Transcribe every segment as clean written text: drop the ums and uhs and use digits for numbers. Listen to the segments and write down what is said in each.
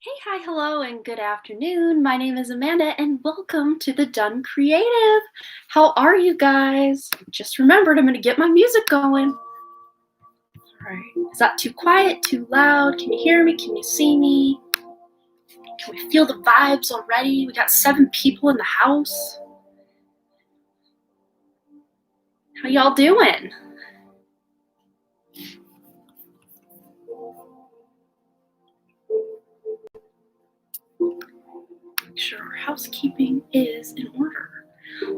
Hey, hi, hello, and good afternoon. My name is Amanda, and welcome to the Done Creative. How are you guys? Just remembered I'm going to get my music going. All right. Is that too quiet, too loud? Can you hear me? Can you see me? Can we feel the vibes already? We got 7 people in the house. How y'all doing? Make sure our housekeeping is in order.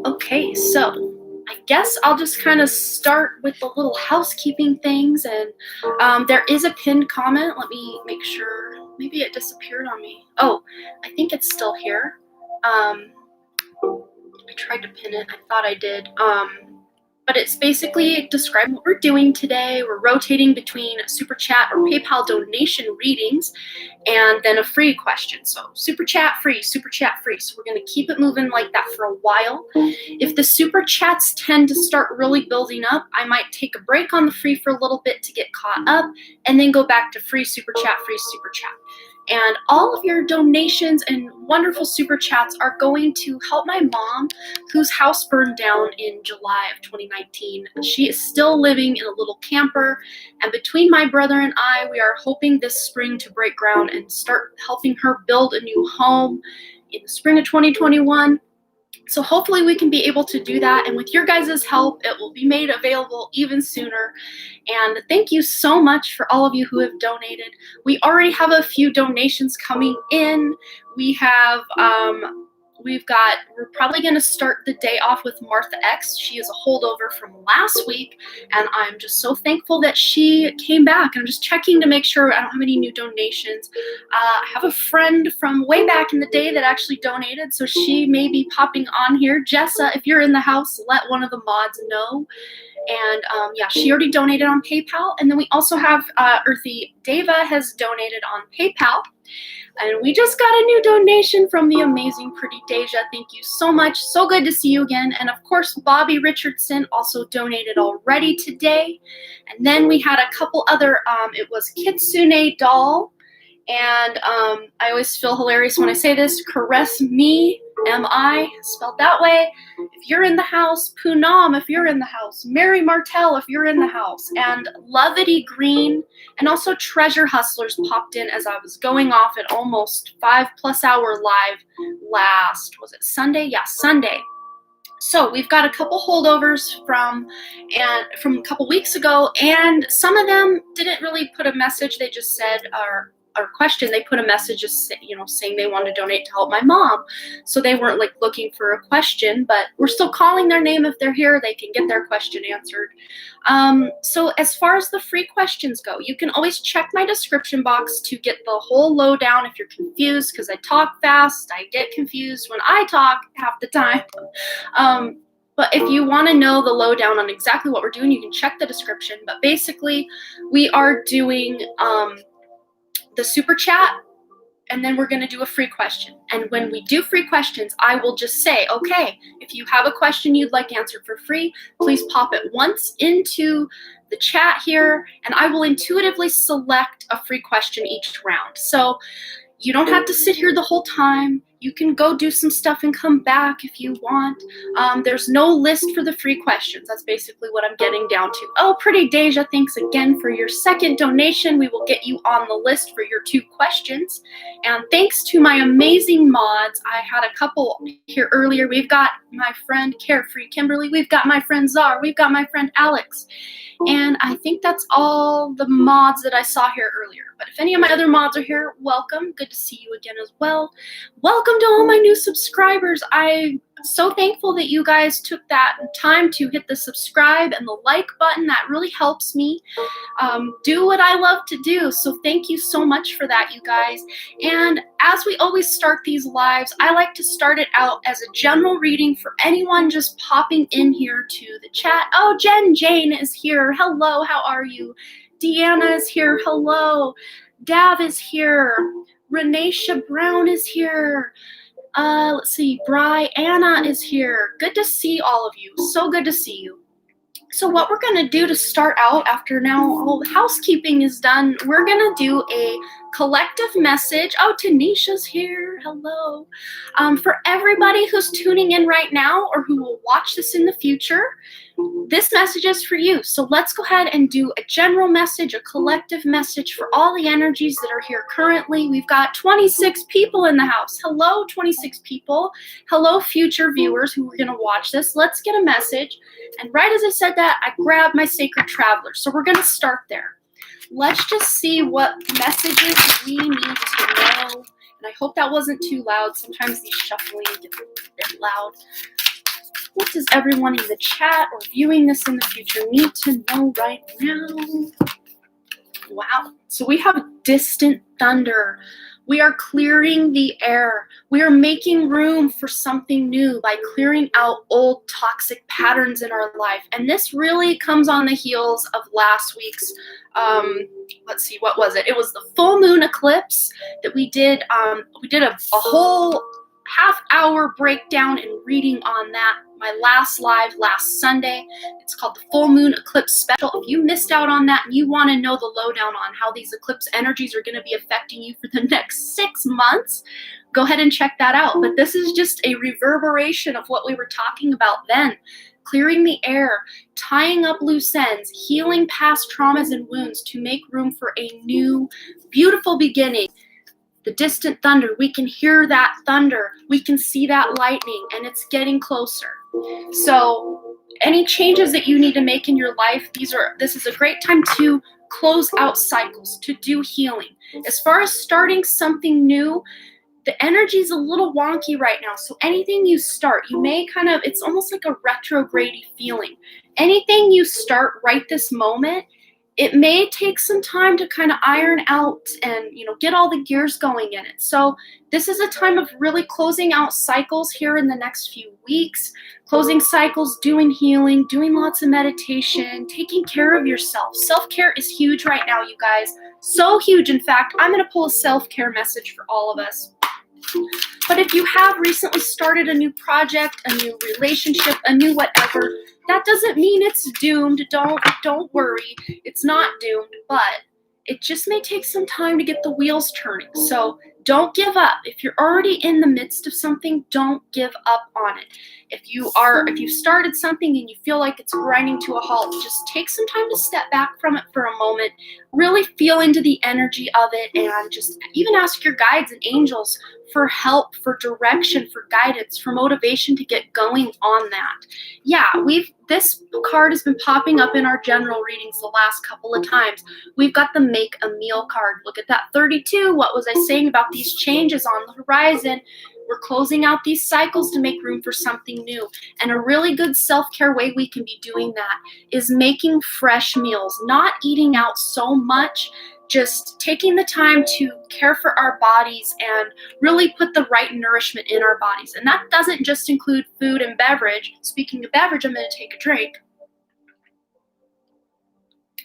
Okay, so I guess I'll just kind of start with the little housekeeping things. And there is a pinned comment. Let me make sure. Maybe it disappeared on me. Oh, I think it's still here. I tried to pin it. I thought I did. But it's basically describing what we're doing today. We're rotating between Super Chat or PayPal donation readings and then a free question. So Super Chat free, Super Chat free. So we're going to keep it moving like that for a while. If the Super Chats tend to start really building up, I might take a break on the free for a little bit to get caught up and then go back to free Super Chat, free Super Chat. And all of your donations and wonderful Super Chats are going to help my mom, whose house burned down in July of 2019. She is still living in a little camper, and between my brother and I, we are hoping this spring to break ground and start helping her build a new home in the spring of 2021. So hopefully we can be able to do that, and with your guys' help, it will be made available even sooner. And thank you so much for all of you who have donated. We already have a few donations coming in. We're probably going to start the day off with Martha X. She is a holdover from last week, and I'm just so thankful that she came back. I'm just checking to make sure I don't have any new donations. I have a friend from way back in the day that actually donated, so she may be popping on here. Jessa, if you're in the house, let one of the mods know. And yeah, she already donated on PayPal. And then we also have Earthy Deva has donated on PayPal. And we just got a new donation from the amazing Pretty Deja. Thank you so much. So good to see you again. And of course, Bobby Richardson also donated already today. And then we had a couple other, it was Kitsune Doll. And I always feel hilarious when I say this, Caress Me, M-I, spelled that way. If you're in the house, Poonam, if you're in the house, Mary Martell, if you're in the house, and Lovity Green, and also Treasure Hustlers popped in as I was going off at almost 5+ hour live last, was it Sunday? Yeah, Sunday. So we've got a couple holdovers from a couple weeks ago, and some of them didn't really put a message. They just said, or question, they put a message just saying they wanted to donate to help my mom. So they weren't like looking for a question, but we're still calling their name. If they're here, they can get their question answered. So as far as the free questions go, you can always check my description box to get the whole lowdown if you're confused, because I talk fast. I get confused when I talk half the time. But if you want to know the lowdown on exactly what we're doing, you can check the description. But basically, we are doing the Super Chat, and then we're going to do a free question. And when we do free questions, I will just say, okay, if you have a question you'd like answered for free, please pop it once into the chat here, and I will intuitively select a free question each round. So you don't have to sit here the whole time. You can go do some stuff and come back if you want. There's no list for the free questions. That's basically what I'm getting down to. Oh, Pretty Deja, thanks again for your second donation. We will get you on the list for your 2 questions. And thanks to my amazing mods, I had a couple here earlier. We've got my friend Carefree Kimberly. We've got my friend Czar. We've got my friend Alex. And I think that's all the mods that I saw here earlier. But if any of my other mods are here, welcome. Good to see you again as well. Welcome to all my new subscribers. I'm so thankful that you guys took that time to hit the subscribe and the like button. That really helps me do what I love to do. So thank you so much for that, you guys. And as we always start these lives, I like to start it out as a general reading for anyone just popping in here to the chat. Oh, Jen Jane is here. Hello, how are you? Deanna is here. Hello. Dav is here. Renesha Brown is here. Let's see. Anna is here. Good to see all of you. So good to see you. So what we're going to do to start out, after now all housekeeping is done, we're going to do a collective message. Oh, Tanisha's here. Hello. For everybody who's tuning in right now or who will watch this in the future, this message is for you. So let's go ahead and do a general message, a collective message for all the energies that are here currently. We've got 26 people in the house. Hello, 26 people. Hello, future viewers who are going to watch this. Let's get a message. And right as I said that, I grabbed my Sacred Traveler. So we're going to start there. Let's just see what messages we need to know. And I hope that wasn't too loud. Sometimes these shuffling get a bit loud. What does everyone in the chat or viewing this in the future need to know right now? Wow. So we have distant thunder. We are clearing the air. We are making room for something new by clearing out old toxic patterns in our life. And this really comes on the heels of last week's, let's see, what was it? It was the full moon eclipse that we did. We did a whole half-hour breakdown and reading on that. My last live last Sunday. It's called the Full Moon Eclipse Special. If you missed out on that and you want to know the lowdown on how these eclipse energies are going to be affecting you for the next 6 months, go ahead and check that out. But this is just a reverberation of what we were talking about then. Clearing the air, tying up loose ends, healing past traumas and wounds to make room for a new, beautiful beginning. The distant thunder, we can hear that thunder, we can see that lightning, and it's getting closer. So any changes that you need to make in your life, this is a great time to close out cycles, to do healing. As far as starting something new, the energy is a little wonky right now. So anything you start, you may it's almost like a retrograde feeling. Anything you start right this moment, it may take some time to kind of iron out and, get all the gears going in it. So this is a time of really closing out cycles here in the next few weeks, closing cycles, doing healing, doing lots of meditation, taking care of yourself. Self-care is huge right now, you guys. So huge. In fact, I'm going to pull a self-care message for all of us. But if you have recently started a new project, a new relationship, a new whatever, that doesn't mean it's doomed. Don't worry. It's not doomed, but it just may take some time to get the wheels turning. So don't give up. If you're already in the midst of something, don't give up on it. If you've started something and you feel like it's grinding to a halt, just take some time to step back from it for a moment, really feel into the energy of it, and just even ask your guides and angels for help, for direction, for guidance, for motivation to get going on that. Yeah, this card has been popping up in our general readings the last couple of times. We've got the Make a Meal card. Look at that 32. What was I saying about these changes on the horizon? We're closing out these cycles to make room for something new. And a really good self-care way we can be doing that is making fresh meals, not eating out so much, just taking the time to care for our bodies and really put the right nourishment in our bodies. And that doesn't just include food and beverage. Speaking of beverage, I'm going to take a drink.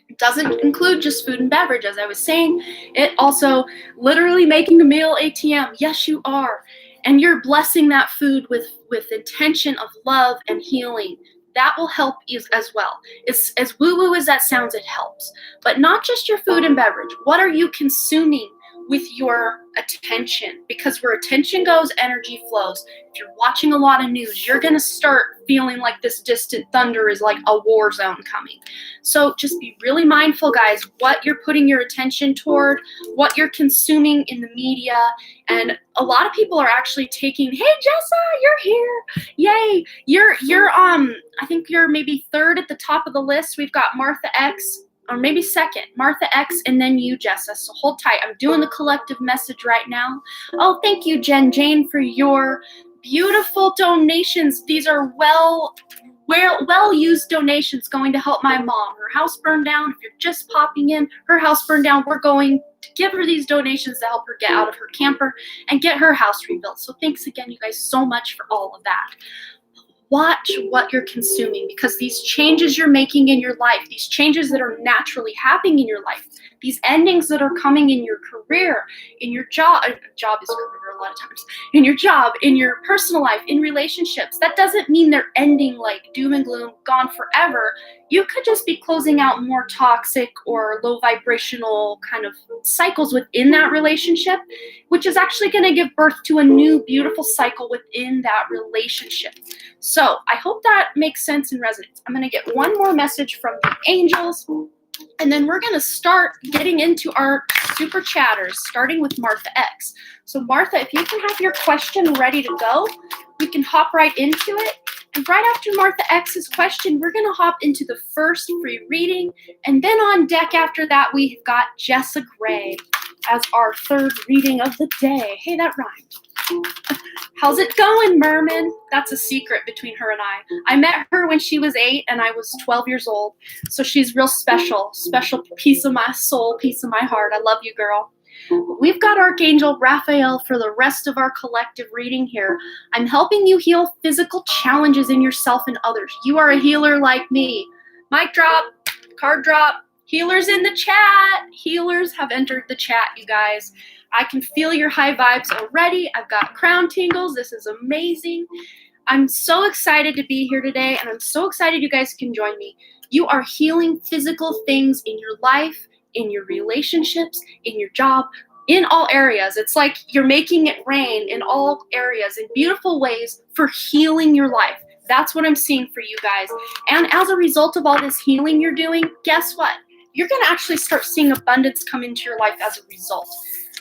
It doesn't include just food and beverage, as I was saying. It also literally making a meal ATM. Yes, you are. And you're blessing that food with intention of love and healing. That will help you as well. It's as woo-woo as that sounds, it helps. But not just your food and beverage. What are you consuming with your attention? Because where attention goes, energy flows. If you're watching a lot of news, you're going to start feeling like this distant thunder is like a war zone coming. So just be really mindful, guys, what you're putting your attention toward, what you're consuming in the media. And a lot of people are actually taking, hey, Jessa, you're here. Yay. You're I think you're maybe third at the top of the list. We've got Martha X, or maybe second, Martha X, and then you, Jessa. So hold tight. I'm doing the collective message right now. Oh, thank you, Jen Jane, for your beautiful donations. These are well-used donations going to help my mom. Her house burned down. If you're just popping in, her house burned down. We're going to give her these donations to help her get out of her camper and get her house rebuilt. So thanks again, you guys, so much for all of that. Watch what you're consuming, because these changes you're making in your life, these changes that are naturally happening in your life, these endings that are coming in your career, in your job is career, lot of times, in your job, in your personal life, in relationships. That doesn't mean they're ending like doom and gloom, gone forever. You could just be closing out more toxic or low vibrational kind of cycles within that relationship, which is actually going to give birth to a new beautiful cycle within that relationship. So I hope that makes sense and resonates. I'm going to get one more message from the angels, and then we're going to start getting into our super chatters, starting with Martha X. So Martha, if you can have your question ready to go, we can hop right into it. And right after Martha X's question, we're going to hop into the first free reading. And then on deck after that, we've got Jessa Gray as our third reading of the day. Hey, that rhymed. How's it going, Merman? That's a secret between her and I. I met her when she was 8 and I was 12 years old. So she's real special piece of my soul, piece of my heart. I love you, girl. We've got Archangel Raphael for the rest of our collective reading here. I'm helping you heal physical challenges in yourself and others. You are a healer like me. Mic drop, card drop, healers in the chat. Healers have entered the chat, you guys. I can feel your high vibes already. I've got crown tingles. This is amazing. I'm so excited to be here today, and I'm so excited you guys can join me. You are healing physical things in your life, in your relationships, in your job, in all areas. It's like you're making it rain in all areas in beautiful ways for healing your life. That's what I'm seeing for you guys. And as a result of all this healing you're doing, guess what? You're going to actually start seeing abundance come into your life as a result.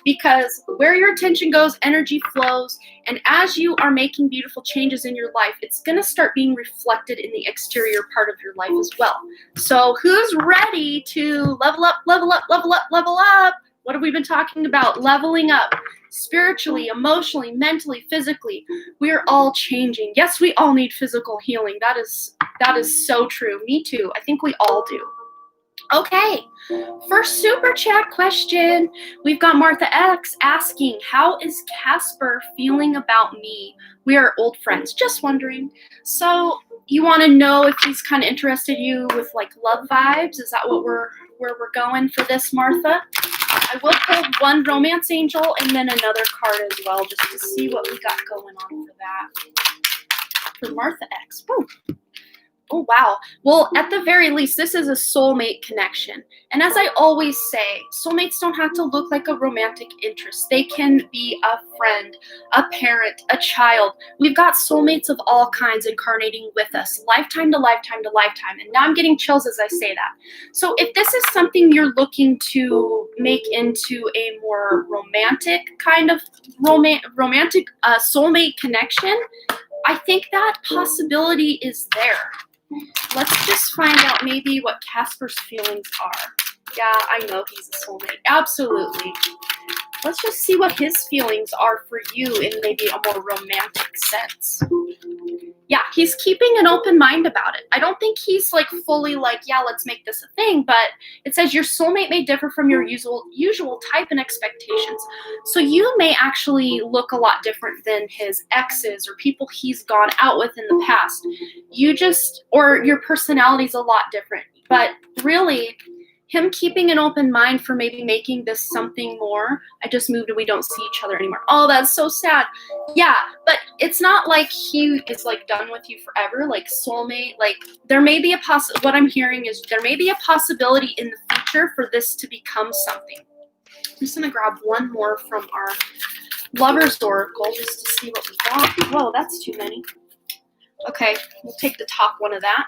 Because where your attention goes, energy flows. And as you are making beautiful changes in your life, it's going to start being reflected in the exterior part of your life as well. So who's ready to level up, level up, level up, level up? What have we been talking about? Leveling up spiritually, emotionally, mentally, physically. We are all changing. Yes, we all need physical healing. That is so true. Me too. I think we all do. Okay, first super chat question. We've got Martha X asking, how is Casper feeling about me? We are old friends, just wondering. So you want to know if he's kind of interested you with like love vibes? Is that where we're going for this, Martha? I will pull one romance angel and then another card as well, just to see what we got going on for that. For Martha X. Woo. Oh, wow. Well, at the very least, this is a soulmate connection. And as I always say, soulmates don't have to look like a romantic interest. They can be a friend, a parent, a child. We've got soulmates of all kinds incarnating with us, lifetime to lifetime to lifetime. And now I'm getting chills as I say that. So if this is something you're looking to make into a more romantic kind of romantic soulmate connection, I think that possibility is there. Let's just find out maybe what Casper's feelings are. Yeah, I know he's a soulmate. Absolutely. Let's just see what his feelings are for you in maybe a more romantic sense. Yeah, he's keeping an open mind about it. I don't think he's like fully like, yeah, let's make this a thing, but it says your soulmate may differ from your usual type and expectations. So you may actually look a lot different than his exes or people he's gone out with in the past. Or your personality's a lot different. But really, him keeping an open mind for maybe making this something more. I just moved and we don't see each other anymore. Oh, that's so sad. Yeah, but it's not like he is like done with you forever, like soulmate. Like there may be what I'm hearing is there may be a possibility in the future for this to become something. I'm just gonna grab one more from our Lover's Oracle just to see what we got. Whoa, that's too many. Okay, we'll take the top one of that.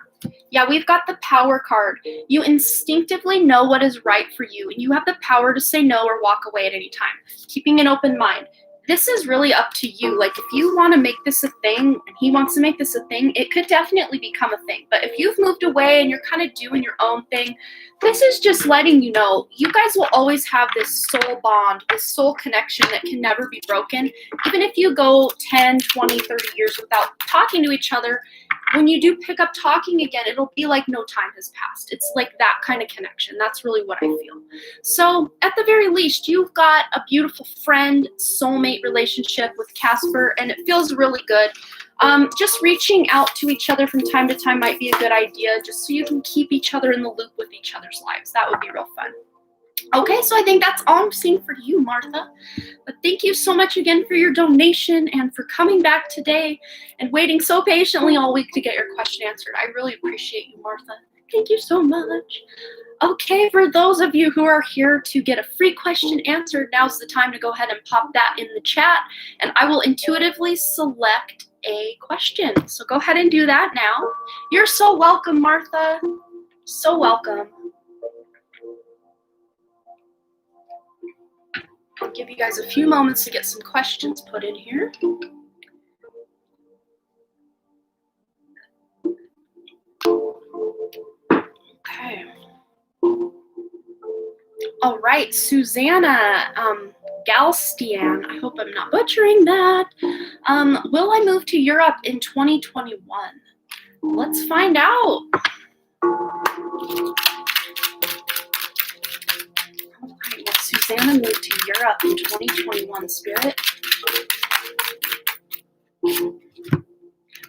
Yeah, we've got the Power card. You instinctively know what is right for you, and you have the power to say no or walk away at any time, keeping an open mind. This is really up to you. Like, if you want to make this a thing, and he wants to make this a thing, it could definitely become a thing. But if you've moved away and you're kind of doing your own thing, this is just letting you know, you guys will always have this soul bond, this soul connection that can never be broken. Even if you go 10, 20, 30 years without talking to each other, when you do pick up talking again, it'll be like no time has passed. It's like that kind of connection. That's really what I feel. So at the very least, you've got a beautiful friend, soulmate relationship with Casper, and it feels really good. Just reaching out to each other from time to time might be a good idea, just so you can keep each other in the loop with each other's lives. That would be real fun. Okay, so I think that's all I'm seeing for you, Martha. But thank you so much again for your donation and for coming back today and waiting so patiently all week to get your question answered. I really appreciate you, Martha. Thank you so much. Okay, for those of you who are here to get a free question answered, now's the time to go ahead and pop that in the chat, and I will intuitively select a question. So go ahead and do that now. You're so welcome, Martha. So welcome. I'll give you guys a few moments to get some questions put in here. Okay. All right, Susanna Galstian, I hope I'm not butchering that. Will I move to Europe in 2021? Let's find out. All right, will Susanna move to Europe in 2021, Spirit?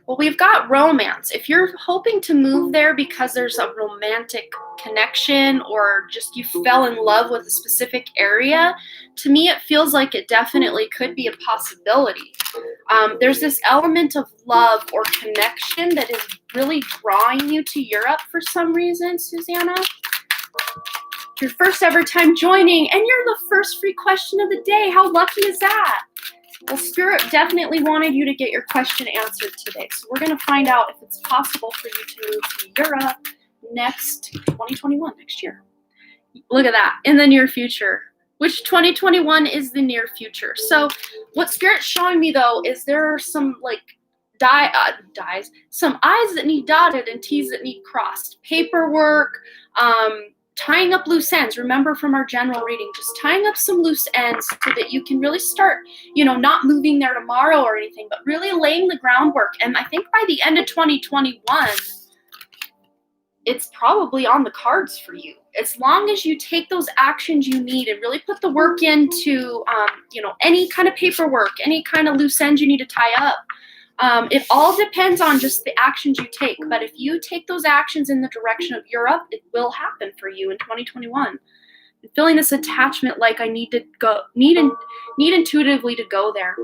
Well, we've got romance. If you're hoping to move there because there's a romantic connection or just you fell in love with a specific area, to me it feels like it definitely could be a possibility. There's this element of love or connection that is really drawing you to Europe for some reason, Susanna. Your first ever time joining, and you're the first free question of the day. How lucky is that? Well, Spirit definitely wanted you to get your question answered today. So we're going to find out if it's possible for you to move to Europe next 2021, next year. Look at that, in the near future. Which 2021 is the near future. So what Spirit's showing me, though, is there are some like some I's that need dotted and T's that need crossed. Paperwork, tying up loose ends. Remember from our general reading, just tying up some loose ends so that you can really start, not moving there tomorrow or anything, but really laying the groundwork. And I think by the end of 2021, it's probably on the cards for you. As long as you take those actions you need and really put the work into, any kind of paperwork, any kind of loose ends you need to tie up. It all depends on just the actions you take. But if you take those actions in the direction of Europe, it will happen for you in 2021. I'm feeling this attachment, like I need intuitively to go there.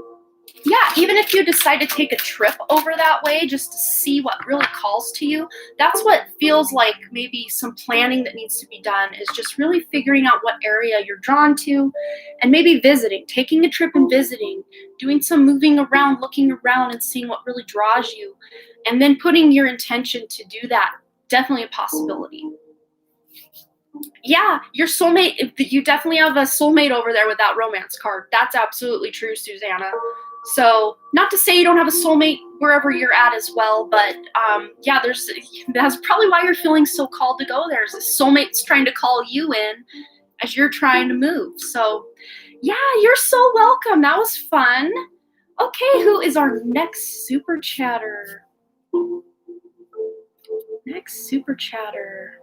Yeah, even if you decide to take a trip over that way just to see what really calls to you, that's what feels like maybe some planning that needs to be done, is just really figuring out what area you're drawn to and maybe visiting, taking a trip and visiting, doing some moving around, looking around and seeing what really draws you, and then putting your intention to do that. Definitely a possibility. Yeah, your soulmate, you definitely have a soulmate over there with that romance card. That's absolutely true, Susanna. So, not to say you don't have a soulmate wherever you're at as well, but that's probably why you're feeling so called to go there. Is this soulmate's trying to call you in as you're trying to move. So, yeah, you're so welcome. That was fun. Okay, who is our next super chatter? Next super chatter.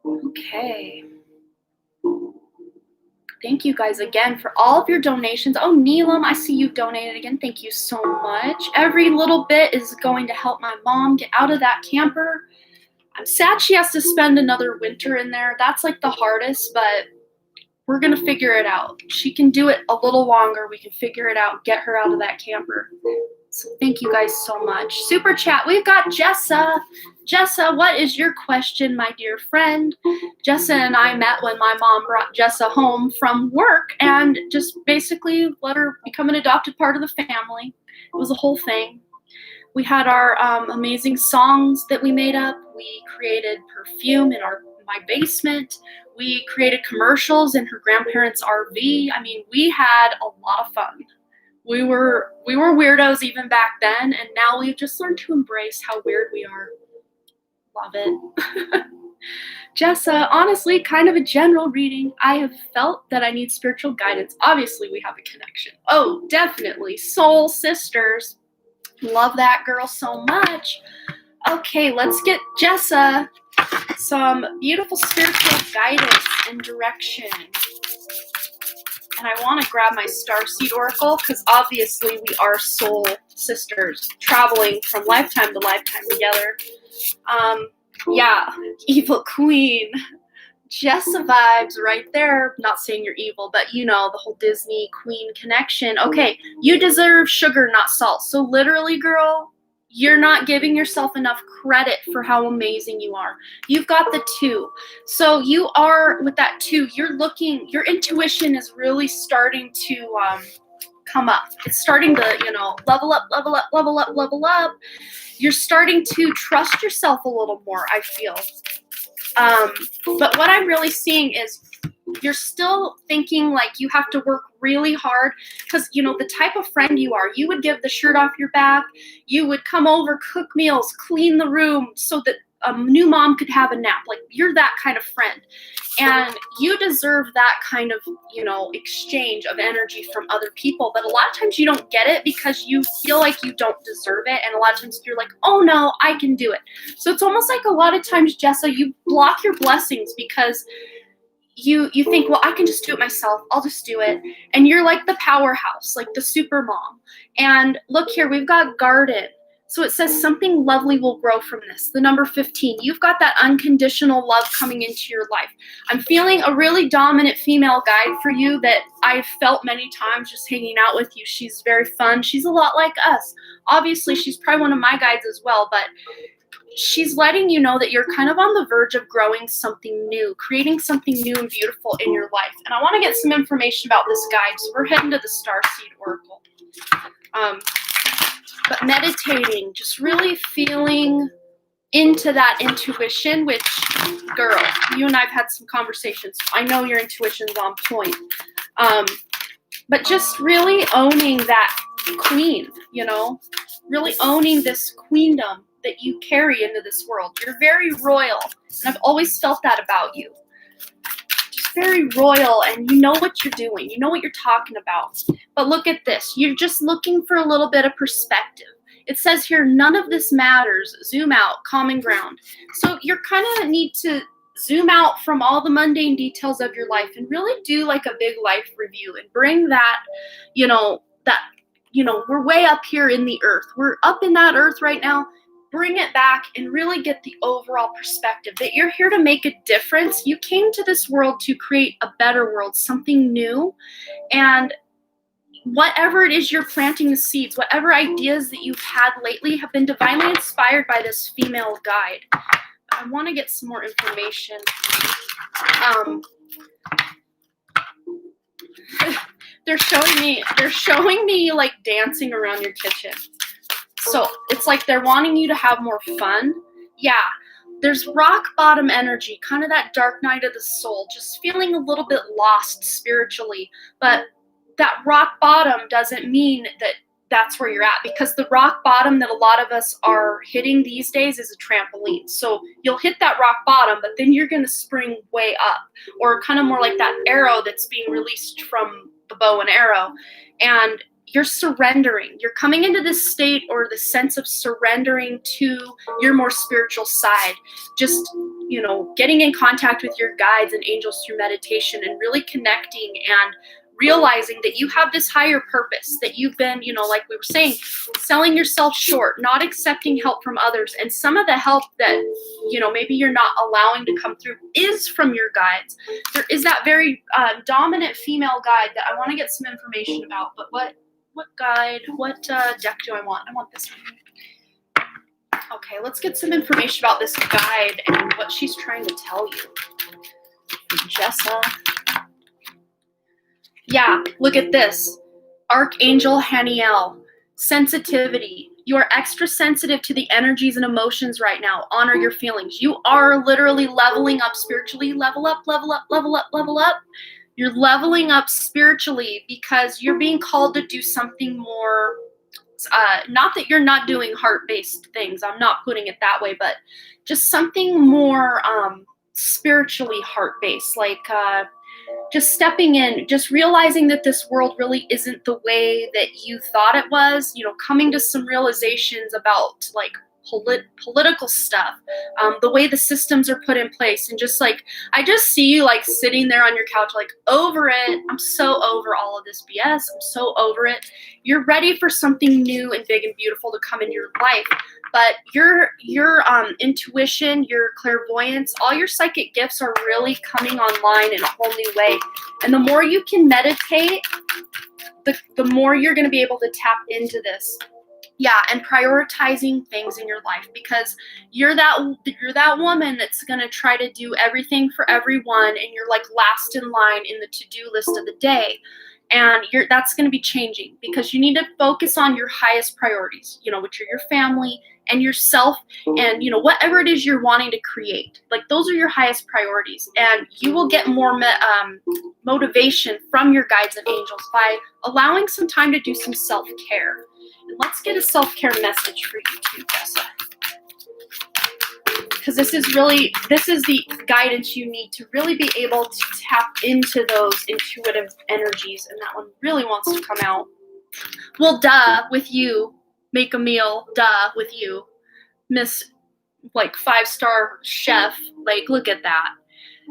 Okay. Thank you guys again for all of your donations. Oh, Neelam, I see you donated again. Thank you so much. Every little bit is going to help my mom get out of that camper. I'm sad she has to spend another winter in there. That's like the hardest, but we're going to figure it out. She can do it a little longer. We can figure it out, get her out of that camper. So thank you guys so much. Super chat, we've got Jessa. Jessa, what is your question, my dear friend? Jessa and I met when my mom brought Jessa home from work and just basically let her become an adopted part of the family. It was a whole thing. We had our amazing songs that we made up. We created perfume in my basement. We created commercials in her grandparents' RV. I mean, we had a lot of fun. We were weirdos even back then, and now we've just learned to embrace how weird we are. Love it. Jessa, honestly, kind of a general reading. I have felt that I need spiritual guidance. Obviously, we have a connection. Oh, definitely. Soul sisters. Love that girl so much. Okay, let's get Jessa some beautiful spiritual guidance and direction. And I want to grab my Starseed Oracle because obviously we are soul sisters traveling from lifetime to lifetime together. Yeah, Evil Queen. Jessa vibes right there. Not saying you're evil, but you know, the whole Disney queen connection. Okay, you deserve sugar, not salt. So literally, girl, you're not giving yourself enough credit for how amazing you are. You've got the 2. So you are, with that 2, you're looking, your intuition is really starting to come up. It's starting to, level up, level up, level up, level up. You're starting to trust yourself a little more, I feel. But what I'm really seeing is you're still thinking like you have to work really hard because, the type of friend you are, you would give the shirt off your back, you would come over, cook meals, clean the room so that a new mom could have a nap. Like, you're that kind of friend. And you deserve that kind of, exchange of energy from other people. But a lot of times you don't get it because you feel like you don't deserve it. And a lot of times you're like, oh no, I can do it. So it's almost like a lot of times, Jessa, you block your blessings because you think, well, I can just do it myself. I'll just do it. And you're like the powerhouse, like the super mom. And look here, we've got garden. So it says something lovely will grow from this. The number 15, you've got that unconditional love coming into your life. I'm feeling a really dominant female guide for you that I've felt many times just hanging out with you. She's very fun. She's a lot like us. Obviously, she's probably one of my guides as well, but she's letting you know that you're kind of on the verge of growing something new, creating something new and beautiful in your life. And I want to get some information about this guide. So we're heading to the Starseed Oracle. But meditating, just really feeling into that intuition, which, girl, you and I have had some conversations. I know your intuition's on point. But just really owning that queen, really owning this queendom that you carry into this world. You're very royal, and I've always felt that about you. Just very royal, and you know what you're doing. You know what you're talking about. But look at this. You're just looking for a little bit of perspective. It says here, none of this matters. Zoom out, common ground. So you're kind of need to zoom out from all the mundane details of your life and really do like a big life review and bring that, we're way up here in the earth. We're up in that earth right now. Bring it back and really get the overall perspective that you're here to make a difference. You came to this world to create a better world, something new. And whatever it is you're planting the seeds, whatever ideas that you've had lately have been divinely inspired by this female guide. I want to get some more information. They're showing me like dancing around your kitchen. So it's like they're wanting you to have more fun. Yeah, there's rock bottom energy, kind of that dark night of the soul, just feeling a little bit lost spiritually. But that rock bottom doesn't mean that that's where you're at, because the rock bottom that a lot of us are hitting these days is a trampoline. So you'll hit that rock bottom, but then you're going to spring way up, or kind of more like that arrow that's being released from the bow and arrow. And you're surrendering. You're coming into this state or the sense of surrendering to your more spiritual side. Just, getting in contact with your guides and angels through meditation and really connecting and realizing that you have this higher purpose, that you've been, like we were saying, selling yourself short, not accepting help from others. And some of the help that, maybe you're not allowing to come through is from your guides. There is that very dominant female guide that I want to get some information about. But what guide, what deck do I want? I want this one. Okay, let's get some information about this guide and what she's trying to tell you. Jessa. Yeah, look at this. Archangel Haniel. Sensitivity. You are extra sensitive to the energies and emotions right now. Honor your feelings. You are literally leveling up spiritually. Level up, level up, level up, level up. You're leveling up spiritually because you're being called to do something more. Not that you're not doing heart-based things. I'm not putting it that way, but just something more spiritually heart-based, like just stepping in, just realizing that this world really isn't the way that you thought it was, coming to some realizations about like political stuff, the way the systems are put in place, and just like I just see you like sitting there on your couch, like over it. I'm so over all of this BS. I'm so over it. You're ready for something new and big and beautiful to come in your life. But your intuition, your clairvoyance, all your psychic gifts are really coming online in a whole new way. And the more you can meditate, the more you're going to be able to tap into this. Yeah, and prioritizing things in your life, because you're that woman that's going to try to do everything for everyone, and you're like last in line in the to-do list of the day. And that's going to be changing, because you need to focus on your highest priorities, which are your family and yourself, and whatever it is you're wanting to create. Like, those are your highest priorities, and you will get more motivation from your guides and angels by allowing some time to do some self-care. And let's get a self-care message for you too, Jessa, because this is the guidance you need to really be able to tap into those intuitive energies. And that one really wants to come out. Well, duh, with you. Make a meal, duh, with you. Miss, like, 5-star chef. Like, look at that.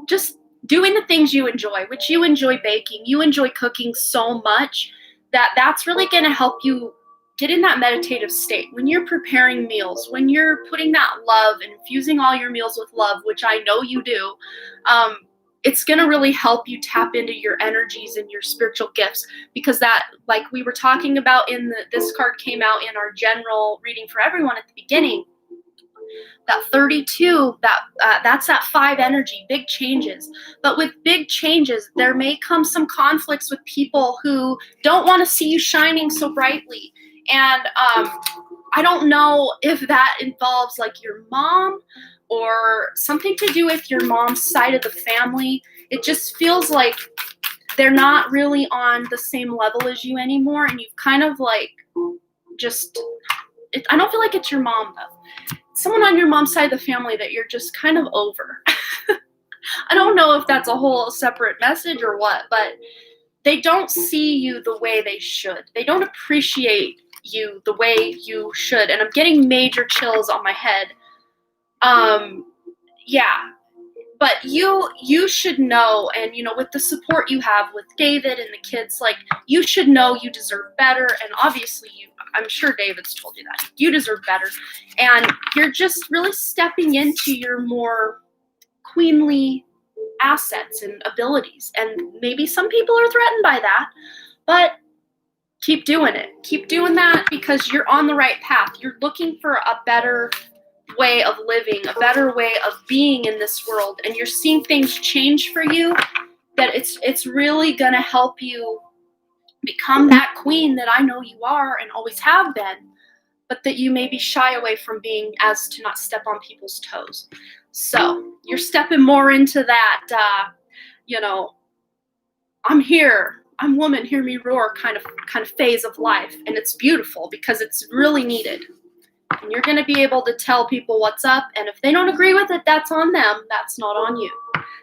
Just doing the things you enjoy, which you enjoy baking. You enjoy cooking so much that's really going to help you get in that meditative state. When you're preparing meals, when you're putting that love and infusing all your meals with love, which I know you do, it's going to really help you tap into your energies and your spiritual gifts, because that, like we were talking about this card came out in our general reading for everyone at the beginning, that 32, that's that 5 energy, big changes. But with big changes, there may come some conflicts with people who don't want to see you shining so brightly. And I don't know if that involves like your mom or something to do with your mom's side of the family. It just feels like they're not really on the same level as you anymore. And you've kind of like I don't feel like it's your mom though. Someone on your mom's side of the family that you're just kind of over. I don't know if that's a whole separate message or what, but they don't see you the way they should. They don't appreciate you the way you should. And I'm getting major chills on my head. Yeah. But you should know, and with the support you have with David and the kids, like, you should know you deserve better. And obviously I'm sure David's told you that. You deserve better. And you're just really stepping into your more queenly assets and abilities. And maybe some people are threatened by that, but keep doing it. Keep doing that, because you're on the right path. You're looking for a better way of living, a better way of being in this world, and you're seeing things change for you, that it's really going to help you become that queen that I know you are and always have been, but that you maybe shy away from being, as to not step on people's toes. So you're stepping more into that, I'm here, I'm woman, hear me roar kind of phase of life. And it's beautiful, because it's really needed. And you're going to be able to tell people what's up. And if they don't agree with it, that's on them. That's not on you.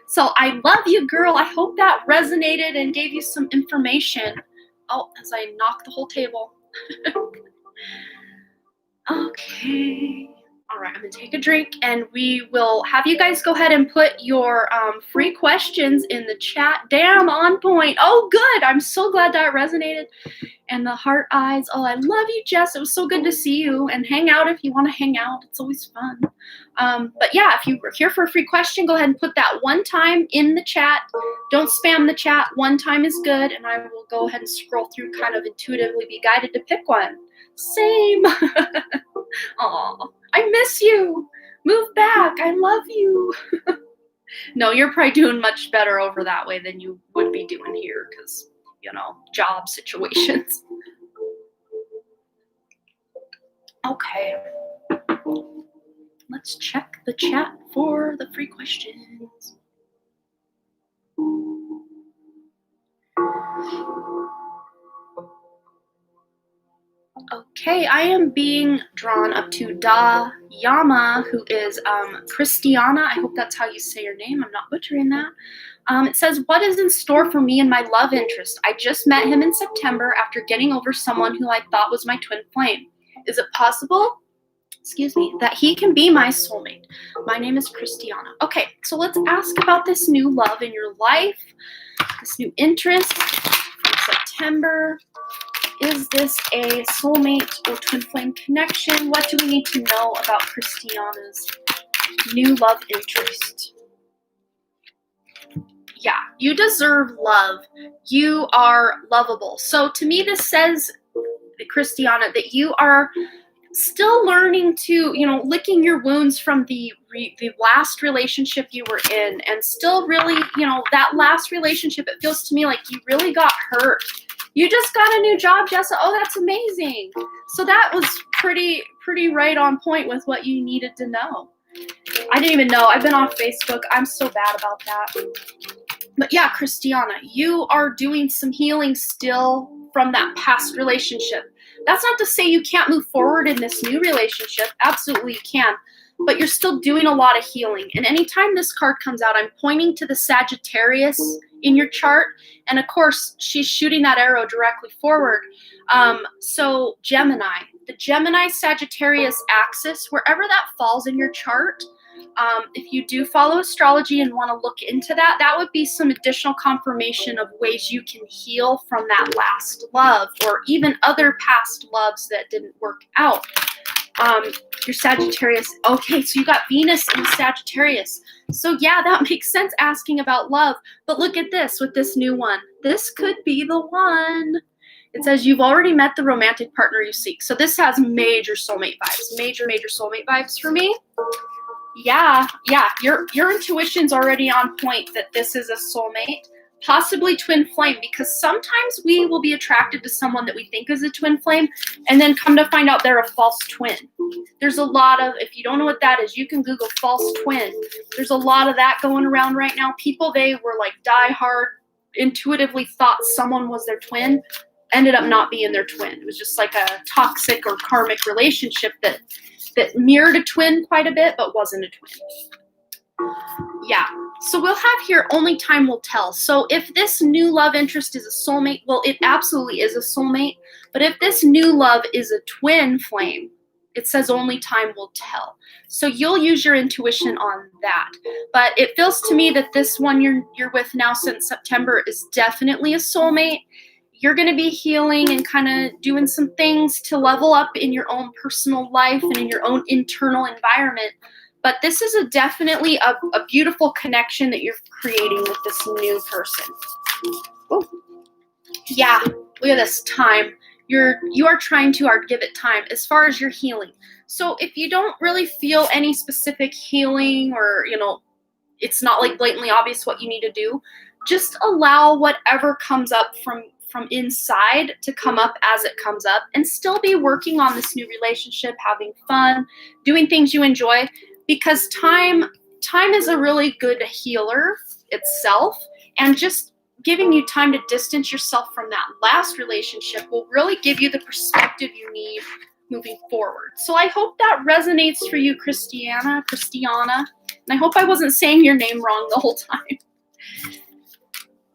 So I love you, girl. I hope that resonated and gave you some information. Oh, as I knock the whole table. Okay. All right, I'm going to take a drink, and we will have you guys go ahead and put your free questions in the chat. Damn, on point. Oh, good. I'm so glad that resonated. And the heart eyes. Oh, I love you, Jess. It was so good to see you. And hang out if you want to hang out. It's always fun. But yeah, if you were here for a free question, go ahead and put that one time in the chat. Don't spam the chat. One time is good. And I will go ahead and scroll through, kind of intuitively be guided to pick one. Same. Aw, I miss you. Move back. I love you. No, you're probably doing much better over that way than you would be doing here, because job situations. Okay. Let's check the chat for the free questions. Okay, I am being drawn up to Da Yama, who is Christiana. I hope that's how you say your name. I'm not butchering that. It says, what is in store for me and my love interest? I just met him in September after getting over someone who I thought was my twin flame. Is it possible that he can be my soulmate. My name is Christiana. Okay, so let's ask about this new love in your life, this new interest from September. Is this a soulmate or twin flame connection? What do we need to know about Christiana's new love interest? Yeah, you deserve love. You are lovable. So to me, this says, Christiana, that you are still learning to, licking your wounds from the last relationship you were in, and still really, that last relationship, it feels to me like you really got hurt. You just got a new job, Jessa. Oh, that's amazing. So that was pretty right on point with what you needed to know. I didn't even know. I've been off Facebook. I'm so bad about that. But yeah, Christiana, you are doing some healing still from that past relationship. That's not to say you can't move forward in this new relationship. Absolutely you can. But you're still doing a lot of healing. And anytime this card comes out, I'm pointing to the Sagittarius in your chart. And of course, she's shooting that arrow directly forward. So Gemini, the Gemini-Sagittarius axis, wherever that falls in your chart, if you do follow astrology and want to look into that, that would be some additional confirmation of ways you can heal from that last love or even other past loves that didn't work out. Your Sagittarius. Okay, so you got Venus in Sagittarius. So yeah, that makes sense asking about love. But look at this with this new one. This could be the one. It says you've already met the romantic partner you seek. So this has major soulmate vibes. Major soulmate vibes for me. Yeah. Your intuition's already on point that this is a soulmate, possibly twin flame, because sometimes we will be attracted to someone that we think is a twin flame and then come to find out they're a false twin. There's a lot of, if you don't know what that is, you can Google false twin. There's a lot of that going around right now. People, they were like diehard, intuitively thought someone was their twin, ended up not being their twin. It was just like a toxic or karmic relationship that mirrored a twin quite a bit, but wasn't a twin. Yeah. So we'll have here only time will tell. So if this new love interest is a soulmate, well, it absolutely is a soulmate. But if this new love is a twin flame, it says only time will tell. So you'll use your intuition on that. But it feels to me that this one you're with now since September is definitely a soulmate. You're going to be healing and kind of doing some things to level up in your own personal life and in your own internal environment. But this is definitely a beautiful connection that you're creating with this new person. Ooh. Yeah, look at this time. You are trying to give it time as far as your healing. So if you don't really feel any specific healing or, it's not like blatantly obvious what you need to do, just allow whatever comes up from inside to come up as it comes up and still be working on this new relationship, having fun, doing things you enjoy, because time is a really good healer itself, and just giving you time to distance yourself from that last relationship will really give you the perspective you need moving forward. So I hope that resonates for you, Christiana, and I hope I wasn't saying your name wrong the whole time.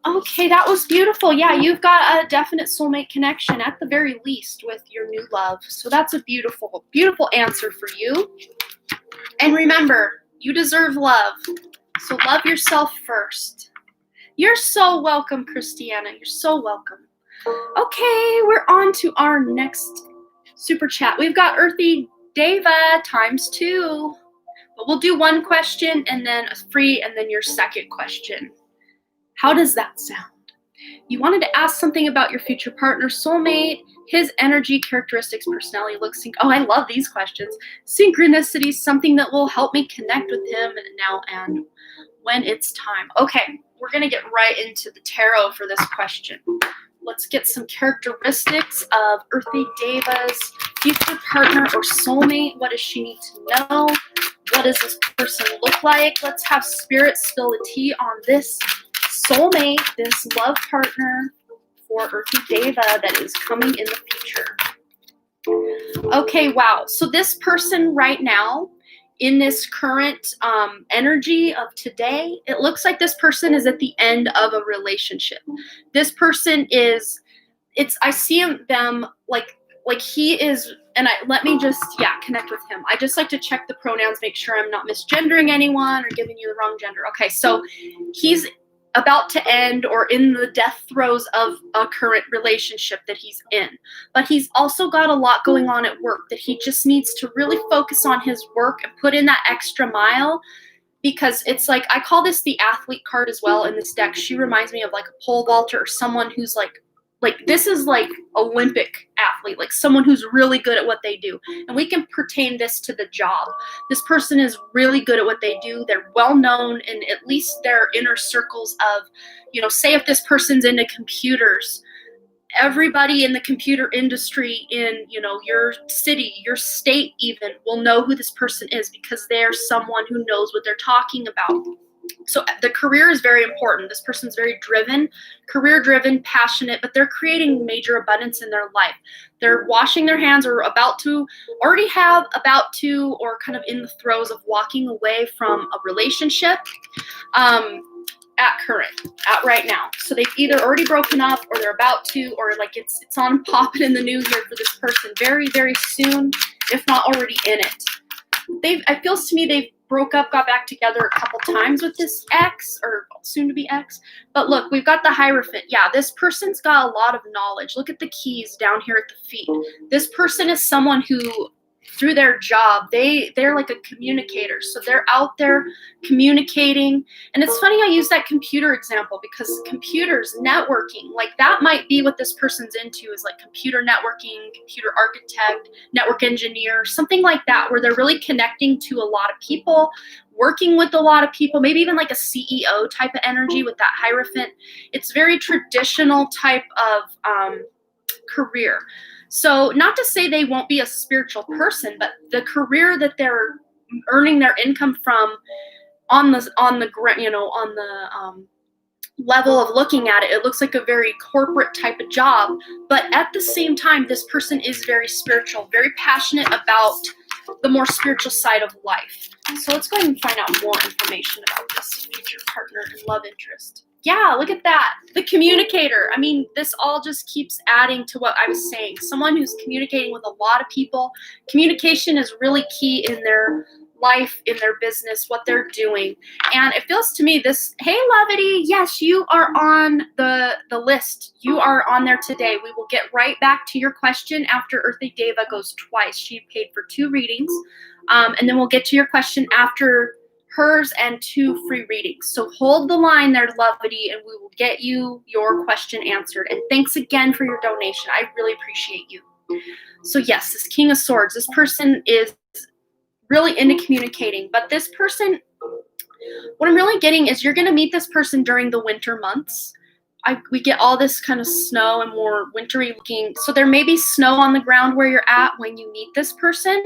Okay, that was beautiful. Yeah, you've got a definite soulmate connection at the very least with your new love. So that's a beautiful, beautiful answer for you. And remember, you deserve love. So love yourself first. You're so welcome, Christiana. You're so welcome. Okay, we're on to our next super chat. We've got Earthy Deva ×2. But we'll do one question and then a free and then your second question. How does that sound? You wanted to ask something about your future partner, soulmate, his energy, characteristics, personality, looks. Oh, I love these questions. Synchronicity, something that will help me connect with him now and when it's time. Okay, we're going to get right into the tarot for this question. Let's get some characteristics of Earthy Deva's future partner or soulmate. What does she need to know? What does this person look like? Let's have spirit spill the tea on this soulmate, this love partner for Earthy Deva that is coming in the future. Okay, wow. So this person right now, in this current energy of today, it looks like this person is at the end of a relationship. This person is, I see them like he is let me just, connect with him. I just like to check the pronouns, make sure I'm not misgendering anyone or giving you the wrong gender. Okay, so he's about to end or in the death throes of a current relationship that he's in. But he's also got a lot going on at work that he just needs to really focus on his work and put in that extra mile, because it's like, I call this the athlete card as well in this deck. She reminds me of like a pole vaulter or someone who's like this is like Olympic athlete, like someone who's really good at what they do. And we can pertain this to the job. This person is really good at what they do. They're well known in at least their inner circles of, say if this person's into computers, everybody in the computer industry in, your city, your state even, will know who this person is because they're someone who knows what they're talking about. So the career is very important. This person's very driven, career-driven, passionate, but they're creating major abundance in their life. They're washing their hands or about to, or kind of in the throes of walking away from a relationship at right now. So they've either already broken up or they're about to, or like it's on popping in the new year for this person very, very soon, if not already in it. It feels to me they've broke up, got back together a couple times with this ex or soon to be ex. But look, we've got the Hierophant. Yeah, this person's got a lot of knowledge. Look at the keys down here at the feet. This person is someone who, through their job, they're like a communicator. So they're out there communicating. And it's funny I use that computer example because computers, networking, like that might be what this person's into, is like computer networking, computer architect, network engineer, something like that, where they're really connecting to a lot of people, working with a lot of people, maybe even like a CEO type of energy with that Hierophant. It's very traditional type of career. So not to say they won't be a spiritual person, but the career that they're earning their income from on the level of looking at it, it looks like a very corporate type of job. But at the same time, this person is very spiritual, very passionate about the more spiritual side of life. So let's go ahead and find out more information about this future partner and love interest. Yeah, look at that. The communicator. I mean, this all just keeps adding to what I was saying. Someone who's communicating with a lot of people. Communication is really key in their life, in their business, what they're doing. And it feels to me this, hey, Levity, yes, you are on the list. You are on there today. We will get right back to your question after Earthly Deva goes twice. She paid for 2 readings. And then we'll get to your question after hers and 2 free readings. So hold the line there, Levity, and we will get you your question answered. And thanks again for your donation. I really appreciate you. So yes, this King of Swords, this person is really into communicating, but this person, what I'm really getting is you're going to meet this person during the winter months. We get all this kind of snow and more wintry looking. So there may be snow on the ground where you're at when you meet this person.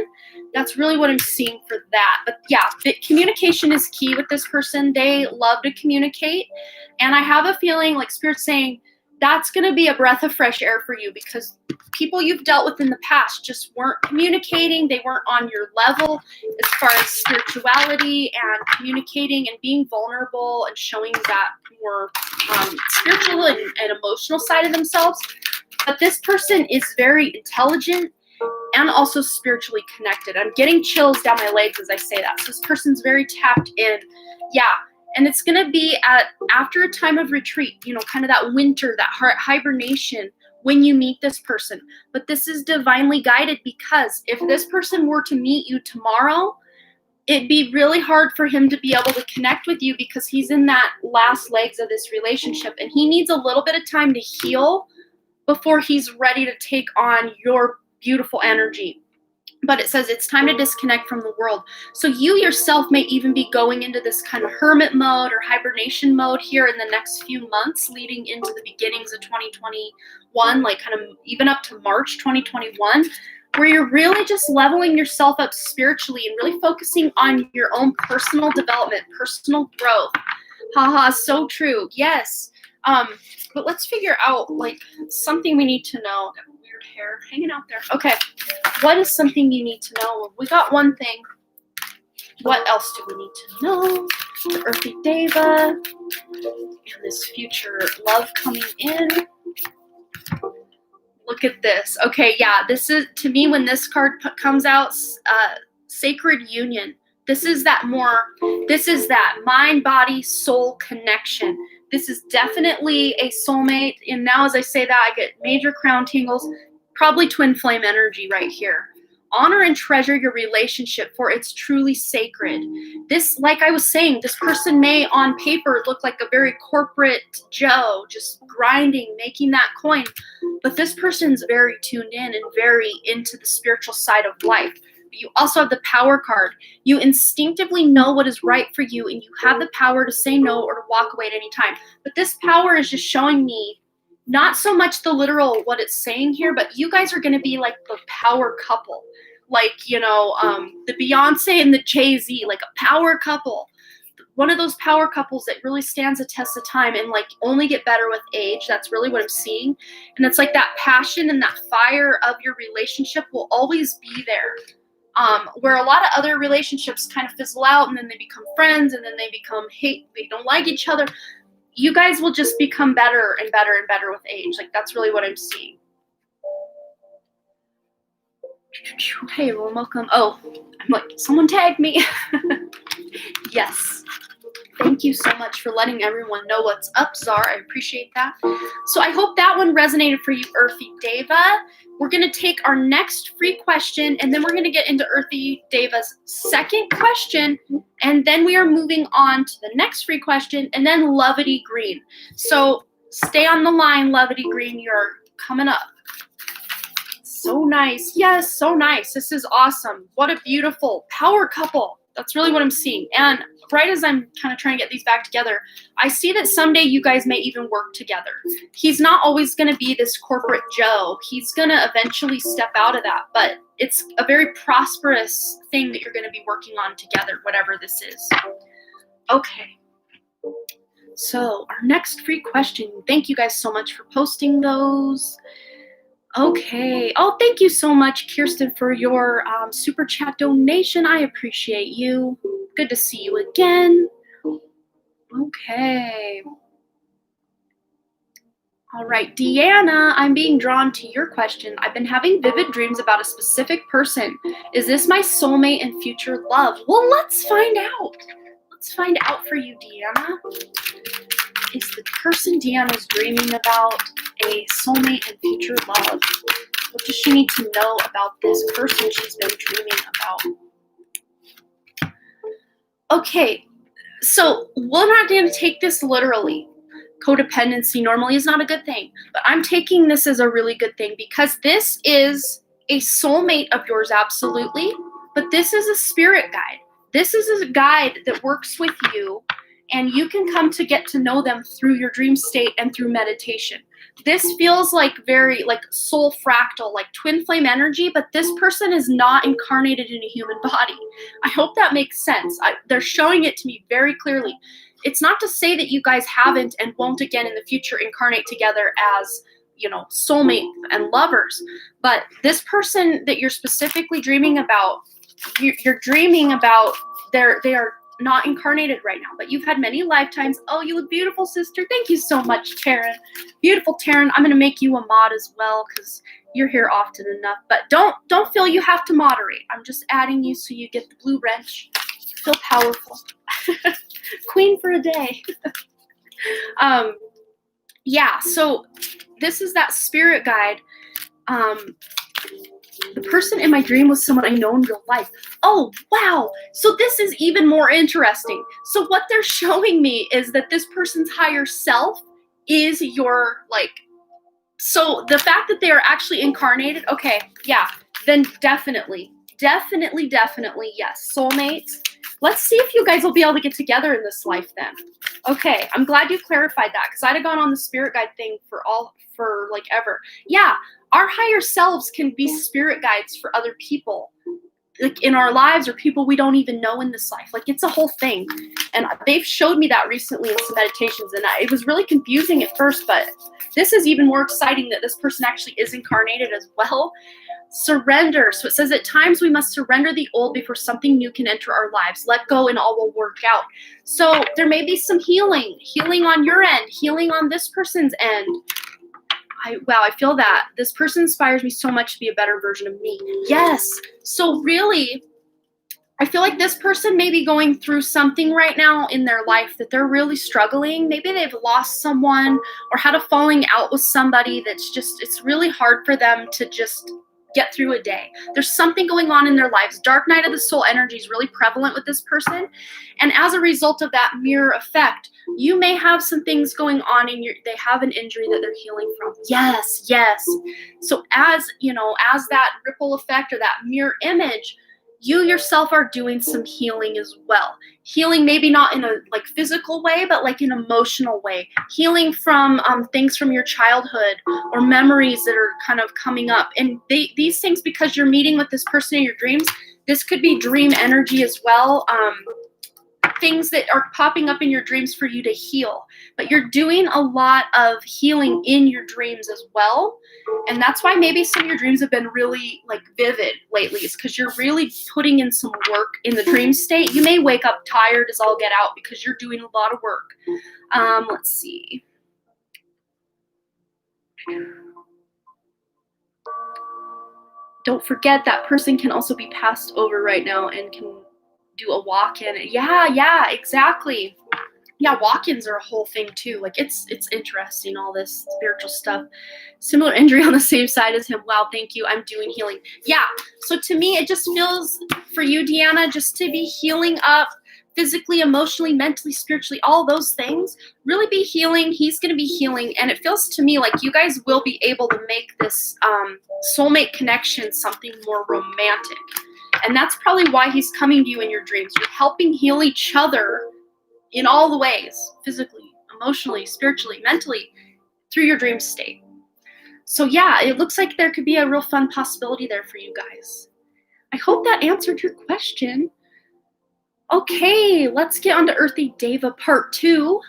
That's really what I'm seeing for that. But yeah, communication is key with this person. They love to communicate. And I have a feeling like Spirit's saying that's going to be a breath of fresh air for you, because people you've dealt with in the past just weren't communicating. They weren't on your level as far as spirituality and communicating and being vulnerable and showing that more spiritual and emotional side of themselves. But this person is very intelligent and also spiritually connected. I'm getting chills down my legs as I say that. So this person's very tapped in. Yeah. And it's going to be after a time of retreat, kind of that winter, that hibernation when you meet this person. But this is divinely guided, because if this person were to meet you tomorrow, it'd be really hard for him to be able to connect with you, because he's in that last legs of this relationship and he needs a little bit of time to heal before he's ready to take on your beautiful energy. But it says it's time to disconnect from the world. So you yourself may even be going into this kind of hermit mode or hibernation mode here in the next few months leading into the beginnings of 2021, like kind of even up to March 2021, where you're really just leveling yourself up spiritually and really focusing on your own personal development, personal growth. Haha, so true. Yes. But let's figure out like something we need to know. Got weird hair hanging out there. Okay. What is something you need to know? We got one thing. What else do we need to know? The Earthly Deva and this future love coming in. Look look at this. Okay, yeah, this is, to me, when this card comes out, sacred union. This is that mind, body, soul connection. This is definitely a soulmate. And now as I say that, I get major crown tingles, probably twin flame energy right here. Honor and treasure your relationship, for it's truly sacred. This, like I was saying, this person may on paper look like a very corporate Joe, just grinding, making that coin. But this person's very tuned in and very into the spiritual side of life. You also have the power card. You instinctively know what is right for you, and you have the power to say no or to walk away at any time. But this power is just showing me not so much the literal what it's saying here, but you guys are going to be like the power couple. Like, you know, the Beyonce and the Jay-Z, like a power couple. One of those power couples that really stands the test of time and like only get better with age. That's really what I'm seeing. And it's like that passion and that fire of your relationship will always be there. Where a lot of other relationships kind of fizzle out and then they become friends and then they become hate, they don't like each other. You guys will just become better and better and better with age. Like, that's really what I'm seeing. Hey, everyone, welcome. Oh, I'm like, someone tagged me. Yes. Thank you so much for letting everyone know what's up, Czar. I appreciate that. So I hope that one resonated for you, Earthy Deva. We're going to take our next free question, and then we're going to get into Earthy Deva's second question, and then we are moving on to the next free question, and then Lovity Green. So stay on the line, Lovity Green. You're coming up. So nice. Yes, so nice. This is awesome. What a beautiful power couple. That's really what I'm seeing. And right as I'm kind of trying to get these back together, I see that someday you guys may even work together. He's not always going to be this corporate Joe. He's going to eventually step out of that. But it's a very prosperous thing that you're going to be working on together, whatever this is. Okay. So our next free question. Thank you guys so much for posting those. Okay. Oh, thank you so much, Kirsten, for your super chat donation. I appreciate you. Good to see you again. Okay. All right, Deanna, I'm being drawn to your question. I've been having vivid dreams about a specific person. Is this my soulmate and future love? Well, let's find out. Let's find out for you, Deanna. Is the person Deanna's dreaming about a soulmate and future love? What does she need to know about this person she's been dreaming about? Okay, so we're not going to take this literally. Codependency normally is not a good thing, but I'm taking this as a really good thing because this is a soulmate of yours, absolutely, but this is a spirit guide. This is a guide that works with you, and you can come to get to know them through your dream state and through meditation. This feels like very like soul fractal, like twin flame energy, but this person is not incarnated in a human body. I hope that makes sense. They're showing it to me very clearly. It's not to say that you guys haven't and won't again in the future incarnate together as, you know, soulmate and lovers, but this person that you're specifically dreaming about, you're dreaming about, they are not incarnated right now, but you've had many lifetimes. Oh, you look beautiful, sister. Thank you so much, Taryn. Beautiful Taryn. I'm going to make you a mod as well because you're here often enough, but don't feel you have to moderate. I'm just adding you so you get the blue wrench. Feel powerful. Queen for a day. Yeah, so this is that spirit guide. The person in my dream was someone I know in real life. Oh, wow. So this is even more interesting. So what they're showing me is that this person's higher self is your, like, so the fact that they are actually incarnated, okay, yeah, then definitely, yes, soulmates. Let's see if you guys will be able to get together in this life then. Okay, I'm glad you clarified that because I'd have gone on the spirit guide thing for like ever. Yeah, our higher selves can be spirit guides for other people, like in our lives or people we don't even know in this life. Like it's a whole thing. And they've showed me that recently in some meditations, and it was really confusing at first, but this is even more exciting that this person actually is incarnated as well. Surrender. So it says at times we must surrender the old before something new can enter our lives. Let go and all will work out. So there may be some healing on your end, healing on this person's end. Wow, I feel that. This person inspires me so much to be a better version of me. Yes. So really, I feel like this person may be going through something right now in their life that they're really struggling. Maybe they've lost someone or had a falling out with somebody that's just, it's really hard for them to just get through a day. There's something going on in their lives. Dark night of the soul energy is really prevalent with this person. And as a result of that mirror effect, you may have some things going on in they have an injury that they're healing from. Yes, yes. So as, as that ripple effect or that mirror image, you yourself are doing some healing as well. Healing maybe not in a like physical way, but like an emotional way. Healing from things from your childhood or memories that are kind of coming up. And these things, because you're meeting with this person in your dreams, this could be dream energy as well. Things that are popping up in your dreams for you to heal. But you're doing a lot of healing in your dreams as well. And that's why maybe some of your dreams have been really like vivid lately. It's because you're really putting in some work in the dream state. You may wake up tired as all get out because you're doing a lot of work. Let's see. Don't forget that person can also be passed over right now and can do a walk-in. Yeah, exactly. Yeah, walk-ins are a whole thing too. Like it's interesting, all this spiritual stuff. Similar injury on the same side as him. Wow, thank you. I'm doing healing. Yeah. So to me, it just feels for you, Deanna, just to be healing up physically, emotionally, mentally, spiritually, all those things. Really be healing. He's going to be healing. And it feels to me like you guys will be able to make this soulmate connection something more romantic. And that's probably why he's coming to you in your dreams. You're helping heal each other in all the ways, physically, emotionally, spiritually, mentally, through your dream state. So yeah, it looks like there could be a real fun possibility there for you guys. I hope that answered your question. Okay, let's get on to Earthy Deva part 2.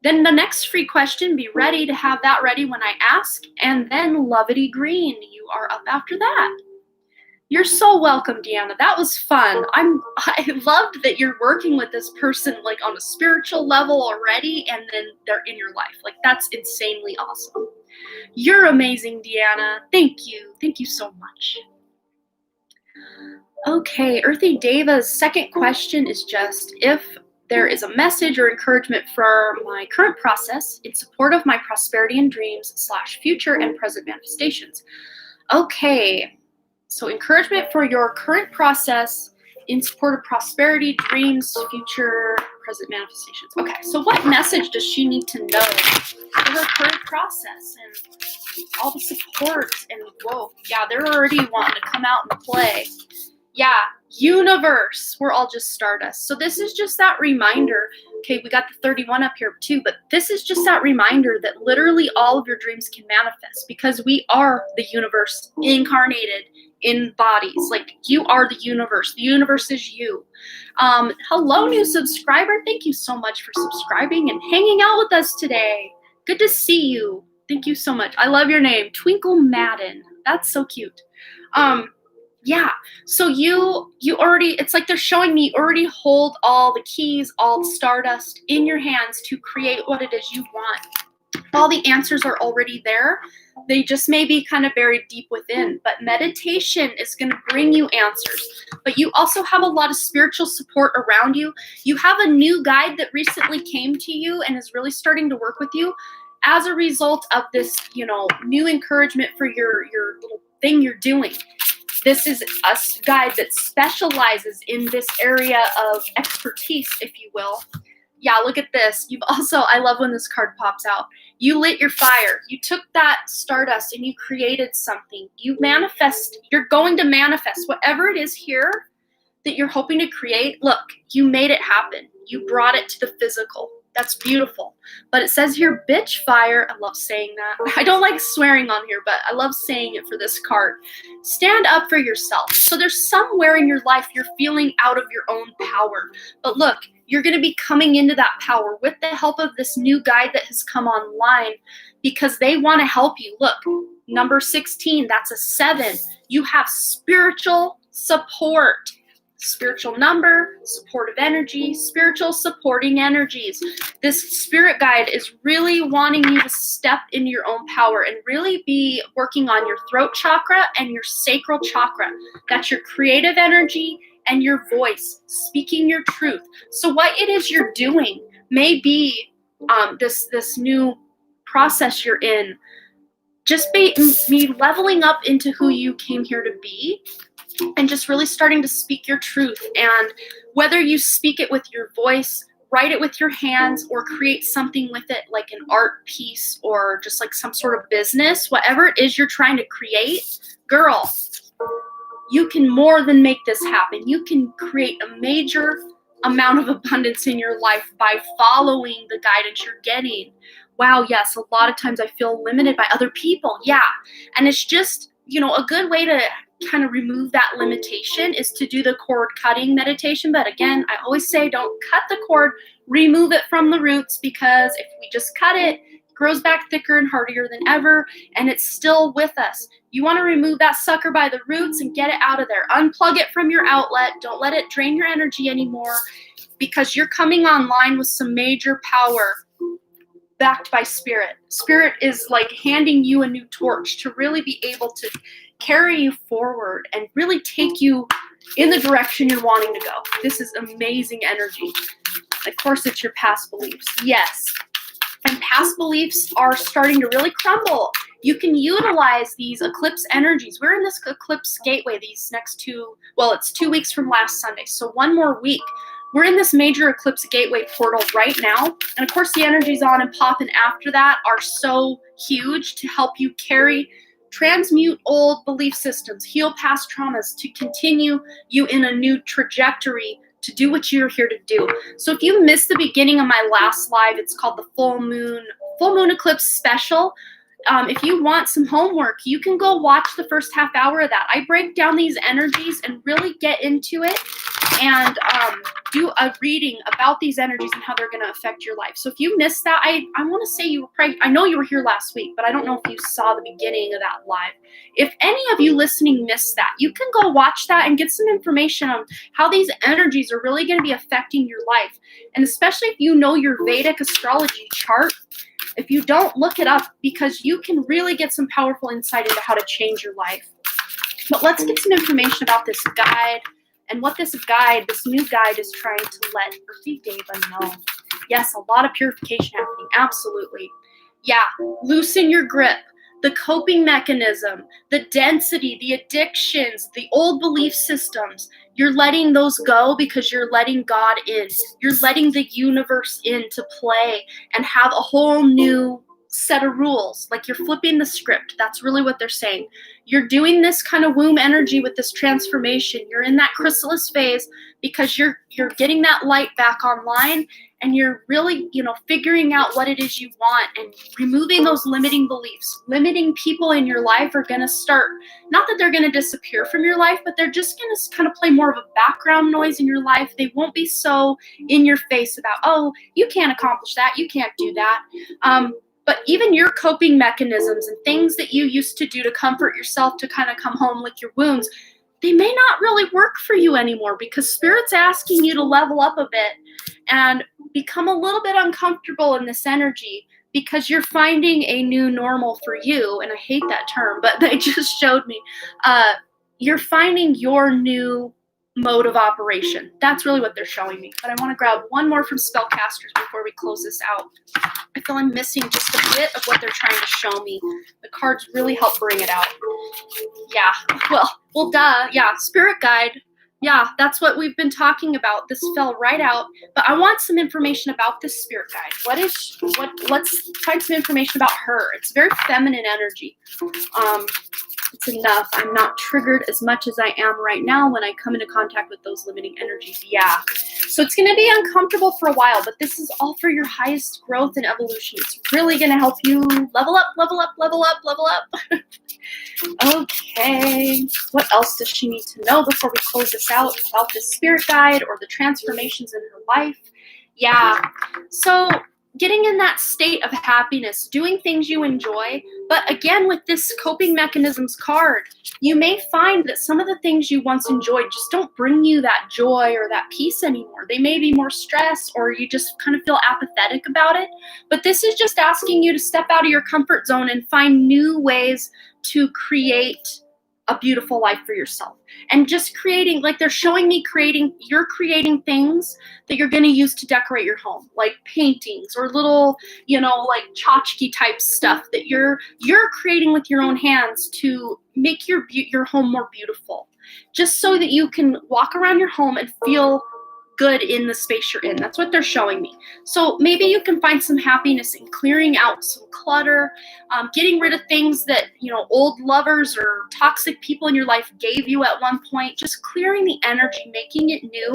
Then the next free question, be ready to have that ready when I ask. And then Lovity Green, you are up after that. You're so welcome, Deanna. That was fun. I loved that you're working with this person like on a spiritual level already, and then they're in your life. Like that's insanely awesome. You're amazing, Deanna. Thank you. Thank you so much. Okay, Earthy Deva's second question is just if there is a message or encouragement for my current process in support of my prosperity and dreams / future and present manifestations. Okay. So encouragement for your current process in support of prosperity, dreams, future, present manifestations. Okay, so what message does she need to know for her current process and all the support? And whoa, yeah, they're already wanting to come out and play. Yeah, universe, we're all just stardust. So this is just that reminder. Okay, we got the 31 up here too, but this is just that reminder that literally all of your dreams can manifest because we are the universe incarnated in bodies. Like you are the universe. The universe is you. Hello, new subscriber. Thank you so much for subscribing and hanging out with us today. Good to see you. Thank you so much. I love your name, Twinkle Madden. That's so cute. Yeah, so you already, it's like they're showing me you already hold all the keys, all the stardust in your hands to create what it is you want. All the answers are already there. They just may be kind of buried deep within, but meditation is going to bring you answers. But you also have a lot of spiritual support around you. You have a new guide that recently came to you and is really starting to work with you as a result of this, new encouragement for your little thing you're doing. This is a guide that specializes in this area of expertise, if you will. Yeah, look at this. You've also, I love when this card pops out. You lit your fire. You took that stardust and you created something. You're going to manifest whatever it is here that you're hoping to create. Look, you made it happen. You brought it to the physical. That's beautiful. But it says here, bitch fire. I love saying that. I don't like swearing on here, but I love saying it for this card. Stand up for yourself. So there's somewhere in your life you're feeling out of your own power. But look, you're going to be coming into that power with the help of this new guide that has come online because they want to help you. Look, number 16, that's a 7. You have spiritual support. spiritual number, supportive energy, spiritual supporting energies. This spirit guide is really wanting you to step into your own power and really be working on your throat chakra and your sacral chakra. That's your creative energy and your voice, speaking your truth. So what it is you're doing may be this new process you're in, just me leveling up into who you came here to be, and just really starting to speak your truth. And whether you speak it with your voice, write it with your hands, or create something with it like an art piece or just like some sort of business, whatever it is you're trying to create, girl, you can more than make this happen. You can create a major amount of abundance in your life by following the guidance you're getting. Wow, yes, a lot of times I feel limited by other people. Yeah. And it's just, a good way to kind of remove that limitation is to do the cord cutting meditation. But again, I always say don't cut the cord, remove it from the roots, because if we just cut it, it grows back thicker and hardier than ever, and it's still with us. You want to remove that sucker by the roots and get it out of there. Unplug it from your outlet. Don't let it drain your energy anymore, because you're coming online with some major power backed by spirit. Spirit is like handing you a new torch to really be able to carry you forward and really take you in the direction you're wanting to go. This is amazing energy. Of course, it's your past beliefs. Yes. And past beliefs are starting to really crumble. You can utilize these eclipse energies. We're in this eclipse gateway these next it's 2 weeks from last Sunday. So one more week. We're in this major eclipse gateway portal right now. And of course, the energies on and popping after that are so huge to help you transmute old belief systems, heal past traumas, to continue you in a new trajectory to do what you're here to do. So if you missed the beginning of my last live, it's called the full moon eclipse special. If you want some homework, you can go watch the first half hour of that. I break down these energies and really get into it and do a reading about these energies and how they're going to affect your life. So if you missed that, I want to say I know you were here last week, but I don't know if you saw the beginning of that live. If any of you listening missed that, you can go watch that and get some information on how these energies are really going to be affecting your life. And especially if you know your Vedic astrology chart, if you don't, look it up, because you can really get some powerful insight into how to change your life. But let's get some information about this guide and what this new guide is trying to let Earthy Deva know. Yes, a lot of purification happening. Absolutely. Yeah, loosen your grip. The coping mechanism, the density, the addictions, the old belief systems, you're letting those go because you're letting God in. You're letting the universe in to play and have a whole new set of rules. Like you're flipping the script. That's really what they're saying. You're doing this kind of womb energy with this transformation. You're in that chrysalis phase because you're getting that light back online, and you're really, figuring out what it is you want and removing those limiting beliefs. Limiting people in your life are going to start, not that they're going to disappear from your life, but they're just going to kind of play more of a background noise in your life. They won't be so in your face about, oh, you can't accomplish that, you can't do that. But even your coping mechanisms and things that you used to do to comfort yourself, to kind of come home, lick your wounds, they may not really work for you anymore, because Spirit's asking you to level up a bit and become a little bit uncomfortable in this energy, because you're finding a new normal for you. And I hate that term, but they just showed me. You're finding your new mode of operation. That's really what they're showing me. But I want to grab one more from Spellcasters before we close this out. I feel I'm missing just a bit of what they're trying to show me. The cards really help bring it out. Yeah, well, duh. Yeah, Spirit Guide. Yeah, that's what we've been talking about. This fell right out. But I want some information about this Spirit Guide. Let's find some information about her. It's very feminine energy. It's enough. I'm not triggered as much as I am right now when I come into contact with those limiting energies. Yeah. So it's going to be uncomfortable for a while, but this is all for your highest growth and evolution. It's really going to help you level up, level up, level up, level up. Okay. What else does she need to know before we close this out about this Spirit Guide or the transformations in her life? Yeah. So getting in that state of happiness, doing things you enjoy. But again, with this coping mechanisms card, you may find that some of the things you once enjoyed just don't bring you that joy or that peace anymore. They may be more stress, or you just kind of feel apathetic about it. But this is just asking you to step out of your comfort zone and find new ways to create a beautiful life for yourself. And just creating, like they're showing me you're creating things that you're going to use to decorate your home, like paintings or little, like tchotchke type stuff that you're creating with your own hands to make your home more beautiful, just so that you can walk around your home and feel good in the space you're in. That's what they're showing me. So maybe you can find some happiness in clearing out some clutter, getting rid of things that, old lovers or toxic people in your life gave you at one point. Just clearing the energy, making it new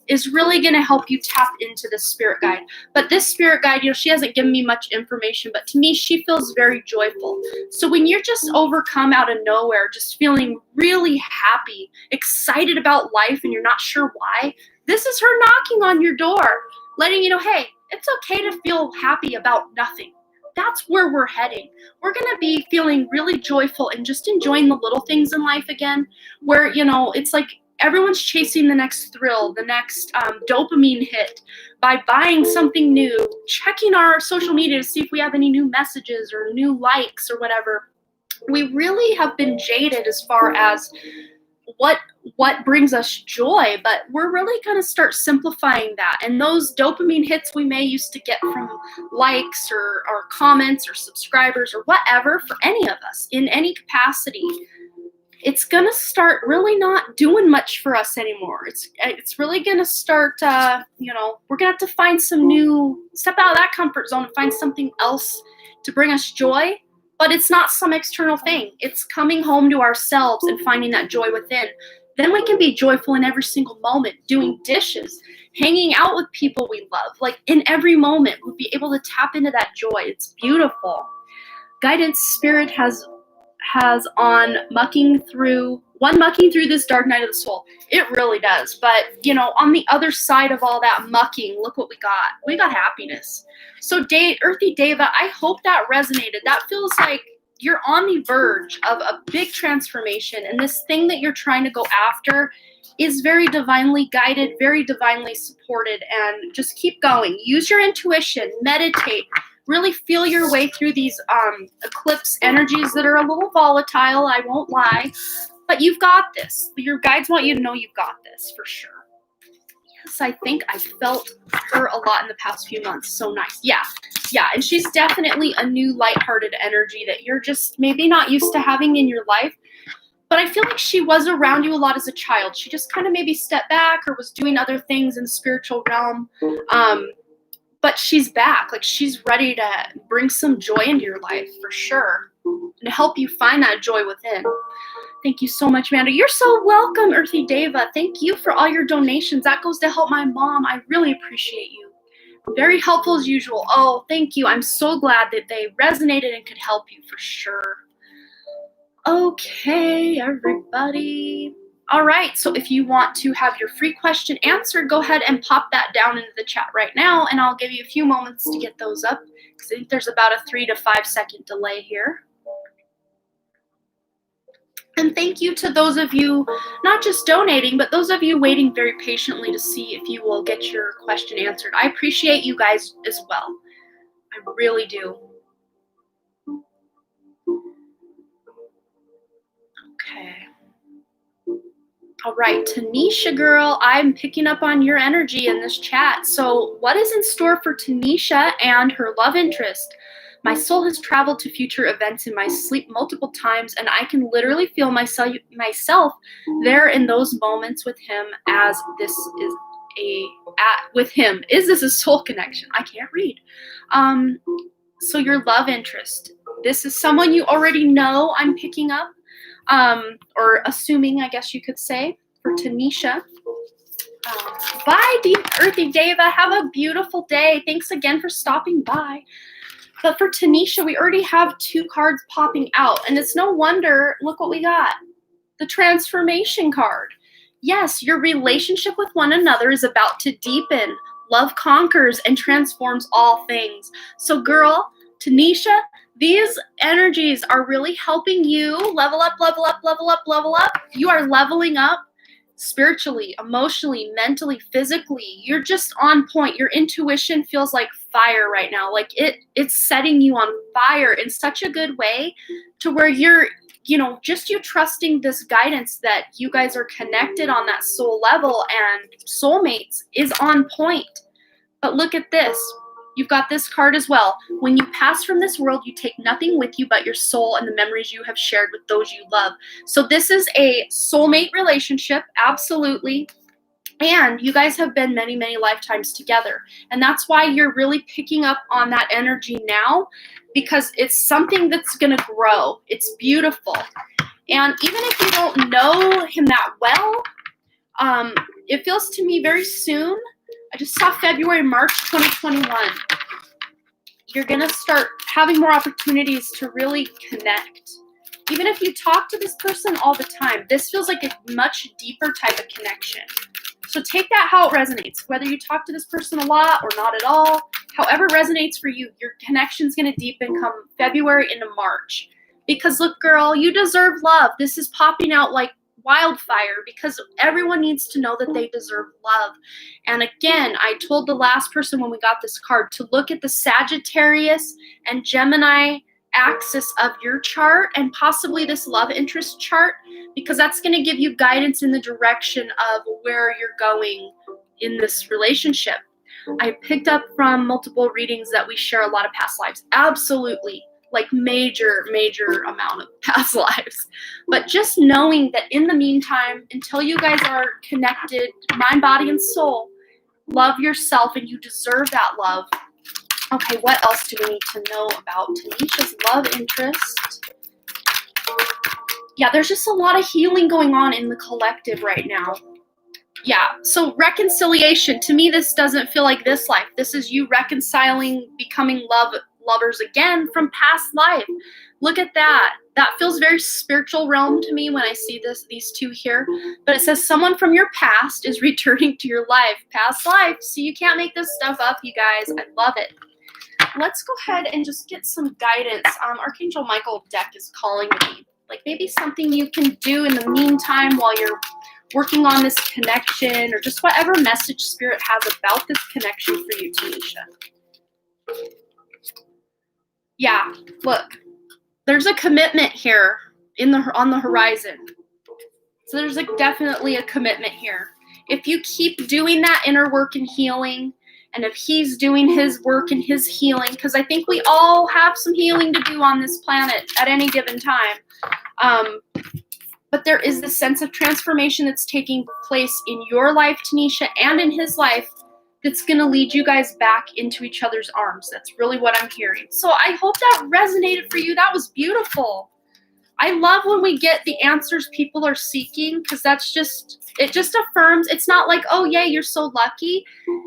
is really going to help you tap into this spirit guide. But this spirit guide, she hasn't given me much information, but to me, she feels very joyful. So when you're just overcome out of nowhere, just feeling really happy, excited about life, and you're not sure why, this is her knocking on your door, letting you know, hey, it's okay to feel happy about nothing. That's where we're heading. We're going to be feeling really joyful and just enjoying the little things in life again, where, it's like everyone's chasing the next thrill, the next dopamine hit by buying something new, checking our social media to see if we have any new messages or new likes or whatever. We really have been jaded as far as what brings us joy, but we're really going to start simplifying that. And those dopamine hits we may used to get from likes or comments or subscribers or whatever, for any of us in any capacity, it's going to start really not doing much for us anymore. It's really going to start, we're going to have to find step out of that comfort zone and find something else to bring us joy. But it's not some external thing. It's coming home to ourselves and finding that joy within. Then we can be joyful in every single moment, doing dishes, hanging out with people we love. Like in every moment, we'll be able to tap into that joy. It's beautiful. Guidance Spirit has on mucking through this dark night of the soul. It really does. But, on the other side of all that mucking, look what we got. We got happiness. So Earthy Deva, I hope that resonated. That feels like you're on the verge of a big transformation. And this thing that you're trying to go after is very divinely guided, very divinely supported. And just keep going. Use your intuition. Meditate. Really feel your way through these eclipse energies that are a little volatile, I won't lie. But you've got this. Your guides want you to know you've got this for sure. Yes, I think I felt her a lot in the past few months. So nice. Yeah. And she's definitely a new lighthearted energy that you're just maybe not used to having in your life. But I feel like she was around you a lot as a child. She just kind of maybe stepped back or was doing other things in the spiritual realm. But she's back. Like, she's ready to bring some joy into your life for sure and help you find that joy within. Thank you so much, Amanda. You're so welcome, Earthy Deva. Thank you for all your donations. That goes to help my mom. I really appreciate you. Very helpful as usual. Oh, thank you. I'm so glad that they resonated and could help you for sure. Okay, everybody. All right, so if you want to have your free question answered, go ahead and pop that down into the chat right now, and I'll give you a few moments to get those up, because I think there's about a 3 to 5 second delay here. And thank you to those of you, not just donating, but those of you waiting very patiently to see if you will get your question answered. I appreciate you guys as well. I really do. Okay. All right, Tanisha girl, I'm picking up on your energy in this chat. So what is in store for Tanisha and her love interest? My soul has traveled to future events in my sleep multiple times, and I can literally feel myself there in those moments with him, as this is with him. Is this a soul connection? I can't read. So your love interest. This is someone you already know, I'm picking up. Or assuming, I guess you could say, for Tanisha. Bye, Earthy Deva. Have a beautiful day. Thanks again for stopping by. But for Tanisha, we already have 2 cards popping out, and it's no wonder. Look what we got. The transformation card. Yes, your relationship with one another is about to deepen. Love conquers and transforms all things. So girl, Tanisha, these energies are really helping you level up, level up, level up, level up. You are leveling up spiritually, emotionally, mentally, physically. You're just on point. Your intuition feels like fire right now. Like it's setting you on fire in such a good way to where you're, just you trusting this guidance that you guys are connected on that soul level and soulmates is on point. But look at this. You've got this card as well. When you pass from this world, you take nothing with you but your soul and the memories you have shared with those you love. So this is a soulmate relationship, absolutely. And you guys have been many, many lifetimes together. And that's why you're really picking up on that energy now, because it's something that's going to grow. It's beautiful. And even if you don't know him that well, it feels to me very soon. I just saw February, March 2021. You're going to start having more opportunities to really connect. Even if you talk to this person all the time, this feels like a much deeper type of connection. So take that how it resonates. Whether you talk to this person a lot or not at all, however resonates for you, your connection's going to deepen come February into March. Because look, girl, you deserve love. This is popping out like wildfire because everyone needs to know that they deserve love. And again, I told the last person when we got this card to look at the Sagittarius and Gemini axis of your chart and possibly this love interest chart, because that's going to give you guidance in the direction of where you're going in this relationship. I picked up from multiple readings that we share a lot of past lives. Absolutely. Like major amount of past lives. But just knowing that in the meantime, until you guys are connected, mind, body, and soul, love yourself and you deserve that love. Okay, what else do we need to know about Tanisha's love interest? Yeah, there's just a lot of healing going on in the collective right now. Yeah, so reconciliation. To me, this doesn't feel like this life. This is you reconciling, becoming lovers again from past life. Look at that. That feels very spiritual realm to me when I see these two here. But it says someone from your past is returning to your life. Past life. So you can't make this stuff up, you guys. I love it. Let's go ahead and just get some guidance. Archangel Michael deck is calling me. Like maybe something you can do in the meantime while you're working on this connection, or just whatever message Spirit has about this connection for you, Tanisha. Yeah, look, there's a commitment here on the horizon. So there's definitely a commitment here. If you keep doing that inner work and healing, and if he's doing his work and his healing, because I think we all have some healing to do on this planet at any given time. But there is this sense of transformation that's taking place in your life, Tanisha, and in his life that's going to lead you guys back into each other's arms. That's really what I'm hearing. So I hope that resonated for you. That was beautiful. I love when we get the answers people are seeking, because it just affirms. It's not like, oh, yay, you're so lucky.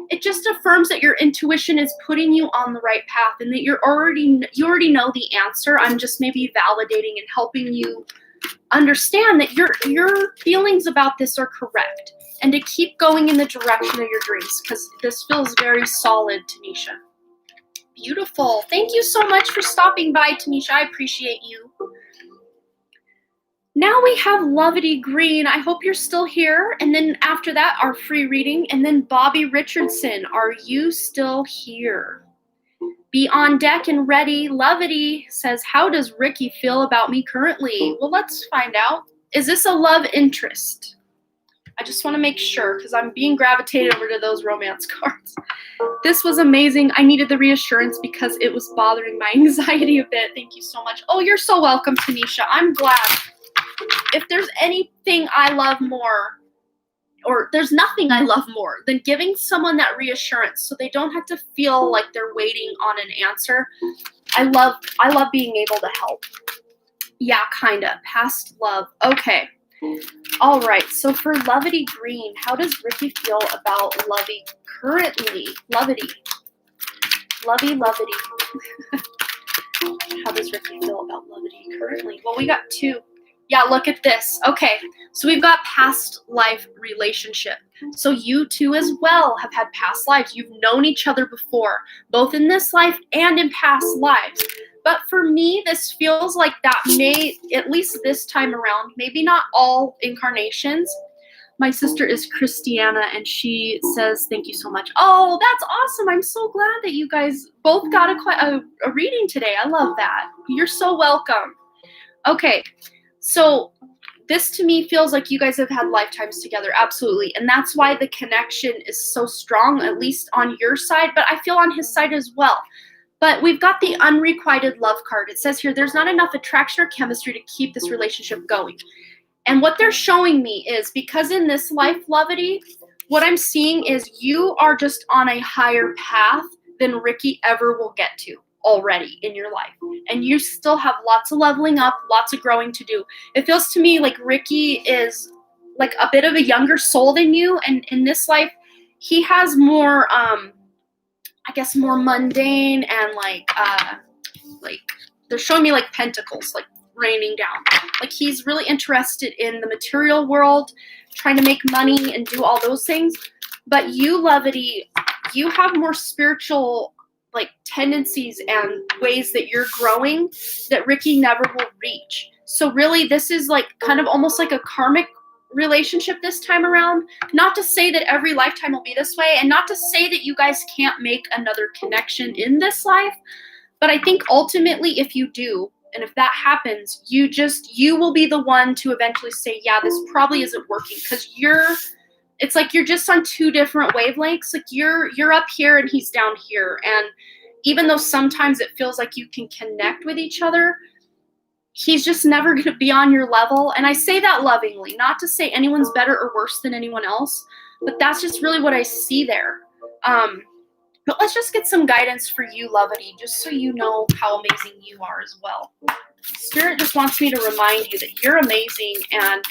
It just affirms that your intuition is putting you on the right path and that you already know the answer. I'm just maybe validating and helping you understand that your feelings about this are correct and to keep going in the direction of your dreams, because this feels very solid, Tanisha. Beautiful. Thank you so much for stopping by, Tanisha. I appreciate you. Now we have Lovity Green. I hope you're still here. And then after that, our free reading. And then Bobby Richardson, are you still here? Be on deck and ready. Lovity says, how does Ricky feel about me currently? Well, let's find out. Is this a love interest? I just want to make sure, because I'm being gravitated over to those romance cards. This was amazing. I needed the reassurance because it was bothering my anxiety a bit. Thank you so much. Oh, you're so welcome, Tanisha. I'm glad. If there's anything I love more, or there's nothing I love more than giving someone that reassurance so they don't have to feel like they're waiting on an answer. I love being able to help. Yeah, kinda. Past love. Okay. All right. So for Lovity Green, how does Ricky feel about Lovey currently? Lovity. Lovity. How does Ricky feel about Lovity currently? Well, we got two. Yeah, look at this. Okay, so we've got past life relationship. So you two as well have had past lives. You've known each other before, both in this life and in past lives. But for me, this feels like that may, at least this time around, maybe not all incarnations. My sister is Christiana, and she says, thank you so much. Oh, that's awesome. I'm so glad that you guys both got a reading today. I love that. You're so welcome. Okay, so this to me feels like you guys have had lifetimes together, absolutely. And that's why the connection is so strong, at least on your side, but I feel on his side as well. But we've got the unrequited love card. It says here, there's not enough attraction or chemistry to keep this relationship going. And what they're showing me is, because in this life, Lovity, what I'm seeing is you are just on a higher path than Ricky ever will get to already in your life. And you still have lots of leveling up, lots of growing to do. It feels to me like Ricky is like a bit of a younger soul than you. And in this life, he has more, I guess, more mundane and like they're showing me like pentacles, like raining down. Like he's really interested in the material world, trying to make money and do all those things. But you, Lovity, you have more spiritual like tendencies and ways that you're growing that Ricky never will reach. So really, this is like kind of almost like a karmic relationship this time around. Not to say that every lifetime will be this way, and not to say that you guys can't make another connection in this life, but I think ultimately if you do, and if that happens, you will be the one to eventually say, yeah, this probably isn't working, because it's like you're just on two different wavelengths. Like you're up here and he's down here. And even though sometimes it feels like you can connect with each other, he's just never going to be on your level. And I say that lovingly, not to say anyone's better or worse than anyone else, but that's just really what I see there. But let's just get some guidance for you, Lovity, just so you know how amazing you are as well. Spirit just wants me to remind you that you're amazing, and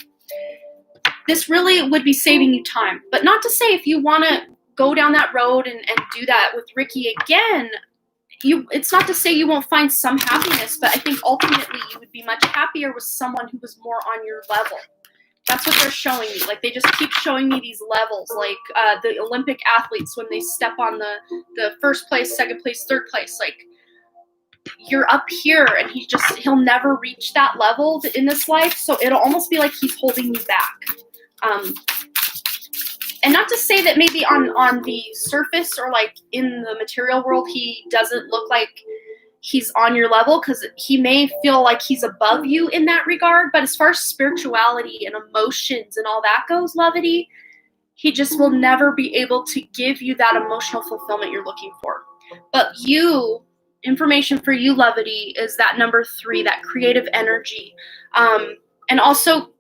this really would be saving you time. But not to say if you want to go down that road and do that with Ricky again, it's not to say you won't find some happiness, but I think ultimately you would be much happier with someone who was more on your level. That's what they're showing me. Like, they just keep showing me these levels, like the Olympic athletes when they step on the first place, second place, third place. Like, you're up here, and he'll never reach that level in this life, so it'll almost be like he's holding you back. And not to say that maybe on the surface or like in the material world he doesn't look like he's on your level, because he may feel like he's above you in that regard. But as far as spirituality and emotions and all that goes, Lovity, he just will never be able to give you that emotional fulfillment you're looking for. But information for you, Lovity, is that number 3, that creative energy, and also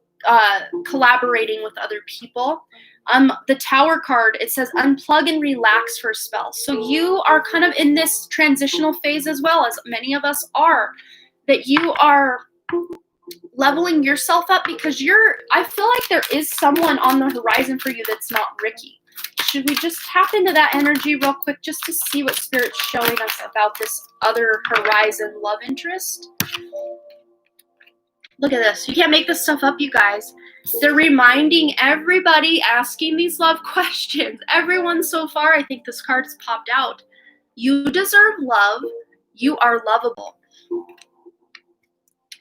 collaborating with other people. The Tower card, it says unplug and relax for a spell. So you are kind of in this transitional phase, as well as many of us are, that you are leveling yourself up, because I feel like there is someone on the horizon for you that's not Ricky. Should we just tap into that energy real quick just to see what Spirit's showing us about this other horizon love interest? Look at this. You can't make this stuff up, you guys. They're reminding everybody asking these love questions. Everyone so far, I think this card's popped out. You deserve love. You are lovable.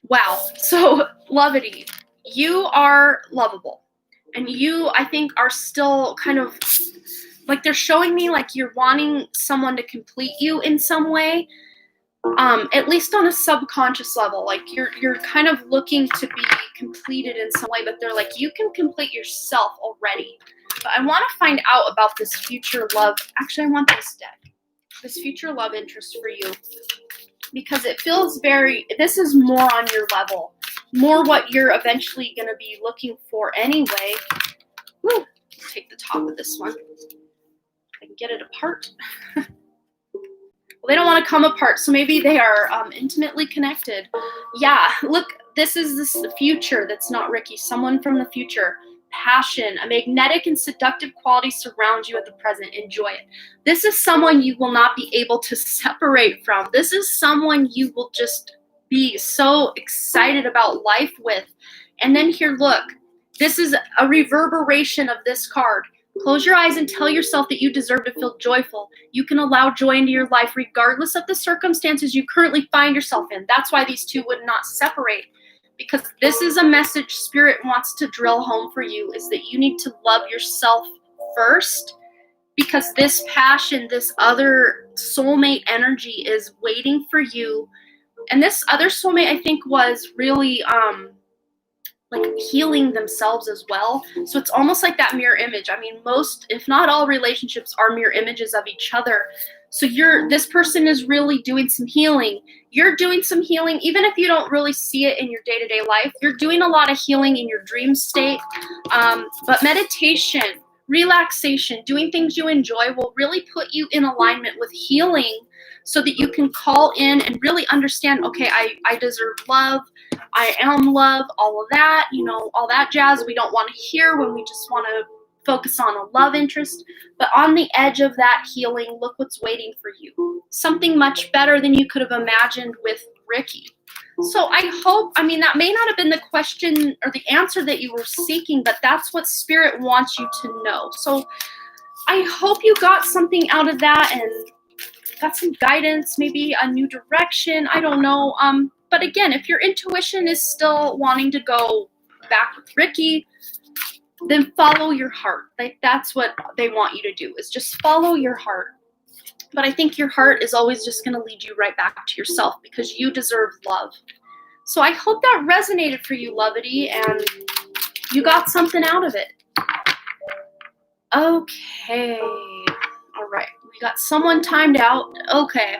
Wow. So, Lovity, you are lovable. And you, I think, are still kind of, like, they're showing me like you're wanting someone to complete you in some way. At least on a subconscious level, like you're kind of looking to be completed in some way, but they're like, you can complete yourself already. But I want to find out about this future love. Actually, I want this deck, this future love interest for you, because it feels this is more on your level, more what you're eventually going to be looking for anyway. Woo, take the top of this one. I can get it apart. They don't want to come apart, so maybe they are intimately connected. Yeah, look, this is the future that's not Ricky. Someone from the future. Passion, a magnetic and seductive quality surrounds you at the present. Enjoy it. This is someone you will not be able to separate from. This is someone you will just be so excited about life with. And then here, look, this is a reverberation of this card. Close your eyes and tell yourself that you deserve to feel joyful. You can allow joy into your life regardless of the circumstances you currently find yourself in. That's why these two would not separate, because this is a message Spirit wants to drill home for you, is that you need to love yourself first, because this passion, this other soulmate energy is waiting for you. And this other soulmate, I think, was really like healing themselves as well. So it's almost like that mirror image. I mean, most, if not all, relationships are mirror images of each other. So this person is really doing some healing. You're doing some healing, even if you don't really see it in your day-to-day life. You're doing a lot of healing in your dream state. But meditation, relaxation, doing things you enjoy will really put you in alignment with healing, so that you can call in and really understand, okay, I deserve love. I am love, all of that, all that jazz we don't want to hear when we just want to focus on a love interest. But on the edge of that healing, look what's waiting for you. Something much better than you could have imagined with Ricky. So I hope, that may not have been the question or the answer that you were seeking, but that's what Spirit wants you to know. So I hope you got something out of that and got some guidance, maybe a new direction. I don't know. But again, if your intuition is still wanting to go back with Ricky, then follow your heart. Like, that's what they want you to do, is just follow your heart. But I think your heart is always just going to lead you right back to yourself, because you deserve love. So I hope that resonated for you, Lovity, and you got something out of it. Okay. All right. We got someone timed out. Okay.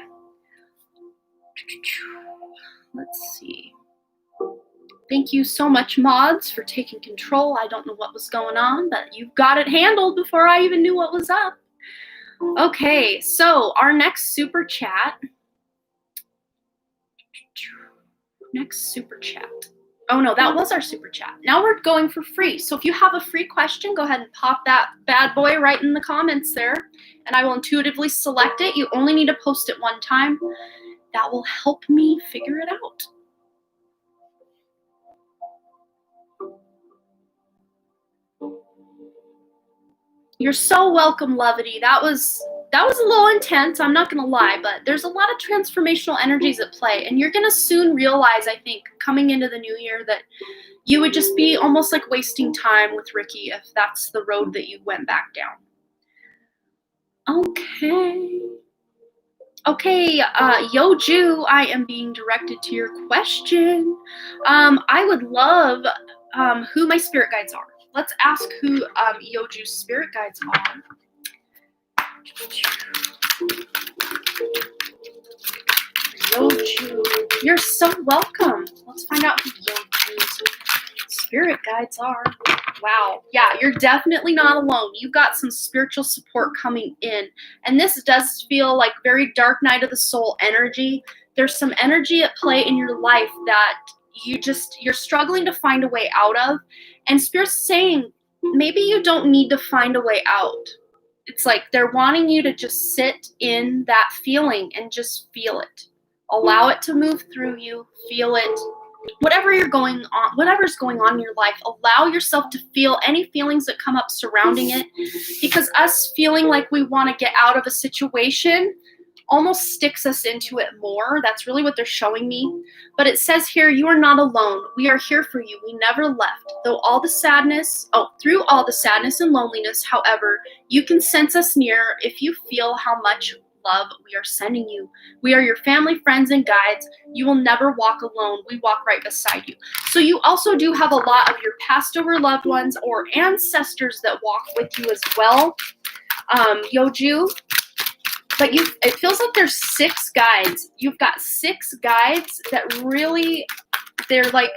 Let's see. Thank you so much, mods, for taking control. I don't know what was going on, but you've got it handled before I even knew what was up. Okay, so our next super chat. Oh no, that was our super chat. Now we're going for free. So if you have a free question, go ahead and pop that bad boy right in the comments there, and I will intuitively select it. You only need to post it one time. That will help me figure it out. You're so welcome, Lovity. That was a little intense, I'm not gonna lie, but there's a lot of transformational energies at play, and you're gonna soon realize, I think, coming into the new year, that you would just be almost like wasting time with Ricky if that's the road that you went back down. Okay, Yoju, I am being directed to your question. I would love who my spirit guides are. Let's ask who Yoju's spirit guides are. Yoju, you're so welcome. Let's find out who Yoju's spirit guides are. Wow. Yeah, you're definitely not alone. You've got some spiritual support coming in. And this does feel like very dark night of the soul energy. There's some energy at play in your life that you're struggling to find a way out of. And Spirit's saying, maybe you don't need to find a way out. It's like they're wanting you to just sit in that feeling and just feel it. Allow it to move through you. Feel it. Whatever's going on in your life, allow yourself to feel any feelings that come up surrounding it, because us feeling like we want to get out of a situation almost sticks us into it more. That's really what they're showing me. But it says here, you are not alone. We are here for you. We never left. Through all the sadness and loneliness, however, you can sense us near if you feel how much love we are sending you. We are your family, friends, and guides. You will never walk alone. We walk right beside you. So you also do have a lot of your passed over loved ones or ancestors that walk with you as well, Yoju. But it feels like there's 6 guides. You've got 6 guides that really, they're like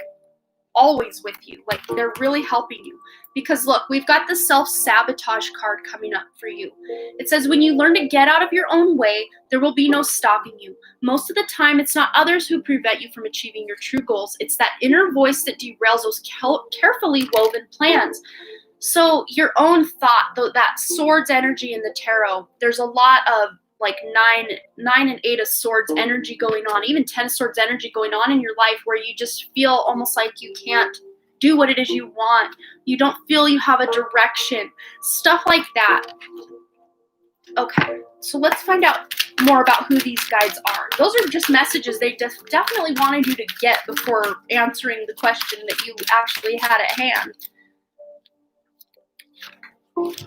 always with you. Like, they're really helping you. Because look, we've got the self-sabotage card coming up for you. It says, when you learn to get out of your own way, there will be no stopping you. Most of the time, it's not others who prevent you from achieving your true goals. It's that inner voice that derails those carefully woven plans. So your own thought, that swords energy in the tarot, there's a lot of like 9 and 8 of swords energy going on, even 10 of swords energy going on in your life, where you just feel almost like you can't do what it is you want. You don't feel you have a direction. Stuff like that. Okay, so let's find out more about who these guides are. Those are just messages they definitely wanted you to get before answering the question that you actually had at hand.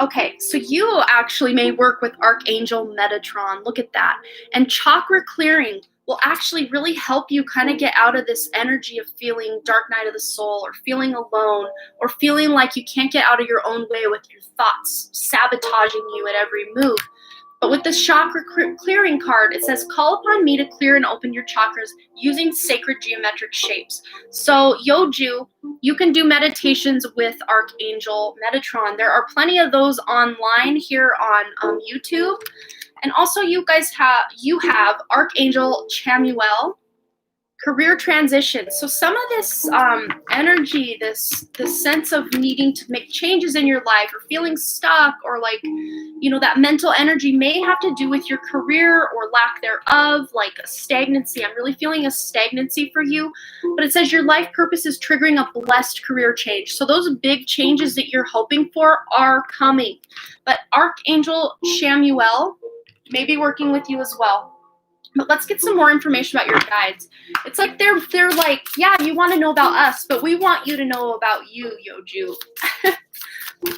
Okay, so you actually may work with Archangel Metatron. Look at that. And chakra clearing will actually really help you kind of get out of this energy of feeling dark night of the soul, or feeling alone, or feeling like you can't get out of your own way with your thoughts sabotaging you at every move. But with this chakra clearing card, it says, call upon me to clear and open your chakras using sacred geometric shapes. So Yoju, you can do meditations with Archangel Metatron. There are plenty of those online here on YouTube. And also you have Archangel Chamuel, career transition. So some of this energy, this sense of needing to make changes in your life, or feeling stuck, or like, you know, that mental energy may have to do with your career or lack thereof, like a stagnancy. I'm really feeling a stagnancy for you. But it says your life purpose is triggering a blessed career change. So those big changes that you're hoping for are coming. But Archangel Chamuel may be working with you as well. But let's get some more information about your guides. It's like they're like, yeah, you want to know about us, but we want you to know about you, Yoju.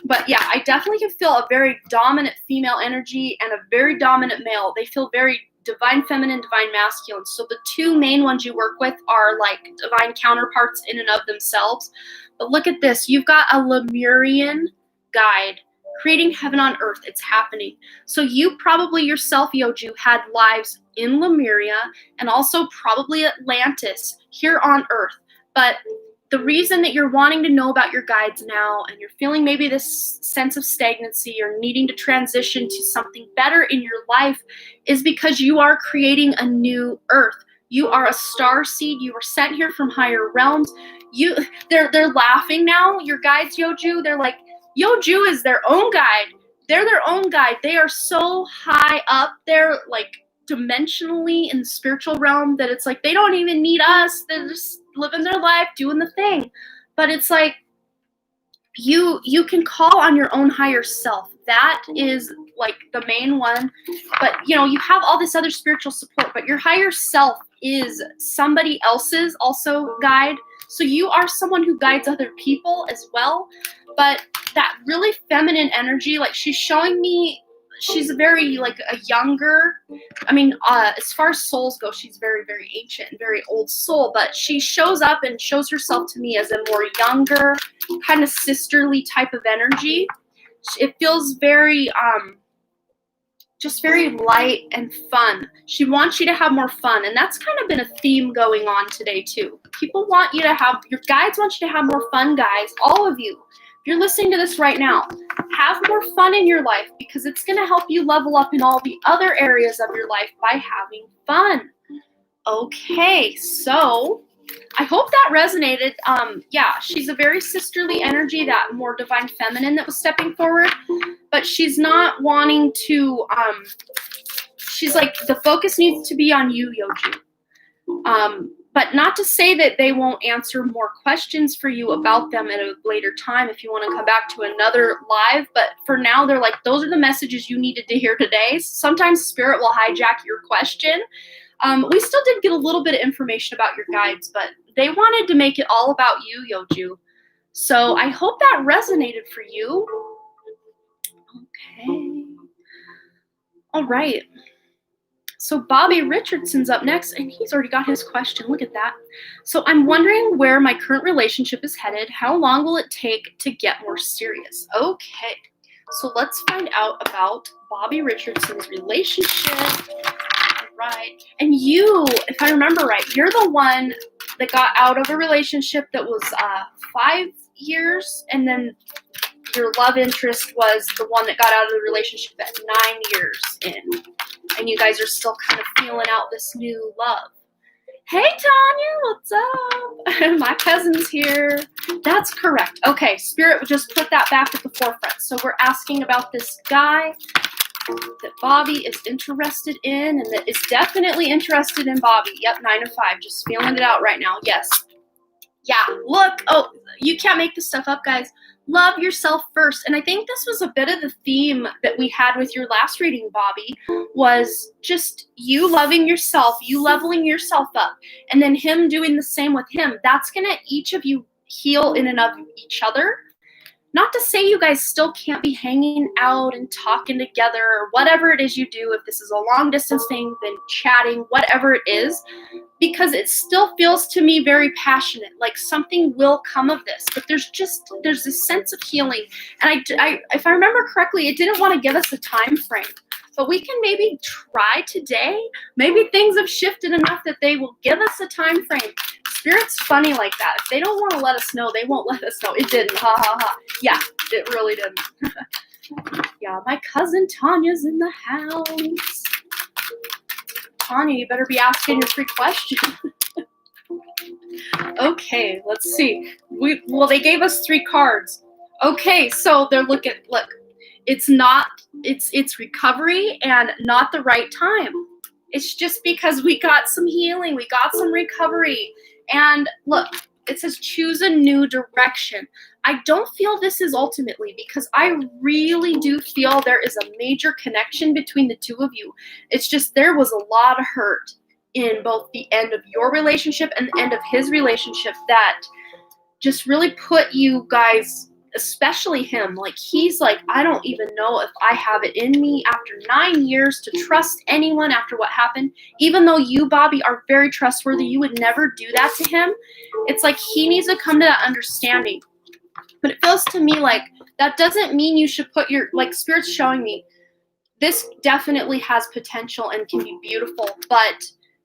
But yeah, I definitely can feel a very dominant female energy and a very dominant male. They feel very divine feminine, divine masculine. So the two main ones you work with are like divine counterparts in and of themselves. But look at this. You've got a Lemurian guide. Creating heaven on earth. It's happening. So you probably yourself, Yoju, had lives in Lemuria and also probably Atlantis here on earth. But the reason that you're wanting to know about your guides now, and you're feeling maybe this sense of stagnancy or needing to transition to something better in your life, is because you are creating a new earth. You are a star seed. You were sent here from higher realms. They're laughing now. Your guides, Yoju, they're like, Yoju is their own guide. They're their own guide. They are so high up there, like dimensionally in the spiritual realm, that it's like they don't even need us. They're just living their life, doing the thing. But it's like you can call on your own higher self. That is like the main one. But you know, you have all this other spiritual support, but your higher self is somebody else's also guide. So you are someone who guides other people as well. But that really feminine energy, like she's showing me, she's very like a younger, I mean, as far as souls go, she's very, very ancient and very old soul, but she shows up and shows herself to me as a more younger, kind of sisterly type of energy. It feels very, just very light and fun. She wants you to have more fun, and that's kind of been a theme going on today too. People want you to have, your guides want you to have more fun, guys, all of you. If you're listening to this right now, have more fun in your life, because it's going to help you level up in all the other areas of your life by having fun. Okay, so I hope that resonated. Yeah, she's a very sisterly energy, that more divine feminine that was stepping forward, but she's not wanting to, she's like, the focus needs to be on you, Yoju. But not to say that they won't answer more questions for you about them at a later time if you want to come back to another live. But for now, they're like, those are the messages you needed to hear today. Sometimes spirit will hijack your question. We still did get a little bit of information about your guides, but they wanted to make it all about you, Yoju. So I hope that resonated for you. Okay. All right. So Bobby Richardson's up next, and he's already got his question. Look at that. So I'm wondering where my current relationship is headed. How long will it take to get more serious? Okay. So let's find out about Bobby Richardson's relationship. All right. And you, if I remember right, you're the one that got out of a relationship that was 5 years, and then your love interest was the one that got out of the relationship at 9 years in. And you guys are still kind of feeling out this new love. Hey, Tanya, what's up? My cousin's here. That's correct. Okay, Spirit would just put that back at the forefront. So we're asking about this guy that Bobby is interested in, and that is definitely interested in Bobby. Yep, 9 to 5. Just feeling it out right now. Yes. Yeah, look, oh, you can't make this stuff up, guys. Love yourself first. And I think this was a bit of the theme that we had with your last reading, Bobby, was just you loving yourself, you leveling yourself up, and then him doing the same with him. That's going to each of you heal in and of each other. Not to say you guys still can't be hanging out and talking together or whatever it is you do. If this is a long distance thing, then chatting, whatever it is, because it still feels to me very passionate, like something will come of this. But there's this sense of healing, and I if I remember correctly, it didn't want to give us a time frame, but we can maybe try today. Maybe things have shifted enough that they will give us a time frame. Spirit's funny like that. If they don't want to let us know, they won't let us know. It didn't. Ha ha ha. Yeah, it really didn't. Yeah, my cousin Tanya's in the house. Tanya, you better be asking your free question. Okay, let's see. They gave us 3 cards. Okay, so they're look, it's recovery and not the right time. It's just because we got some healing, we got some recovery. And look, it says choose a new direction. I don't feel this is ultimately, because I really do feel there is a major connection between the two of you. It's just there was a lot of hurt in both the end of your relationship and the end of his relationship that just really put you guys, especially him, like he's like, I don't even know if I have it in me after 9 years to trust anyone after what happened. Even though you, Bobby, are very trustworthy, you would never do that to him. It's like he needs to come to that understanding. But it feels to me like that doesn't mean you should put your, like Spirit's showing me, this definitely has potential and can be beautiful, but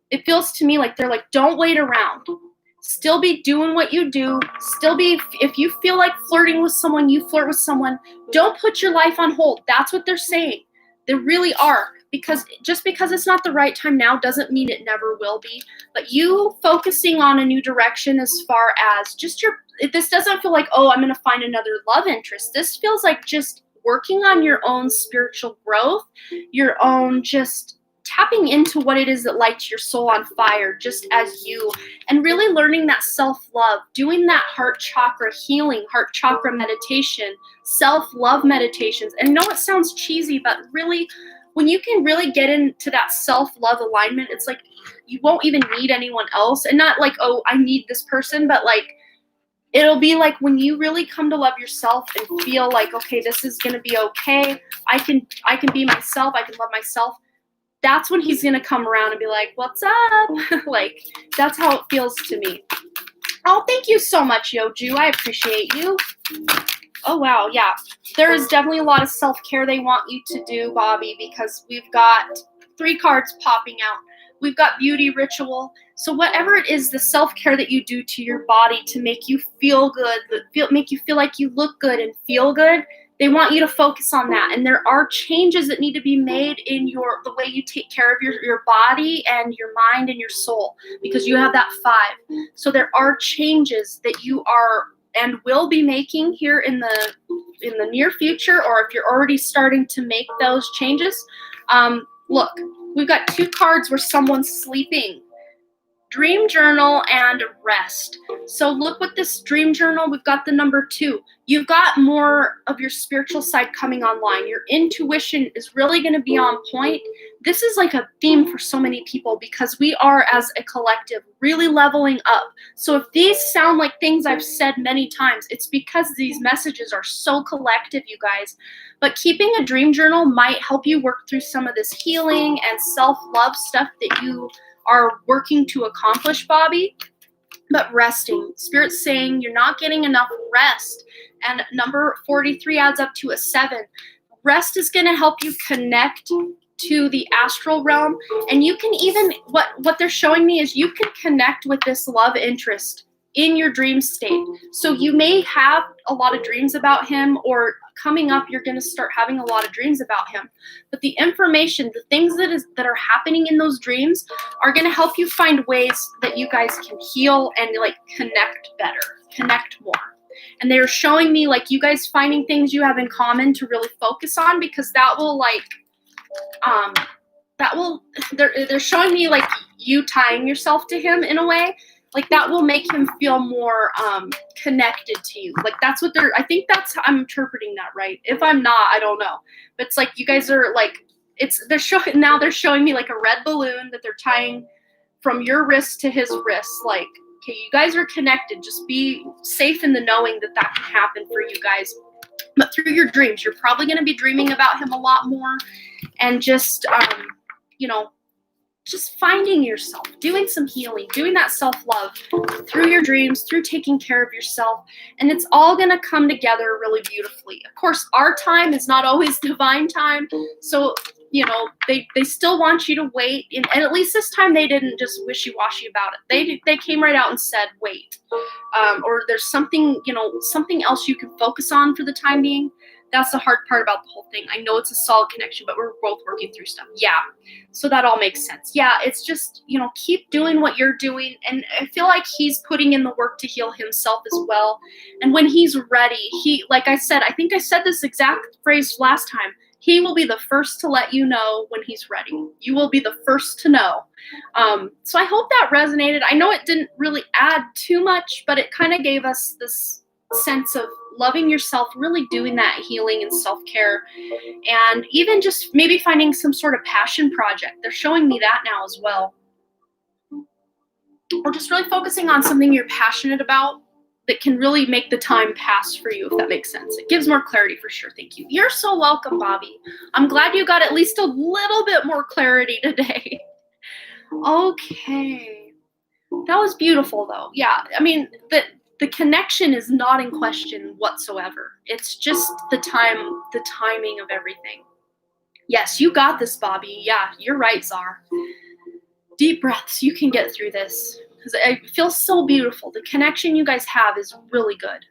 it feels to me like they're like, don't wait around. Still be doing what you do. Still be, if you feel like flirting with someone, you flirt with someone. Don't put your life on hold. That's what they're saying. They really are. Because just because it's not the right time now doesn't mean it never will be. But you focusing on a new direction as far as just this doesn't feel like, oh, I'm going to find another love interest. This feels like just working on your own spiritual growth, your own just tapping into what it is that lights your soul on fire, just as you, and really learning that self-love, doing that heart chakra healing, heart chakra meditation, self-love meditations. And I know it sounds cheesy, but really, when you can really get into that self-love alignment, it's like you won't even need anyone else. And not like, oh, I need this person, but like, it'll be like when you really come to love yourself and feel like, okay, this is going to be okay. I can be myself. I can love myself. That's when he's going to come around and be like, what's up? Like, that's how it feels to me. Oh, thank you so much, Yoju. I appreciate you. Oh, wow. Yeah. There is definitely a lot of self-care they want you to do, Bobby, because we've got 3 cards popping out. We've got beauty ritual. So whatever it is, the self-care that you do to your body to make you feel good, make you feel like you look good and feel good, they want you to focus on that. And there are changes that need to be made in the way you take care of your body and your mind and your soul, because you have that 5. So there are changes that you are and will be making here in the near future, or if you're already starting to make those changes. Look, we've got 2 cards where someone's sleeping. Dream journal and rest. So look with this dream journal, we've got the number 2. You've got more of your spiritual side coming online. Your intuition is really going to be on point. This is like a theme for so many people because we are, as a collective, really leveling up. So if these sound like things I've said many times, it's because these messages are so collective, you guys. But keeping a dream journal might help you work through some of this healing and self-love stuff that you are working to accomplish, Bobby. But resting, Spirit's saying you're not getting enough rest, and number 43 adds up to a 7. Rest is going to help you connect to the astral realm, and you can even, what they're showing me is you can connect with this love interest in your dream state. So you may have a lot of dreams about him, or coming up you're going to start having a lot of dreams about him. But the information, the things that are happening in those dreams are going to help you find ways that you guys can heal and like connect better, connect more. And they're showing me like you guys finding things you have in common to really focus on, because that will like they're showing me like you tying yourself to him in a way. Like that will make him feel more connected to you. Like that's what I think that's, I'm interpreting that right. If I'm not, I don't know. But it's like you guys are like, they're showing me like a red balloon that they're tying from your wrist to his wrist. Like, okay, you guys are connected. Just be safe in the knowing that that can happen for you guys. But through your dreams, you're probably going to be dreaming about him a lot more, and just, just finding yourself, doing some healing, doing that self-love through your dreams, through taking care of yourself, and it's all going to come together really beautifully. Of course, our time is not always divine time, so they still want you to wait, and at least this time they didn't just wishy-washy about it. They came right out and said wait, or there's something something else you can focus on for the time being. That's the hard part about the whole thing. I know it's a solid connection, but we're both working through stuff. Yeah. So that all makes sense. Yeah, it's just, keep doing what you're doing. And I feel like he's putting in the work to heal himself as well. And when he's ready, like I said, I think I said this exact phrase last time, he will be the first to let you know when he's ready. You will be the first to know. So I hope that resonated. I know it didn't really add too much, but it kind of gave us this sense of loving yourself, really doing that healing and self-care, and even just maybe finding some sort of passion project. They're showing me that now as well. Or just really focusing on something you're passionate about that can really make the time pass for you, if that makes sense. It gives more clarity for sure. Thank you. You're so welcome, Bobby. I'm glad you got at least a little bit more clarity today. Okay. That was beautiful, though. Yeah, I mean, the connection is not in question whatsoever. It's just the timing of everything. Yes, you got this, Bobby. Yeah, you're right, Czar. Deep breaths. You can get through this. Because it feels so beautiful. The connection you guys have is really good.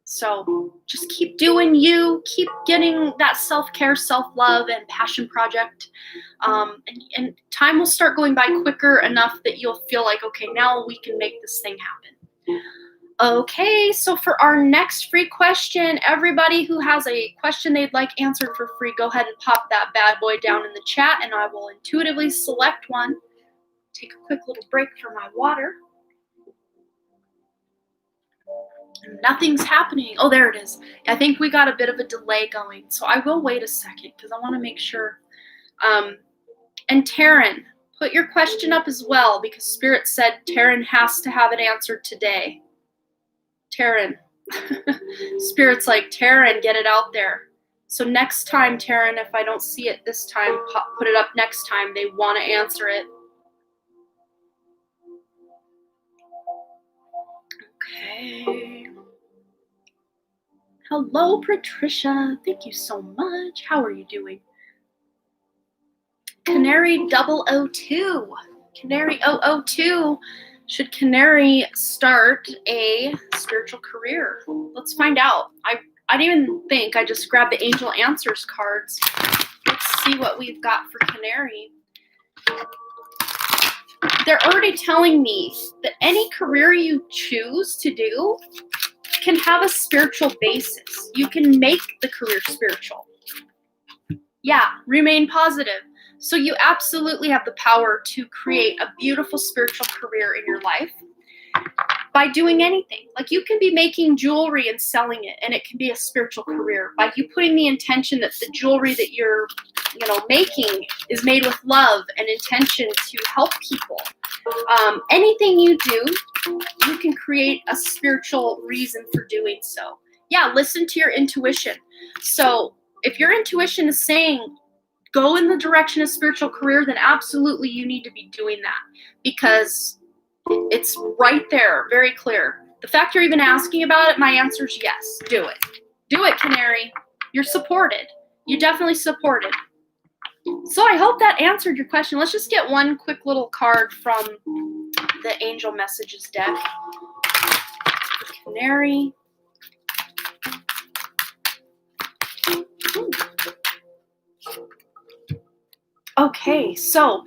So just keep doing you. Keep getting that self-care, self-love, and passion project. And time will start going by quicker enough that you'll feel like, okay, now we can make this thing happen. Okay, so for our next free question, everybody who has a question they'd like answered for free, go ahead and pop that bad boy down in the chat, and I will intuitively select one. Take a quick little break for my water. Nothing's happening. Oh, there it is. I think we got a bit of a delay going, so I will wait a second because I want to make sure. And Taryn, put your question up as well, because Spirit said Taryn has to have it answered today. Taryn. Spirit's like, Taryn, get it out there. So next time, Taryn, if I don't see it this time, put it up next time. They want to answer it. Okay. Hello, Patricia. Thank you so much. How are you doing? Canary 002. Canary 002. Should Canary start a spiritual career? Let's find out. I didn't even think. I just grabbed the Angel Answers cards. Let's see what we've got for Canary. They're already telling me that any career you choose to do can have a spiritual basis. You can make the career spiritual. Yeah, remain positive. So you absolutely have the power to create a beautiful spiritual career in your life by doing anything. Like you can be making jewelry and selling it, and it can be a spiritual career by you putting the intention that the jewelry that you're making is made with love and intention to help people. Anything you do, you can create a spiritual reason for doing so. Yeah, listen to your intuition. So if your intuition is saying go in the direction of spiritual career, then absolutely you need to be doing that, because it's right there, very clear. The fact you're even asking about it, my answer is yes, do it. Do it, Canary. You're supported. You're definitely supported. So I hope that answered your question. Let's just get one quick little card from the Angel Messages deck. Canary. Okay, so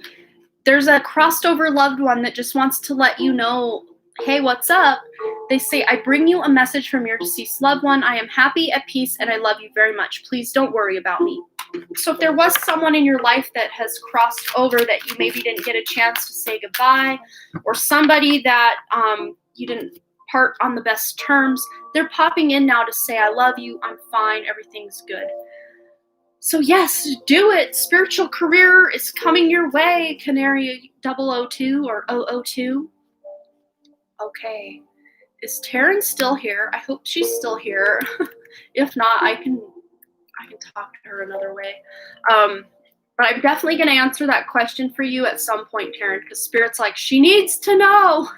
there's a crossed over loved one that just wants to let you know, hey, what's up? They say, I bring you a message from your deceased loved one. I am happy, at peace, and I love you very much. Please don't worry about me. So if there was someone in your life that has crossed over that you maybe didn't get a chance to say goodbye, or somebody that you didn't part on the best terms, they're popping in now to say, I love you, I'm fine, everything's good. So yes, do it. Spiritual career is coming your way, Canary 002 or 002. Okay. Is Taryn still here? I hope she's still here. If not, I can talk to her another way. But I'm definitely going to answer that question for you at some point, Taryn, because Spirit's like, she needs to know.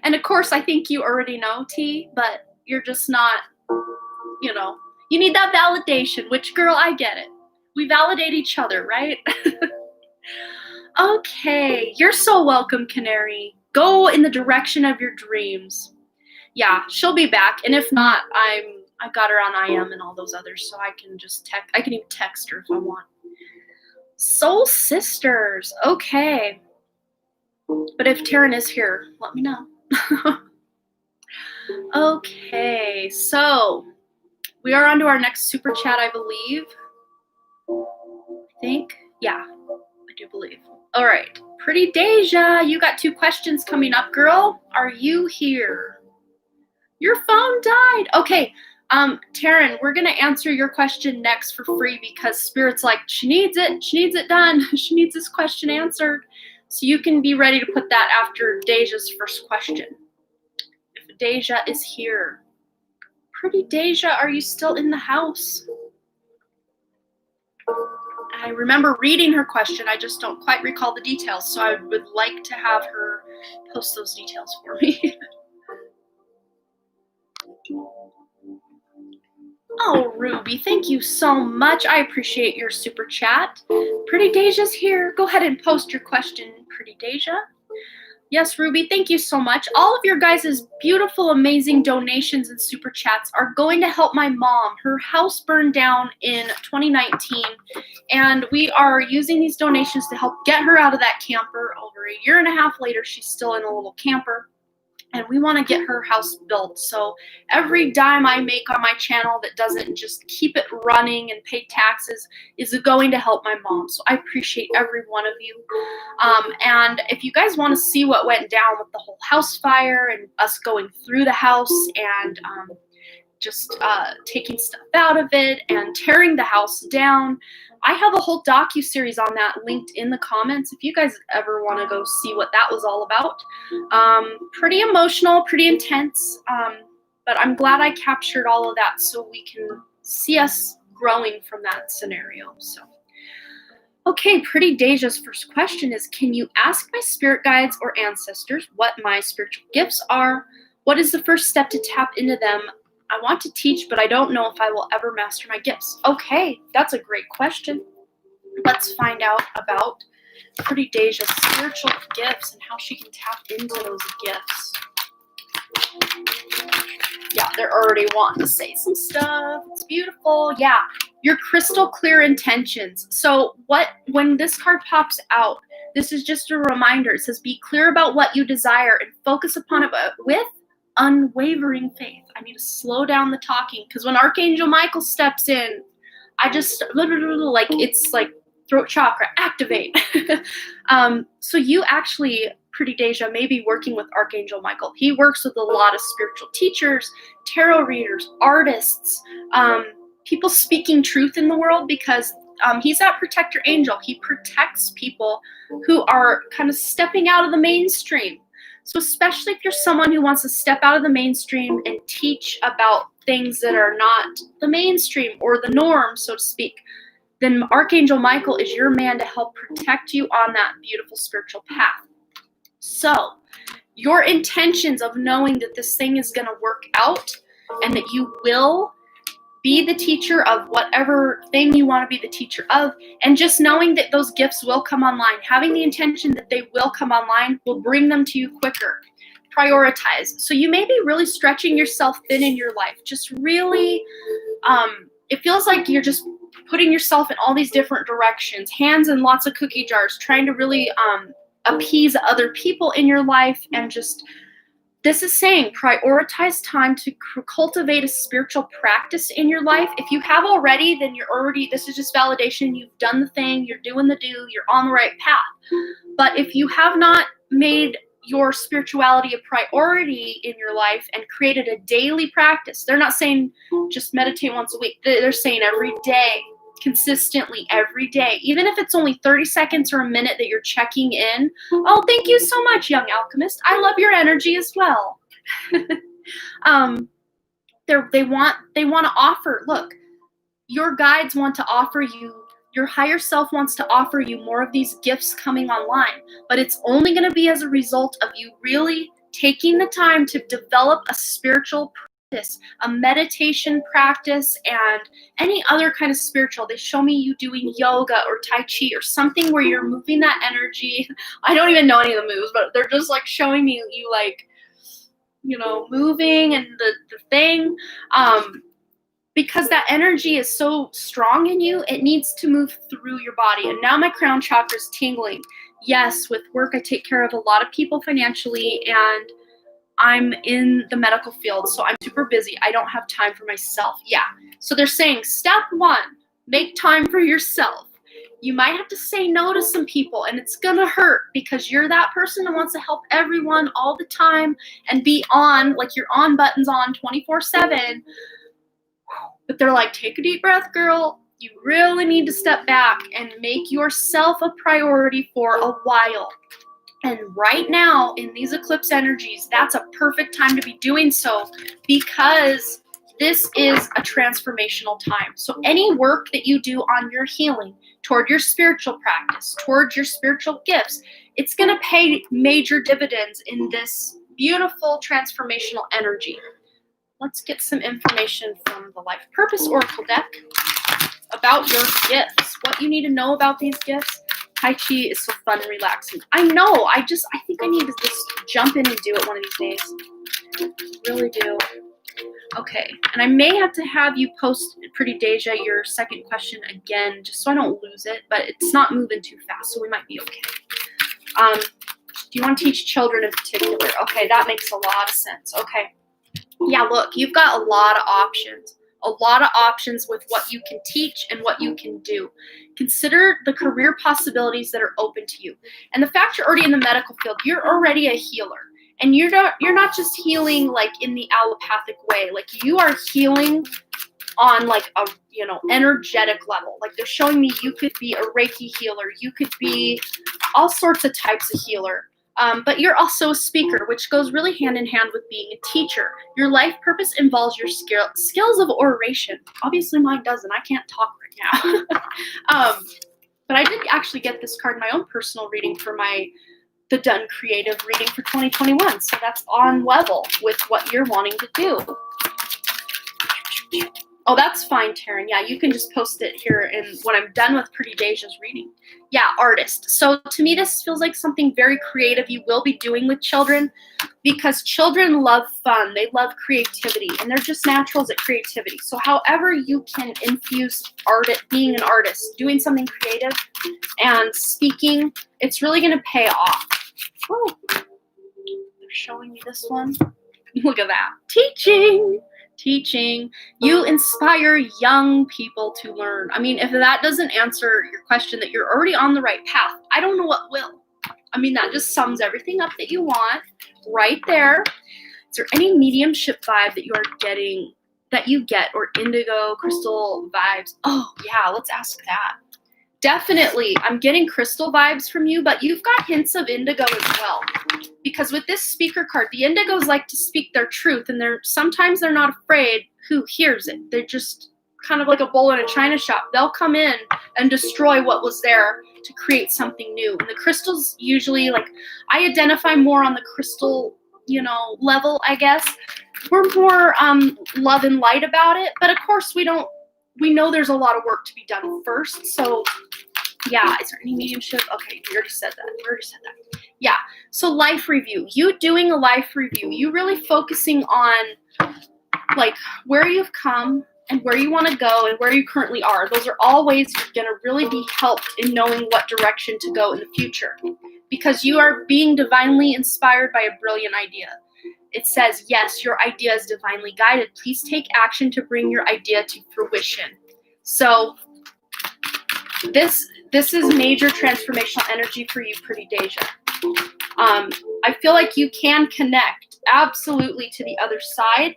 And of course, I think you already know, T, but you're just not, you need that validation, which, girl, I get it. We validate each other, right? Okay, you're so welcome, Canary. Go in the direction of your dreams. Yeah, she'll be back. And if not, I got her on IM and all those others, so I can just I can even text her if I want. Soul Sisters, okay. But if Taryn is here, let me know. Okay, so we are on to our next super chat, I believe. I think, yeah, I do believe. All right, Pretty Deja, you got 2 questions coming up, girl. Are you here? Your phone died. Okay, Taryn, we're going to answer your question next for free because Spirit's like, she needs it. She needs it done. She needs this question answered. So you can be ready to put that after Deja's first question. If Deja is here. Pretty Deja, are you still in the house? I remember reading her question. I just don't quite recall the details. So I would like to have her post those details for me. Oh, Ruby, thank you so much. I appreciate your super chat. Pretty Deja's here. Go ahead and post your question, Pretty Deja. Yes, Ruby, thank you so much. All of your guys' beautiful, amazing donations and super chats are going to help my mom. Her house burned down in 2019, and we are using these donations to help get her out of that camper. Over a year and a half later, she's still in a little camper. And we want to get her house built. So every dime I make on my channel that doesn't just keep it running and pay taxes is going to help my mom. So I appreciate every one of you. And if you guys want to see what went down with the whole house fire and us going through the house and just taking stuff out of it and tearing the house down, I have a whole docu-series on that linked in the comments if you guys ever want to go see what that was all about. Pretty emotional, pretty intense, but I'm glad I captured all of that so we can see us growing from that scenario. So, okay, Pretty Deja's first question is, can you ask my spirit guides or ancestors what my spiritual gifts are? What is the first step to tap into them? I want to teach, but I don't know if I will ever master my gifts. Okay, that's a great question. Let's find out about Pretty Deja's spiritual gifts and how she can tap into those gifts. Yeah, they're already wanting to say some stuff. It's beautiful. Yeah, your crystal clear intentions. So when this card pops out, this is just a reminder. It says, be clear about what you desire and focus upon it with unwavering faith. I need to slow down the talking because when Archangel Michael steps in, I just like it's like throat chakra activate. So you actually, Pretty Deja, may be working with Archangel Michael. He works with a lot of spiritual teachers, tarot readers, artists, people speaking truth in the world because he's that protector angel. He protects people who are kind of stepping out of the mainstream. So especially if you're someone who wants to step out of the mainstream and teach about things that are not the mainstream or the norm, so to speak, then Archangel Michael is your man to help protect you on that beautiful spiritual path. So your intentions of knowing that this thing is going to work out and that you will be the teacher of whatever thing you want to be the teacher of, and just knowing that those gifts will come online, having the intention that they will come online will bring them to you quicker. Prioritize. So you may be really stretching yourself thin in your life. Just really, it feels like you're just putting yourself in all these different directions, hands in lots of cookie jars, trying to really appease other people in your life and just This is saying prioritize time to cultivate a spiritual practice in your life. If you have already, then this is just validation. You've done the thing, you're doing the do, you're on the right path. But if you have not made your spirituality a priority in your life and created a daily practice, they're not saying just meditate once a week. They're saying every day, consistently every day, even if it's only 30 seconds or a minute that you're checking in. Oh, thank you so much, young alchemist. I love your energy as well. They want to offer, look, your guides want to offer you, your higher self wants to offer you more of these gifts coming online, but it's only going to be as a result of you really taking the time to develop a spiritual practice, a meditation practice, and any other kind of spiritual. They show me you doing yoga or tai chi or something where you're moving that energy. I don't even know any of the moves, but they're just like showing me you like, moving and the thing. Because that energy is so strong in you, it needs to move through your body. And now my crown chakra is tingling. Yes, with work, I take care of a lot of people financially, and I'm in the medical field, so I'm super busy. I don't have time for myself. Yeah. So they're saying, step 1, make time for yourself. You might have to say no to some people, and it's going to hurt because you're that person that wants to help everyone all the time and be on, like your on button's on 24/7. But they're like, take a deep breath, girl. You really need to step back and make yourself a priority for a while. And right now, in these eclipse energies, that's a perfect time to be doing so, because this is a transformational time. So any work that you do on your healing, toward your spiritual practice, towards your spiritual gifts, it's going to pay major dividends in this beautiful transformational energy. Let's get some information from the Life Purpose Oracle deck about your gifts. What you need to know about these gifts. Tai Chi is so fun and relaxing. I know. I think I need to just jump in and do it one of these days. I really do. Okay. And I may have to have you post, Pretty Deja, your second question again, just so I don't lose it. But it's not moving too fast, so we might be okay. Do you want to teach children in particular? Okay, that makes a lot of sense. Okay. Yeah, look, you've got a lot of options with what you can teach and what you can do. Consider the career possibilities that are open to you. And the fact you're already in the medical field, you're already a healer. And you're not just healing like in the allopathic way. Like you are healing on like a, energetic level. Like they're showing me you could be a Reiki healer. You could be all sorts of types of healer. But you're also a speaker, which goes really hand in hand with being a teacher. Your life purpose involves your skills of oration. Obviously mine doesn't. I can't talk right now. But I did actually get this card in my own personal reading for the Done Creative reading for 2021. So that's on level with what you're wanting to do. Oh, that's fine, Taryn. Yeah, you can just post it here when I'm done with Pretty Deja's reading. Yeah, artist. So to me, this feels like something very creative you will be doing with children, because children love fun. They love creativity, and they're just naturals at creativity. So however you can infuse being an artist, doing something creative and speaking, it's really going to pay off. Oh, they're showing me this one. Look at that. Teaching. You inspire young people to learn. I mean, if that doesn't answer your question that you're already on the right path, I don't know what will. I mean, that just sums everything up that you want right there. Is there any mediumship vibe that you are getting, that you get, or indigo, crystal vibes? Oh, yeah, let's ask that. Definitely, I'm getting crystal vibes from you, but you've got hints of indigo as well. Because with this speaker card, the indigos like to speak their truth, and sometimes they're not afraid who hears it. They're just kind of like a bull in a china shop. They'll come in and destroy what was there to create something new. And the crystals usually, like, I identify more on the crystal, level, I guess. We're more love and light about it, but of course we know there's a lot of work to be done first. So yeah, is there any mediumship? Okay, we already said that. Yeah, so life review. You doing a life review. You really focusing on like where you've come and where you want to go and where you currently are. Those are all ways you're going to really be helped in knowing what direction to go in the future, because you are being divinely inspired by a brilliant idea. it says, yes, your idea is divinely guided. Please take action to bring your idea to fruition. So this is major transformational energy for you, Pretty Deja. I feel like you can connect absolutely to the other side,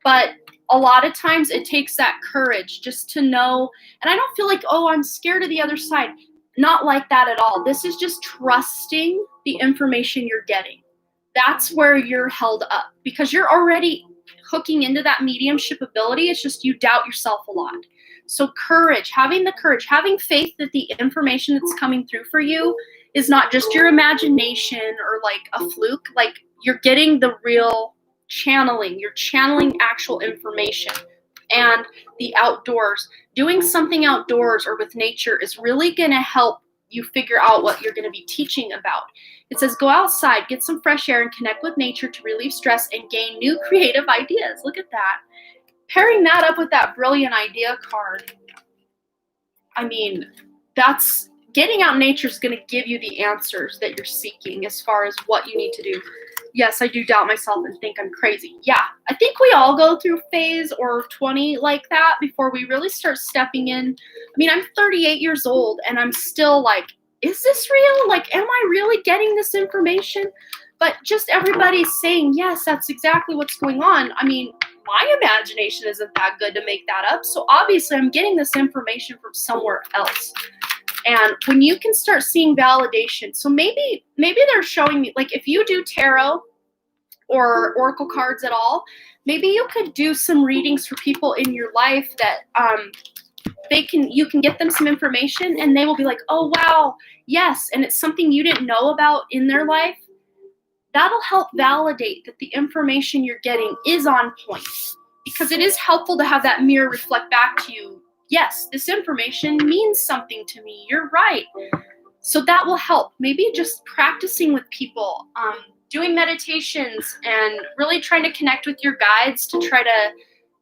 but a lot of times it takes that courage just to know. And I don't feel like, oh, I'm scared of the other side. Not like that at all. This is just trusting the information you're getting. That's where you're held up, because you're already hooking into that mediumship ability. It's just you doubt yourself a lot. So courage, having faith that the information that's coming through for you is not just your imagination or like a fluke. Like, you're getting the real channeling. You're channeling actual information. And the outdoors, doing something outdoors or with nature is really going to help you figure out what you're going to be teaching about. It says, go outside, get some fresh air, and connect with nature to relieve stress and gain new creative ideas. Look at that. Pairing that up with that brilliant idea card. I mean, that's getting out in nature is going to give you the answers that you're seeking as far as what you need to do. Yes, I do doubt myself and think I'm crazy. Yeah, I think we all go through phase or 20 like that before we really start stepping in. I mean, I'm 38 years old and I'm still like, is this real? Like, am I really getting this information? But just everybody's saying, yes, that's exactly what's going on. I mean, my imagination isn't that good to make that up. So obviously I'm getting this information from somewhere else. And when you can start seeing validation, so maybe they're showing me, like, if you do tarot or oracle cards at all, maybe you could do some readings for people in your life that you can get them some information and they will be like, oh, wow, yes. And it's something you didn't know about in their life. That'll help validate that the information you're getting is on point, because it is helpful to have that mirror reflect back to you. Yes, this information means something to me. You're right. So that will help. Maybe just practicing with people, doing meditations, and really trying to connect with your guides to try to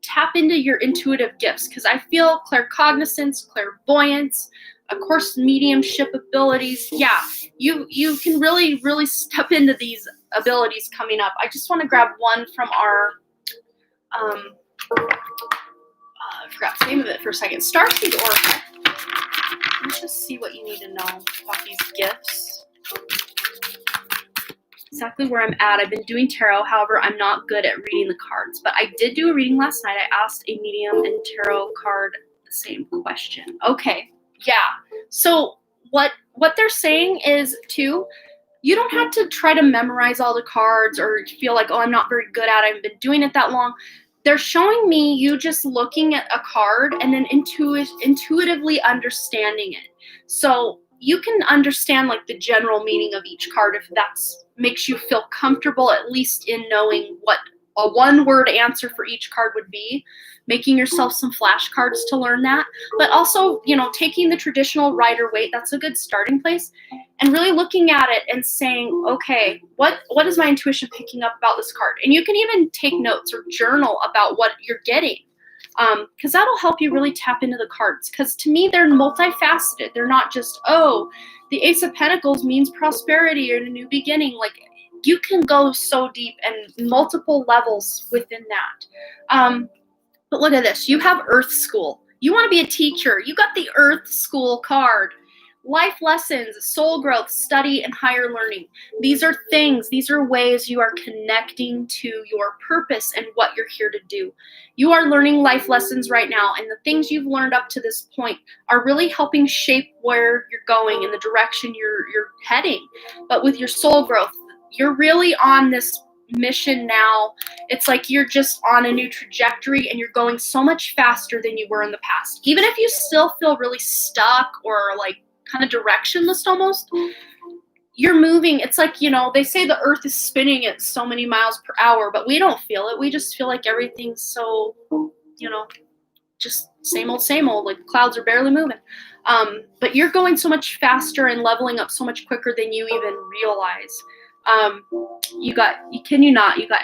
tap into your intuitive gifts. Because I feel claircognizance, clairvoyance, of course, mediumship abilities. Yeah, you can really, really step into these abilities coming up. I just want to grab one from our I forgot the name of it for a second. Starseed Oracle. Let's just see what you need to know about these gifts. Exactly where I'm at. I've been doing tarot. However, I'm not good at reading the cards. But I did do a reading last night. I asked a medium and tarot card the same question. Okay. Yeah. So what they're saying is, too, you don't have to try to memorize all the cards or feel like, oh, I'm not very good at it. I haven't been doing it that long. They're showing me you just looking at a card and then intuitively understanding it. So you can understand like the general meaning of each card if that makes you feel comfortable, at least in knowing what a one-word answer for each card would be, making yourself some flashcards to learn that. But also, taking the traditional Rider-Waite, that's a good starting place, and really looking at it and saying, okay, what is my intuition picking up about this card? And you can even take notes or journal about what you're getting, because that'll help you really tap into the cards. Because to me, they're multifaceted. They're not just, oh, the Ace of Pentacles means prosperity or a new beginning. Like, you can go so deep and multiple levels within that. But look at this. You have Earth School. You want to be a teacher. You got the Earth School card. Life lessons, soul growth, study, and higher learning. These are things, these are ways you are connecting to your purpose and what you're here to do. You are learning life lessons right now, and the things you've learned up to this point are really helping shape where you're going and the direction you're heading. But with your soul growth, you're really on this mission now. It's like you're just on a new trajectory and you're going so much faster than you were in the past. Even if you still feel really stuck or like kind of directionless almost, you're moving. It's like, they say the earth is spinning at so many miles per hour, but we don't feel it. We just feel like everything's so, just same old, like clouds are barely moving. But you're going so much faster and leveling up so much quicker than you even realize. You got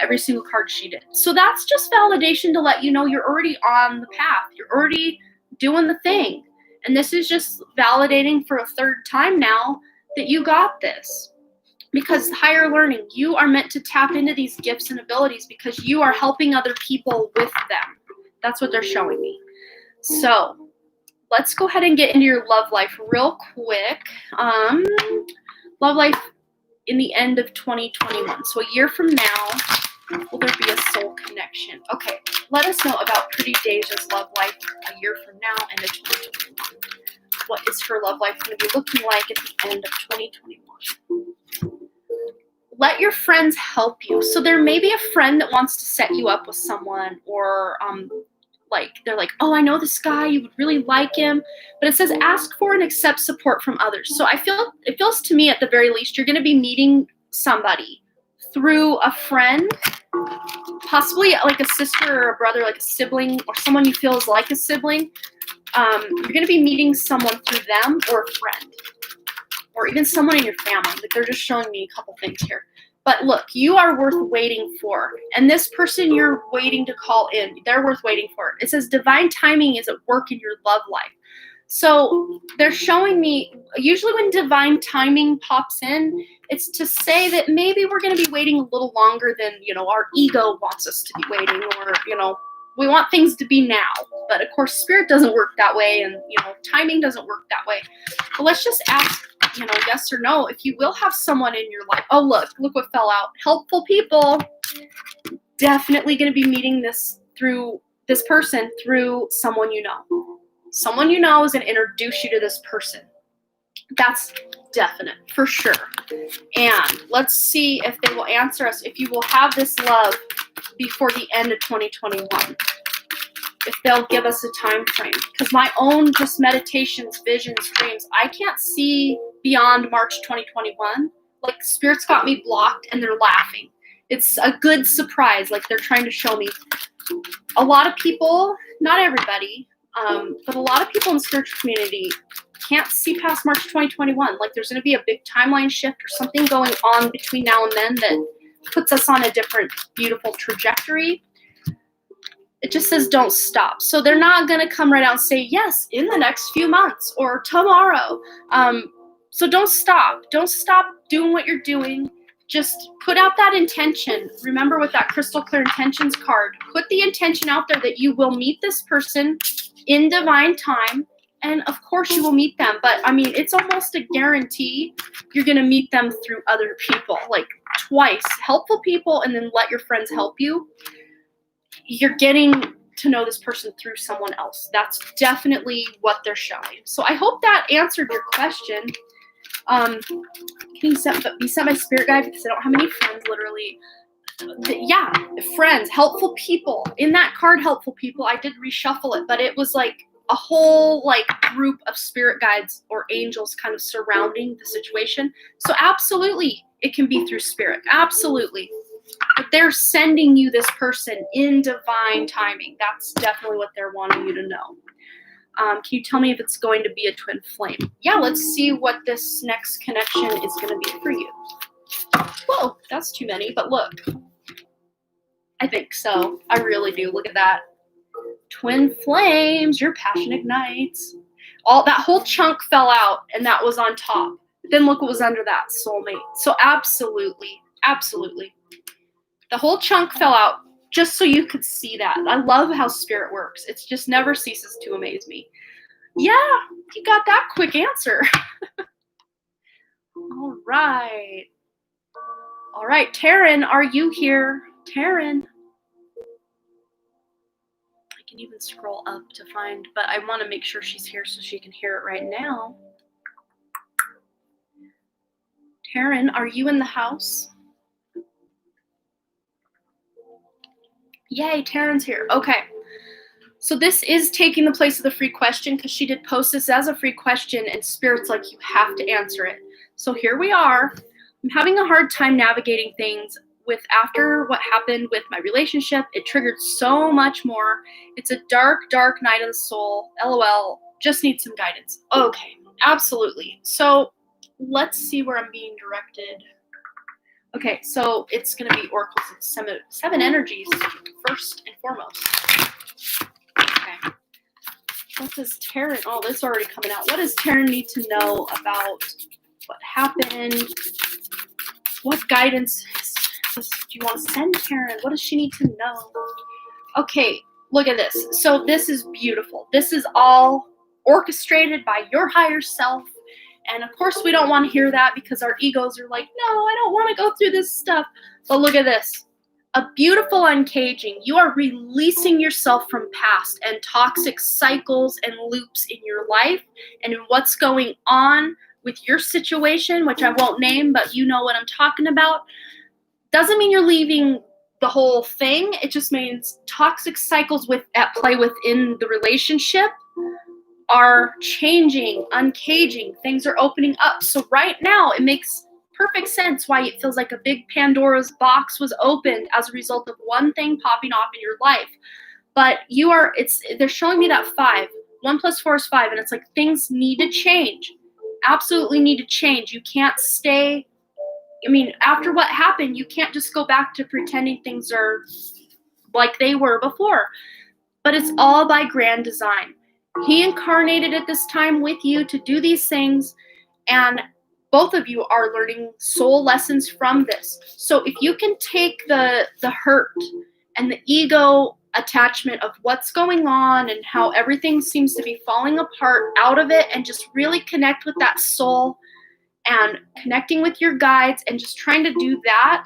every single card she did. So that's just validation to let you know you're already on the path. You're already doing the thing. And this is just validating for a third time now that you got this. Because higher learning, you are meant to tap into these gifts and abilities because you are helping other people with them. That's what they're showing me. So let's go ahead and get into your love life real quick. Love life in the end of 2021. So a year from now, will there be a soul connection? Okay, let us know about Pretty Deja's love life a year from now, end of 2021. What is her love life going to be looking like at the end of 2021? Let your friends help you. So there may be a friend that wants to set you up with someone, or they're like, oh, I know this guy, you would really like him. But it says ask for and accept support from others. So it feels to me at the very least you're going to be meeting somebody through a friend, possibly like a sister or a brother, like a sibling, or someone you feel is like a sibling. You're going to be meeting someone through them, or a friend, or even someone in your family. Like, they're just showing me a couple things here. But look, you are worth waiting for. And this person you're waiting to call in, they're worth waiting for. It says divine timing is at work in your love life. So they're showing me, usually when divine timing pops in, it's to say that maybe we're going to be waiting a little longer than, our ego wants us to be waiting, or, we want things to be now. But of course, spirit doesn't work that way, and, timing doesn't work that way. But let's just ask, yes or no, if you will have someone in your life. Oh, look what fell out. Helpful people. Definitely going to be meeting this person through someone you know. Someone you know is going to introduce you to this person. That's definite, for sure. And let's see if they will answer us, if you will have this love before the end of 2021. If they'll give us a time frame. Because my own just meditations, visions, dreams, I can't see beyond March 2021. Like, spirit's got me blocked and they're laughing. It's a good surprise, like they're trying to show me. A lot of people, not everybody, but a lot of people in the spiritual community can't see past March 2021. Like, there's going to be a big timeline shift or something going on between now and then that puts us on a different, beautiful trajectory. It just says don't stop. So they're not going to come right out and say, yes, in the next few months or tomorrow. So don't stop. Don't stop doing what you're doing. Just put out that intention. Remember, with that crystal clear intentions card, put the intention out there that you will meet this person in divine time. And of course you will meet them. But I mean, it's almost a guarantee you're going to meet them through other people, like twice. Helpful people, and then let your friends help you. You're getting to know this person through someone else. That's definitely what they're showing. So I hope that answered your question. Can you be sent by spirit guide, because I don't have any friends, literally. Yeah, friends, helpful people. In that card, helpful people, I did reshuffle it, but it was like a whole group of spirit guides or angels kind of surrounding the situation. So absolutely, it can be through spirit. Absolutely. But they're sending you this person in divine timing. That's definitely what they're wanting you to know. Can you tell me if it's going to be a twin flame? Yeah, let's see what this next connection is going to be for you. Whoa, that's too many, but look. I think so. I really do. Look at that. Twin flames, your passion ignites. That whole chunk fell out, and that was on top. Then look what was under that, soulmate. So absolutely, absolutely. The whole chunk fell out just so you could see that. I love how spirit works. It just never ceases to amaze me. Yeah, you got that quick answer. All right. All right, Taryn, are you here? Taryn. I can even scroll up to find, but I want to make sure she's here so she can hear it right now. Taryn, are you in the house? Yay, Taryn's here. Okay. So this is taking the place of the free question, because she did post this as a free question, and spirit's like, you have to answer it. So here we are. I'm having a hard time navigating things after what happened with my relationship. It triggered so much more. It's a dark, dark night of the soul. LOL. Just need some guidance. Okay, absolutely. So let's see where I'm being directed. Okay, so it's going to be oracles of seven energies first and foremost. Okay. What does Taryn? Oh, this is already coming out. What does Taryn need to know about what happened What guidance do you want to send Karen? What does she need to know? Okay, look at this. So this is beautiful. This is all orchestrated by your higher self. And of course, we don't want to hear that because our egos are like, no, I don't want to go through this stuff. But look at this. A beautiful uncaging. You are releasing yourself from past and toxic cycles and loops in your life and in what's going on with your situation, which I won't name, but you know what I'm talking about. Doesn't mean you're leaving the whole thing. It just means toxic cycles at play within the relationship are changing, uncaging. Things are opening up. So right now, it makes perfect sense why it feels like a big Pandora's box was opened as a result of one thing popping off in your life. But they're showing me that 5. 1 + 4 is 5, and it's like things need to change. Absolutely need to change. You can't stay. I mean, after what happened, you can't just go back to pretending things are like they were before. But it's all by grand design. He incarnated at this time with you to do these things, and both of you are learning soul lessons from this. So if you can take the hurt and the ego attachment of what's going on and how everything seems to be falling apart out of it and just really connect with that soul and connecting with your guides and just trying to do that,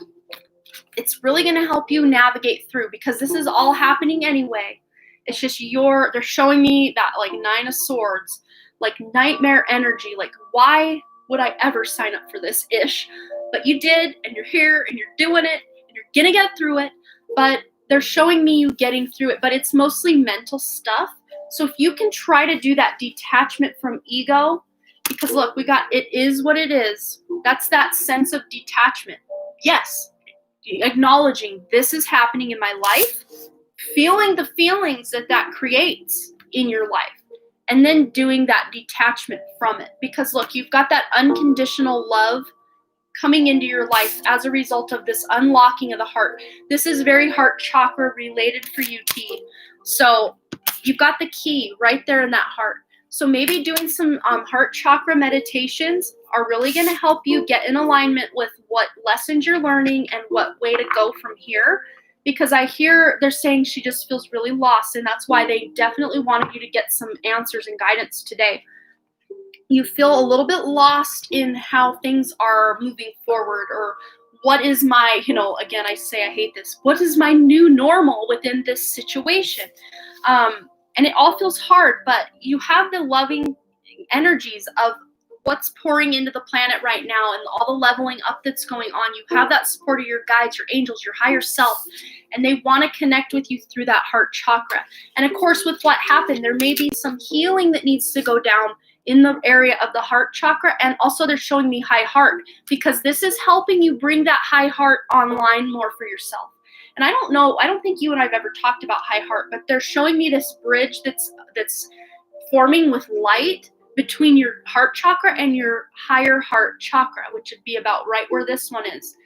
it's really going to help you navigate through, because this is all happening anyway. It's just they're showing me that like 9 of Swords, like nightmare energy. Like, why would I ever sign up for this ish? But you did, and you're here, and you're doing it, and you're going to get through it. But they're showing me you getting through it, but it's mostly mental stuff. So if you can try to do that detachment from ego, because look, it is what it is. That's that sense of detachment. Yes, acknowledging this is happening in my life, feeling the feelings that creates in your life, and then doing that detachment from it. Because look, you've got that unconditional love coming into your life as a result of this unlocking of the heart. This is very heart chakra related for you, T. So you've got the key right there in that heart. So maybe doing some heart chakra meditations are really going to help you get in alignment with what lessons you're learning and what way to go from here. Because I hear they're saying she just feels really lost, and that's why they definitely wanted you to get some answers and guidance today. You feel a little bit lost in how things are moving forward, or what is my, again, I say I hate this, what is my new normal within this situation? And it all feels hard, but you have the loving energies of what's pouring into the planet right now and all the leveling up that's going on. You have that support of your guides, your angels, your higher self, and they want to connect with you through that heart chakra. And of course, with what happened, there may be some healing that needs to go down in the area of the heart chakra. And also they're showing me high heart, because this is helping you bring that high heart online more for yourself. And I don't think you and I've ever talked about high heart, but they're showing me this bridge that's forming with light between your heart chakra and your higher heart chakra, which would be about right where this one is.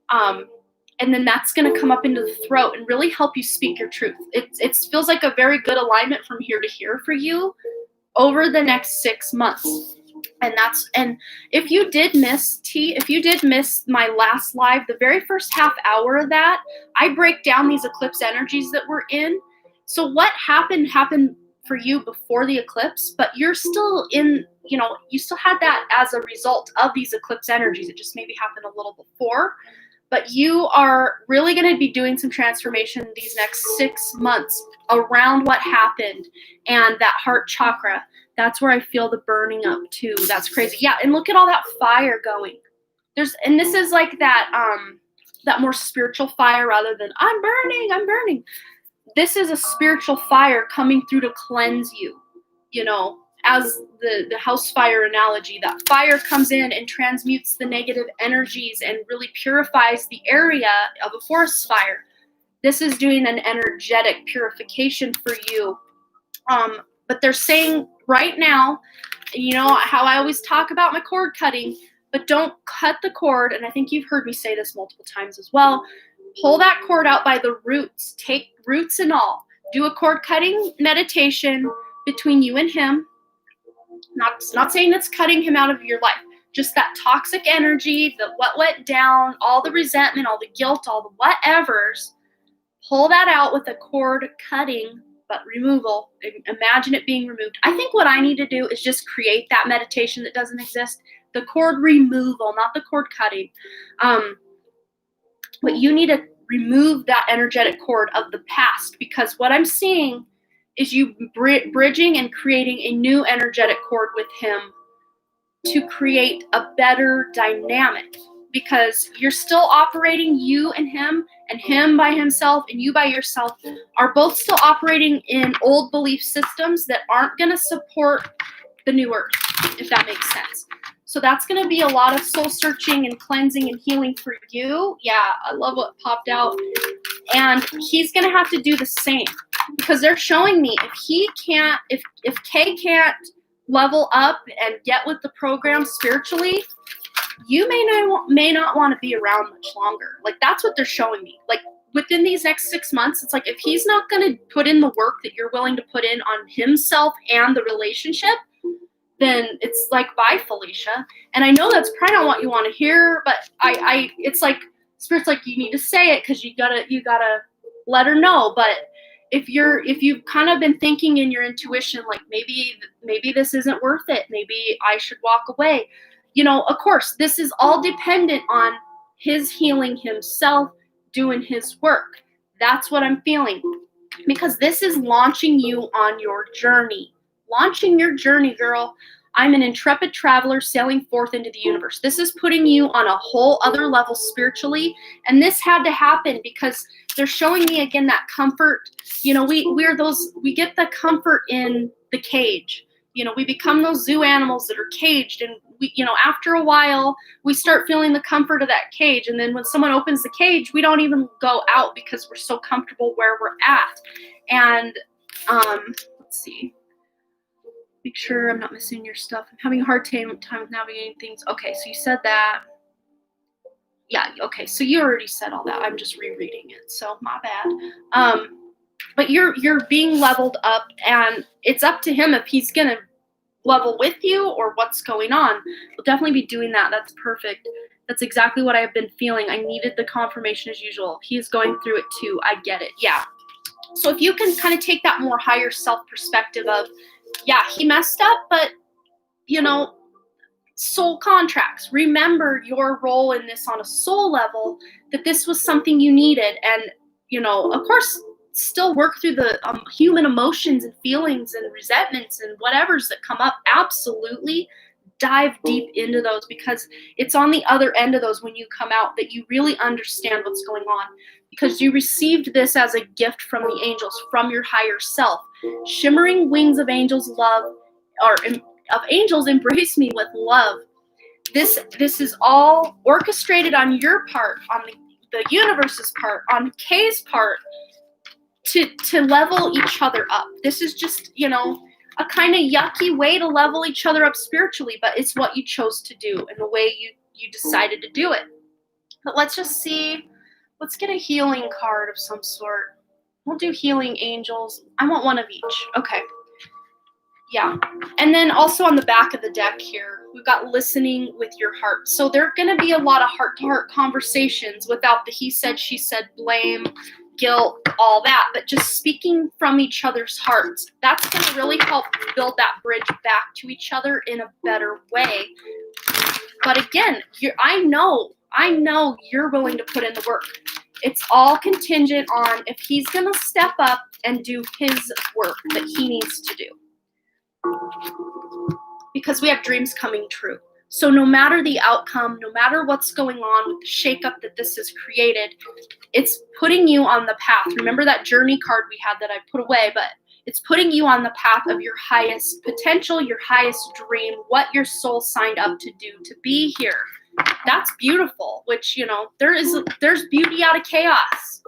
And then that's going to come up into the throat and really help you speak your truth. It feels like a very good alignment from here to here for you over the next 6 months. And if you did miss my last live, the very first half hour of that, I break down these eclipse energies that we're in. So what happened for you before the eclipse, but you're still in, you still had that as a result of these eclipse energies. It just maybe happened a little before, but you are really going to be doing some transformation these next 6 months around what happened and that heart chakra. That's where I feel the burning up too. That's crazy. Yeah, and look at all that fire going. And this is like that more spiritual fire rather than I'm burning. This is a spiritual fire coming through to cleanse you, as the house fire analogy. That fire comes in and transmutes the negative energies and really purifies the area of a forest fire. This is doing an energetic purification for you. But they're saying right now, how I always talk about my cord cutting, but don't cut the cord. And I think you've heard me say this multiple times as well. Pull that cord out by the roots. Take roots and all. Do a cord cutting meditation between you and him. Not saying it's cutting him out of your life. just that toxic energy, what went down, all the resentment, all the guilt, all the whatevers. Pull that out with a cord cutting, but removal. Imagine it being removed. I think what I need to do is just create that meditation that doesn't exist. The cord removal, not the cord cutting. But you need to remove that energetic cord of the past, because what I'm seeing is you bridging and creating a new energetic cord with him to create a better dynamic, because you're still operating, you and him by himself and you by yourself are both still operating in old belief systems that aren't going to support the new earth, if that makes sense. So that's going to be a lot of soul searching and cleansing and healing for you. Yeah, I love what popped out. And he's going to have to do the same, because they're showing me if Kay can't level up and get with the program spiritually, you may not want to be around much longer. Like, that's what they're showing me. Like, within these next 6 months, it's like, if he's not going to put in the work that you're willing to put in on himself and the relationship, then it's like, bye, Felicia. And I know that's probably not what you want to hear, but it's like, Spirit's like, you need to say it, because you gotta let her know. But if you've kind of been thinking in your intuition, like, maybe this isn't worth it, maybe I should walk away. Of course, this is all dependent on his healing himself, doing his work. That's what I'm feeling, because this is launching you on your journey. Launching your journey, girl. I'm an intrepid traveler sailing forth into the universe. This is putting you on a whole other level spiritually. And this had to happen because they're showing me again that comfort. We get the comfort in the cage. We become those zoo animals that are caged, and after a while, we start feeling the comfort of that cage. And then when someone opens the cage, we don't even go out because we're so comfortable where we're at. And let's see. Make sure I'm not missing your stuff. I'm having a hard time with navigating things. Okay, so you said that. Yeah, okay, so you already said all that. I'm just rereading it, so my bad. But you're being leveled up, and it's up to him if he's going to level with you or what's going on. We'll definitely be doing that. That's perfect. That's exactly what I've been feeling. I needed the confirmation as usual. He's going through it too. I get it. Yeah. So if you can kind of take that more higher self perspective of, yeah, he messed up, but, soul contracts. Remember your role in this on a soul level, that this was something you needed. And, of course, still work through the human emotions and feelings and resentments and whatevers that come up. Absolutely dive deep into those, because it's on the other end of those when you come out that you really understand what's going on, because you received this as a gift from the angels, from your higher self. Shimmering wings of angels embrace me with love. This is all orchestrated on your part, on the universe's part, on Kay's part, to level each other up. This is just, a kind of yucky way to level each other up spiritually, but it's what you chose to do and the way you decided to do it. But let's just see. Let's get a healing card of some sort. We'll do healing angels. I want one of each. Okay. Yeah. And then also on the back of the deck here, we've got listening with your heart. So there are going to be a lot of heart-to-heart conversations without the he said, she said, blame, guilt, all that, but just speaking from each other's hearts. That's going to really help build that bridge back to each other in a better way. But again, I know you're willing to put in the work. It's all contingent on if he's going to step up and do his work that he needs to do. Because we have dreams coming true. So no matter the outcome, no matter what's going on with the shakeup that this has created, it's putting you on the path. Remember that journey card we had that I put away, but it's putting you on the path of your highest potential, your highest dream, what your soul signed up to do, to be here. That's beautiful, which, there's beauty out of chaos.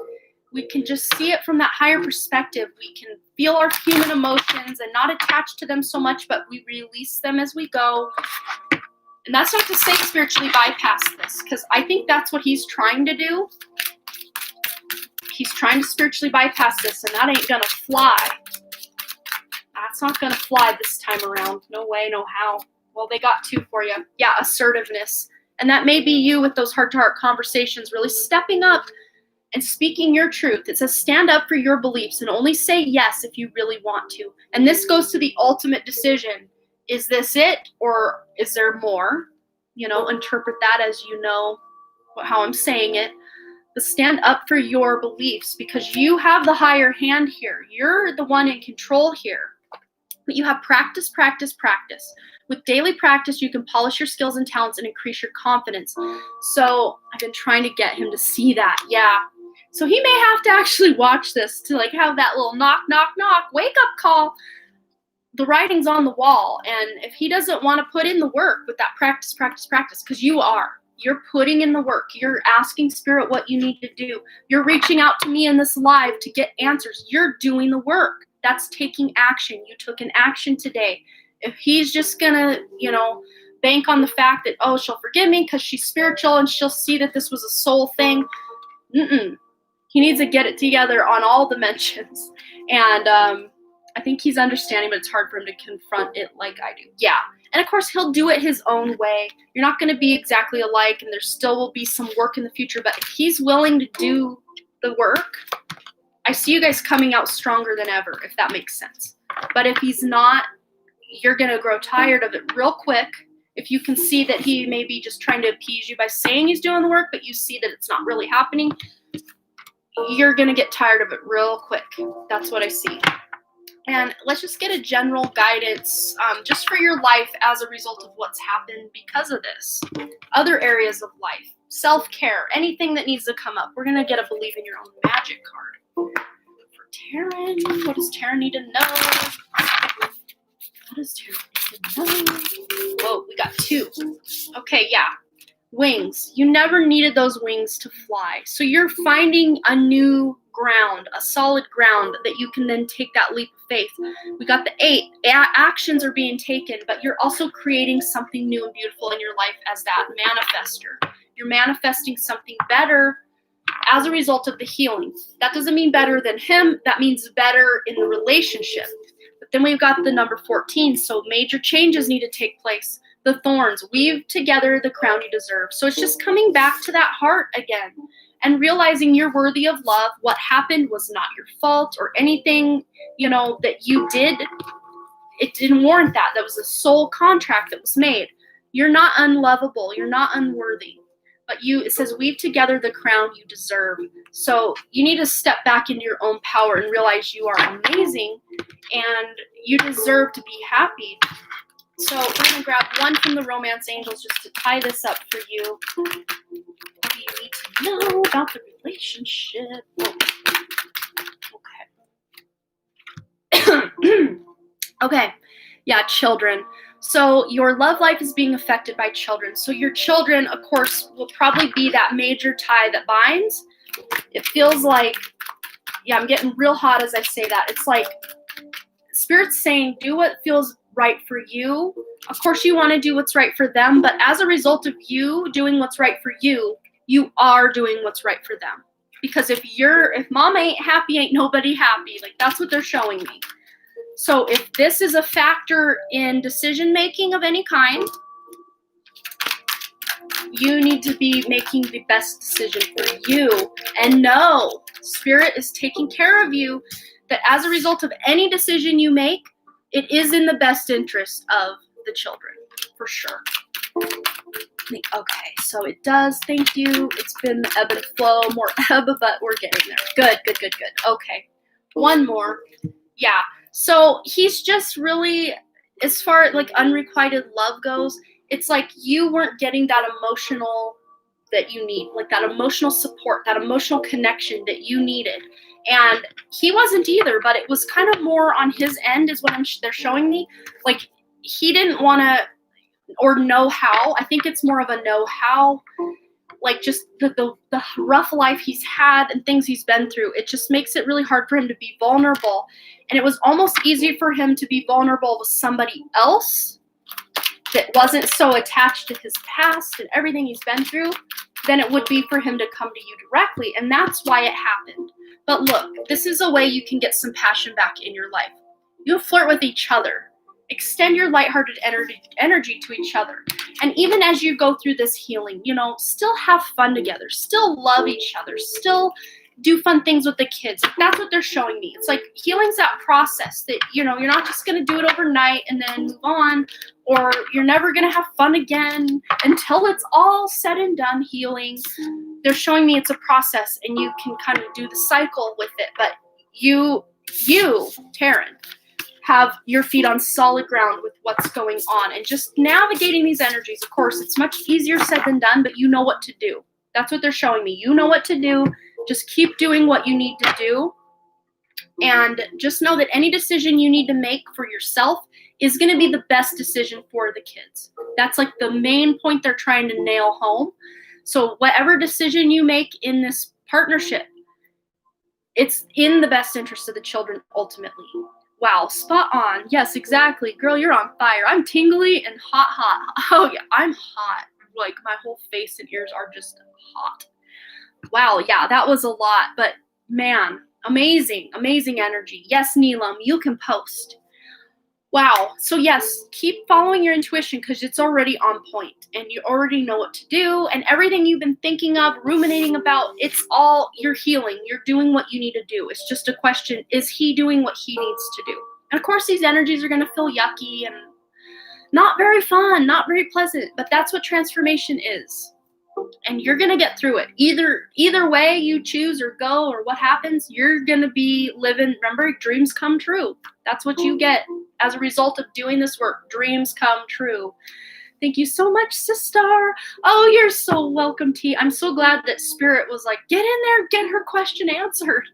We can just see it from that higher perspective. We can feel our human emotions and not attach to them so much, but we release them as we go. And that's not to say spiritually bypass this, because I think that's what he's trying to do. He's trying to spiritually bypass this, and that ain't gonna fly. That's not gonna fly this time around. No way, no how. Well, they got two for you. Yeah, assertiveness. And that may be you with those heart-to-heart conversations, really stepping up and speaking your truth. It says stand up for your beliefs and only say yes if you really want to. And this goes to the ultimate decision. Is this it, or is there more? Interpret that as how I'm saying it. But stand up for your beliefs, because you have the higher hand here. You're the one in control here. But you have practice, practice, practice. With daily practice, you can polish your skills and talents and increase your confidence. So I've been trying to get him to see that. Yeah. So he may have to actually watch this to have that little knock, knock, knock, wake up call. The writing's on the wall. And if he doesn't want to put in the work with that practice, practice, practice, because you're putting in the work. You're asking Spirit what you need to do. You're reaching out to me in this live to get answers. You're doing the work. That's taking action. You took an action today. If he's just going to, bank on the fact that, oh, she'll forgive me because she's spiritual and she'll see that this was a soul thing. He needs to get it together on all dimensions. And I think he's understanding, but it's hard for him to confront it like I do. Yeah. And of course, he'll do it his own way. You're not going to be exactly alike, and there still will be some work in the future. But if he's willing to do the work, I see you guys coming out stronger than ever, if that makes sense. But if he's not, you're going to grow tired of it real quick. If you can see that he may be just trying to appease you by saying he's doing the work, but you see that it's not really happening, you're going to get tired of it real quick. That's what I see. And let's just get a general guidance just for your life as a result of what's happened because of this. Other areas of life, self-care, anything that needs to come up. We're going to get a Believe in Your Own Magic card. For Taryn, what does Taryn need to know? What does Taryn need to know? Whoa, we got two. Okay, yeah. Wings. You never needed those wings to fly. So you're finding a new ground, a solid ground that you can then take that leap of faith. We got the 8. Actions are being taken, but you're also creating something new and beautiful in your life as that manifester. You're manifesting something better as a result of the healing. That doesn't mean better than him. That means better in the relationship. But then we've got the number 14. So major changes need to take place. The thorns, weave together the crown you deserve. So it's just coming back to that heart again and realizing you're worthy of love. What happened was not your fault or anything, that you did. It didn't warrant that. That was a soul contract that was made. You're not unlovable. You're not unworthy. But it says, weave together the crown you deserve. So you need to step back into your own power and realize you are amazing and you deserve to be happy. So we're going to grab one from the Romance Angels just to tie this up for you. What do you need to know about the relationship? Okay. Okay. Yeah, children. So your love life is being affected by children. So your children, of course, will probably be that major tie that binds. It feels like, I'm getting real hot as I say that. It's like Spirit's saying, do what feels right for you. Of course, you want to do what's right for them, but as a result of you doing what's right for you, you are doing what's right for them. Because if mama ain't happy, ain't nobody happy. Like, that's what they're showing me. So if this is a factor in decision making of any kind, you need to be making the best decision for you. And know Spirit is taking care of you, that as a result of any decision you make, it is in the best interest of the children, for sure. Okay, so it does. Thank you. It's been the ebb and flow, more ebb, but we're getting there. Good. Okay, one more. Yeah, so he's just really, as far as like unrequited love goes, it's like you weren't getting that emotional that you need, like that emotional support, that emotional connection that you needed. And he wasn't either, but it was kind of more on his end is what they're showing me. Like, he didn't want to or know how. I think it's more of a know how, like just the rough life he's had and things he's been through. It just makes it really hard for him to be vulnerable. And it was almost easier for him to be vulnerable with somebody else that wasn't so attached to his past and everything he's been through than it would be for him to come to you directly. And that's why it happened. But look, this is a way you can get some passion back in your life. You flirt with each other. extend your lighthearted energy to each other. And even as you go through this healing, still have fun together, still love each other, still do fun things with the kids. That's what they're showing me. It's like healing's that process that, you're not just going to do it overnight and then move on, or you're never going to have fun again until it's all said and done healing. They're showing me it's a process and you can kind of do the cycle with it. But you, Taryn, have your feet on solid ground with what's going on and just navigating these energies. Of course, it's much easier said than done, but you know what to do. That's what they're showing me. You know what to do. Just keep doing what you need to do. And just know that any decision you need to make for yourself is going to be the best decision for the kids. That's like the main point they're trying to nail home. So whatever decision you make in this partnership, it's in the best interest of the children ultimately. Wow, spot on. Yes, exactly. Girl, you're on fire. I'm tingly and hot. Oh yeah, I'm hot. Like my whole face and ears are just hot. Wow, yeah, that was a lot, but man, amazing energy. Yes, Neelam, you can post. Wow, so yes, keep following your intuition because it's already on point and you already know what to do, and everything you've been thinking of, ruminating about, it's all, you're healing. You're doing what you need to do. It's just a question, is he doing what he needs to do? And of course, these energies are going to feel yucky and not very fun, not very pleasant, but that's what transformation is. And you're going to get through it. Either way you choose or go or what happens, you're going to be living, remember, dreams come true. That's what you get as a result of doing this work. Dreams come true. Thank you so much, sister. Oh, you're so welcome, T. I'm so glad that Spirit was like, get in there, get her question answered.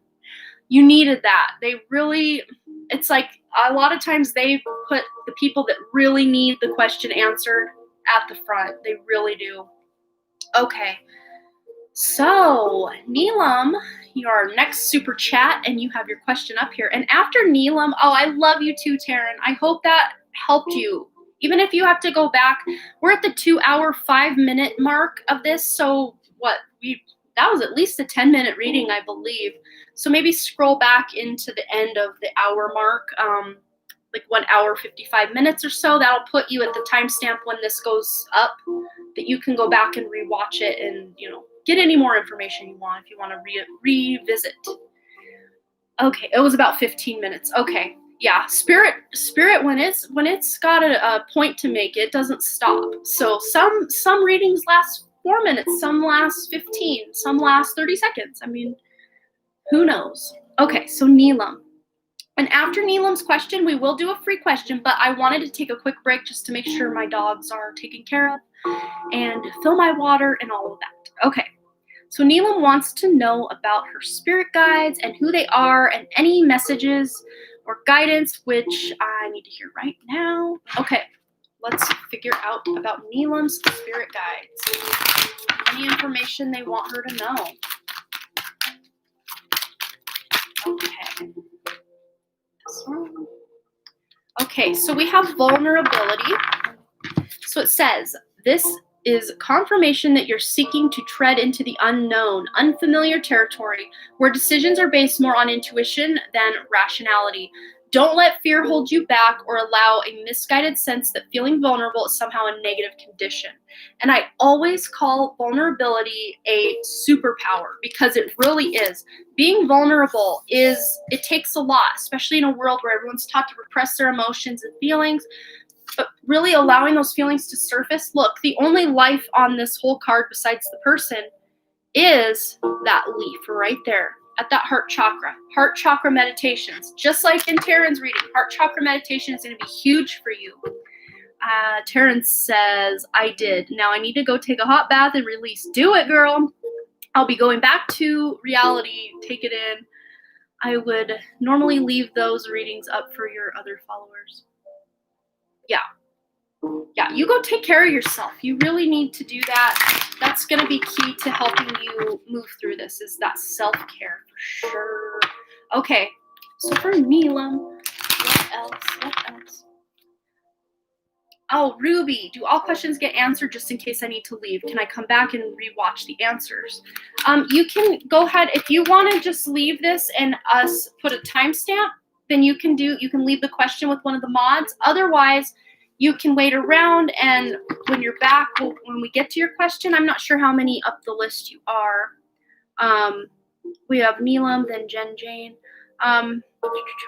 You needed that. They really, it's like a lot of times they put the people that really need the question answered at the front. They really do. Okay, so Neelam, your next super chat, and you have your question up here. And after Neelam, oh, I love you too, Taryn. I hope that helped you. Even if you have to go back, we're at the 2-hour, 5-minute mark of this. So that was at least a 10-minute reading, I believe. So maybe scroll back into the end of the hour mark, like 1 hour, 55 minutes or so. That'll put you at the timestamp when this goes up, that you can go back and rewatch it and, get any more information you want if you want to revisit. Okay, it was about 15 minutes. Okay, yeah, spirit when it's got a point to make, it doesn't stop. So some readings last 4 minutes, some last 15, some last 30 seconds. I mean, who knows? Okay, so Neelam. And after Neelam's question, we will do a free question, but I wanted to take a quick break just to make sure my dogs are taken care of and fill my water and all of that. Okay, so Neelam wants to know about her spirit guides and who they are and any messages or guidance, which I need to hear right now. Okay, let's figure out about Neelam's spirit guides. Any information they want her to know. Okay. Okay, so we have vulnerability. So it says, this is confirmation that you're seeking to tread into the unknown, unfamiliar territory, where decisions are based more on intuition than rationality. Don't let fear hold you back or allow a misguided sense that feeling vulnerable is somehow a negative condition. And I always call vulnerability a superpower because it really is. Being vulnerable it takes a lot, especially in a world where everyone's taught to repress their emotions and feelings, but really allowing those feelings to surface. Look, the only life on this whole card besides the person is that leaf right there at that heart chakra. Heart chakra meditations, just like in Taryn's reading, heart chakra meditation is going to be huge for you. Taryn says, I did. Now I need to go take a hot bath and release. Do it, girl. I'll be going back to reality. Take it in. I would normally leave those readings up for your other followers. Yeah, you go take care of yourself. You really need to do that. That's going to be key to helping you move through this, is that self-care for sure. Okay, so for Neelam, what else? Oh, Ruby, do all questions get answered just in case I need to leave? Can I come back and rewatch the answers? You can go ahead, if you want to just leave this and us put a timestamp, then you can leave the question with one of the mods. Otherwise, you can wait around, and when you're back, when we get to your question, I'm not sure how many up the list you are. We have Neelam, then Jen Jane.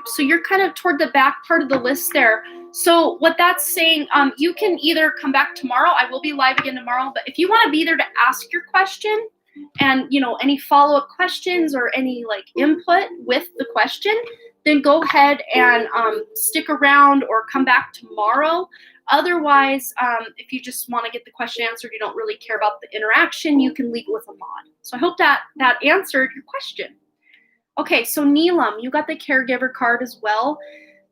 So you're kind of toward the back part of the list there. So what that's saying, you can either come back tomorrow. I will be live again tomorrow, but if you want to be there to ask your question and, any follow-up questions or any like input with the question, then go ahead and stick around or come back tomorrow. Otherwise, if you just want to get the question answered, you don't really care about the interaction, you can leave it with a mod. So I hope that answered your question. Okay, so Neelam, you got the caregiver card as well.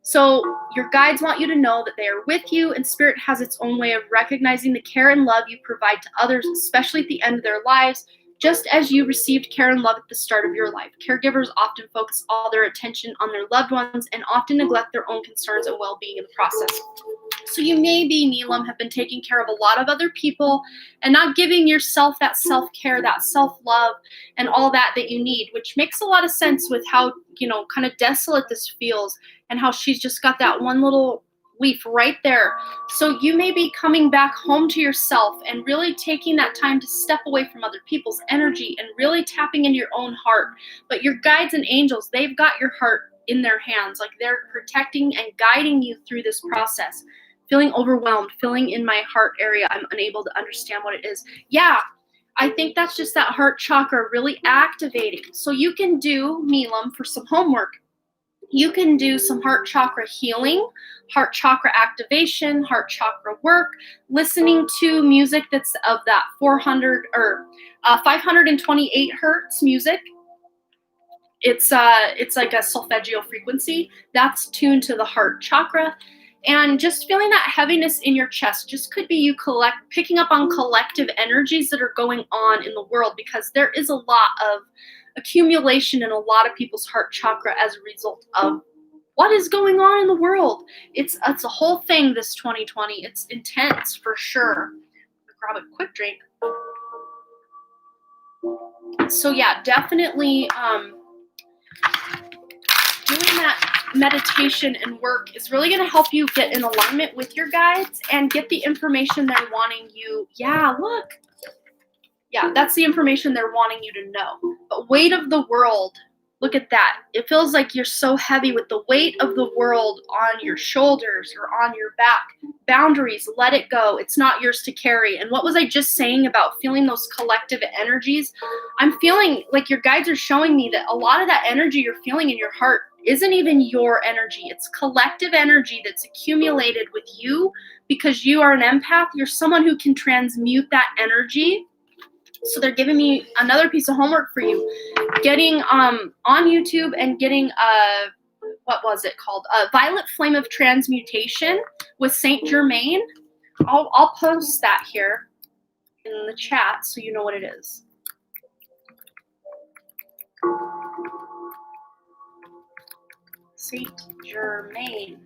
So your guides want you to know that they are with you, and Spirit has its own way of recognizing the care and love you provide to others, especially at the end of their lives, just as you received care and love at the start of your life. Caregivers often focus all their attention on their loved ones and often neglect their own concerns and well-being in the process. So you maybe, Neelam, have been taking care of a lot of other people and not giving yourself that self-care, that self-love, and all that you need, which makes a lot of sense with how, kind of desolate this feels and how she's just got that one little leaf right there. So you may be coming back home to yourself and really taking that time to step away from other people's energy and really tapping into your own heart. But your guides and angels, they've got your heart in their hands. Like they're protecting and guiding you through this process. Feeling overwhelmed, feeling in my heart area, I'm unable to understand what it is. Yeah, I think that's just that heart chakra really activating. So you can do, Neelam, for some homework, you can do some heart chakra healing, heart chakra activation, heart chakra work, listening to music that's of that 400 or 528 hertz music. It's like a solfeggio frequency that's tuned to the heart chakra. And just feeling that heaviness in your chest just could be you picking up on collective energies that are going on in the world, because there is a lot of accumulation in a lot of people's heart chakra as a result of what is going on in the world. It's a whole thing this 2020. It's intense for sure. Grab a quick drink. So yeah, definitely doing that meditation and work is really going to help you get in alignment with your guides and get the information they're wanting you. Yeah, look. Yeah, that's the information they're wanting you to know. But weight of the world, look at that. It feels like you're so heavy with the weight of the world on your shoulders or on your back. Boundaries, let it go. It's not yours to carry. And what was I just saying about feeling those collective energies? I'm feeling like your guides are showing me that a lot of that energy you're feeling in your heart isn't even your energy. It's collective energy that's accumulated with you because you are an empath. You're someone who can transmute that energy. So they're giving me another piece of homework for you. Getting on YouTube and getting what was it called? A Violet Flame of Transmutation with Saint Germain. I'll post that here in the chat so you know what it is. Saint Germain.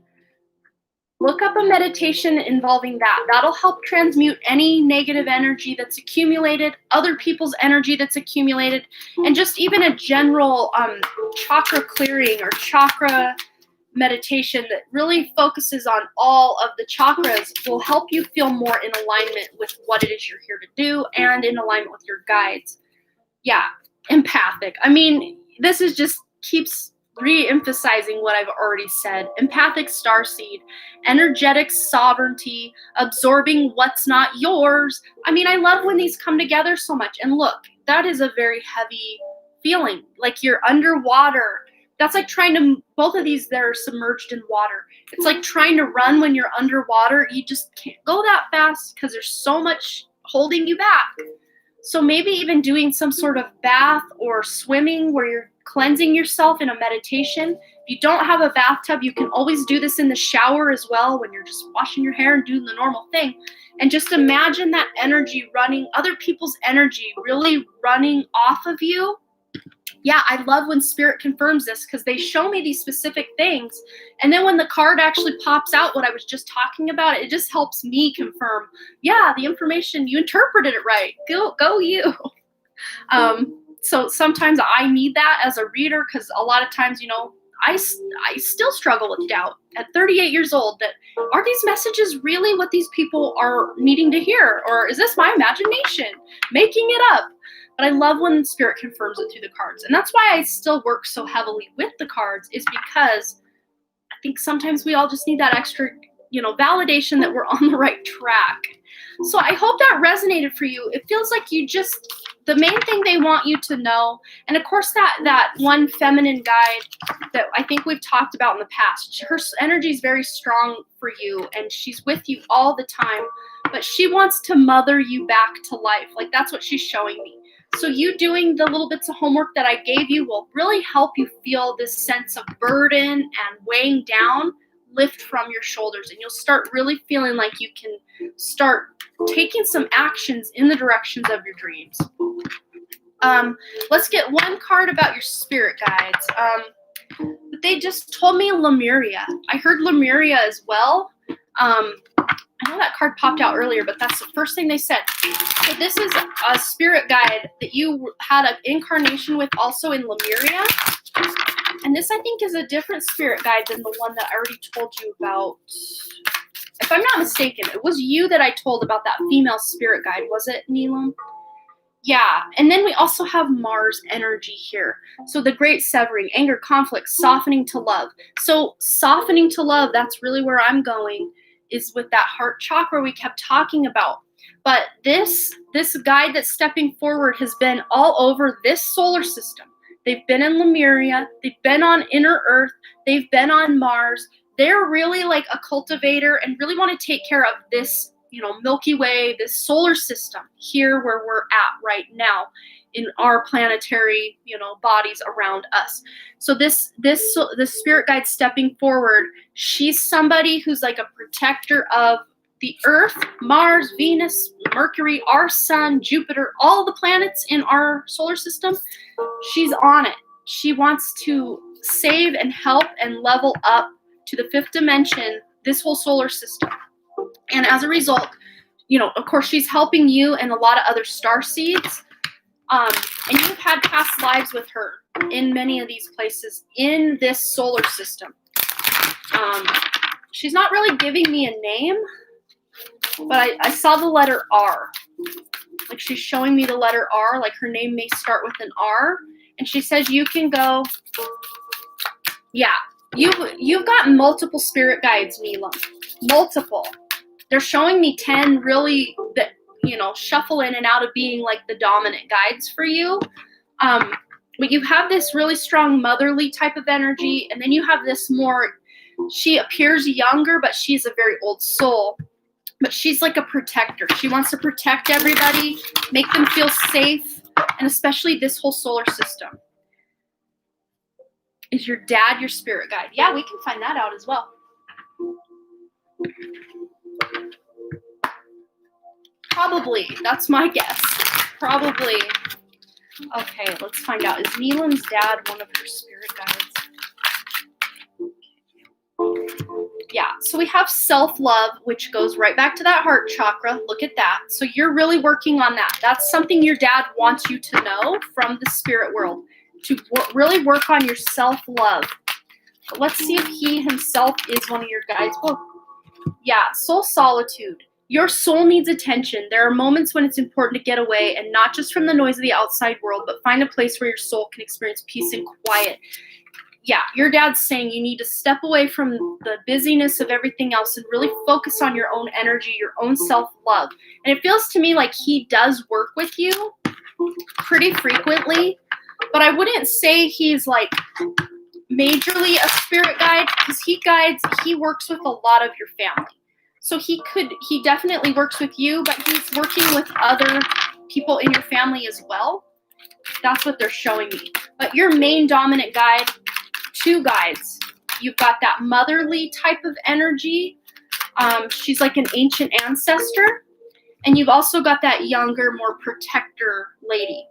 Look up a meditation involving that. That'll help transmute any negative energy that's accumulated, other people's energy that's accumulated, and just even a general chakra clearing or chakra meditation that really focuses on all of the chakras will help you feel more in alignment with what it is you're here to do and in alignment with your guides. Yeah, empathic. I mean, this is just keeps re-emphasizing what I've already said. Empathic starseed, energetic sovereignty, absorbing what's not yours. I mean, I love when these come together so much. And look, that is a very heavy feeling, like you're underwater. That's like trying to, both of these, they're submerged in water. It's like trying to run when you're underwater. You just can't go that fast because there's so much holding you back. So maybe even doing some sort of bath or swimming where you're cleansing yourself in a meditation. If you don't have a bathtub, you can always do this in the shower as well when you're just washing your hair and doing the normal thing. And just imagine that energy running, other people's energy really running off of you. Yeah, I love when Spirit confirms this because they show me these specific things. And then when the card actually pops out what I was just talking about, it just helps me confirm, yeah, the information, you interpreted it right. Go you. So sometimes I need that as a reader because a lot of times, I still struggle with doubt at 38 years old that are these messages really what these people are needing to hear? Or is this my imagination making it up? But I love when Spirit confirms it through the cards. And that's why I still work so heavily with the cards, is because I think sometimes we all just need that extra, validation that we're on the right track. So I hope that resonated for you. It feels like the main thing they want you to know, and of course that one feminine guide that I think we've talked about in the past, her energy is very strong for you, and she's with you all the time, but she wants to mother you back to life. Like, that's what she's showing me. So you doing the little bits of homework that I gave you will really help you feel this sense of burden and weighing down lift from your shoulders, and you'll start really feeling like you can start taking some actions in the directions of your dreams. Let's get one card about your spirit guides. They just told me Lemuria. I heard Lemuria as well. I know that card popped out earlier, but that's the first thing they said. So this is a spirit guide that you had an incarnation with also in Lemuria. And this, I think, is a different spirit guide than the one that I already told you about. If I'm not mistaken, it was you that I told about that female spirit guide. Was it, Neelam? Yeah. And then we also have Mars energy here. So the great severing, anger, conflict, softening to love. So softening to love, that's really where I'm going, is with that heart chakra we kept talking about. But this guide that's stepping forward has been all over this solar system. They've been in Lemuria. They've been on Inner Earth. They've been on Mars. They're really like a cultivator and really want to take care of this, Milky Way, this solar system here where we're at right now in our planetary, bodies around us. So this spirit guide stepping forward, she's somebody who's like a protector of the Earth, Mars, Venus, Mercury, our sun, Jupiter, all the planets in our solar system. She's on it. She wants to save and help and level up to the fifth dimension, this whole solar system. And as a result, of course, she's helping you and a lot of other star seeds. And you've had past lives with her in many of these places in this solar system. She's not really giving me a name, but I saw the letter R. Like, she's showing me the letter R, like her name may start with an R. And she says you can go, yeah, you've got multiple spirit guides, Neelam. Multiple. They're showing me 10 really that, shuffle in and out of being like the dominant guides for you. But you have this really strong motherly type of energy, and then you have this more, she appears younger, but she's a very old soul. But she's like a protector. She wants to protect everybody, make them feel safe, and especially this whole solar system. Is your dad your spirit guide? Yeah, we can find that out as well. Probably. That's my guess. Probably. Okay, let's find out. Is Neelam's dad one of her spirit guides? Yeah, so we have self-love, which goes right back to that heart chakra. Look at that. So you're really working on that. That's something your dad wants you to know from the spirit world, to really work on your self-love. But let's see if he himself is one of your guides. Oh, yeah, soul solitude. Your soul needs attention. There are moments when it's important to get away, and not just from the noise of the outside world, but find a place where your soul can experience peace and quiet. Yeah, your dad's saying you need to step away from the busyness of everything else and really focus on your own energy, your own self-love. And it feels to me like he does work with you pretty frequently, but I wouldn't say he's like majorly a spirit guide, because he works with a lot of your family. So he definitely works with you, but he's working with other people in your family as well. That's what they're showing me. But your main dominant guide, 2 guides. You've got that motherly type of energy. She's like an ancient ancestor. And you've also got that younger, more protector lady.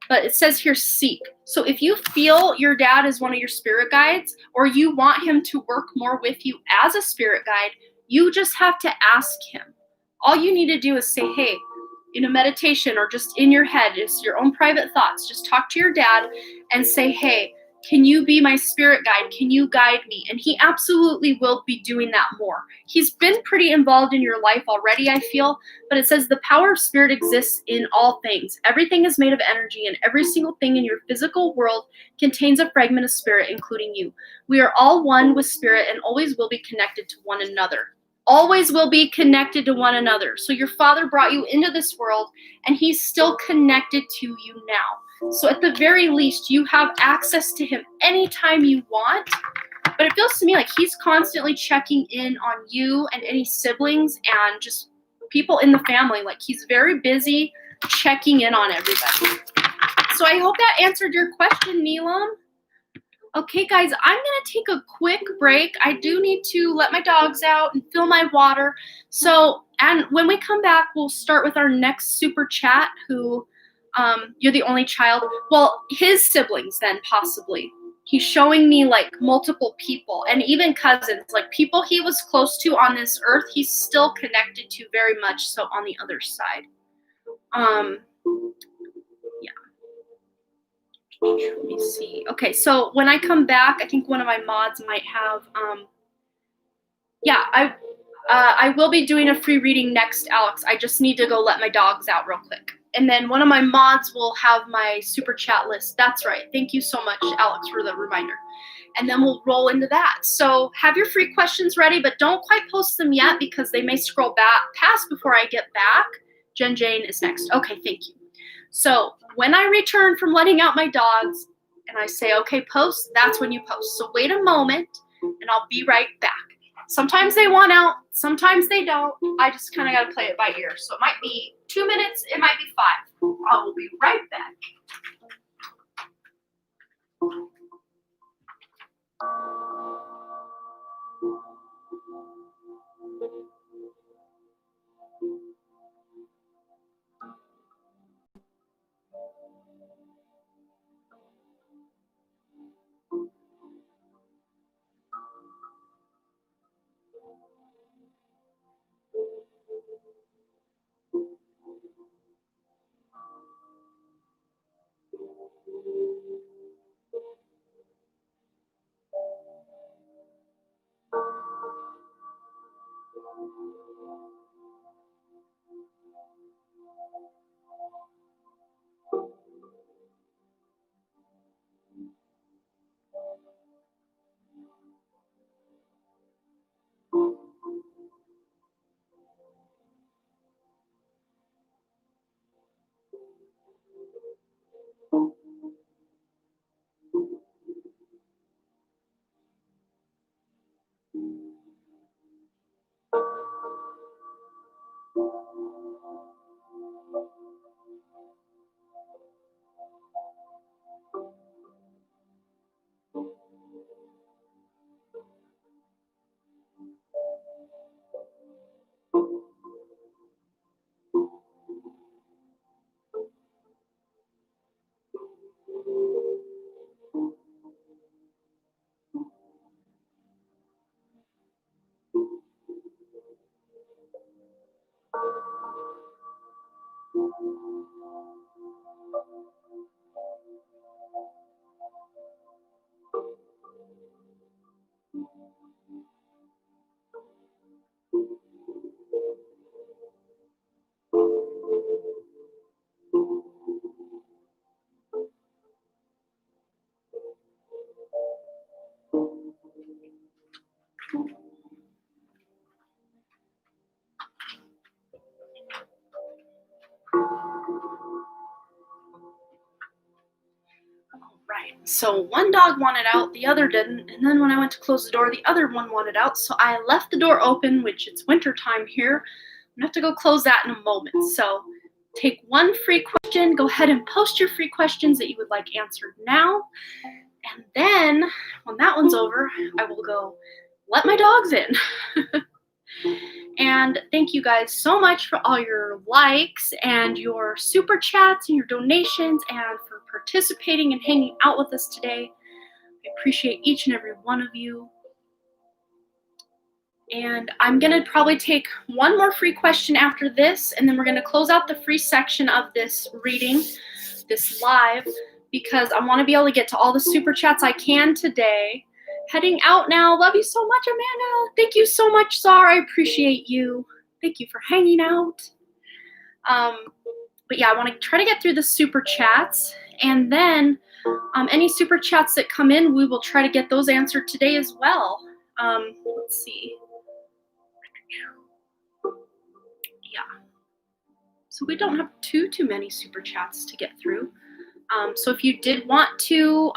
But it says here, seek. So if you feel your dad is one of your spirit guides, or you want him to work more with you as a spirit guide, you just have to ask him. All you need to do is say, hey, in a meditation or just in your head, it's your own private thoughts. Just talk to your dad and say, hey, Can you be my spirit guide? Can you guide me? And he absolutely will be doing that more. He's been pretty involved in your life already, I feel, but it says the power of spirit exists in all things. Everything is made of energy, and every single thing in your physical world contains a fragment of spirit, including you. We are all one with spirit and always will be connected to one another. Always will be connected to one another. So your father brought you into this world, and he's still connected to you now. So at the very least, you have access to him anytime you want. But it feels to me like he's constantly checking in on you and any siblings and just people in the family. Like he's very busy checking in on everybody. So I hope that answered your question, Neelam. Okay, guys, I'm going to take a quick break. I do need to let my dogs out and fill my water. So, and when we come back, we'll start with our next super chat who, you're the only child. Well, his siblings then possibly. He's showing me like multiple people and even cousins, like people he was close to on this earth, he's still connected to very much so on the other side. Yeah. Let me see. Okay, so when I come back, I think one of my mods might have, I will be doing a free reading next, Alex. I just need to go let my dogs out real quick. And then one of my mods will have my super chat list. That's right. Thank you so much, Alex, for the reminder. And then we'll roll into that. So have your free questions ready, but don't quite post them yet because they may scroll back past before I get back. Jen Jane is next. Okay, thank you. So when I return from letting out my dogs and I say, okay, post, that's when you post. So wait a moment and I'll be right back. Sometimes they want out, sometimes they don't. I just kind of got to play it by ear. So it might be 2 minutes, it might be 5. I will be right back. Right. So one dog wanted out, the other didn't. And then when I went to close the door, the other one wanted out. So I left the door open, which it's winter time here. I'm gonna have to go close that in a moment. So take one free question. Go ahead and post your free questions that you would like answered now. And then when that one's over, I will go let my dogs in. And thank you guys so much for all your likes and your super chats and your donations and for participating and hanging out with us today. I appreciate each and every one of you. And I'm going to probably take one more free question after this, and then we're going to close out the free section of this reading, this live. because I want to be able to get to all the super chats I can today. Heading out now. Love you so much, Amanda. Thank you so much, Sar. I appreciate you. Thank you for hanging out. But yeah, I want to try to get through the super chats, and then any super chats that come in, we will try to get those answered today as well. Let's see. Yeah. So we don't have too many super chats to get through. So if you did want to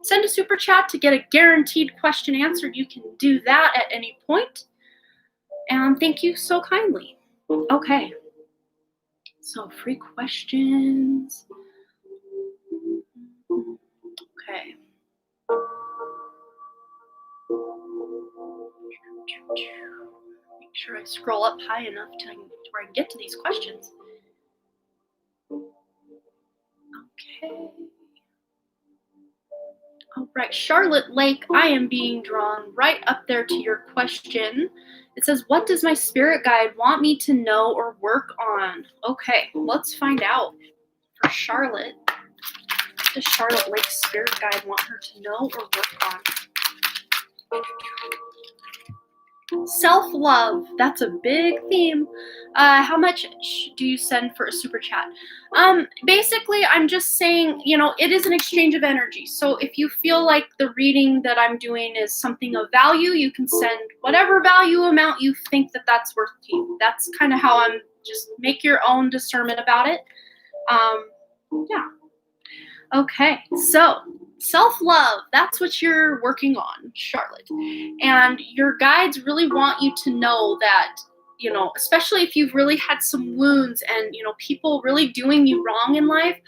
send a super chat to get a guaranteed question answered, you can do that at any point. And thank you so kindly. Okay. So free questions. Okay. Make sure I scroll up high enough to where I can get to these questions. Okay. All right, Charlotte Lake, I am being drawn right up there to your question. It says, what does my spirit guide want me to know or work on? Okay, let's find out. For Charlotte, what does Charlotte Lake's spirit guide want her to know or work on? Self-love, that's a big theme. How much do you send for a super chat? Basically, I'm just saying, it is an exchange of energy. So if you feel like the reading that I'm doing is something of value, you can send whatever value amount you think that that's worth to you. That's kind of how I'm just make your own discernment about it. Yeah. Okay, so self-love, that's what you're working on, Charlotte. And your guides really want you to know that, especially if you've really had some wounds and, people really doing you wrong in life,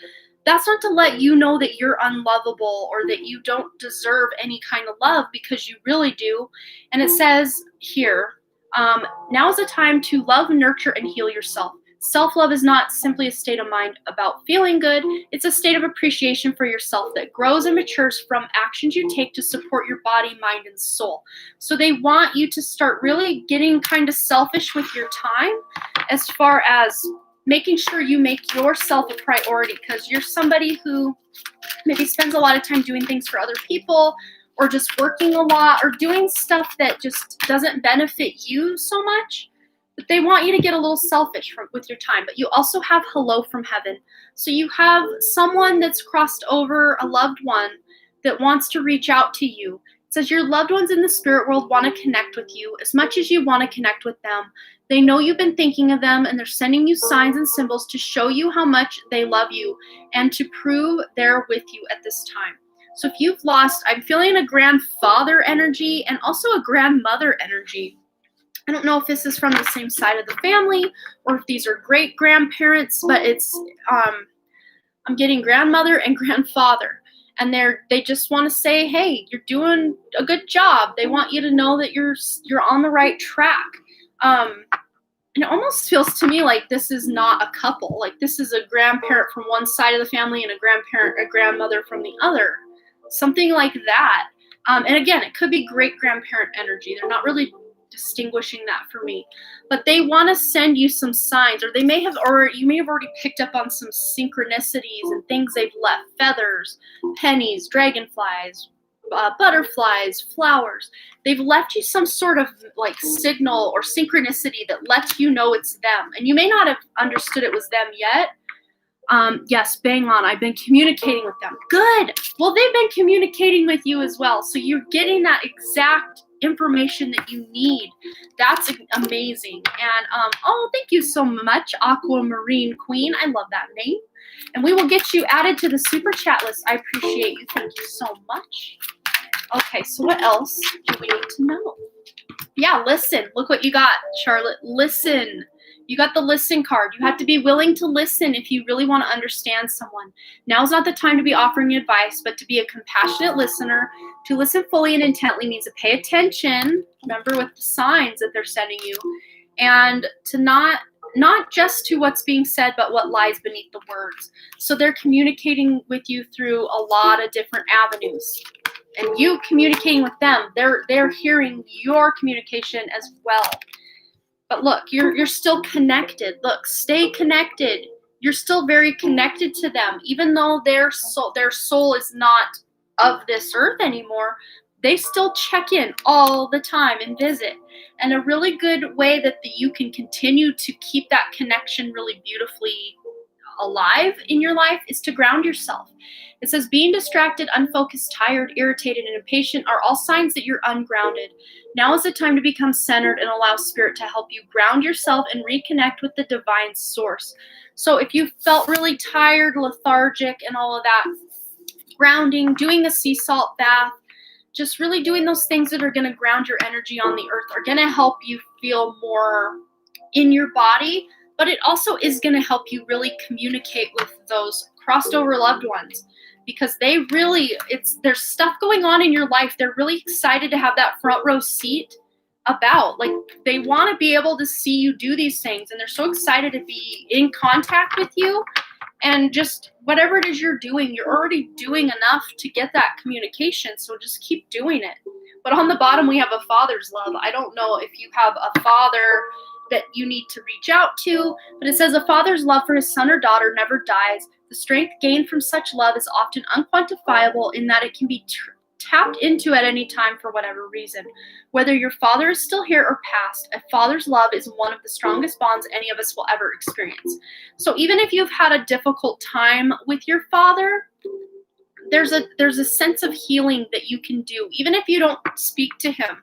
that's not to let you know that you're unlovable or that you don't deserve any kind of love, because you really do. And it says here, now is the time to love, nurture, and heal yourself. Self-love is not simply a state of mind about feeling good. It's a state of appreciation for yourself that grows and matures from actions you take to support your body, mind, and soul. So they want you to start really getting kind of selfish with your time, as far as making sure you make yourself a priority, because you're somebody who maybe spends a lot of time doing things for other people, or just working a lot, or doing stuff that just doesn't benefit you so much. But they want you to get a little selfish with your time. But you also have hello from heaven. So you have someone that's crossed over, a loved one, that wants to reach out to you. It says your loved ones in the spirit world want to connect with you as much as you want to connect with them. They know you've been thinking of them, and they're sending you signs and symbols to show you how much they love you and to prove they're with you at this time. So if you've lost, I'm feeling a grandfather energy and also a grandmother energy. I don't know if this is from the same side of the family or if these are great grandparents, but it's I'm getting grandmother and grandfather, and they just want to say, hey, you're doing a good job. They want you to know that you're on the right track. And it almost feels to me like this is not a couple. Like this is a grandparent from one side of the family and a grandmother from the other. Something like that. And again, it could be great grandparent energy. They're not really distinguishing that for me, but they want to send you some signs, or you may have already picked up on some synchronicities and things they've left: feathers, pennies, dragonflies, butterflies, flowers. They've left you some sort of like signal or synchronicity that lets you know it's them, and you may not have understood it was them yet. Yes, bang on. I've been communicating with them. Good. Well, they've been communicating with you as well, so you're getting that exact information that you need. That's amazing. And thank you so much, Aquamarine Queen. I love that name. And we will get you added to the super chat list. I appreciate you. Thank you so much. Okay, so what else do we need to know? Yeah, listen. Look what you got, Charlotte. Listen. You got the listen card. You have to be willing to listen if you really want to understand someone. Now's not the time to be offering advice, but to be a compassionate listener. To listen fully and intently means to pay attention, remember, with the signs that they're sending you, and to not just to what's being said, but what lies beneath the words. So they're communicating with you through a lot of different avenues. And you communicating with them, they're hearing your communication as well. But look, you're still connected. Look, stay connected. you're still very connected to them, even though their soul is not of this earth anymore. They still check in all the time and visit. And a really good way that you can continue to keep that connection really beautifully alive in your life is to ground yourself. It says being distracted, unfocused, tired, irritated, and impatient are all signs that you're ungrounded. Now is the time to become centered and allow spirit to help you ground yourself and reconnect with the divine source. So if you felt really tired, lethargic, and all of that, grounding, doing a sea salt bath, just really doing those things that are going to ground your energy on the earth are going to help you feel more in your body, but it also is going to help you really communicate with those crossed over loved ones, because there's stuff going on in your life. They're really excited to have that front row seat about, like, they want to be able to see you do these things, and they're so excited to be in contact with you. And just whatever it is you're doing, you're already doing enough to get that communication. So just keep doing it. But on the bottom, we have a father's love. I don't know if you have a father that you need to reach out to, but it says a father's love for his son or daughter never dies. The strength gained from such love is often unquantifiable in that it can be tapped into at any time for whatever reason. Whether your father is still here or passed, a father's love is one of the strongest bonds any of us will ever experience. So even if you've had a difficult time with your father, there's a sense of healing that you can do. Even if you don't speak to him,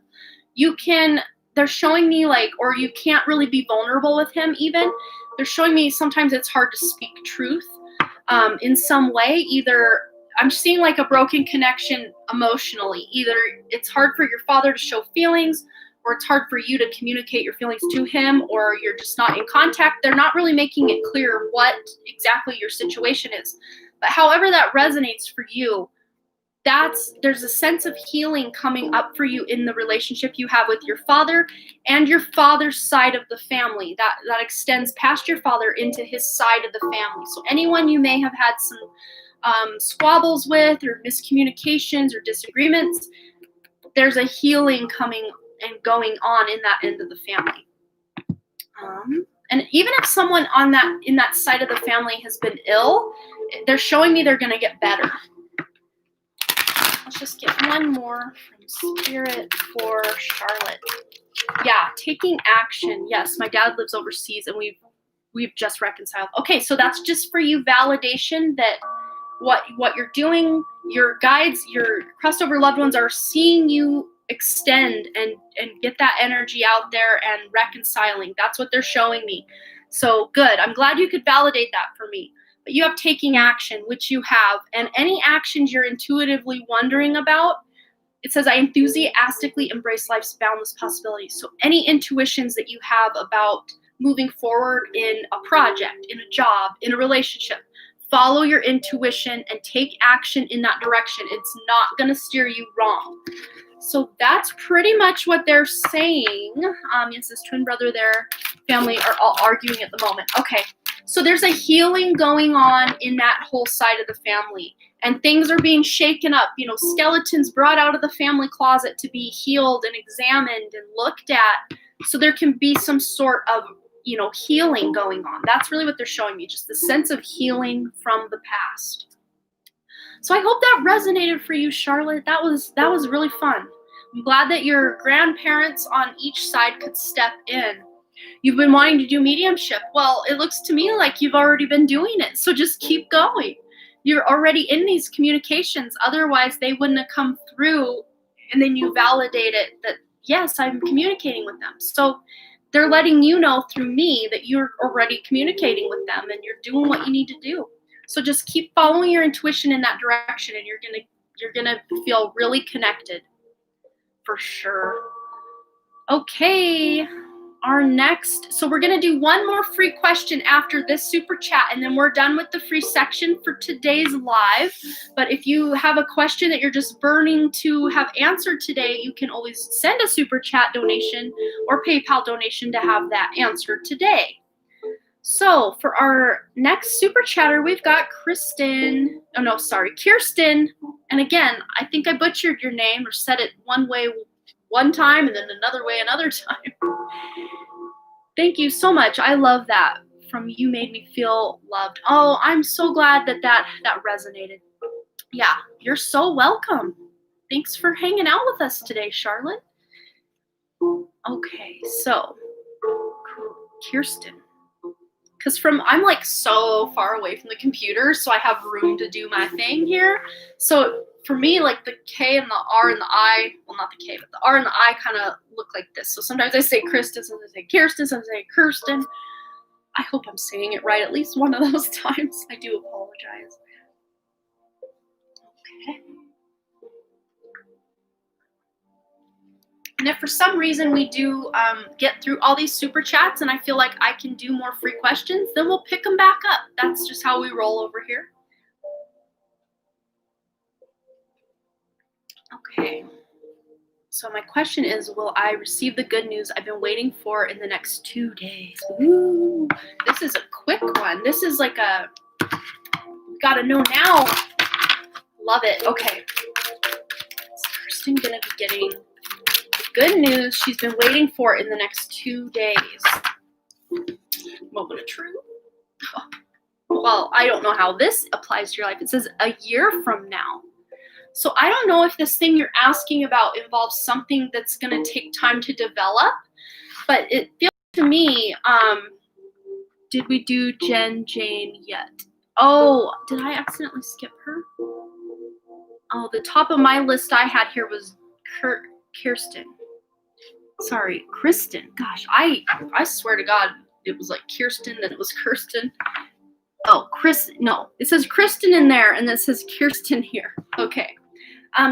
they're showing me, like, or you can't really be vulnerable with him even. They're showing me sometimes it's hard to speak truth in some way. Either I'm seeing like a broken connection emotionally. Either it's hard for your father to show feelings, or it's hard for you to communicate your feelings to him, or you're just not in contact. They're not really making it clear what exactly your situation is. But however that resonates for you, there's a sense of healing coming up for you in the relationship you have with your father and your father's side of the family. That extends past your father into his side of the family. So anyone you may have had some squabbles with, or miscommunications or disagreements, there's a healing coming and going on in that end of the family. And even if someone in that side of the family has been ill, they're showing me they're going to get better. Let's just get one more from Spirit for Charlotte. Yeah, taking action. Yes, my dad lives overseas, and we've just reconciled. Okay, so that's just for you validation that what you're doing, your guides, your crossed over loved ones are seeing you extend and get that energy out there and reconciling. That's what they're showing me. So good. I'm glad you could validate that for me. But you have taking action, which you have. And any actions you're intuitively wondering about, it says, I enthusiastically embrace life's boundless possibilities. So any intuitions that you have about moving forward in a project, in a job, in a relationship, follow your intuition and take action in that direction. It's not going to steer you wrong. So that's pretty much what they're saying. Yes, this twin brother, their family are all arguing at the moment. Okay, so there's a healing going on in that whole side of the family. And things are being shaken up. Skeletons brought out of the family closet to be healed and examined and looked at. So there can be some sort of healing going on. That's really what they're showing me, just the sense of healing from the past. So I hope that resonated for you, Charlotte. That was really fun. I'm glad that your grandparents on each side could step in. You've been wanting to do mediumship. Well, it looks to me like you've already been doing it. So just keep going. You're already in these communications. Otherwise, they wouldn't have come through, and then you validate it that, yes, I'm communicating with them. So they're letting you know through me that you're already communicating with them and you're doing what you need to do. So just keep following your intuition in that direction, and you're gonna feel really connected for sure. Okay, so we're gonna do one more free question after this super chat, and then we're done with the free section for today's live. But if you have a question that you're just burning to have answered today, you can always send a super chat donation or PayPal donation to have that answered today. So for our next super chatter, we've got Kirsten. And again, I think I butchered your name or said it one way one time and then another way another time. Thank you so much. I love that from you made me feel loved. Oh, I'm so glad that resonated. Yeah, you're so welcome. Thanks for hanging out with us today, Charlotte. Okay, so Kirsten. Because I'm like so far away from the computer, so I have room to do my thing here. So for me, like the K and the R and the I, well, not the K, but the R and the I kind of look like this. So sometimes I say Kristen, sometimes I say Kirsten, sometimes I say Kirsten. I hope I'm saying it right at least one of those times. I do apologize. Okay. And if for some reason we do get through all these super chats and I feel like I can do more free questions, then we'll pick them back up. That's just how we roll over here. Okay. So my question is, will I receive the good news I've been waiting for in the next 2 days? Ooh, this is a quick one. This is like a gotta know now. Love it. Okay. Is Kirsten gonna be getting good news she's been waiting for in the next 2 days? Moment of truth. Well, I don't know how this applies to your life. It says a year from now. So I don't know if this thing you're asking about involves something that's going to take time to develop, but it feels to me, did we do Jane yet? Oh, did I accidentally skip her? Oh, the top of my list I had here was Kirsten. Sorry, Kristen. Gosh, I swear to God, it was like Kirsten, then it was Kirsten. Oh, no, it says Kristen in there, and it says Kirsten here. Okay.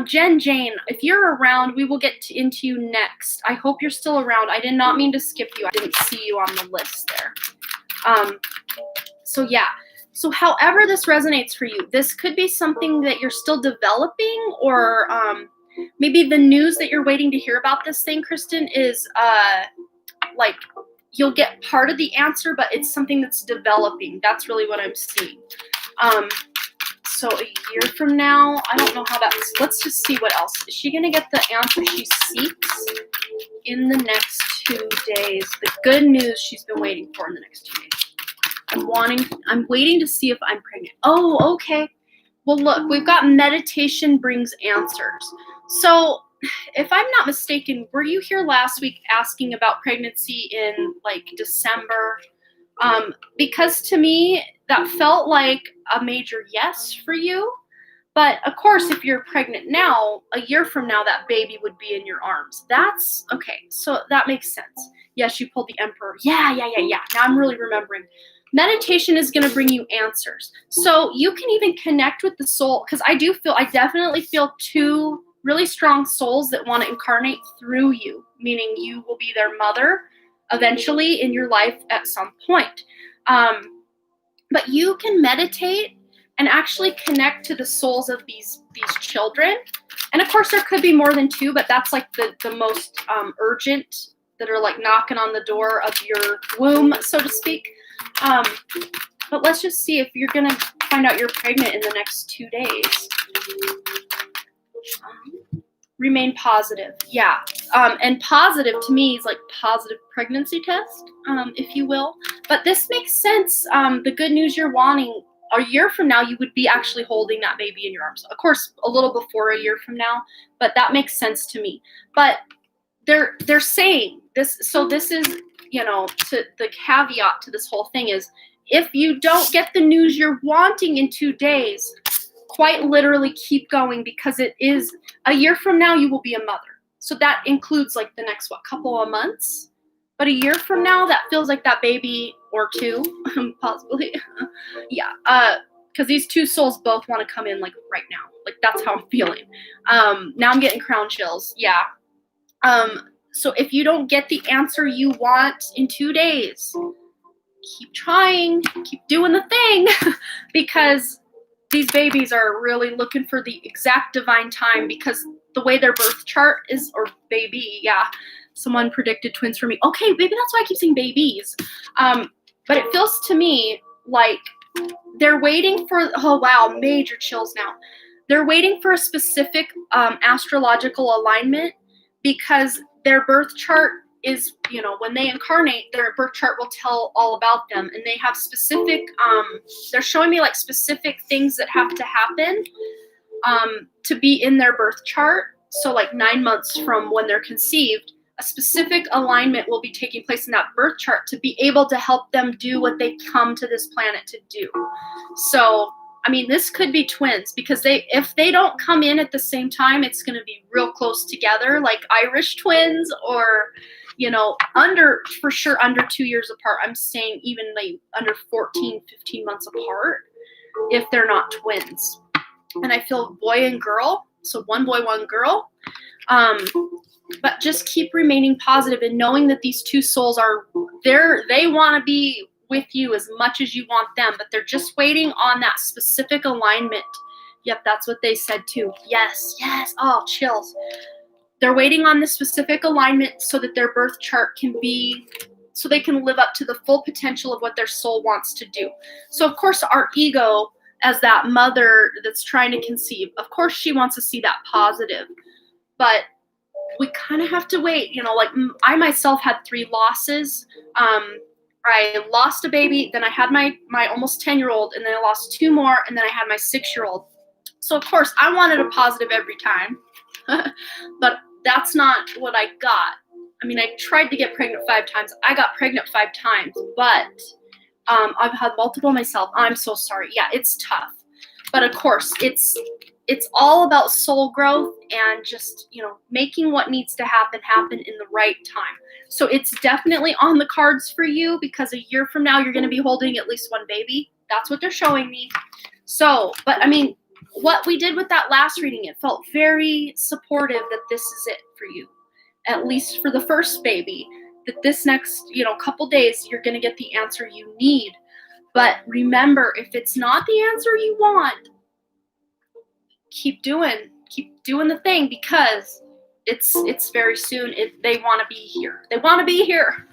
Jane, if you're around, we will get into you next. I hope you're still around. I did not mean to skip you. I didn't see you on the list there. So yeah. So however this resonates for you, this could be something that you're still developing, or maybe the news that you're waiting to hear about this thing, Kristen, is like you'll get part of the answer, but it's something that's developing. That's really what I'm seeing. So a year from now, I don't know how that's, let's just see what else. Is she going to get the answer she seeks in the next 2 days? The good news she's been waiting for in the next 2 days. I'm waiting to see if I'm pregnant. Oh, okay. Well, look, we've got meditation brings answers. So if I'm not mistaken, were you here last week asking about pregnancy in like December? Because to me, that felt like a major yes for you. But of course, if you're pregnant now, a year from now, that baby would be in your arms. That's okay. So that makes sense. Yes, you pulled the emperor. Yeah. Now I'm really remembering. Meditation is going to bring you answers. So you can even connect with the soul, because I definitely feel 2 really strong souls that want to incarnate through you, meaning you will be their mother eventually in your life at some point. But you can meditate and actually connect to the souls of these children. And of course, there could be more than 2, but that's like the most urgent, that are like knocking on the door of your womb, so to speak. But let's just see if you're going to find out you're pregnant in the next 2 days. Remain positive. Yeah. And positive to me is like positive pregnancy test, if you will. But this makes sense. The good news you're wanting, a year from now, you would be actually holding that baby in your arms. Of course, a little before a year from now, but that makes sense to me. But they're saying this. So this is, to the caveat to this whole thing is, if you don't get the news you're wanting in 2 days, quite literally keep going, because it is a year from now you will be a mother. So that includes like the next couple of months. But a year from now, that feels like that baby or 2, possibly. Yeah, because these 2 souls both want to come in like right now. Like that's how I'm feeling. Now I'm getting crown chills. Yeah. So if you don't get the answer you want in 2 days, keep trying, keep doing the thing, because these babies are really looking for the exact divine time, because the way their birth chart is, or baby, yeah, someone predicted twins for me. Okay, baby, that's why I keep saying babies. But it feels to me like they're waiting for, oh wow, major chills now. They're waiting for a specific astrological alignment, because their birth chart is, when they incarnate, their birth chart will tell all about them, and they have specific, they're showing me like specific things that have to happen to be in their birth chart. So like 9 months from when they're conceived, a specific alignment will be taking place in that birth chart to be able to help them do what they come to this planet to do. So, I mean, this could be twins, because if they don't come in at the same time, it's going to be real close together, like Irish twins, or, for sure under 2 years apart. I'm saying even like under 14, 15 months apart, if they're not twins. And I feel boy and girl, so one boy, one girl. But just keep remaining positive and knowing that these two souls are there. They want to be with you as much as you want them, but they're just waiting on that specific alignment. Yep, that's what they said too. Yes. Oh, chills. They're waiting on this specific alignment so that their birth chart can be, so they can live up to the full potential of what their soul wants to do. So of course our ego, as that mother that's trying to conceive, of course she wants to see that positive, but we kind of have to wait. Like I myself had 3 losses. I lost a baby, then I had my almost 10-year-old, and then I lost 2 more, and then I had my 6-year-old. So of course I wanted a positive every time, but that's not what I got. I mean, I tried to get pregnant 5 times. I got pregnant 5 times, but I've had multiple myself. I'm so sorry. Yeah, it's tough. But of course, it's all about soul growth and just, making what needs to happen in the right time. So it's definitely on the cards for you, because a year from now, you're going to be holding at least 1 baby. That's what they're showing me. So, but I mean, what we did with that last reading, it felt very supportive that this is it for you, at least for the first baby, that this next, couple days, you're going to get the answer you need. But remember, if it's not the answer you want, keep doing the thing, because it's very soon. They want to be here. They want to be here.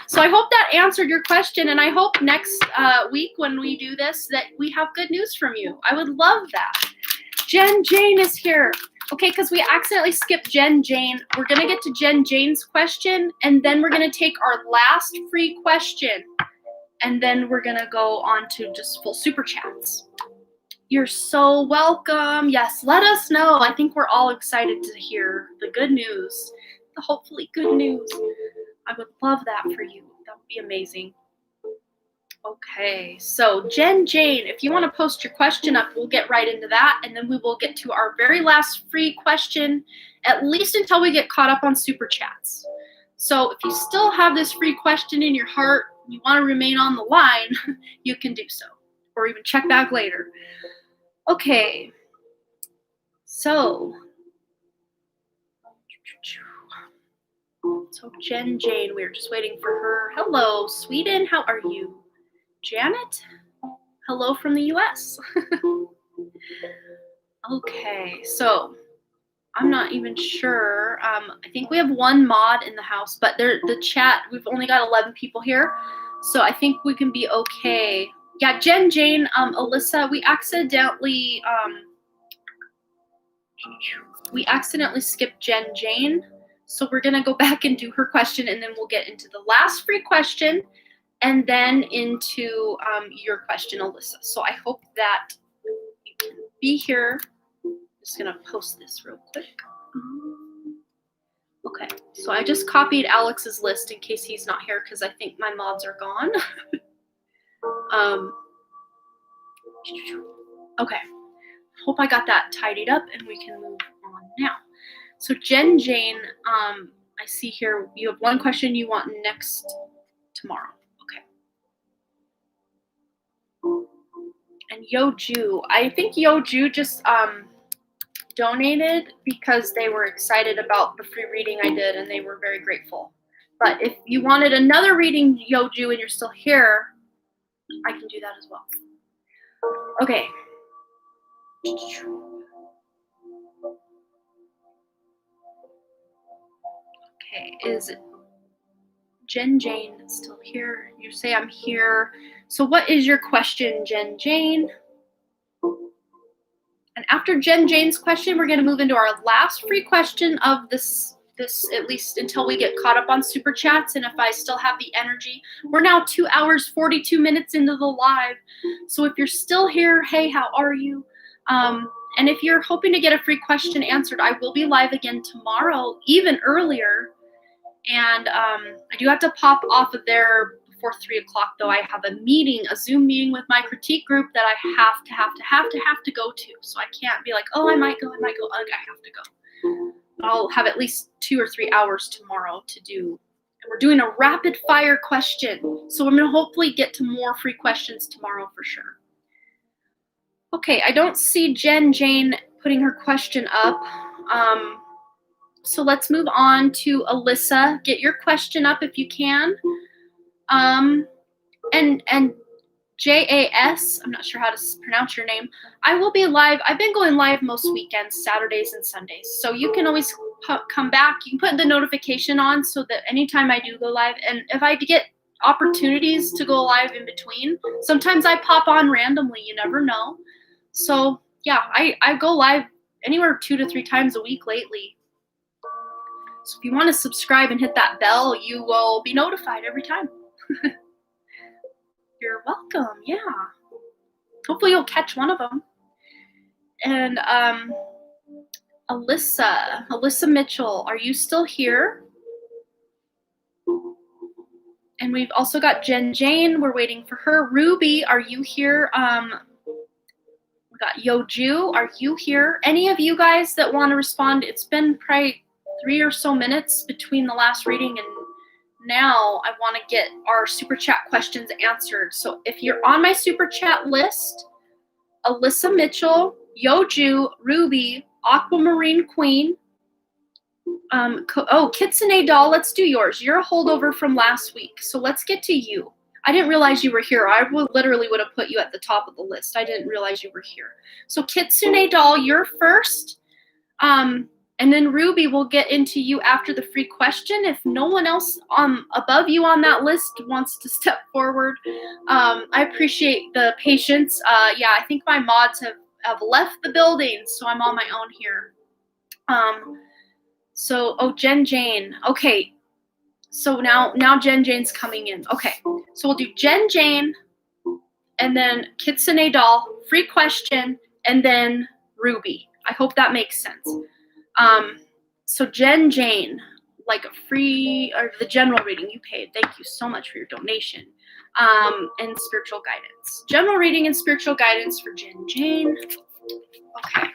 So I hope that answered your question, and I hope next week when we do this that we have good news from you. I would love that. Jen Jane is here. Okay, because we accidentally skipped Jen Jane. We're going to get to Jen Jane's question, and then we're going to take our last free question, and then we're going to go on to just full super chats. You're so welcome. Yes, let us know. I think we're all excited to hear the good news, the hopefully good news. I would love that for you. That would be amazing. Okay, so Jen Jane, if you want to post your question up, we'll get right into that, and then we will get to our very last free question, at least until we get caught up on super chats. So if you still have this free question in your heart, you want to remain on the line, you can do so, or even check back later. Okay, so Jen Jane, we're just waiting for her. Hello, Sweden, how are you? Janet, hello from the US. Okay, so I'm not even sure. I think we have 1 mod in the house, but the chat, we've only got 11 people here, so I think we can be okay. Yeah, Jen Jane, Alyssa, we accidentally skipped Jen Jane, so we're gonna go back and do her question, and then we'll get into the last free question, and then into your question, Alyssa. So I hope that you can be here. I'm just gonna post this real quick. Okay, so I just copied Alex's list in case he's not here, because I think my mods are gone. Okay, hope I got that tidied up, and we can move on now. So Jen Jane, I see here you have 1 question you want next tomorrow. Okay. And Yoju, I think Yoju just donated because they were excited about the free reading I did, and they were very grateful. But if you wanted another reading, Yoju, and you're still here, I can do that as well. Okay. Okay, is Jen Jane still here? You say I'm here. So what is your question, Jen Jane? And after Jen Jane's question, we're going to move into our last free question of this this, at least until we get caught up on super chats, and if I still have the energy. We're now 2 hours 42 minutes into the live, so if you're still here, hey, how are you? And if you're hoping to get a free question answered, I will be live again tomorrow, even earlier. And I do have to pop off of there before 3 o'clock, though. I have a meeting, a Zoom meeting with my critique group that I have to go to. So I can't be like, oh, I might go. Like, I have to go. I'll have at least 2 or 3 hours tomorrow to do. And we're doing a rapid fire question. So I'm going to hopefully get to more free questions tomorrow for sure. Okay, I don't see Jen Jane putting her question up. So let's move on to Alyssa. Get your question up if you can. And JAS, I'm not sure how to pronounce your name. I will be live. I've been going live most weekends, Saturdays and Sundays. So you can always come back. You can put the notification on so that anytime I do go live, and if I get opportunities to go live in between, sometimes I pop on randomly. You never know. So yeah, I go live anywhere 2 to 3 times a week lately. So if you want to subscribe and hit that bell, you will be notified every time. You're welcome. Yeah. Hopefully you'll catch one of them. And Alyssa Mitchell, are you still here? And we've also got Jen Jane. We're waiting for her. Ruby, are you here? We got Yoju. Are you here? Any of you guys that want to respond? It's been probably 3 or so minutes between the last reading and now. I want to get our super chat questions answered. So if you're on my super chat list, Alyssa Mitchell, Yoju, Ruby, Aquamarine Queen, Kitsune Doll, let's do yours. You're a holdover from last week, so let's get to you. I didn't realize you were here. I literally would have put you at the top of the list. I didn't realize you were here. So Kitsune Doll, you're first. And then Ruby will get into you after the free question. If no one else above you on that list wants to step forward, I appreciate the patience. Yeah, I think my mods have left the building, so I'm on my own here. Jen Jane. Okay, so now Jen Jane's coming in. Okay, so we'll do Jen Jane, and then Kitsune Doll, free question, and then Ruby. I hope that makes sense. So Jen Jane, like a free, or the general reading you paid. Thank you so much for your donation. And spiritual guidance. General reading and spiritual guidance for Jen Jane. Okay.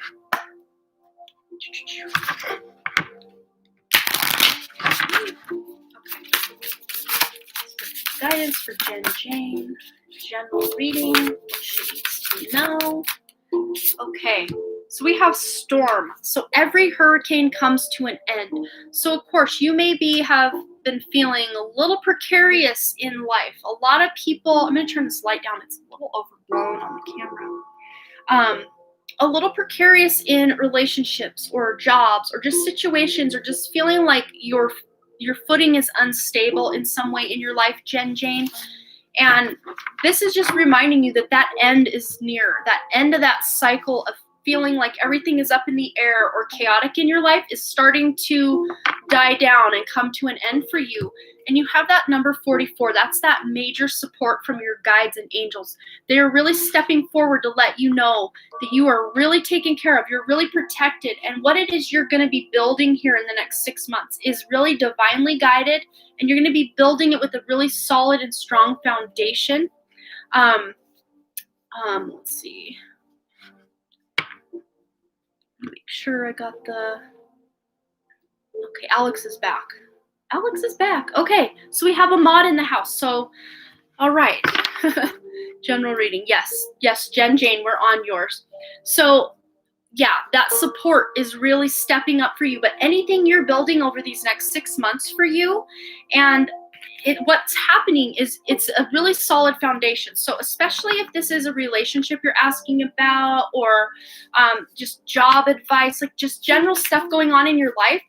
Spiritual guidance for Jen Jane. General reading, what she needs to know. Okay. So we have storm. So every hurricane comes to an end. So of course you have been feeling a little precarious in life. A lot of people, I'm going to turn this light down. It's a little overblown on the camera. A little precarious in relationships or jobs or just situations, or just feeling like your footing is unstable in some way in your life, Jen Jane. And this is just reminding you that end is near. That end of that cycle of feeling like everything is up in the air or chaotic in your life is starting to die down and come to an end for you. And you have that number 44. That's that major support from your guides and angels. They are really stepping forward to let you know that you are really taken care of. You're really protected. And what it is you're going to be building here in the next 6 months is really divinely guided. And you're going to be building it with a really solid and strong foundation. Let's see. Make sure I got the... Okay, Alex is back. Alex is back. Okay, so we have a mod in the house. So, all right. General reading. Yes, Jen Jane, we're on yours. So, yeah, that support is really stepping up for you. But anything you're building over these next 6 months for you, and what's happening is it's a really solid foundation. So especially if this is a relationship you're asking about, or just job advice, like just general stuff going on in your life,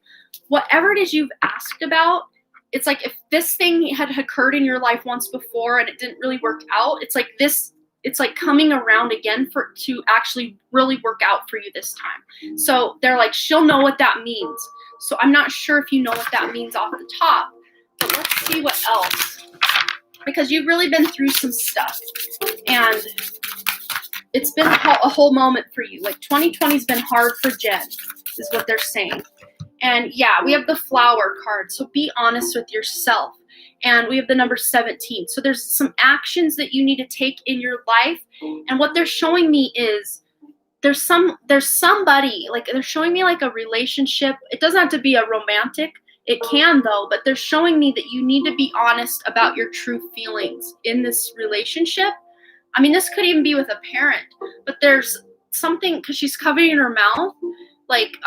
whatever it is you've asked about, it's like if this thing had occurred in your life once before and it didn't really work out, it's like coming around again to actually really work out for you this time. So they're like, she'll know what that means. So I'm not sure if you know what that means off the top, but let's see what else. Because you've really been through some stuff, and it's been a whole moment for you. Like 2020's been hard for Jen, is what they're saying. And yeah, we have the flower card. So be honest with yourself. And we have the number 17. So there's some actions that you need to take in your life. And what they're showing me is there's somebody, like they're showing me like a relationship. It doesn't have to be a romantic. It can though, but they're showing me that you need to be honest about your true feelings in this relationship. I mean, this could even be with a parent, but there's something, because she's covering her mouth, like,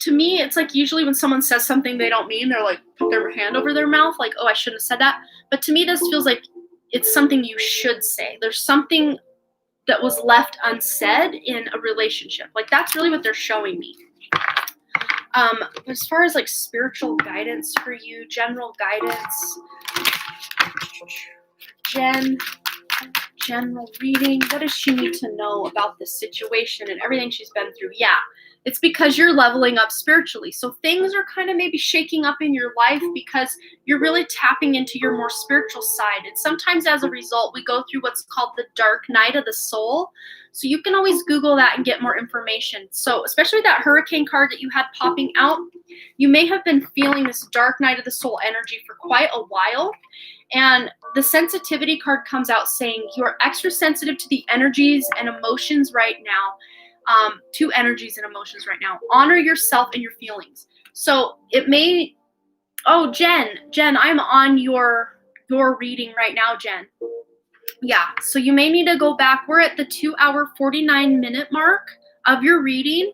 to me, it's like usually when someone says something they don't mean, they're like, put their hand over their mouth, like, oh, I shouldn't have said that. But to me, this feels like it's something you should say. There's something that was left unsaid in a relationship. Like, that's really what they're showing me. As far as like spiritual guidance for you, general guidance, Jen, general reading, what does she need to know about this situation and everything she's been through? Yeah, it's because you're leveling up spiritually. So things are kind of maybe shaking up in your life because you're really tapping into your more spiritual side. And sometimes as a result, we go through what's called the dark night of the soul. So you can always Google that and get more information. So especially that hurricane card that you had popping out, you may have been feeling this dark night of the soul energy for quite a while. And the sensitivity card comes out saying you are extra sensitive to the energies and emotions right now. To energies and emotions right now. Honor yourself and your feelings. So it may, oh, Jen, I'm on your reading right now, Jen. Yeah, so you may need to go back. We're at the 2-hour, 49-minute mark of your reading.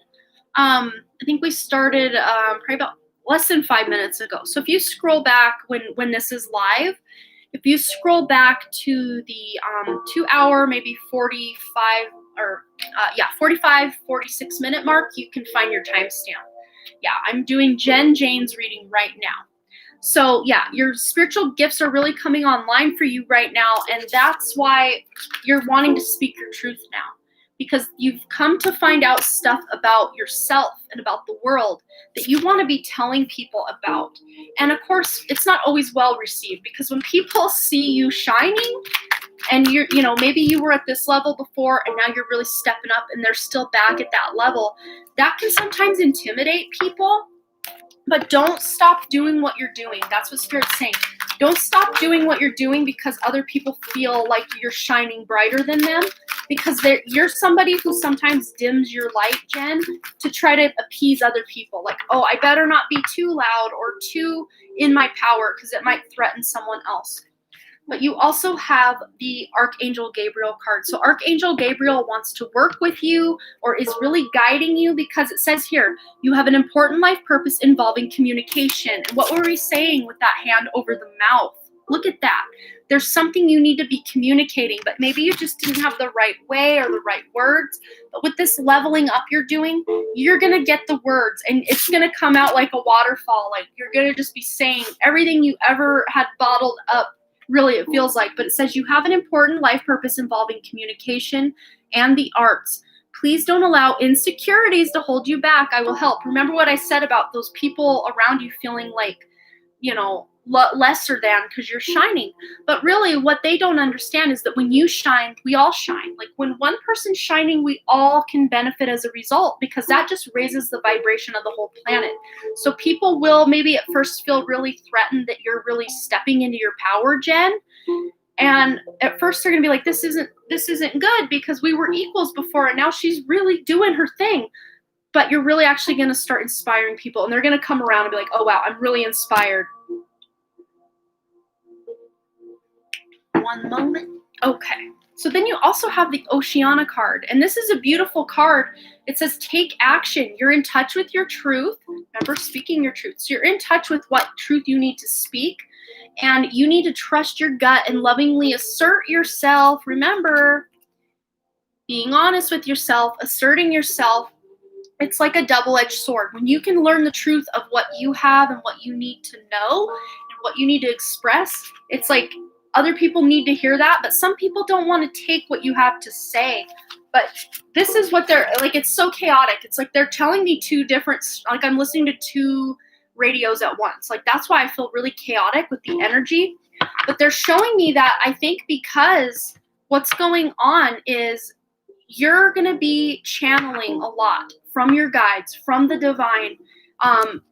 I think we started probably about less than 5 minutes ago. So if you scroll back when this is live, if you scroll back to the 2-hour, maybe 45 or 46-minute mark, you can find your timestamp. Yeah, I'm doing Jen Jane's reading right now. So yeah, your spiritual gifts are really coming online for you right now, and that's why you're wanting to speak your truth now, because you've come to find out stuff about yourself and about the world that you want to be telling people about. And of course, it's not always well received, because when people see you shining and maybe you were at this level before and now you're really stepping up and they're still back at that level, that can sometimes intimidate people. But don't stop doing what you're doing. That's what Spirit's saying. Don't stop doing what you're doing because other people feel like you're shining brighter than them, because you're somebody who sometimes dims your light, Jen, to try to appease other people. Like, oh, I better not be too loud or too in my power because it might threaten someone else. But you also have the Archangel Gabriel card. So Archangel Gabriel wants to work with you or is really guiding you, because it says here, you have an important life purpose involving communication. And what were we saying with that hand over the mouth? Look at that. There's something you need to be communicating, but maybe you just didn't have the right way or the right words. But with this leveling up you're doing, you're going to get the words and it's going to come out like a waterfall. Like you're going to just be saying everything you ever had bottled up. Really, it feels like, but it says you have an important life purpose involving communication and the arts. Please don't allow insecurities to hold you back. I will help. Remember what I said about those people around you feeling like, lesser than because you're shining. But really, what they don't understand is that when you shine, we all shine. Like when one person's shining, we all can benefit as a result, because that just raises the vibration of the whole planet. So people will maybe at first feel really threatened that you're really stepping into your power, Jen. And at first they're gonna be like, this isn't good because we were equals before and now she's really doing her thing. But you're really actually gonna start inspiring people, and they're gonna come around and be like, oh wow, I'm really inspired. One moment. Okay. So then you also have the Oceana card, and this is a beautiful card. It says take action. You're in touch with your truth. Remember, speaking your truth. So you're in touch with what truth you need to speak, and you need to trust your gut and lovingly assert yourself. Remember, being honest with yourself, asserting yourself, it's like a double-edged sword. When you can learn the truth of what you have and what you need to know and what you need to express, it's like other people need to hear that, but some people don't want to take what you have to say. But this is what they're like. It's so chaotic. It's like they're telling me two different, like I'm listening to two radios at once. Like that's why I feel really chaotic with the energy. But they're showing me that I think because what's going on is you're going to be channeling a lot from your guides, from the divine,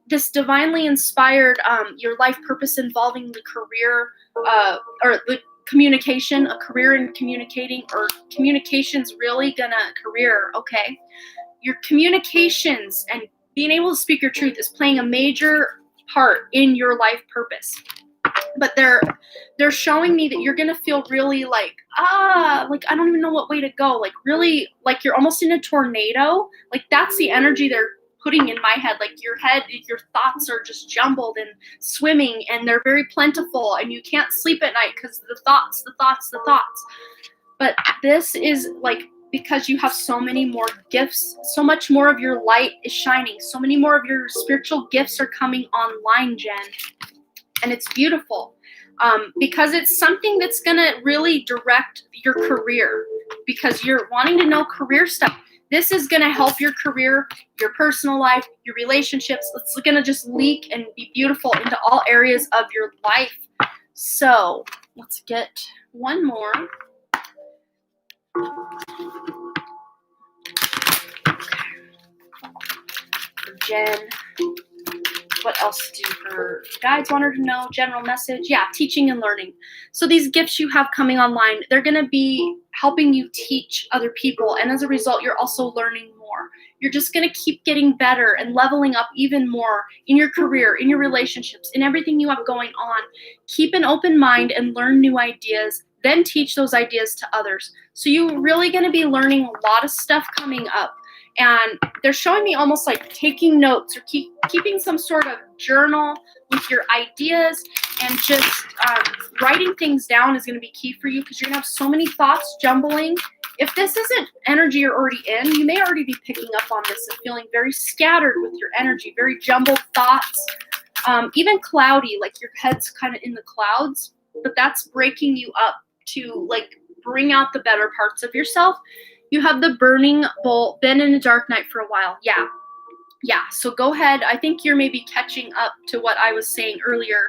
this divinely inspired, your life purpose involving the career, or the communication, a career in communicating, or communication's really gonna career, okay? Your communications and being able to speak your truth is playing a major part in your life purpose. But they're showing me that you're gonna feel really like like I don't even know what way to go, like really like you're almost in a tornado. Like that's the energy they're putting in my head. Like your thoughts are just jumbled and swimming, and they're very plentiful, and you can't sleep at night because the thoughts. But this is like because you have so many more gifts, so much more of your light is shining, so many more of your spiritual gifts are coming online, Jen. And it's beautiful, because it's something that's going to really direct your career, because you're wanting to know career stuff. This is going to help your career, your personal life, your relationships. It's going to just leak and be beautiful into all areas of your life. So let's get one more. Jen, what else do her guides want her to know? General message. Yeah, teaching and learning. So these gifts you have coming online, they're going to be helping you teach other people. And as a result, you're also learning more. You're just going to keep getting better and leveling up even more in your career, in your relationships, in everything you have going on. Keep an open mind and learn new ideas, then teach those ideas to others. So you're really going to be learning a lot of stuff coming up. And they're showing me almost like taking notes or keeping some sort of journal with your ideas, and just writing things down is going to be key for you, because you're going to have so many thoughts jumbling. If this isn't energy you're already in, you may already be picking up on this and feeling very scattered with your energy, very jumbled thoughts, even cloudy, like your head's kind of in the clouds. But that's breaking you up to like bring out the better parts of yourself. You have the burning bowl, been in a dark night for a while. Yeah. So go ahead. I think you're maybe catching up to what I was saying earlier.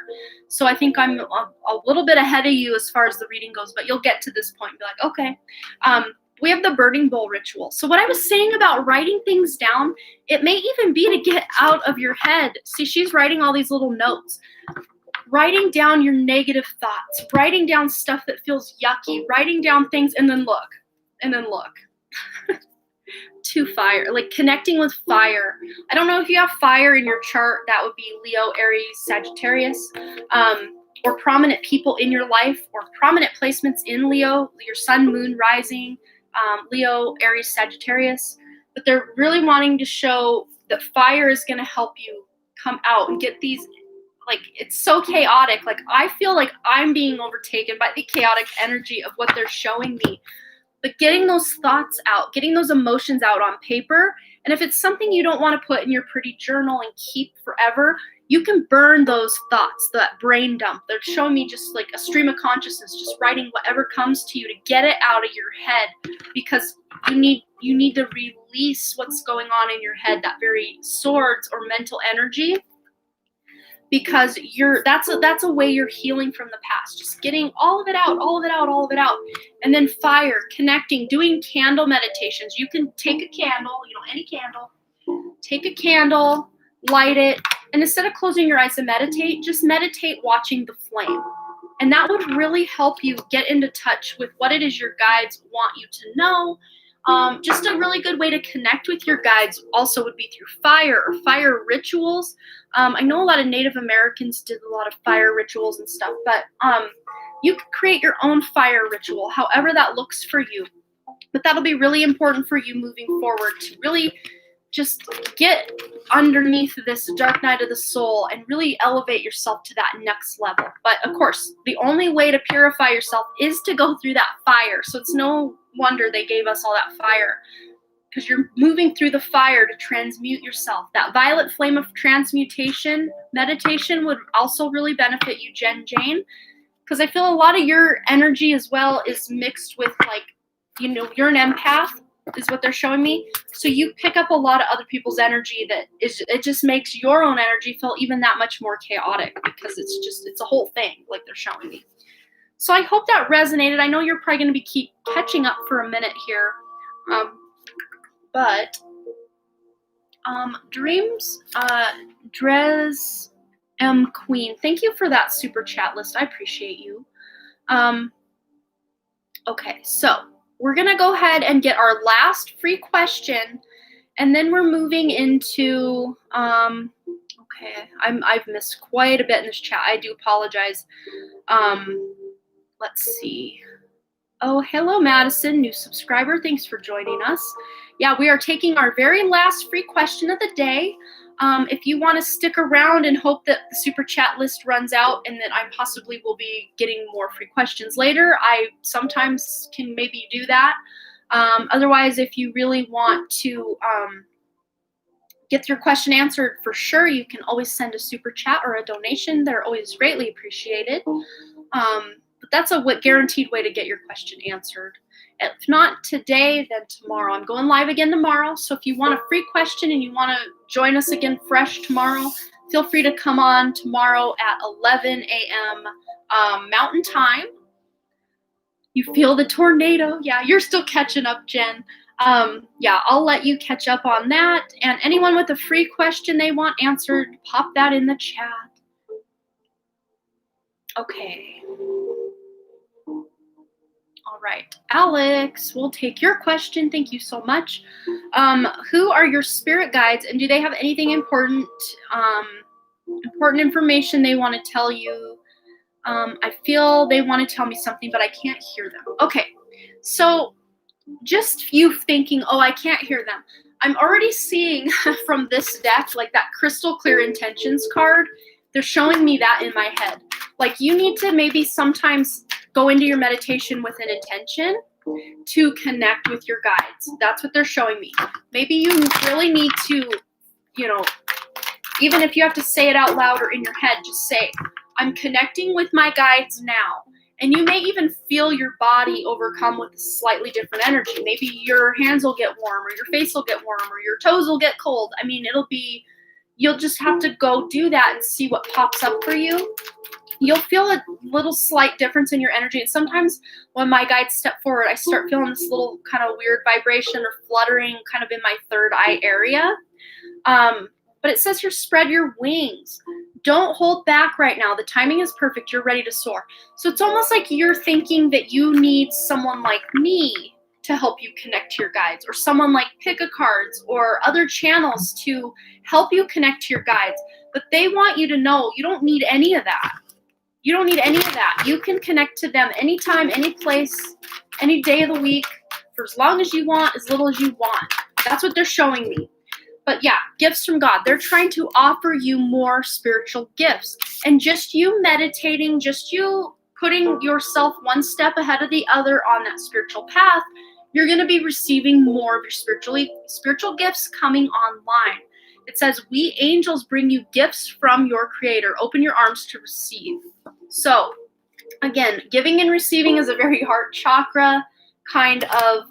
So I think I'm a little bit ahead of you as far as the reading goes, but you'll get to this point and be like, okay. We have the burning bowl ritual. So what I was saying about writing things down, it may even be to get out of your head. See, she's writing all these little notes. Writing down your negative thoughts, writing down stuff that feels yucky, writing down things, and then look. To fire, like connecting with fire. I don't know if you have fire in your chart. That would be Leo, Aries, Sagittarius, or prominent people in your life, or prominent placements in Leo, your sun, moon, rising, Leo, Aries, Sagittarius. But they're really wanting to show that fire is going to help you come out and get these, like, it's so chaotic. Like, I feel like I'm being overtaken by the chaotic energy of what they're showing me. But getting those thoughts out, getting those emotions out on paper, and if it's something you don't want to put in your pretty journal and keep forever, you can burn those thoughts, that brain dump. They're showing me just like a stream of consciousness, just writing whatever comes to you to get it out of your head, because you need to release what's going on in your head, that very swords or mental energy. Because that's a way you're healing from the past, just getting all of it out. And then fire, connecting, doing candle meditations. You can take a candle, any candle, take a candle, light it, and instead of closing your eyes to meditate, just meditate watching the flame. And that would really help you get into touch with what it is your guides want you to know. Just a really good way to connect with your guides also would be through fire or fire rituals. I know a lot of Native Americans did a lot of fire rituals and stuff, but you can create your own fire ritual, however that looks for you. But that'll be really important for you moving forward, to really just get underneath this dark night of the soul and really elevate yourself to that next level. But of course, the only way to purify yourself is to go through that fire. So it's no wonder they gave us all that fire, because you're moving through the fire to transmute yourself. That violet flame of transmutation meditation would also really benefit you, Jen Jane, because I feel a lot of your energy as well is mixed with, like, you're an empath. is what they're showing me. So you pick up a lot of other people's energy it just makes your own energy feel even that much more chaotic, because it's a whole thing, like they're showing me. So I hope that resonated. I know you're probably going to be keep catching up for a minute here. But Dreams, Drez M. Queen, thank you for that super chat list. I appreciate you. Okay, so we're going to go ahead and get our last free question, and then we're moving into, okay, I've missed quite a bit in this chat. I do apologize. Let's see. Oh, hello, Madison, new subscriber. Thanks for joining us. Yeah, we are taking our very last free question of the day. If you want to stick around and hope that the super chat list runs out and that I possibly will be getting more free questions later, I sometimes can maybe do that. Otherwise, if you really want to get your question answered for sure, you can always send a super chat or a donation. They're always greatly appreciated. But that's a guaranteed way to get your question answered. If not today, then tomorrow. I'm going live again tomorrow. So if you want a free question and you want to join us again fresh tomorrow, feel free to come on tomorrow at 11 a.m. Mountain Time. You feel the tornado? Yeah, you're still catching up, Jen. Yeah, I'll let you catch up on that. And anyone with a free question they want answered, pop that in the chat. Okay. All right, Alex, we'll take your question. Thank you so much. Who are your spirit guides, and do they have anything important information they want to tell you? I feel they want to tell me something, but I can't hear them. Okay, so just you thinking, oh, I can't hear them. I'm already seeing from this deck, like that crystal clear intentions card. They're showing me that in my head. Like you need to maybe sometimes go into your meditation with an intention to connect with your guides. That's what they're showing me. Maybe you really need to, even if you have to say it out loud or in your head, just say, I'm connecting with my guides now. And you may even feel your body overcome with a slightly different energy. Maybe your hands will get warm, or your face will get warm, or your toes will get cold. I mean, you'll just have to go do that and see what pops up for you. You'll feel a little slight difference in your energy. And sometimes when my guides step forward, I start feeling this little kind of weird vibration or fluttering kind of in my third eye area. But it says here, spread your wings. Don't hold back right now. The timing is perfect. You're ready to soar. So it's almost like you're thinking that you need someone like me to help you connect to your guides, or someone like Pick-a-Cards or other channels to help you connect to your guides. But they want you to know you don't need any of that. You don't need any of that. You can connect to them anytime, any place, any day of the week, for as long as you want, as little as you want. That's what they're showing me. But yeah, gifts from God. They're trying to offer you more spiritual gifts. And just you meditating, just you putting yourself one step ahead of the other on that spiritual path, you're going to be receiving more of your spiritual gifts coming online. It says, we angels bring you gifts from your creator. Open your arms to receive. So again, giving and receiving is a very heart chakra kind of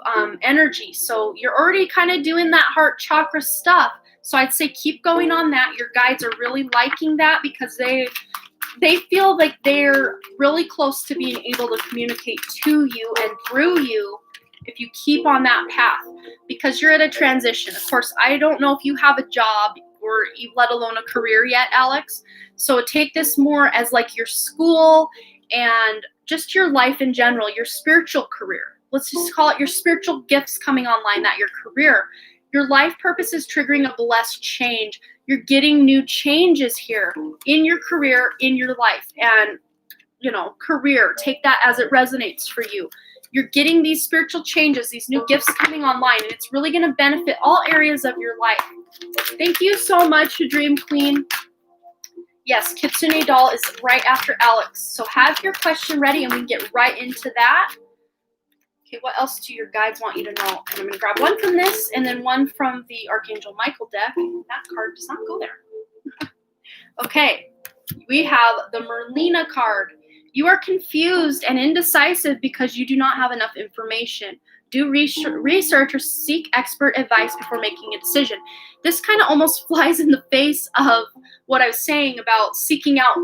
energy. So you're already kind of doing that heart chakra stuff. So I'd say keep going on that. Your guides are really liking that because they feel like they're really close to being able to communicate to you and through you if you keep on that path, because you're at a transition. Of course, I don't know if you have a job or let alone a career yet, Alex. So take this more as like your school and just your life in general, your spiritual career. Let's just call it your spiritual gifts coming online, not your career. Your life purpose is triggering a blessed change. You're getting new changes here in your career, in your life. And, career, take that as it resonates for you. You're getting these spiritual changes, these new gifts coming online, and it's really going to benefit all areas of your life. Thank you so much, Dream Queen. Yes, Kitsune Doll is right after Alex. So have your question ready, and we can get right into that. Okay, what else do your guides want you to know? And I'm going to grab one from this and then one from the Archangel Michael deck. That card does not go there. Okay, we have the Merlina card. You are confused and indecisive because you do not have enough information. Do research or seek expert advice before making a decision. This kind of almost flies in the face of what I was saying about seeking out,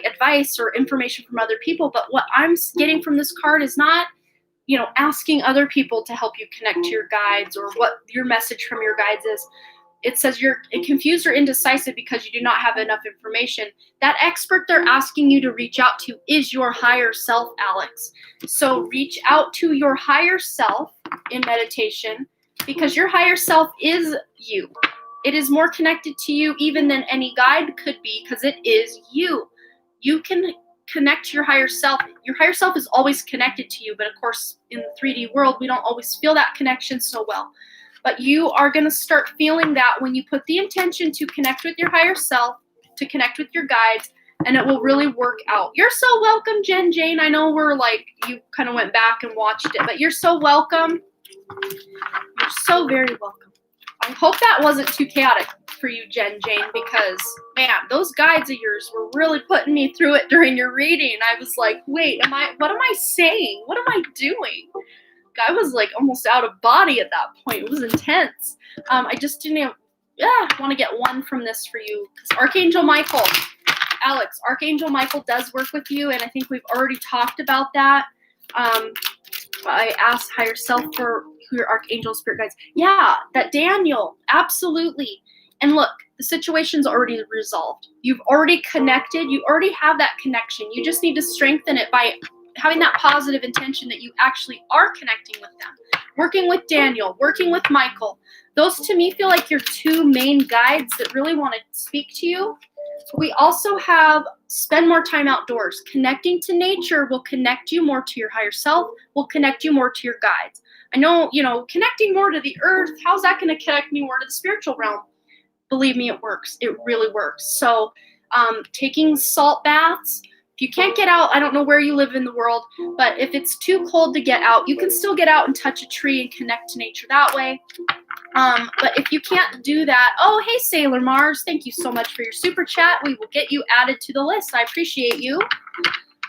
advice or information from other people. But what I'm getting from this card is not, asking other people to help you connect to your guides or what your message from your guides is. It says you're confused or indecisive because you do not have enough information. That expert they're asking you to reach out to is your higher self, Alex. So reach out to your higher self in meditation, because your higher self is you. It is more connected to you even than any guide could be, because it is you. You can connect to your higher self. Your higher self is always connected to you, but of course, in the 3D world, we don't always feel that connection so well. But you are going to start feeling that when you put the intention to connect with your higher self, to connect with your guides, and it will really work out. You're so welcome, Jen Jane. I know you kind of went back and watched it, but you're so welcome. You're so very welcome. I hope that wasn't too chaotic for you, Jen Jane, because, man, those guides of yours were really putting me through it during your reading. I was like, wait, what am I saying? What am I doing? I was like almost out of body at that point. It was intense. I just didn't want to get one from this for you, because Archangel Michael, Alex, Archangel Michael does work with you, and I think we've already talked about that. I asked higher self for who your archangel spirit guides. Yeah, that Daniel, absolutely. And look, the situation's already resolved. You've already connected. You already have that connection. You just need to strengthen it by having that positive intention that you actually are connecting with them. Working with Daniel, working with Michael. Those to me feel like your two main guides that really want to speak to you. We also have spend more time outdoors. Connecting to nature will connect you more to your higher self, will connect you more to your guides. I know, connecting more to the earth, how's that going to connect me more to the spiritual realm? Believe me, it works. It really works. So taking salt baths. If you can't get out, I don't know where you live in the world, but if it's too cold to get out, you can still get out and touch a tree and connect to nature that way. But if you can't do that, oh, hey, Sailor Mars, thank you so much for your super chat. We will get you added to the list. I appreciate you.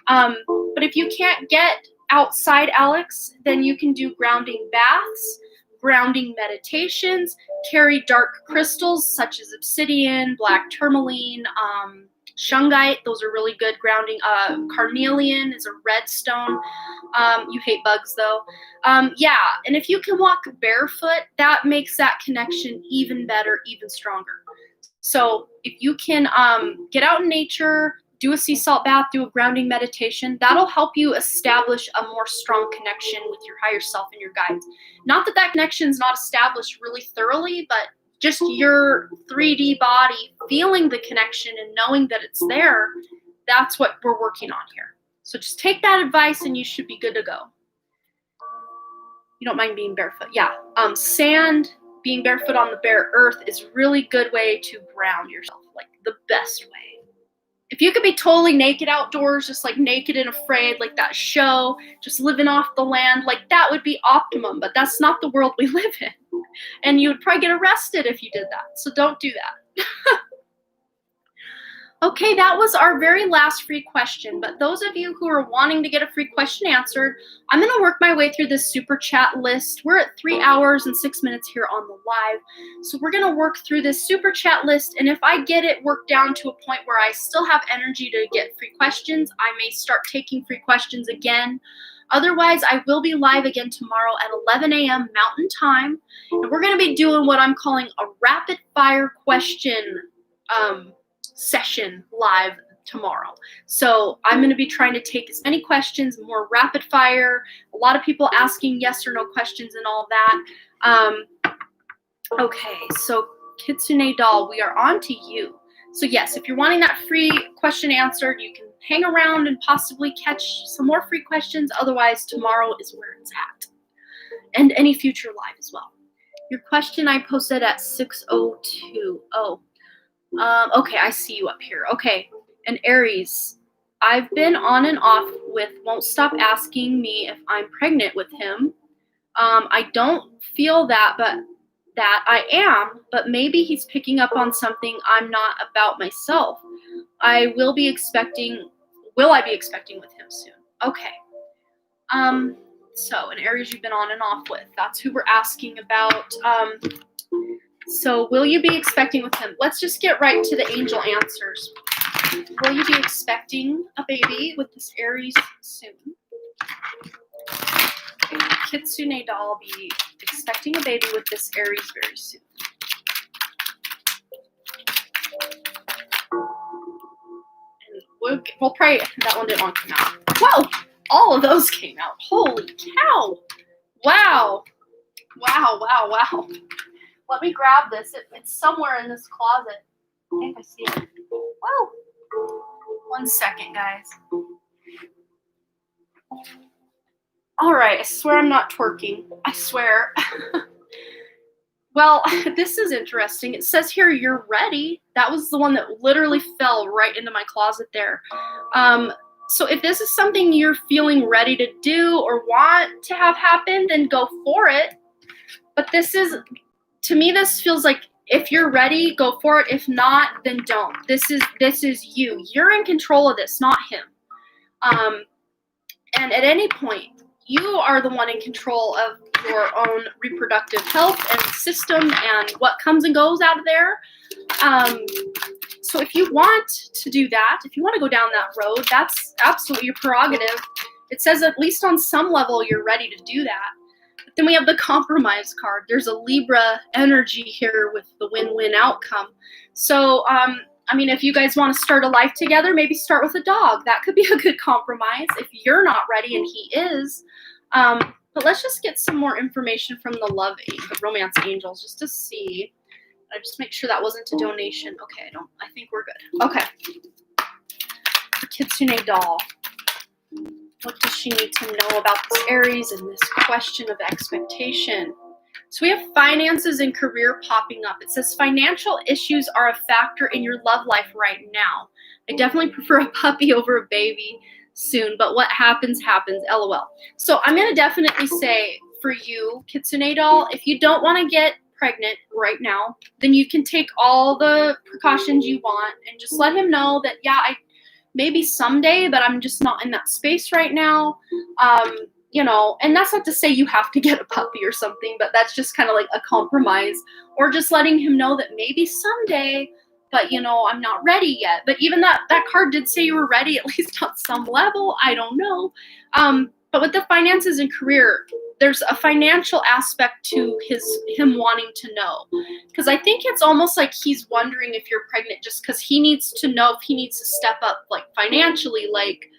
But if you can't get outside, Alex, then you can do grounding baths, grounding meditations, carry dark crystals such as obsidian, black tourmaline, shungite. Those are really good grounding. Carnelian is a red stone. You hate bugs though. Yeah, and if you can walk barefoot, that makes that connection even better, even stronger. So if you can get out in nature, do a sea salt bath, do a grounding meditation, that'll help you establish a more strong connection with your higher self and your guides. Not that connection's not established really thoroughly, but just your 3D body feeling the connection and knowing that it's there, that's what we're working on here. So just take that advice and you should be good to go. You don't mind being barefoot. Yeah. Sand, being barefoot on the bare earth is a really good way to ground yourself, like the best way. If you could be totally naked outdoors, just like Naked and Afraid, like that show, just living off the land, like that would be optimum, but that's not the world we live in. And you would probably get arrested if you did that. So don't do that. Okay, that was our very last free question. But those of you who are wanting to get a free question answered, I'm going to work my way through this super chat list. We're at 3 hours and 6 minutes here on the live. So we're going to work through this super chat list. And if I get it worked down to a point where I still have energy to get free questions, I may start taking free questions again. Otherwise, I will be live again tomorrow at 11 a.m. Mountain Time. And we're going to be doing what I'm calling a rapid fire question session live tomorrow. So I'm going to be trying to take as many questions, more rapid fire, a lot of people asking yes or no questions and all that. Okay, so Kitsune Doll, we are on to you. So yes, if you're wanting that free question answered, you can hang around and possibly catch some more free questions. Otherwise, tomorrow is where it's at. And any future live as well. Your question I posted at 6:02. Oh. Okay, I see you up here. Okay, and Aries, I've been on and off with won't stop asking me if I'm pregnant with him. I don't feel that I am, but maybe he's picking up on something I'm not about myself. Will I be expecting with him soon? Okay. So an Aries you've been on and off with. That's who we're asking about. So will you be expecting with him? Let's just get right to the angel answers. Will you be expecting a baby with this Aries soon? Kitsune doll be expecting a baby with this Aries very soon. And we'll pray that one didn't want to come out. Whoa! All of those came out. Holy cow! Wow. Wow, wow, wow. Let me grab this. It's somewhere in this closet. I think I see it. Whoa. 1 second, guys. All right, I swear I'm not twerking. I swear. Well, this is interesting. It says here, you're ready. That was the one that literally fell right into my closet there. So if this is something you're feeling ready to do or want to have happen, then go for it. But this is, to me, this feels like if you're ready, go for it. If not, then don't. This is you. You're in control of this, not him. And at any point, you are the one in control of your own reproductive health and system and what comes and goes out of there. So if you want to do that, if you want to go down that road, that's absolutely your prerogative. It says at least on some level you're ready to do that. But then we have the compromise card. There's a Libra energy here with the win-win outcome. So, I mean, if you guys want to start a life together, maybe start with a dog. That could be a good compromise if you're not ready and he is. But let's just get some more information from the romance angels just to see. I just make sure that wasn't a donation. Okay, I think we're good. Okay. For Kitsune doll. What does she need to know about this Aries and this question of expectation? So we have finances and career popping up. It says financial issues are a factor in your love life right now. I definitely prefer a puppy over a baby soon, but what happens, happens, LOL. So I'm going to definitely say for you, Kitsune doll, if you don't want to get pregnant right now, then you can take all the precautions you want and just let him know that, yeah, maybe someday, but I'm just not in that space right now. And that's not to say you have to get a puppy or something, but that's just kind of like a compromise, or just letting him know that maybe someday, but I'm not ready yet. But even that card did say you were ready, at least on some level. I don't know. But with the finances and career, there's a financial aspect to him wanting to know, because I think it's almost like he's wondering if you're pregnant just because he needs to know if he needs to step up like financially, like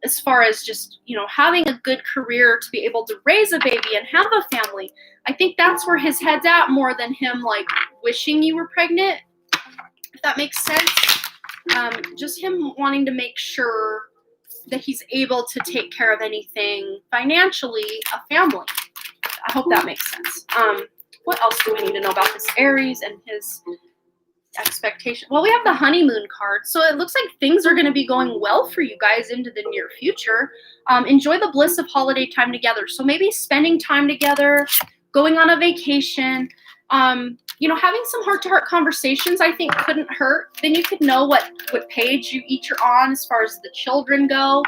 as far as just having a good career to be able to raise a baby and have a family. I think that's where his head's at more than him like wishing you were pregnant, if that makes sense. Just him wanting to make sure that he's able to take care of anything financially, a family. I hope that makes sense. What else do we need to know about this Aries and his expectation? Well, we have the honeymoon card. So it looks like things are going to be going well for you guys into the near future. Enjoy the bliss of holiday time together. So maybe spending time together, going on a vacation, having some heart-to-heart conversations, I think couldn't hurt. Then you could know what page you each are on as far as the children go.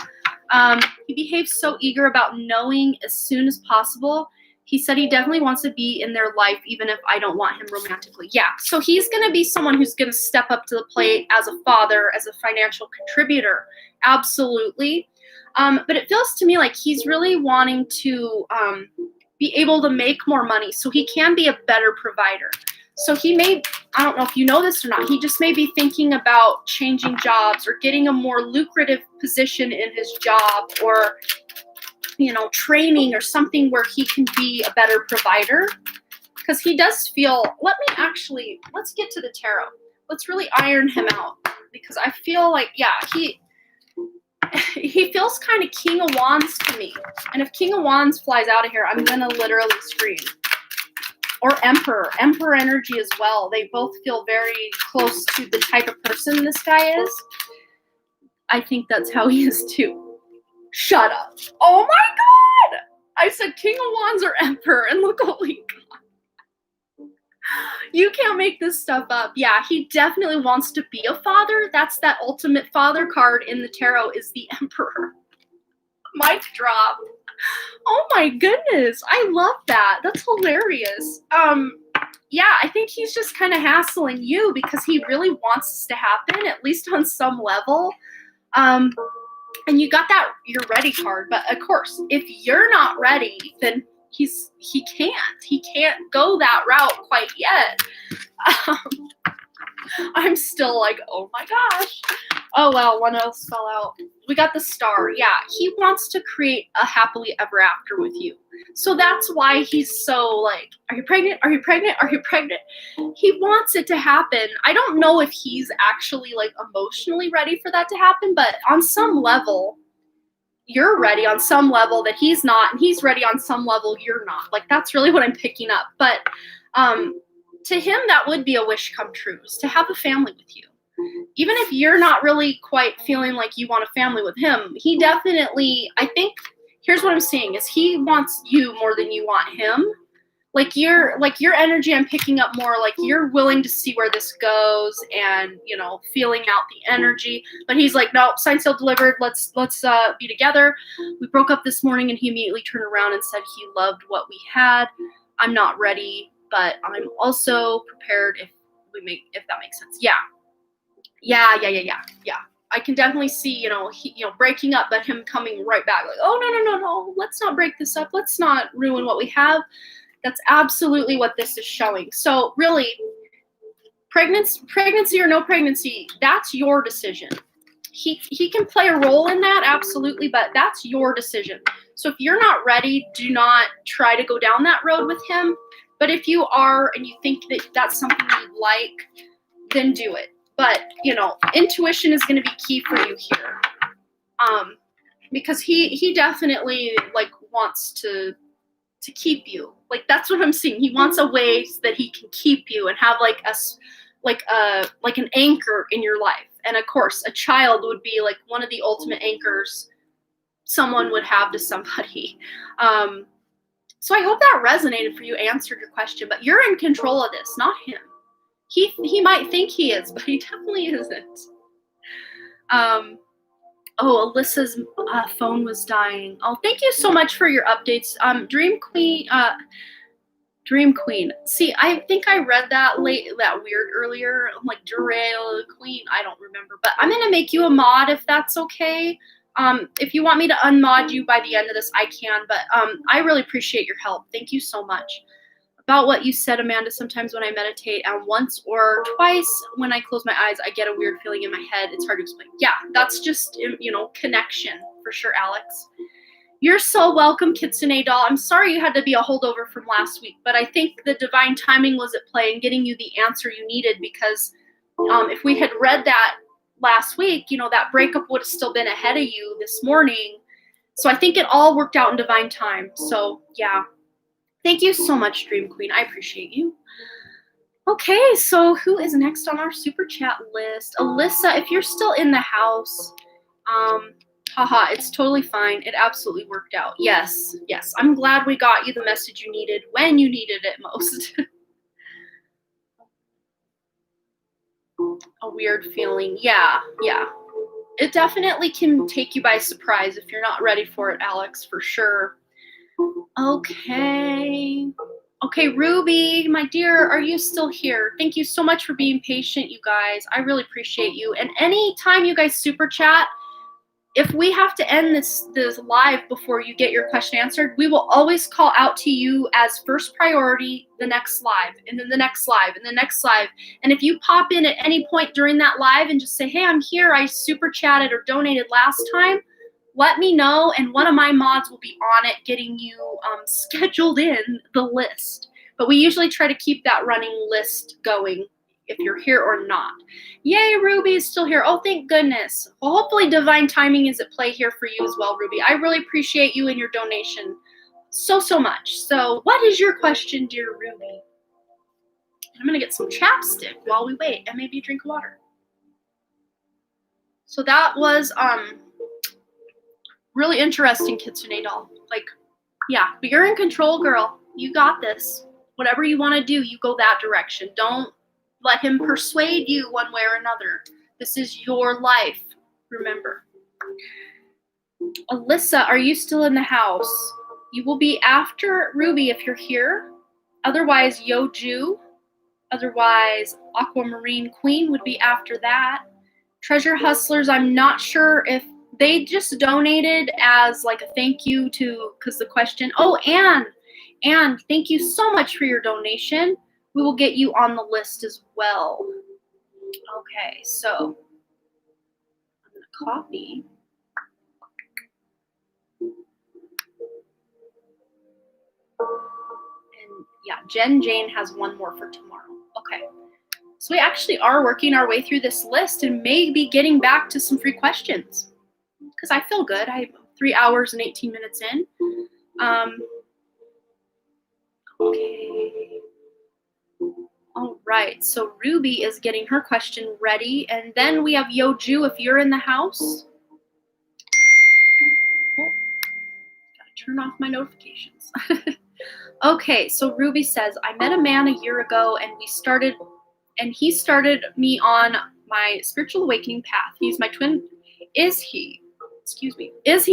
He behaves so eager about knowing as soon as possible. He said he definitely wants to be in their life, even if I don't want him romantically. Yeah, so he's going to be someone who's going to step up to the plate as a father, as a financial contributor. Absolutely. But it feels to me like he's really wanting to be able to make more money so he can be a better provider. So he may, I don't know if you know this or not, he just may be thinking about changing jobs or getting a more lucrative position in his job, or training or something where he can be a better provider. Because he does feel, let's get to the tarot. Let's really iron him out. Because I feel like, yeah, he feels kind of King of Wands to me. And if King of Wands flies out of here, I'm going to literally scream. Or Emperor energy as well. They both feel very close to the type of person this guy is. I think that's how he is too. Shut up. Oh my God! I said King of Wands or Emperor, and look what we got. You can't make this stuff up. Yeah, he definitely wants to be a father. That's that ultimate father card in the tarot, is the Emperor. Mic drop. Oh my goodness. I love that. That's hilarious. Yeah, I think he's just kind of hassling you because he really wants this to happen, at least on some level. Um, and you got that you're ready card, but of course, if you're not ready, then he can't go that route quite yet. Um, I'm still like, oh my gosh. Oh well, one else fell out. We got the star. Yeah, he wants to create a happily ever after with you. So that's why he's so like, are you pregnant? Are you pregnant? Are you pregnant? He wants it to happen. I don't know if he's actually like emotionally ready for that to happen, but on some level, you're ready on some level that he's not, and he's ready on some level you're not. Like that's really what I'm picking up. But to him, that would be a wish come true, is to have a family with you. Even if you're not really quite feeling like you want a family with him, he definitely, I think, here's what I'm seeing, is he wants you more than you want him. Like your energy I'm picking up more like you're willing to see where this goes and, feeling out the energy. But he's like, no, signed, sealed, delivered. Let's be together. We broke up this morning, and he immediately turned around and said he loved what we had. I'm not ready, but I'm also prepared if that makes sense. Yeah. I can definitely see, breaking up, but him coming right back like, oh, no. Let's not break this up. Let's not ruin what we have. That's absolutely what this is showing. So really, pregnancy or no pregnancy, that's your decision. He can play a role in that, absolutely, but that's your decision. So if you're not ready, do not try to go down that road with him. But if you are and you think that that's something you'd like, then do it. But, intuition is going to be key for you here. Because he definitely like wants to keep you. Like that's what I'm seeing. He wants a way that he can keep you and have like an anchor in your life. And of course, a child would be like one of the ultimate anchors someone would have to somebody. So I hope that resonated for you, answered your question, but you're in control of this, not him. He might think he is, but he definitely isn't. Oh, Alyssa's phone was dying. Oh, thank you so much for your updates. Dream Queen. See, I think I read that weird earlier. I'm like, Derail Queen. I don't remember, but I'm gonna make you a mod if that's okay. If you want me to unmod you by the end of this, I can. But I really appreciate your help. Thank you so much. About what you said, Amanda, sometimes when I meditate, once or twice when I close my eyes, I get a weird feeling in my head. It's hard to explain. Yeah, that's just, connection for sure, Alex. You're so welcome, Kitsune Doll. I'm sorry you had to be a holdover from last week, but I think the divine timing was at play in getting you the answer you needed, because if we had read that last week, that breakup would have still been ahead of you this morning. So I think it all worked out in divine time. So, yeah. Thank you so much, Dream Queen. I appreciate you. Okay, so who is next on our super chat list? Alyssa, if you're still in the house, it's totally fine. It absolutely worked out. Yes. I'm glad we got you the message you needed when you needed it most. A weird feeling. Yeah. It definitely can take you by surprise if you're not ready for it, Alex, for sure. Okay, Ruby, my dear, are you still here? Thank you so much for being patient, you guys. I really appreciate you. And anytime you guys super chat, if we have to end this live before you get your question answered, we will always call out to you as first priority the next live, and then the next live, and the next live. And if you pop in at any point during that live and just say, hey, I'm here, I super chatted or donated last time, let me know, and one of my mods will be on it getting you scheduled in the list. But we usually try to keep that running list going if you're here or not. Yay, Ruby is still here. Oh, thank goodness. Well, hopefully divine timing is at play here for you as well, Ruby. I really appreciate you and your donation so much. So what is your question, dear Ruby? I'm going to get some chapstick while we wait and maybe a drink of water. So that was really interesting, Kitsune Doll. Like, yeah, but you're in control, girl. You got this. Whatever you want to do, you go that direction. Don't let him persuade you one way or another. This is your life, remember. Alyssa, are you still in the house? You will be after Ruby if you're here. Otherwise, Yoju. Otherwise, Aquamarine Queen would be after that. Treasure Hustlers, I'm not sure if they just donated as like a thank you to, because the question, oh, Anne, thank you so much for your donation. We will get you on the list as well. Okay, so I'm going to copy. And yeah, Jen Jane has one more for tomorrow. Okay. So we actually are working our way through this list and may be getting back to some free questions because I feel good. I'm 3 hours and 18 minutes in. Okay. All right. So Ruby is getting her question ready. And then we have Yoju if you're in the house. Oh, gotta turn off my notifications. Okay. So Ruby says, I met a man a year ago and he started me on my spiritual awakening path. He's my twin. Is he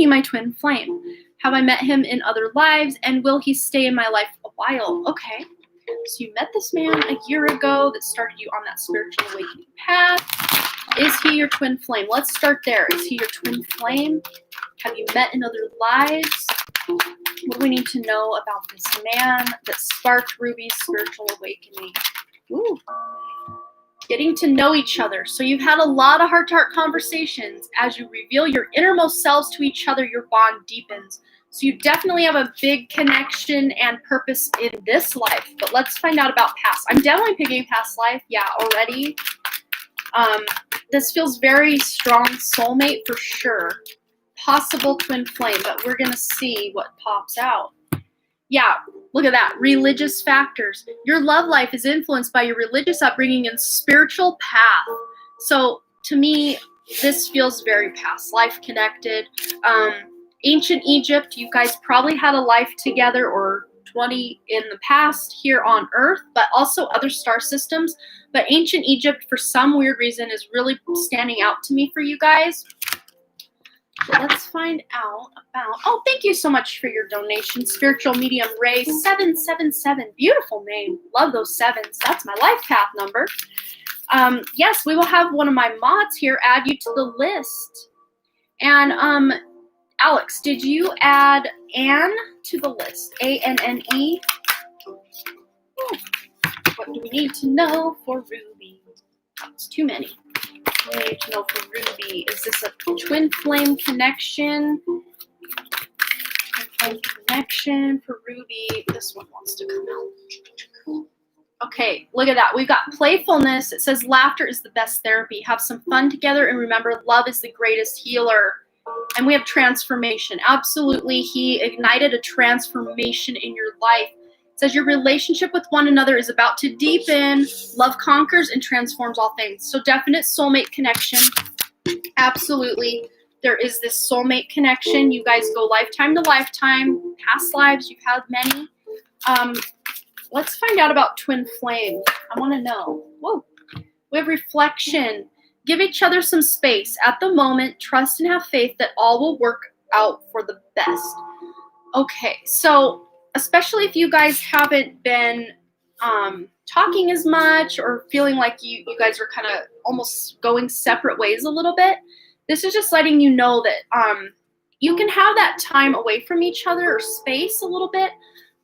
my twin flame? Have I met him in other lives? And will he stay in my life a while? Okay. So you met this man a year ago that started you on that spiritual awakening path. Is he your twin flame? Let's start there. Is he your twin flame? Have you met in other lives? What do we need to know about this man that sparked Ruby's spiritual awakening? Ooh. Getting to know each other. So you've had a lot of heart-to-heart conversations. As you reveal your innermost selves to each other, your bond deepens. So you definitely have a big connection and purpose in this life. But let's find out about past. I'm definitely picking past life. Yeah, already. This feels very strong soulmate for sure. Possible twin flame, but we're going to see what pops out. Yeah, look at that. Religious factors. Your love life is influenced by your religious upbringing and spiritual path. So to me, this feels very past life connected. Ancient Egypt, you guys probably had a life together or 20 in the past here on Earth, but also other star systems. But Ancient Egypt, for some weird reason, is really standing out to me for you guys. So let's find out about, oh, thank you so much for your donation. Spiritual Medium Ray 777. Beautiful name. Love those sevens. That's my life path number. Yes, we will have one of my mods here add you to the list. And Alex, did you add Anne to the list? A-N-N-E? What do we need to know for Ruby? That's too many. We need to know for Ruby. Is this a twin flame connection? Twin flame connection for Ruby. This one wants to come out. Okay, look at that. We've got playfulness. It says laughter is the best therapy. Have some fun together and remember love is the greatest healer. And we have transformation. Absolutely, he ignited a transformation in your life. It says your relationship with one another is about to deepen. Love conquers and transforms all things. So definite soulmate connection. Absolutely. There is this soulmate connection. You guys go lifetime to lifetime. Past lives, you've had many. Let's find out about twin flame. I want to know. Whoa. We have reflection. Give each other some space. At the moment, trust and have faith that all will work out for the best. Okay, so especially if you guys haven't been talking as much or feeling like you guys are kind of almost going separate ways a little bit, this is just letting you know that you can have that time away from each other or space a little bit,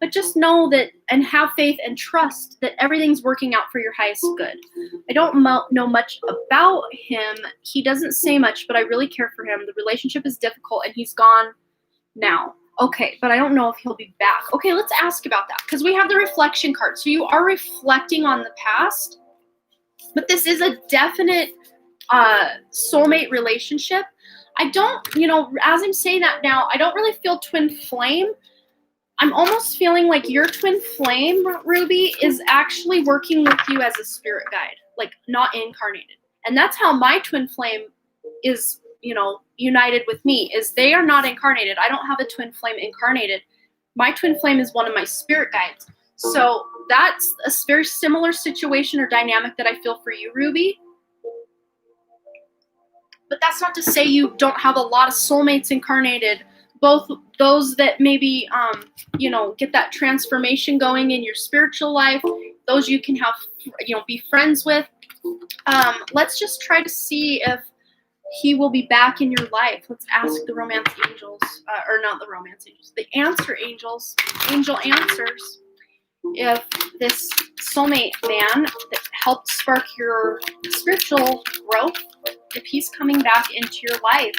but just know that and have faith and trust that everything's working out for your highest good. I don't know much about him. He doesn't say much, but I really care for him. The relationship is difficult and he's gone now. Okay, but I don't know if he'll be back. Okay, let's ask about that because we have the reflection card. So you are reflecting on the past, but this is a definite soulmate relationship. I don't, as I'm saying that now, I don't really feel twin flame. I'm almost feeling like your twin flame, Ruby, is actually working with you as a spirit guide, like not incarnated. And that's how my twin flame is, united with me, is they are not incarnated. I don't have a twin flame incarnated. My twin flame is one of my spirit guides. So that's a very similar situation or dynamic that I feel for you, Ruby. But that's not to say you don't have a lot of soulmates incarnated, both those that maybe get that transformation going in your spiritual life, those you can have be friends with. Let's just try to see if he will be back in your life. Let's ask the romance angels, or not the romance angels, the answer angels, angel answers, if this soulmate man that helped spark your spiritual growth, if he's coming back into your life.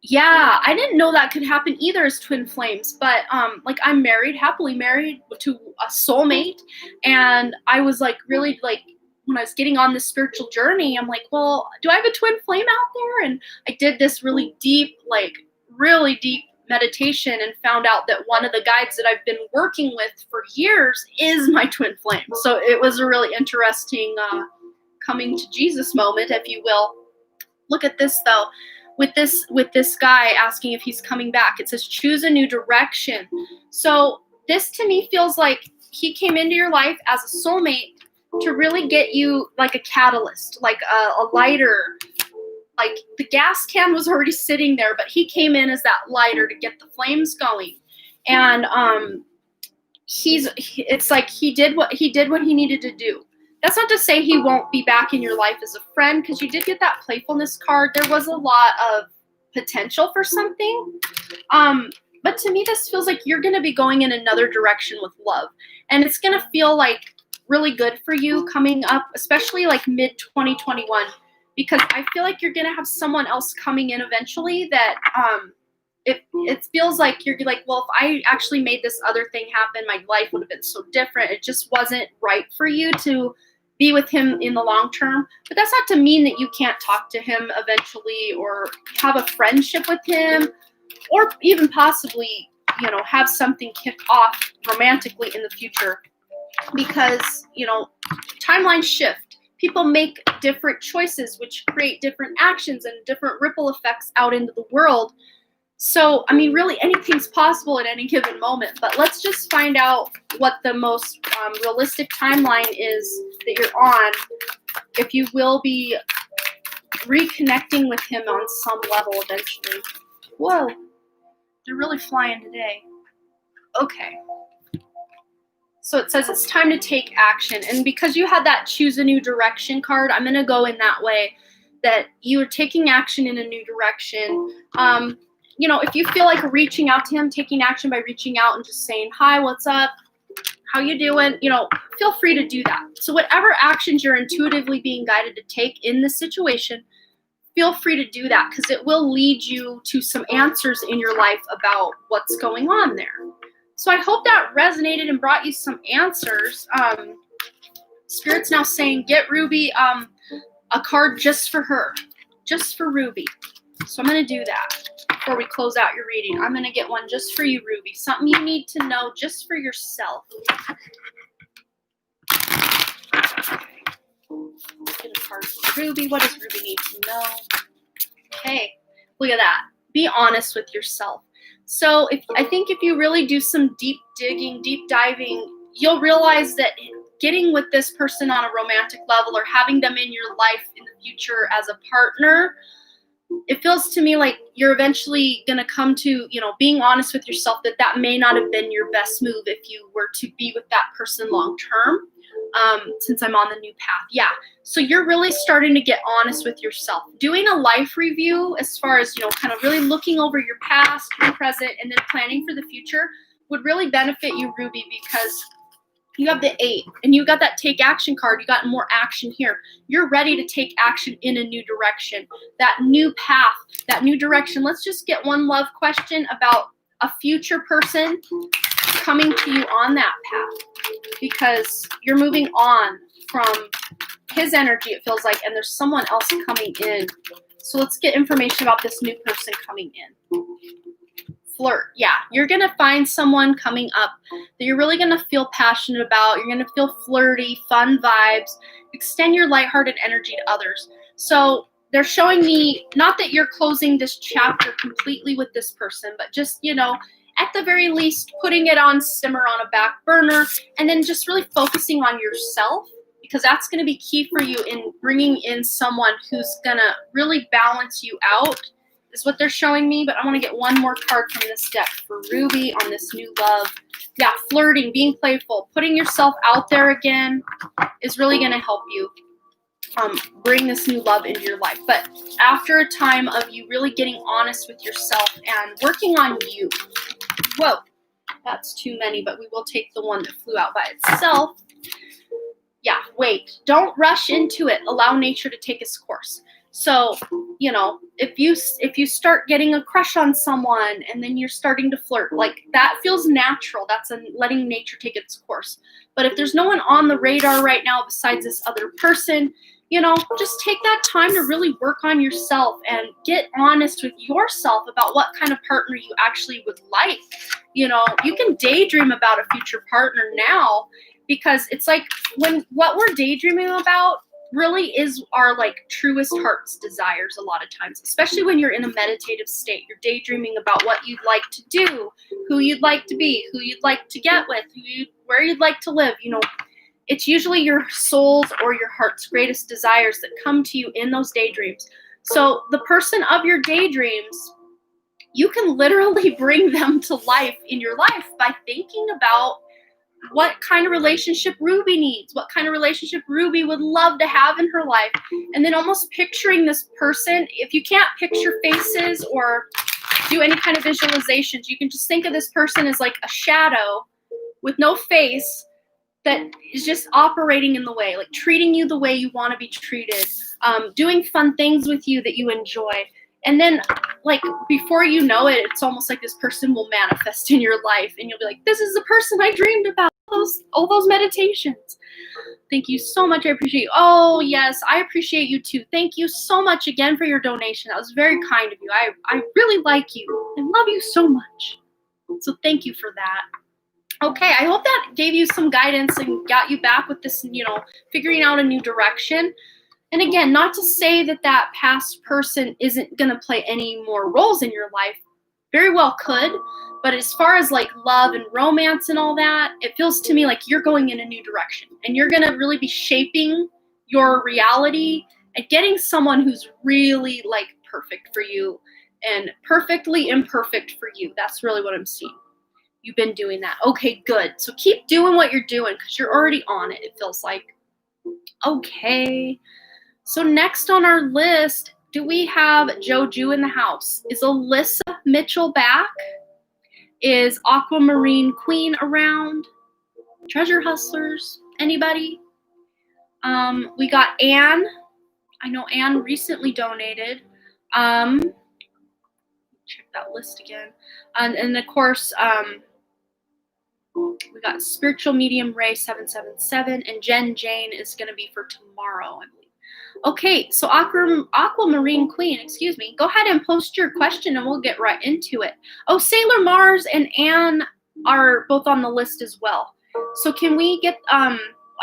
Yeah, I didn't know that could happen either as twin flames, but I'm married, happily married to a soulmate, and I was like really like when I was getting on this spiritual journey, I'm like, well, do I have a twin flame out there? And I did this really deep meditation and found out that one of the guides that I've been working with for years is my twin flame. So it was a really interesting coming to Jesus moment, if you will. Look at this though. With this guy asking if he's coming back, it says choose a new direction. So this to me feels like he came into your life as a soulmate to really get you like a catalyst, like a lighter. Like the gas can was already sitting there, but he came in as that lighter to get the flames going. And it's like he did what he needed to do. That's not to say he won't be back in your life as a friend, because you did get that playfulness card. There was a lot of potential for something. But to me, this feels like you're going to be going in another direction with love. And it's going to feel like really good for you coming up, especially like mid 2021, because I feel like you're going to have someone else coming in eventually that it feels like you're like, well, if I actually made this other thing happen, my life would have been so different. It just wasn't right for you to be with him in the long term. But that's not to mean that you can't talk to him eventually or have a friendship with him, or even possibly, have something kick off romantically in the future, because, timelines shift. People make different choices, which create different actions and different ripple effects out into the world. So, I mean, really anything's possible at any given moment, but let's just find out what the most realistic timeline is that you're on, if you will be reconnecting with him on some level eventually. Whoa, they're really flying today. Okay. So it says it's time to take action. And because you had that choose a new direction card, I'm going to go in that way, that you are taking action in a new direction. If you feel like reaching out to him, taking action by reaching out and just saying, hi, what's up? How you doing? Feel free to do that. So whatever actions you're intuitively being guided to take in this situation, feel free to do that, because it will lead you to some answers in your life about what's going on there. So I hope that resonated and brought you some answers. Spirit's now saying, get Ruby a card just for her, just for Ruby. So I'm going to do that before we close out your reading. I'm going to get one just for you, Ruby. Something you need to know just for yourself. Let's get a card for Ruby. What does Ruby need to know? Okay, look at that. Be honest with yourself. So I think if you really do some deep digging, deep diving, you'll realize that getting with this person on a romantic level or having them in your life in the future as a partner, it feels to me like you're eventually going to come to, being honest with yourself that may not have been your best move if you were to be with that person long term, since I'm on the new path. Yeah. So you're really starting to get honest with yourself. Doing a life review as far as, kind of really looking over your past, your present, and then planning for the future would really benefit you, Ruby, because you have the 8 and you got that take action card. You got more action here. You're ready to take action in a new direction, that new path, that new direction. Let's just get one love question about a future person coming to you on that path, because you're moving on from his energy, it feels like, and there's someone else coming in. So let's get information about this new person coming in. Flirt. Yeah, you're going to find someone coming up that you're really going to feel passionate about. You're going to feel flirty, fun vibes. Extend your lighthearted energy to others. So they're showing me, not that you're closing this chapter completely with this person, but just, at the very least, putting it on simmer on a back burner, and then just really focusing on yourself, because that's going to be key for you in bringing in someone who's going to really balance you out, is what they're showing me. But I want to get one more card from this deck for Ruby on this new love. Yeah, flirting, being playful, putting yourself out there again is really going to help you bring this new love into your life. But after a time of you really getting honest with yourself and working on you. Whoa, that's too many, but we will take the one that flew out by itself. Yeah, wait. Don't rush into it. Allow nature to take its course. So, you know, if you start getting a crush on someone and then you're starting to flirt, like that feels natural. That's letting nature take its course. But if there's no one on the radar right now besides this other person, you know, just take that time to really work on yourself and get honest with yourself about what kind of partner you actually would like. You know, you can daydream about a future partner now, because it's like when what we're daydreaming about really is our like truest heart's desires a lot of times, especially when you're in a meditative state. You're daydreaming about what you'd like to do, who you'd like to be, who you'd like to get with, where you'd like to live. You know, it's usually your soul's or your heart's greatest desires that come to you in those daydreams. So the person of your daydreams, you can literally bring them to life in your life by thinking about what kind of relationship Ruby needs, what kind of relationship Ruby would love to have in her life, and then almost picturing this person. If you can't picture faces or do any kind of visualizations, you can just think of this person as like a shadow with no face that is just operating in the way, like treating you the way you want to be treated, doing fun things with you that you enjoy. And then, like, before you know it, it's almost like this person will manifest in your life, and you'll be like, this is the person I dreamed about all those meditations. Thank you so much. I appreciate you. Oh, yes, I appreciate you too. Thank you so much again for your donation. That was very kind of you. I really like you and love you so much. So thank you for that. Okay, I hope that gave you some guidance and got you back with this, you know, figuring out a new direction. And again, not to say that that past person isn't going to play any more roles in your life. Very well could. But as far as like love and romance and all that, it feels to me like you're going in a new direction. And you're going to really be shaping your reality and getting someone who's really like perfect for you and perfectly imperfect for you. That's really what I'm seeing. You've been doing that. Okay, good. So keep doing what you're doing because you're already on it, it feels like. Okay. So next on our list, do we have Joju in the house? Is Alyssa Mitchell back? Is Aquamarine Queen around? Treasure Hustlers? Anybody? We got Anne. I know Anne recently donated. Check that list again. And of course, we got Spiritual Medium Ray 777, and Jen Jane is going to be for tomorrow, I believe. Okay, so Aquamarine Queen, excuse me, go ahead and post your question and we'll get right into it. Oh, Sailor Mars and Anne are both on the list as well. So can we get, I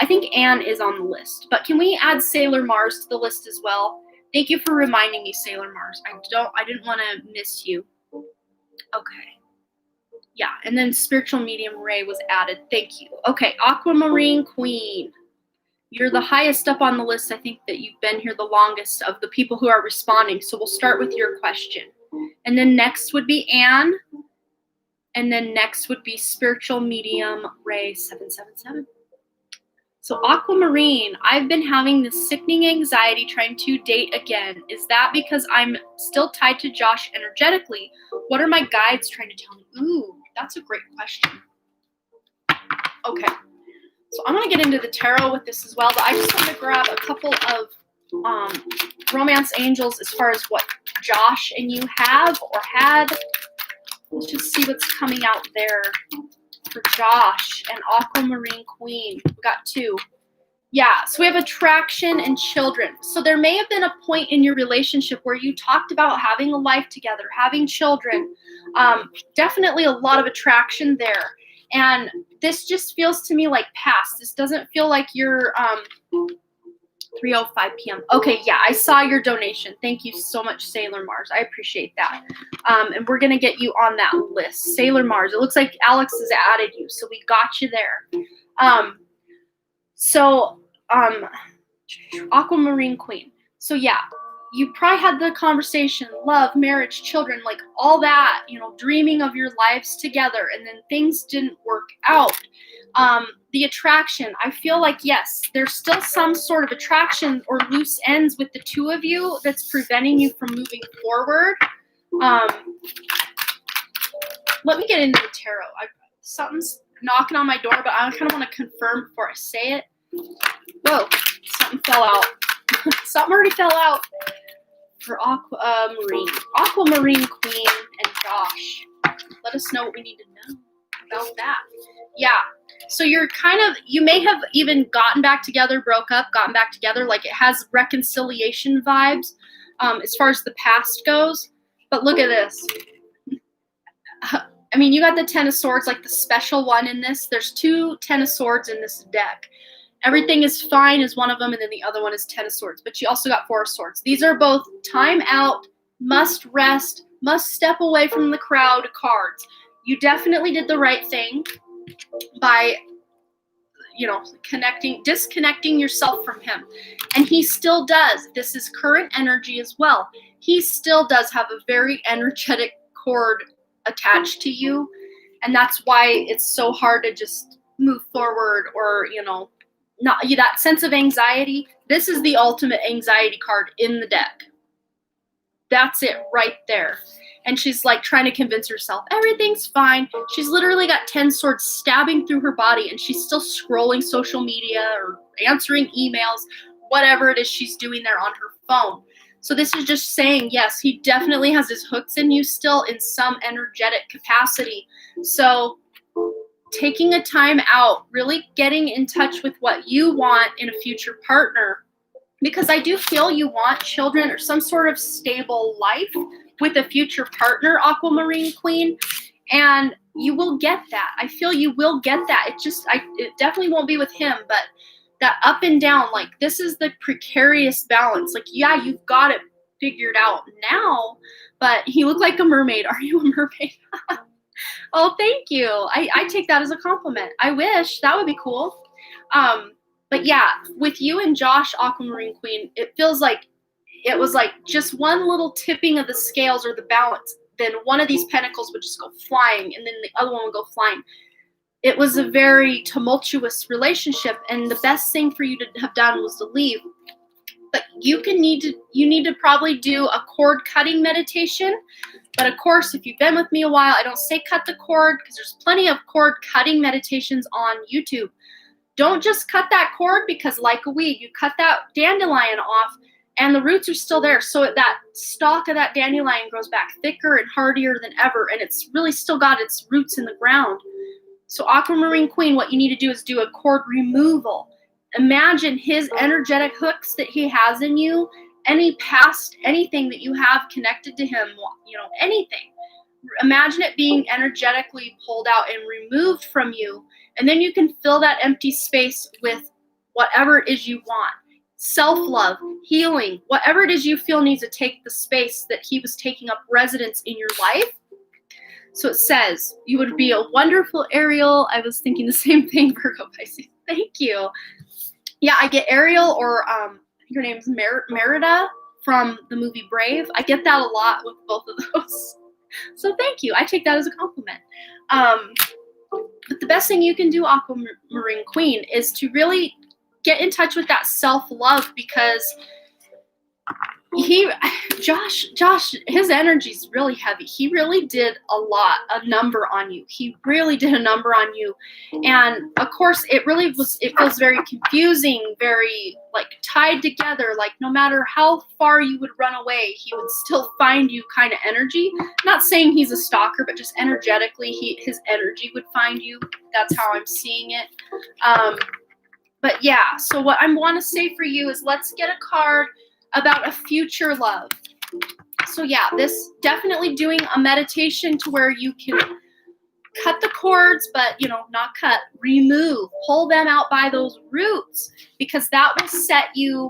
think Anne is on the list, but can we add Sailor Mars to the list as well? Thank you for reminding me, Sailor Mars. I didn't want to miss you. Okay. Yeah, and then Spiritual Medium Ray was added. Thank you. Okay, Aquamarine Queen. You're the highest up on the list. I think that you've been here the longest of the people who are responding. So we'll start with your question. And then next would be Anne. And then next would be Spiritual Medium Ray 777. So Aquamarine, I've been having this sickening anxiety trying to date again. Is that because I'm still tied to Josh energetically? What are my guides trying to tell me? Ooh, that's a great question. Okay. So I'm going to get into the tarot with this as well, but I just want to grab a couple of romance angels as far as what Josh and you have or had. Let's just see what's coming out there for Josh and Aquamarine Queen. We got two. Yeah, so we have attraction and children. So there may have been a point in your relationship where you talked about having a life together, having children. Definitely a lot of attraction there. And this just feels to me like past. This doesn't feel like you're 3:05 p.m. Okay, yeah, I saw your donation. Thank you so much, Sailor Mars. I appreciate that. And we're going to get you on that list. Sailor Mars. It looks like Alex has added you, so we got you there. So Aquamarine Queen. So yeah, you probably had the conversation, love, marriage, children, like all that, dreaming of your lives together, and then things didn't work out. The attraction, I feel like, yes, there's still some sort of attraction or loose ends with the two of you that's preventing you from moving forward. Let me get into the tarot. Something's knocking on my door, but I kind of want to confirm before I say it. Whoa, something fell out. Something already fell out for Aquamarine Queen and Josh. Let us know what we need to know about that. Yeah. So you may have even gotten back together, broke up, gotten back together. Like it has reconciliation vibes as far as the past goes. But look at this. I mean, you got the Ten of Swords, like the special one in this. There's 2 Ten of Swords in this deck. Everything is fine is one of them, and then the other one is Ten of Swords. But you also got 4 of Swords. These are both time out, must rest, must step away from the crowd cards. You definitely did the right thing by, disconnecting yourself from him. And he still does. This is current energy as well. He still does have a very energetic cord attached to you. And that's why it's so hard to just move forward or, not that sense of anxiety. This is the ultimate anxiety card in the deck. That's it right there. And she's like trying to convince herself everything's fine. She's literally got 10 swords stabbing through her body, and she's still scrolling social media or answering emails, whatever it is she's doing there on her phone. So this is just saying, yes, he definitely has his hooks in you still in some energetic capacity. So taking a time out, really getting in touch with what you want in a future partner, because I do feel you want children or some sort of stable life with a future partner, Aquamarine Queen, and you will get that. I feel you will get that. It definitely won't be with him, but that up and down, like this is the precarious balance. Like, yeah, you've got it figured out now, but you look like a mermaid. Are you a mermaid? Oh, thank you. I take that as a compliment. I wish that would be cool. But yeah, with you and Josh, Aquamarine Queen, it feels like it was like just one little tipping of the scales or the balance. Then one of these pentacles would just go flying, and then the other one would go flying. It was a very tumultuous relationship, and the best thing for you to have done was to leave. But you need to probably do a cord cutting meditation. But of course, if you've been with me a while, I don't say cut the cord, because there's plenty of cord cutting meditations on YouTube. Don't just cut that cord, because like a weed, you cut that dandelion off and the roots are still there. So that stalk of that dandelion grows back thicker and hardier than ever, and it's really still got its roots in the ground. So Aquamarine Queen, what you need to do is do a cord removal. Imagine his energetic hooks that he has in you, anything that you have connected to him, anything. Imagine it being energetically pulled out and removed from you, and then you can fill that empty space with whatever it is you want. Self-love, healing, whatever it is you feel needs to take the space that he was taking up residence in your life. So it says, you would be a wonderful Ariel. I was thinking the same thing, Virgo Pisces. Thank you. Yeah, I get Ariel, or I think her name's Merida from the movie Brave. I get that a lot with both of those. So thank you. I take that as a compliment. But the best thing you can do, Aquamarine Queen, is to really get in touch with that self-love, because Josh, his energy's really heavy. He really did a number on you. He really did a number on you. And of course, it feels very confusing, very like tied together. Like no matter how far you would run away, he would still find you kind of energy. Not saying he's a stalker, but just energetically, his energy would find you. That's how I'm seeing it. But yeah, so what I want to say for you is, let's get a card about a future love. So yeah, this definitely doing a meditation to where you can cut the cords, but not cut, remove, pull them out by those roots, because that will set you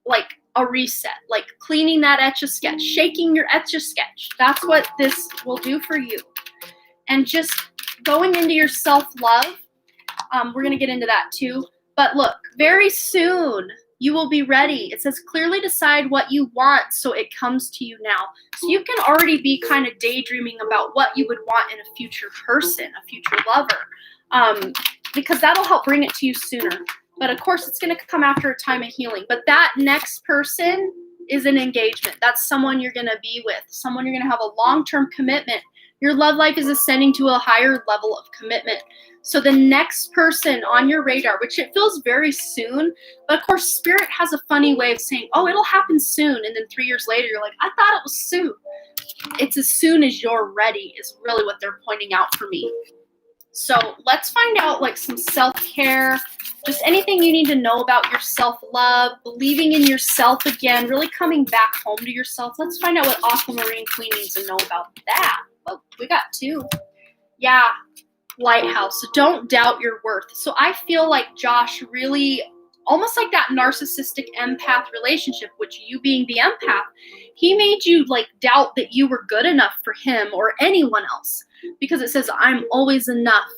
like a reset, like cleaning that Etch-a-Sketch, shaking your Etch-a-Sketch. That's what this will do for you. And just going into your self-love, we're going to get into that too. But look, very soon you will be ready. It says clearly decide what you want so it comes to you now. So you can already be kind of daydreaming about what you would want in a future person, a future lover, because that'll help bring it to you sooner. But of course, it's going to come after a time of healing. But that next person is an engagement. That's someone you're going to be with, someone you're going to have a long-term commitment. Your love life is ascending to a higher level of commitment. So the next person on your radar, which it feels very soon, but of course, Spirit has a funny way of saying, oh, it'll happen soon. And then 3 years later, you're like, I thought it was soon. It's as soon as you're ready is really what they're pointing out for me. So let's find out like some self-care, just anything you need to know about your self-love, believing in yourself again, really coming back home to yourself. Let's find out what Aquamarine Queen needs to know about that. Oh, we got 2. Yeah. Lighthouse. So don't doubt your worth. So I feel like Josh really, almost like that narcissistic empath relationship, which you being the empath, he made you like doubt that you were good enough for him or anyone else, because it says, I'm always enough.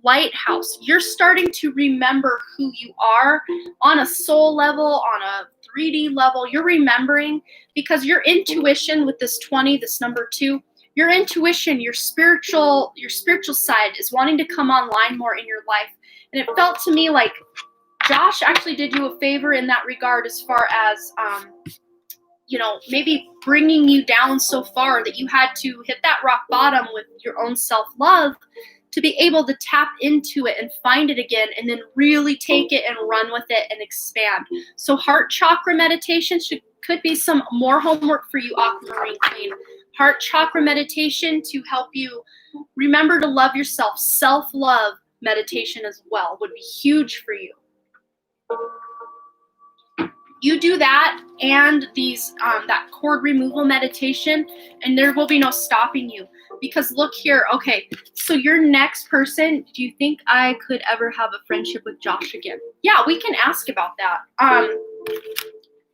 Lighthouse, you're starting to remember who you are on a soul level, on a 3D level. You're remembering because your intuition with this 20, this number 2, your intuition, your spiritual side is wanting to come online more in your life. And it felt to me like Josh actually did you a favor in that regard, as far as, maybe bringing you down so far that you had to hit that rock bottom with your own self-love to be able to tap into it and find it again, and then really take it and run with it and expand. So heart chakra meditation could be some more homework for you, Aquamarine Queen. Heart chakra meditation to help you remember to love yourself. Self-love meditation as well would be huge for you. You do that and these that cord removal meditation, and there will be no stopping you. Because look here, okay, so your next person, do you think I could ever have a friendship with Josh again? Yeah, we can ask about that.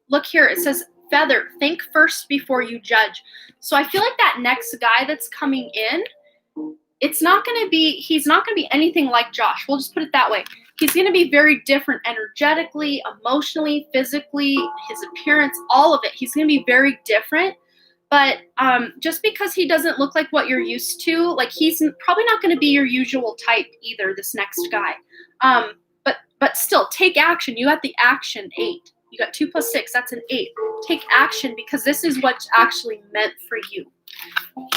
Look here, it says, Feather, think first before you judge. So I feel like that next guy that's coming in, he's not going to be anything like Josh. We'll just put it that way. He's going to be very different energetically, emotionally, physically, his appearance, all of it. He's going to be very different. But just because he doesn't look like what you're used to, like he's probably not going to be your usual type either, this next guy. But still, take action. You got the action 8. You got 2 + 6, that's an 8. Take action, because this is what's actually meant for you.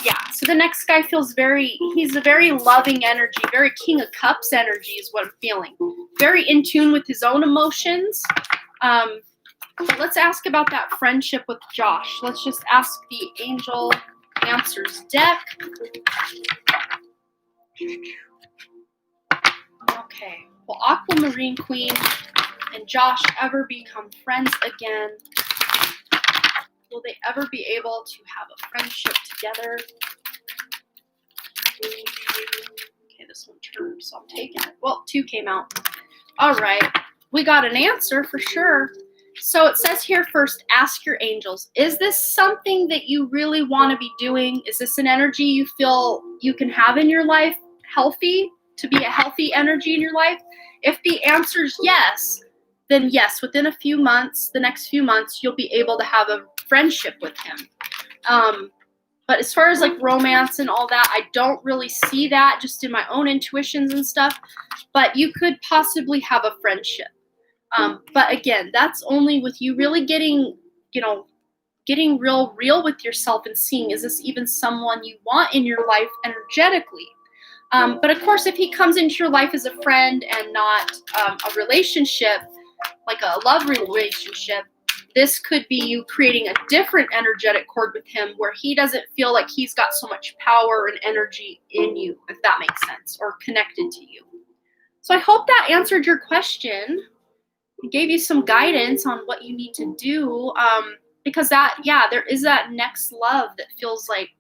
Yeah, so the next guy feels he's a very loving energy, very King of Cups energy is what I'm feeling. Very in tune with his own emotions. So let's ask about that friendship with Josh. Let's just ask the Angel Answers deck. Okay, will Aquamarine Queen and Josh ever become friends again? Will they ever be able to have a friendship together? Okay, this one turned, so I'm taking it. Well, 2 came out. All right, we got an answer for sure. So it says here first, ask your angels. Is this something that you really want to be doing? Is this an energy you feel you can have in your life, to be a healthy energy in your life? If the answer is yes, then yes, within a few months, the next few months, you'll be able to have a friendship with him. But as far as like romance and all that, I don't really see that, just in my own intuitions and stuff. But you could possibly have a friendship. But again, that's only with you really getting real with yourself and seeing, is this even someone you want in your life energetically? But of course, if he comes into your life as a friend and not a relationship, like a love relationship, this could be you creating a different energetic cord with him where he doesn't feel like he's got so much power and energy in you, if that makes sense, or connected to you. So I hope that answered your question. It gave you some guidance on what you need to do, because there is that next love that feels like,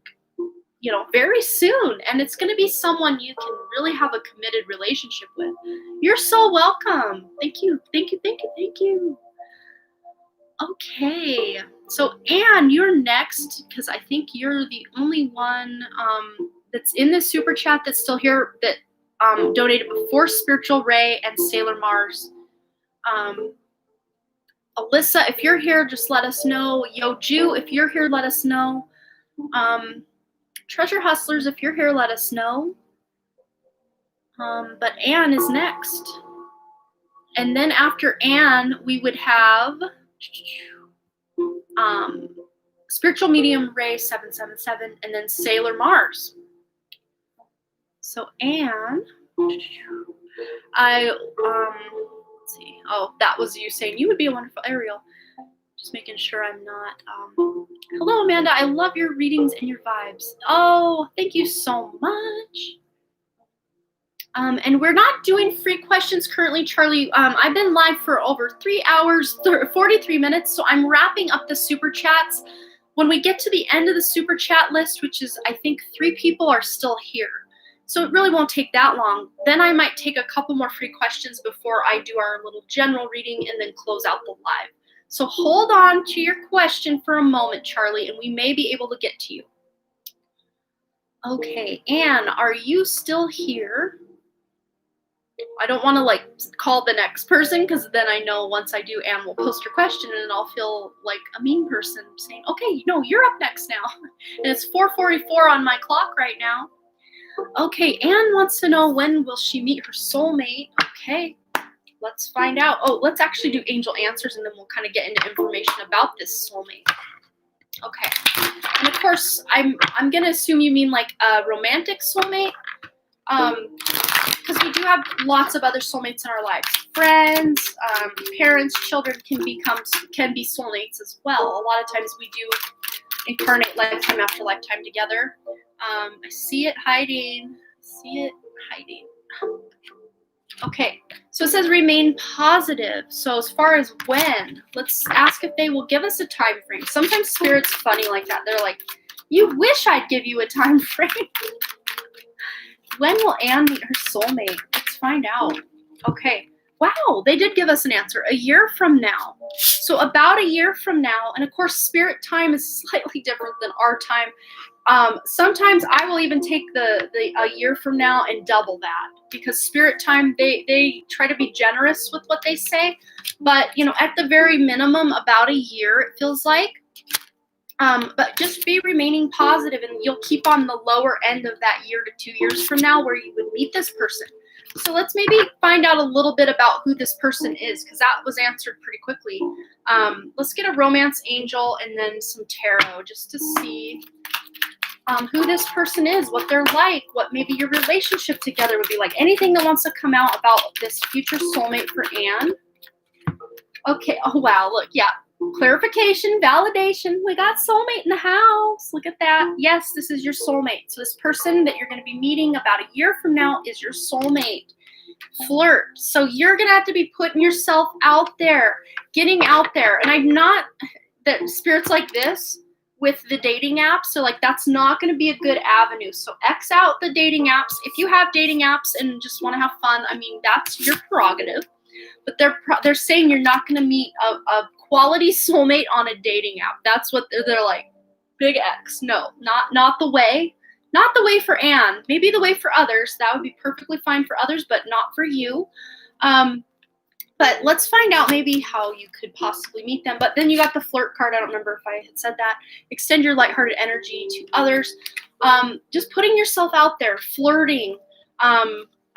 very soon, and it's going to be someone you can really have a committed relationship with. You're so welcome. Thank you. Okay, so Anne, you're next, because I think you're the only one that's in this super chat that's still here that donated before Spiritual Ray and Sailor Mars. Alyssa, if you're here, just let us know. Yo Jew, if you're here, let us know. Treasure Hustlers, if you're here, let us know. But Anne is next. And then after Anne, we would have Spiritual Medium Ray 777, and then Sailor Mars. So Anne, let's see. Oh, that was you saying you would be a wonderful Ariel. Just making sure I'm not. Hello, Amanda. I love your readings and your vibes. Oh, thank you so much. And we're not doing free questions currently, Charlie. I've been live for over 3 hours, 43 minutes, so I'm wrapping up the super chats. When we get to the end of the super chat list, which is, I think 3 people are still here, so it really won't take that long. Then I might take a couple more free questions before I do our little general reading and then close out the live. So hold on to your question for a moment, Charlie, and we may be able to get to you. Okay, Anne, are you still here? I don't want to call the next person, because then I know once I do, Anne will post her question and I'll feel like a mean person saying, okay, no, you're up next now. And it's 4:44 on my clock right now. Okay, Anne wants to know, when will she meet her soulmate? Okay, let's find out. Oh, let's actually do angel answers, and then we'll kind of get into information about this soulmate. Okay, and of course, I'm gonna assume you mean like a romantic soulmate, because we do have lots of other soulmates in our lives. Friends, parents, children can be soulmates as well. A lot of times we do incarnate lifetime after lifetime together. I see it hiding. Okay, so it says remain positive. So as far as when, let's ask if they will give us a time frame. Sometimes Spirit's funny like that. They're like, you wish I'd give you a time frame. When will Anne meet her soulmate? Let's find out. Okay. Wow, they did give us an answer. A year from now. So about a year from now, and of course, Spirit time is slightly different than our time. Sometimes I will even take the a year from now and double that, because Spirit time, they try to be generous with what they say. But, at the very minimum, about a year, it feels like. But just be remaining positive, and you'll keep on the lower end of that year to 2 years from now where you would meet this person. So let's maybe find out a little bit about who this person is, because that was answered pretty quickly. Let's get a romance angel and then some tarot just to see who this person is, what they're like, what maybe your relationship together would be like. Anything that wants to come out about this future soulmate for Anne. Okay, oh wow, look, yeah. Clarification, validation. We got soulmate in the house. Look at that. Yes, this is your soulmate. So this person that you're going to be meeting about a year from now is your soulmate. Flirt. So you're going to have to be putting yourself out there, getting out there. And I'm not that Spirit's like this with the dating apps. So that's not going to be a good avenue. So X out the dating apps. If you have dating apps and just want to have fun, that's your prerogative. But they're saying you're not going to meet a quality soulmate on a dating app. That's what they're like. Big X. No, not the way. Not the way for Anne. Maybe the way for others. That would be perfectly fine for others, but not for you. But let's find out maybe how you could possibly meet them. But then you got the flirt card. I don't remember if I had said that. Extend your lighthearted energy to others. Just putting yourself out there, flirting.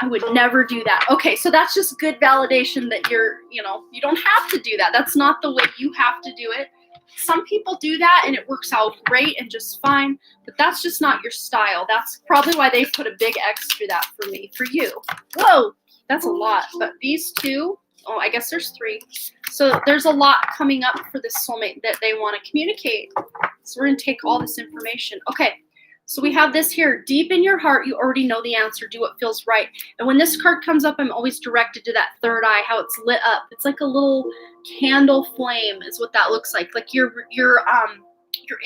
I would never do that. Okay, so that's just good validation that you don't have to do that. That's not the way you have to do it. Some people do that and it works out great and just fine, but that's just not your style. That's probably why they put a big X through that for me. For you. Whoa, that's a lot. But these two, oh, I guess there's 3. So there's a lot coming up for this soulmate that they want to communicate. So we're going to take all this information. Okay. So we have this here. Deep in your heart, you already know the answer. Do what feels right. And when this card comes up, I'm always directed to that third eye, how it's lit up. It's like a little candle flame is what that looks like. Like your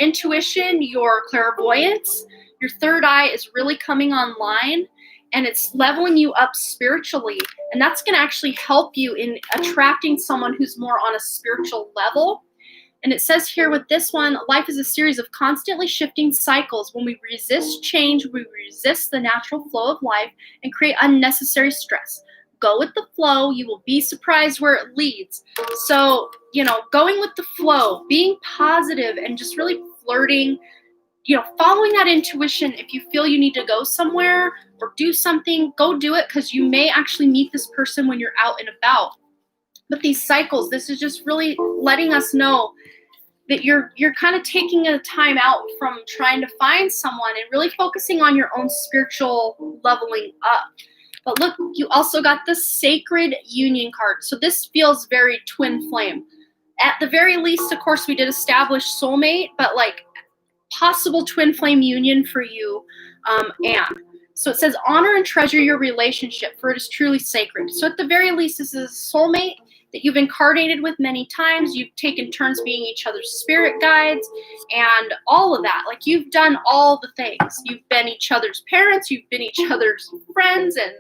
intuition, your clairvoyance, your third eye is really coming online, and it's leveling you up spiritually. And that's going to actually help you in attracting someone who's more on a spiritual level. And it says here with this one, life is a series of constantly shifting cycles. When we resist change, we resist the natural flow of life and create unnecessary stress. go with the flow. You will be surprised where it leads. So, going with the flow, being positive, and just really flirting, following that intuition. If you feel you need to go somewhere or do something, go do it, because you may actually meet this person when you're out and about. But these cycles, this is just really letting us know that you're kind of taking a time out from trying to find someone and really focusing on your own spiritual leveling up. But look, you also got the Sacred Union card. So this feels very twin flame. At the very least, of course, we did establish soulmate, but like possible twin flame union for you, Anne. So it says, honor and treasure your relationship, for it is truly sacred. So at the very least, this is a soulmate that you've incarnated with many times. You've taken turns being each other's spirit guides and all of that. Like, you've done all the things. You've been each other's parents. You've been each other's friends and,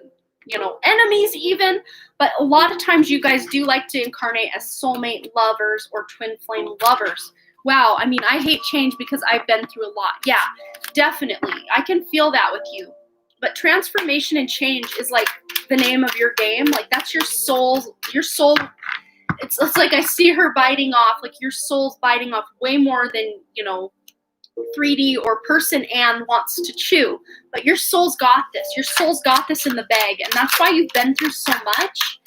enemies even. But a lot of times you guys do like to incarnate as soulmate lovers or twin flame lovers. Wow, I mean, I hate change because I've been through a lot. Yeah, definitely. I can feel that with you. But transformation and change is like the name of your game. Like, that's your soul. It's like I see her biting off. Like, your soul's biting off way more than, 3D or person Anne wants to chew. But your soul's got this. Your soul's got this in the bag. And that's why you've been through so much,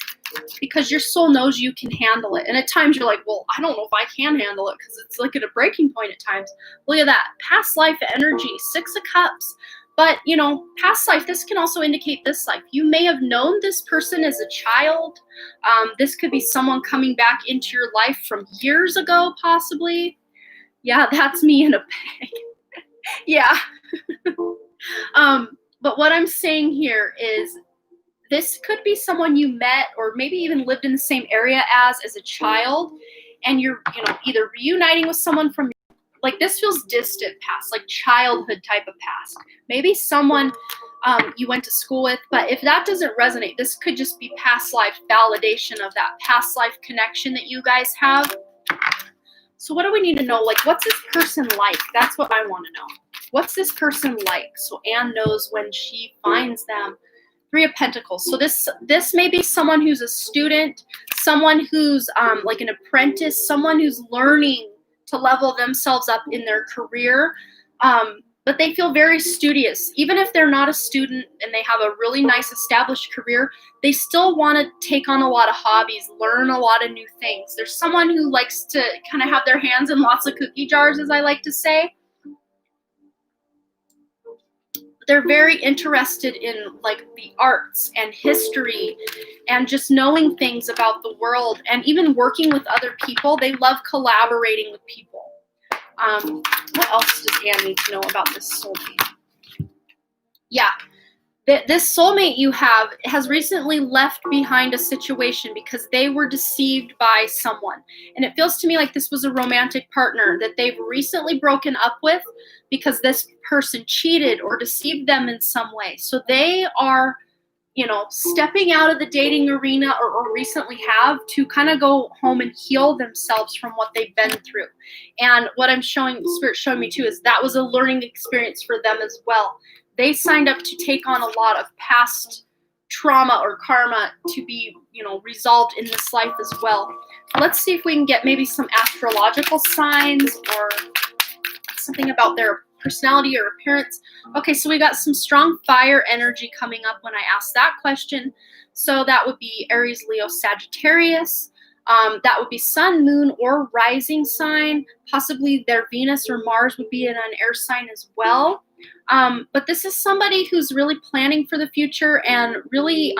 because your soul knows you can handle it. And at times you're like, well, I don't know if I can handle it, because it's like at a breaking point at times. Look at that. Past life energy, 6 of Cups. But, past life, this can also indicate this life. You may have known this person as a child. This could be someone coming back into your life from years ago, possibly. Yeah, that's me in a bag. Yeah. But what I'm saying here is, this could be someone you met or maybe even lived in the same area as a child, and you're, either reuniting with someone from, like, this feels distant past, like childhood type of past. Maybe someone you went to school with, but if that doesn't resonate, this could just be past life validation of that past life connection that you guys have. So what do we need to know? Like, what's this person like? That's what I want to know. What's this person like? So Anne knows when she finds them. 3 of Pentacles. So this may be someone who's a student, someone who's like an apprentice, someone who's learning to level themselves up in their career. But they feel very studious. Even if they're not a student and they have a really nice established career, they still want to take on a lot of hobbies, learn a lot of new things. There's someone who likes to kind of have their hands in lots of cookie jars, as I like to say. They're very interested in like the arts and history and just knowing things about the world and even working with other people. They love collaborating with people. What else does Anne need to know about this soulmate? Yeah, this soulmate you have has recently left behind a situation because they were deceived by someone. And it feels to me like this was a romantic partner that they've recently broken up with because this person cheated or deceived them in some way. So they are, stepping out of the dating arena or recently have to kind of go home and heal themselves from what they've been through. And what I'm showing, Spirit showing me too, is that was a learning experience for them as well. They signed up to take on a lot of past trauma or karma to be, resolved in this life as well. Let's see if we can get maybe some astrological signs or something about their personality or appearance. Okay, so we got some strong fire energy coming up when I asked that question. So that would be Aries, Leo, Sagittarius. That would be sun, moon, or rising sign. Possibly their Venus or Mars would be in an air sign as well. But this is somebody who's really planning for the future and really,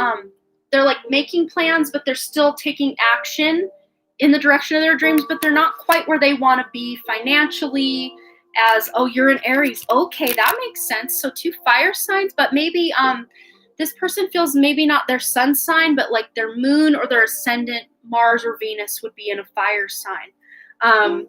they're like making plans, but they're still taking action in the direction of their dreams, but they're not quite where they want to be financially. As, oh, you're an Aries. Okay, that makes sense. So 2 fire signs, but maybe this person feels maybe not their sun sign, but like their moon or their ascendant, Mars or Venus, would be in a fire sign.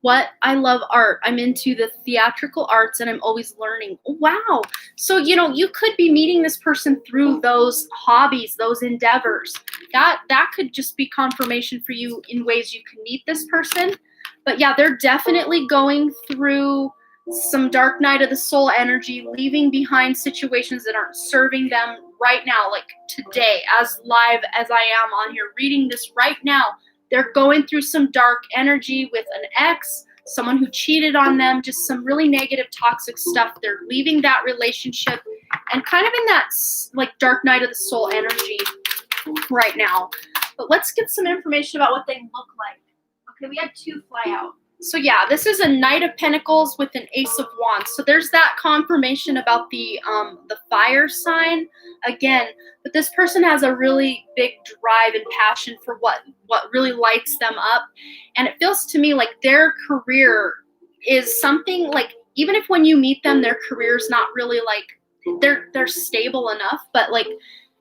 What I love art. I'm into the theatrical arts and I'm always learning. Wow. So, you could be meeting this person through those hobbies, those endeavors. That could just be confirmation for you in ways you can meet this person. But yeah, they're definitely going through some dark night of the soul energy, leaving behind situations that aren't serving them right now, like today, as live as I am on here reading this right now. They're going through some dark energy with an ex, someone who cheated on them, just some really negative, toxic stuff. They're leaving that relationship and kind of in that like dark night of the soul energy right now. But let's get some information about what they look like. Okay, we had 2 fly out. So yeah, this is a Knight of Pentacles with an Ace of Wands. So there's that confirmation about the fire sign again. But this person has a really big drive and passion for what really lights them up. And it feels to me like their career is something like, even if when you meet them, their career's not really like, they're stable enough, but like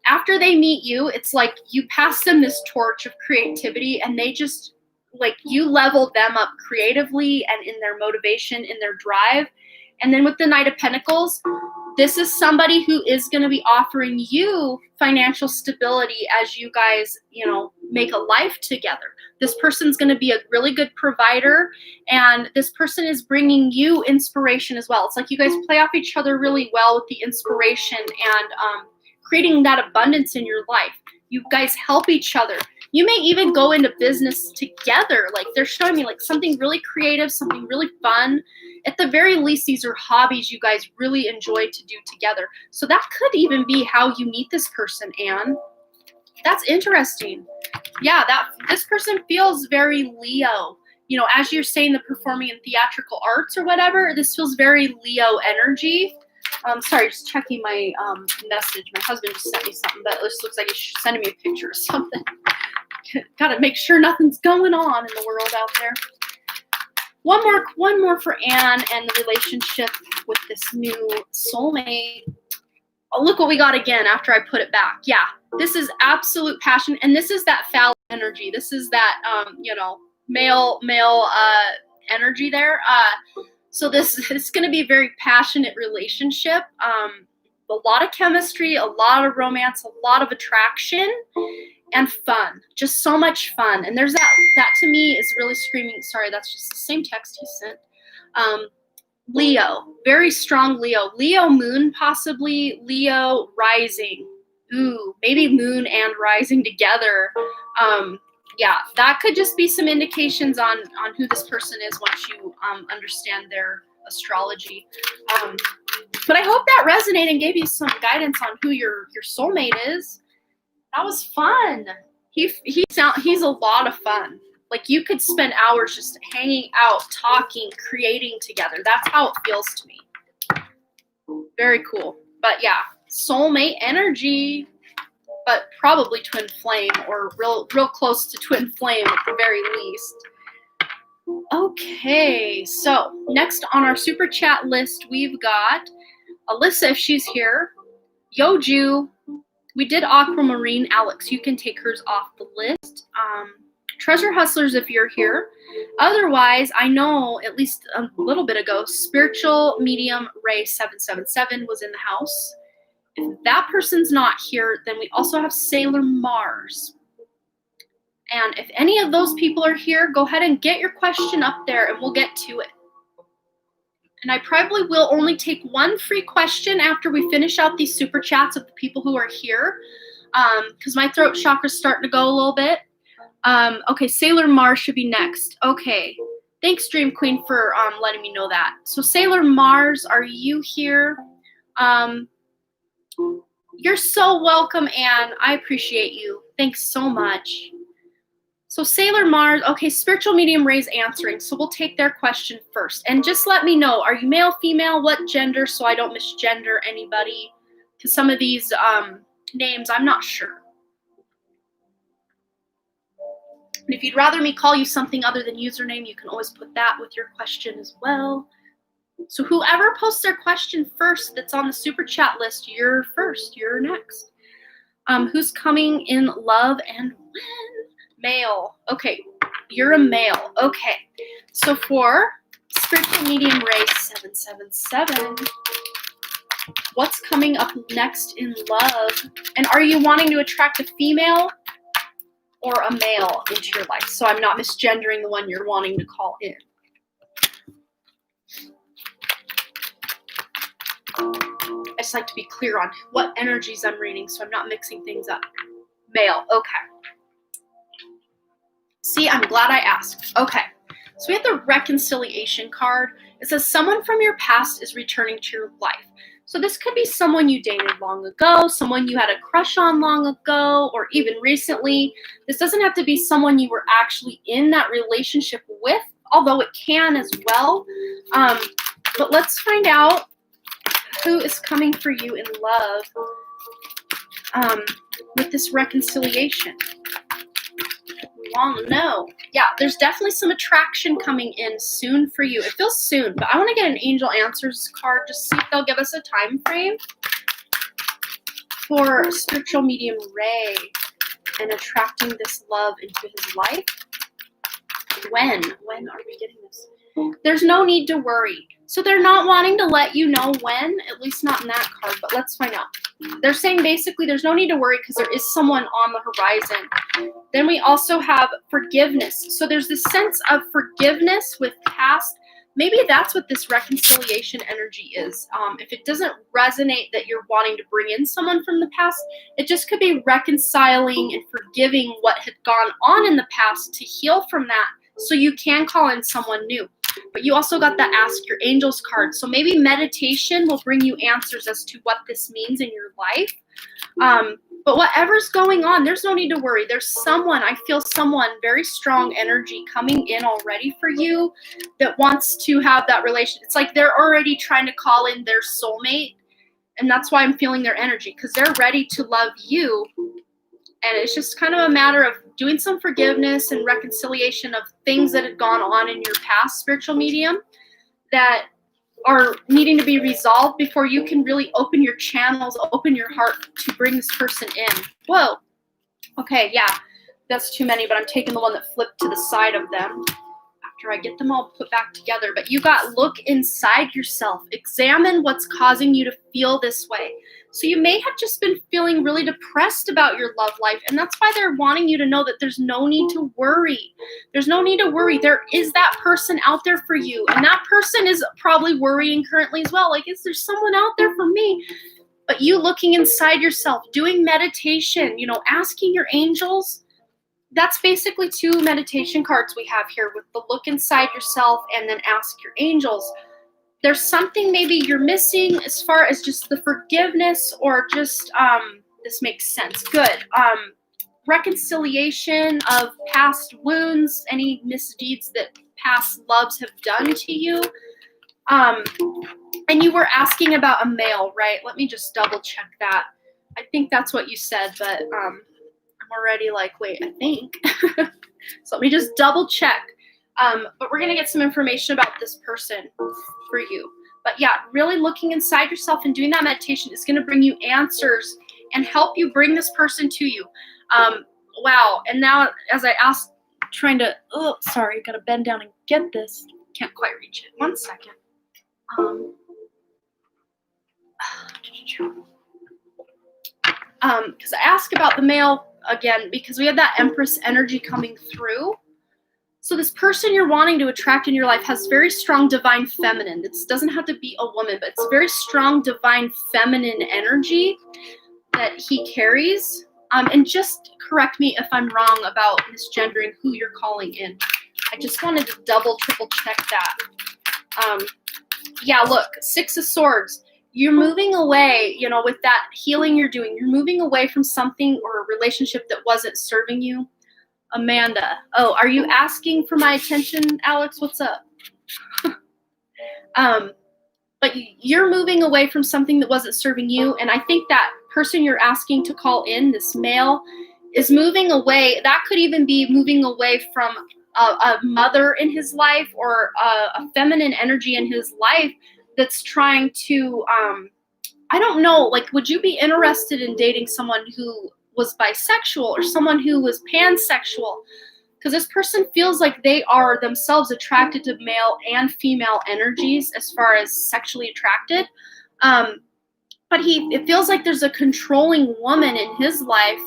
after they meet you, it's like you pass them this torch of creativity and they just, like, you level them up creatively and in their motivation, in their drive. And then with the Knight of Pentacles, this is somebody who is going to be offering you financial stability as you guys, you know, make a life together. This person's going to be a really good provider, and this person is bringing you inspiration as well. It's like you guys play off each other really well with the inspiration and creating that abundance in your life. You guys help each other. You may even go into business together. Like they're showing me like something really creative, something really fun. At the very least, these are hobbies you guys really enjoy to do together. So that could even be how you meet this person, Anne. That's interesting. Yeah, this person feels very Leo. You know, as you're saying, the performing in theatrical arts or whatever, this feels very Leo energy. Sorry, just checking my message. My husband just sent me something, but this looks like he's sending me a picture or something. Gotta make sure nothing's going on in the world out there. One more for Anne and the relationship with this new soulmate. Oh, look what we got again after I put it back. Yeah, this is absolute passion, and this is that foul energy. This is that you know, male energy there. So this is going to be a very passionate relationship. A lot of chemistry, a lot of romance, a lot of attraction, and fun. Just so much fun. And there's that to me is really screaming. Sorry, that's just the same text he sent. Leo, very strong Leo. Leo moon, possibly. Leo rising. Ooh, maybe moon and rising together. Yeah, that could just be some indications on who this person is once you understand their astrology. But I hope that resonated and gave you some guidance on who your soulmate is. That was fun. He's a lot of fun. Like you could spend hours just hanging out, talking, creating together. That's how it feels to me. Very cool. But yeah, soulmate energy. But probably twin flame or real close to twin flame at the very least. Okay, so next on our super chat list, we've got Alyssa, if she's here. Yoju. We did Aquamarine. Alex, you can take hers off the list. Treasure Hustlers, if you're here. Otherwise, I know at least a little bit ago, Spiritual Medium Ray 777 was in the house. If that person's not here, then we also have Sailor Mars. And if any of those people are here, go ahead and get your question up there and we'll get to it. And I probably will only take one free question after we finish out these super chats of the people who are here, because my throat chakra's starting to go a little bit. Okay, Sailor Mars should be next. Okay, thanks Dream Queen for letting me know that. So Sailor Mars, are you here? You're so welcome, Anne. I appreciate you. Thanks so much. So Sailor Mars, okay, Spiritual Medium Ray's answering, so we'll take their question first. And just let me know, are you male, female, what gender, so I don't misgender anybody? Because some of these names, I'm not sure. And if you'd rather me call you something other than username, you can always put that with your question as well. So whoever posts their question first that's on the super chat list, you're first, you're next. Who's coming in love and when? Male. Okay, you're a male. Okay, so for Spiritual Medium Ray 777, what's coming up next in love? And are you wanting to attract a female or a male into your life? So I'm not misgendering the one you're wanting to call in. just like to be clear on what energies I'm reading so I'm not mixing things up. Male, okay. See, I'm glad I asked. Okay, so we have the reconciliation card. It says someone from your past is returning to your life. So this could be someone you dated long ago, someone you had a crush on long ago, or even recently. This doesn't have to be someone you were actually in that relationship with, although it can as well. But let's find out who is coming for you in love with this reconciliation. We want to know. Yeah, there's definitely some attraction coming in soon for you. It feels soon, but I want to get an angel answers card to see if they'll give us a time frame for spiritual medium Ray and attracting this love into his life. When are we getting this? There's no need to worry. So they're not wanting to let you know when, at least not in that card, but let's find out. They're saying basically there's no need to worry because there is someone on the horizon. Then we also have forgiveness. So there's this sense of forgiveness with past. Maybe that's what this reconciliation energy is. If it doesn't resonate that you're wanting to bring in someone from the past, it just could be reconciling and forgiving what had gone on in the past to heal from that so you can call in someone new. But you also got the Ask Your Angels card. So maybe meditation will bring you answers as to what this means in your life. But whatever's going on, there's no need to worry. There's someone, I feel someone, very strong energy coming in already for you that wants to have that relation. It's like they're already trying to call in their soulmate. And that's why I'm feeling their energy, because they're ready to love you. And it's just kind of a matter of doing some forgiveness and reconciliation of things that had gone on in your past, spiritual medium, that are needing to be resolved before you can really open your channels, open your heart to bring this person in. Whoa. Okay, yeah, that's too many, but I'm taking the one that flipped to the side of them after I get them all put back together. But you got look inside yourself. Examine what's causing you to feel this way. So you may have just been feeling really depressed about your love life, and that's why they're wanting you to know that there's no need to worry. There's no need to worry. There is that person out there for you, and that person is probably worrying currently as well. Like, is there someone out there for me? But you looking inside yourself, doing meditation, asking your angels. That's basically 2 meditation cards we have here with the look inside yourself and then ask your angels. There's something maybe you're missing as far as just the forgiveness or just, this makes sense. Good. Reconciliation of past wounds, any misdeeds that past loves have done to you. And you were asking about a male, right? Let me just double check that. I think that's what you said, but I'm already like, wait, I think. So let me just double check. But we're going to get some information about this person for you. But yeah, really looking inside yourself and doing that meditation is going to bring you answers and help you bring this person to you. Wow. And now as I ask, got to bend down and get this. Can't quite reach it. 1 second. Because I ask about the male again, because we have that Empress energy coming through. So this person you're wanting to attract in your life has very strong divine feminine. It doesn't have to be a woman, but it's very strong divine feminine energy that he carries. And just correct me if I'm wrong about misgendering who you're calling in. I just wanted to double, triple check that. Yeah, look, 6 of Swords. You're moving away, with that healing you're doing. You're moving away from something or a relationship that wasn't serving you. Amanda. Oh, are you asking for my attention, Alex? What's up? But you're moving away from something that wasn't serving you. And I think that person you're asking to call in, this male, is moving away. That could even be moving away from a mother in his life or a feminine energy in his life that's trying to, I don't know, like, would you be interested in dating someone who was bisexual or someone who was pansexual? Because this person feels like they are themselves attracted to male and female energies as far as sexually attracted. But it feels like there's a controlling woman in his life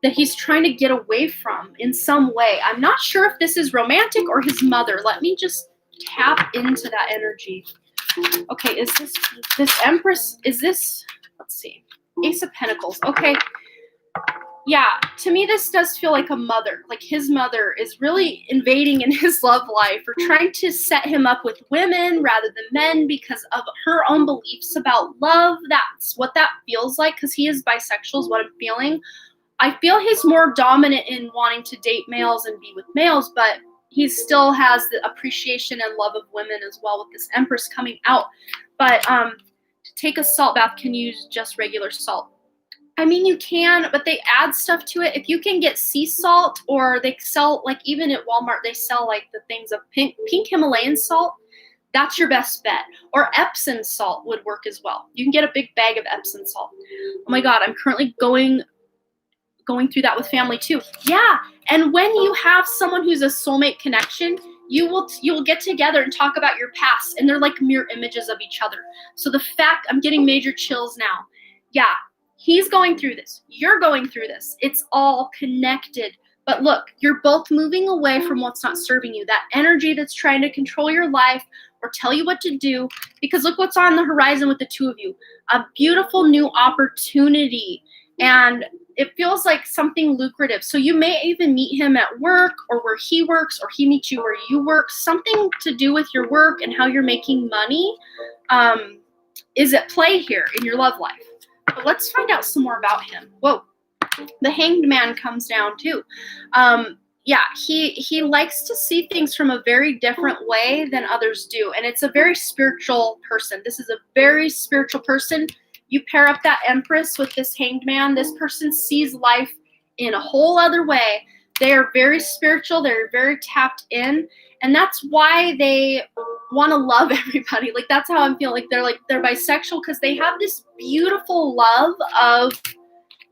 that he's trying to get away from in some way. I'm not sure if this is romantic or his mother. Let me just tap into that energy. Okay, is this Empress, is this, let's see, Ace of Pentacles. Okay, yeah, to me this does feel like a mother. Like his mother is really invading in his love life or trying to set him up with women rather than men because of her own beliefs about love. That's what that feels like, because he is bisexual is what I'm feeling. I feel he's more dominant in wanting to date males and be with males, but he still has the appreciation and love of women as well with this Empress coming out. But to take a salt bath, can you use just regular salt? I mean, you can, but they add stuff to it. If you can get sea salt, or they sell, like even at Walmart, they sell like the things of pink Himalayan salt. That's your best bet. Or Epsom salt would work as well. You can get a big bag of Epsom salt. Oh my God, I'm currently going through that with family too. Yeah, and when you have someone who's a soulmate connection, you will get together and talk about your past, and they're like mirror images of each other. So the fact, I'm getting major chills now. Yeah, he's going through this. You're going through this. It's all connected. But look, you're both moving away from what's not serving you. That energy that's trying to control your life or tell you what to do. Because look what's on the horizon with the two of you. A beautiful new opportunity. And it feels like something lucrative. So you may even meet him at work or where he works, or he meets you where you work. Something to do with your work and how you're making money is at play here in your love life. But let's find out some more about him. Whoa, the Hanged Man comes down too. Yeah, he likes to see things from a very different way than others do. And it's a very spiritual person. This is a very spiritual person. You pair up that Empress with this Hanged Man, this person sees life in a whole other way. They are very spiritual. They're very tapped in. And that's why they want to love everybody. Like, that's how I'm feeling. They're bisexual because they have this beautiful love of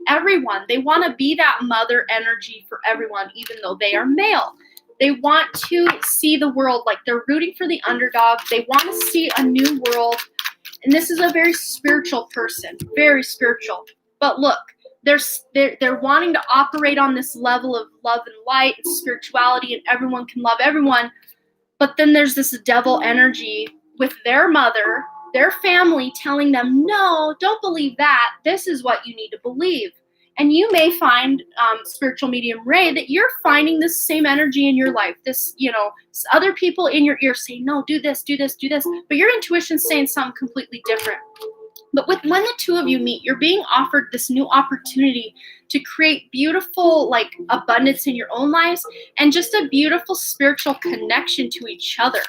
everyone. They want to be that mother energy for everyone, even though they are male. They want to see the world, like they're rooting for the underdog. They want to see a new world. And this is a very spiritual person, very spiritual. But look, they're wanting to operate on this level of love and light and spirituality, and everyone can love everyone. But then there's this devil energy with their mother, their family telling them, no, don't believe that. This is what you need to believe. And you may find, spiritual medium Ray, that you're finding this same energy in your life. This, other people in your ear saying, no, do this, do this, do this. But your intuition's saying something completely different. But when the two of you meet, you're being offered this new opportunity to create beautiful, like, abundance in your own lives and just a beautiful spiritual connection to each other.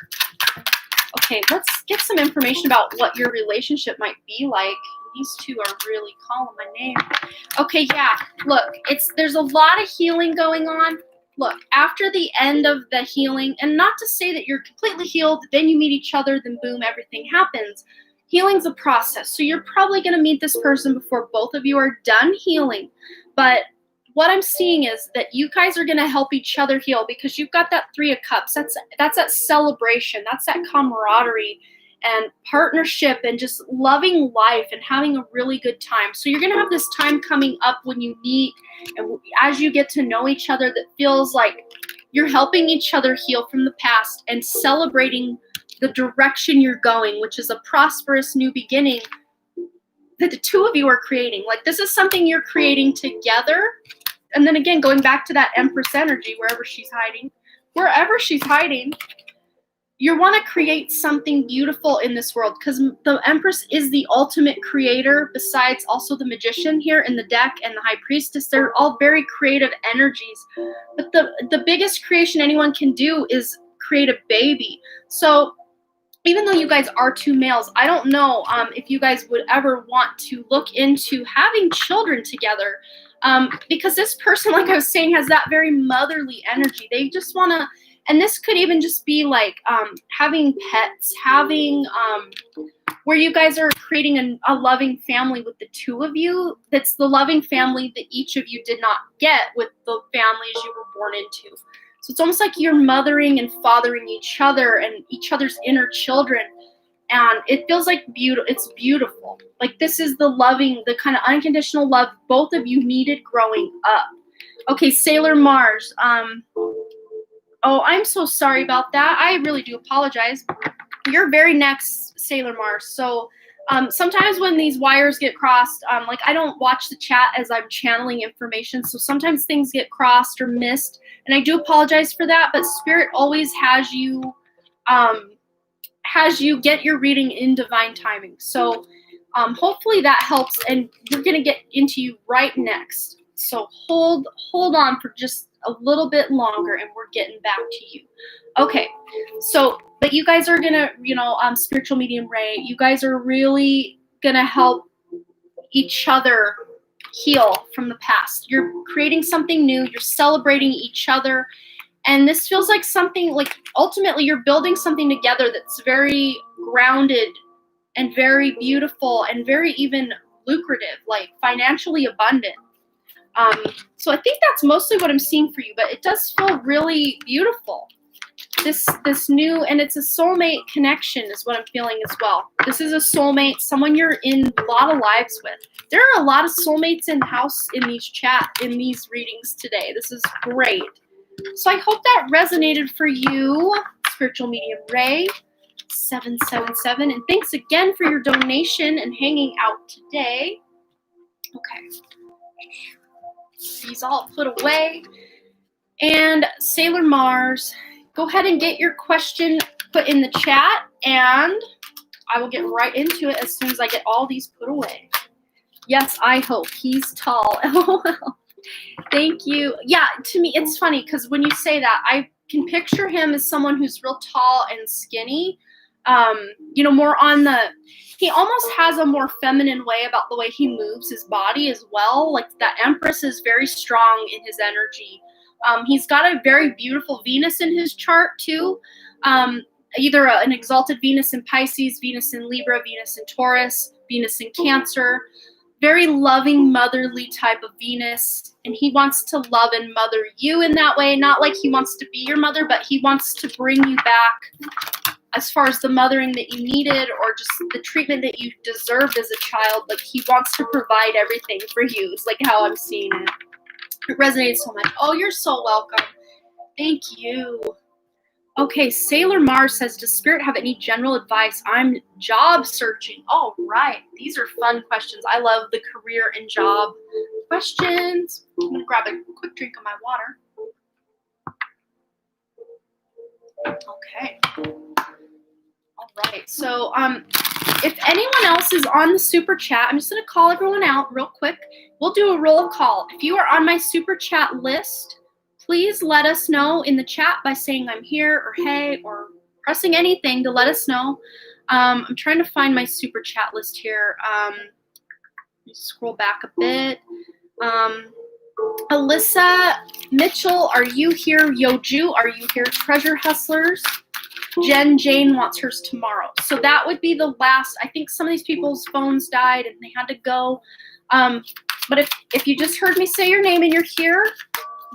Okay, let's get some information about what your relationship might be like. These two are really calling my name. Okay, yeah, look, there's a lot of healing going on. Look, after the end of the healing, and not to say that you're completely healed, then you meet each other, then boom, everything happens. Healing's a process, so you're probably going to meet this person before both of you are done healing. But what I'm seeing is that you guys are going to help each other heal, because you've got that Three of Cups. That's that celebration. That's that camaraderie and partnership and just loving life and having a really good time. So you're going to have this time coming up when you meet and as you get to know each other that feels like you're helping each other heal from the past and celebrating the direction you're going, which is a prosperous new beginning that the two of you are creating. Like, this is something you're creating together. And then again, going back to that Empress energy, wherever she's hiding, you want to create something beautiful in this world, because the Empress is the ultimate creator, besides also the Magician here in the deck and the High Priestess. They're all very creative energies. But the biggest creation anyone can do is create a baby. So even though you guys are two males, I don't know if you guys would ever want to look into having children together, because this person, like I was saying, has that very motherly energy. They just want to, and this could even just be like having pets, having where you guys are creating a loving family with the two of you. That's the loving family that each of you did not get with the families you were born into. So it's almost like you're mothering and fathering each other and each other's inner children. And it feels like it's beautiful. Like, this is the loving, the kind of unconditional love both of you needed growing up. Okay, Sailor Mars. Oh, I'm so sorry about that. I really do apologize. you're very next, Sailor Mars. So sometimes when these wires get crossed, like I don't watch the chat as I'm channeling information, so sometimes things get crossed or missed, and I do apologize for that. But Spirit always has you get your reading in divine timing. So hopefully that helps, and we're gonna get into you right next. So hold on for just a little bit longer, and we're getting back to you. Okay, so but you guys are gonna, spiritual medium Ray, you guys are really gonna help each other heal from the past. You're creating something new. You're celebrating each other. And this feels like something, like ultimately you're building something together that's very grounded and very beautiful and very even lucrative, like financially abundant. So I think that's mostly what I'm seeing for you, but it does feel really beautiful. This new, and it's a soulmate connection is what I'm feeling as well. This is a soulmate, someone you're in a lot of lives with. There are a lot of soulmates in house in these readings today. This is great. So I hope that resonated for you, spiritual medium Ray 777, and thanks again for your donation and hanging out today. Okay, these all put away. And Sailor Mars, go ahead and get your question put in the chat, and I will get right into it as soon as I get all these put away. Yes, I hope. He's tall. LOL. Thank you. Yeah, to me, it's funny because when you say that, I can picture him as someone who's real tall and skinny. More on he almost has a more feminine way about the way he moves his body as well. Like that Empress is very strong in his energy. He's got a very beautiful Venus in his chart too. Either an exalted Venus in Pisces, Venus in Libra, Venus in Taurus, Venus in Cancer. Very loving, motherly type of Venus. And he wants to love and mother you in that way. Not like he wants to be your mother, but he wants to bring you back as far as the mothering that you needed or just the treatment that you deserved as a child. Like he wants to provide everything for you. It's like how I'm seeing it. It resonates so much. Oh, you're so welcome. Thank you. Okay, Sailor Mars says, does Spirit have any general advice? I'm job searching. All right. These are fun questions. I love the career and job questions. I'm going to grab a quick drink of my water. Okay. All right. So if anyone else is on the super chat, I'm just going to call everyone out real quick. We'll do a roll call. If you are on my super chat list, please let us know in the chat by saying I'm here or hey or pressing anything to let us know. I'm trying to find my super chat list here. Let me scroll back a bit. Alyssa Mitchell, are you here? Yoju, are you here? Treasure Hustlers. Jane wants hers tomorrow. So that would be the last. I think some of these people's phones died and they had to go. But if you just heard me say your name and you're here,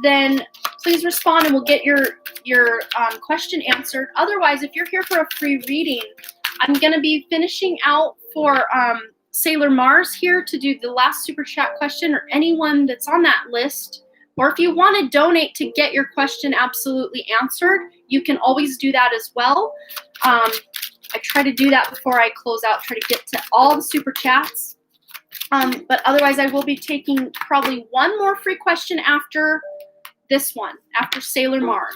then please respond and we'll get your question answered. Otherwise, if you're here for a free reading, I'm going to be finishing out for Sailor Mars here to do the last super chat question, or anyone that's on that list. Or if you want to donate to get your question absolutely answered, you can always do that as well. I try to do that before I close out, try to get to all the super chats. But otherwise, I will be taking probably one more free question after this one, after Sailor Mars.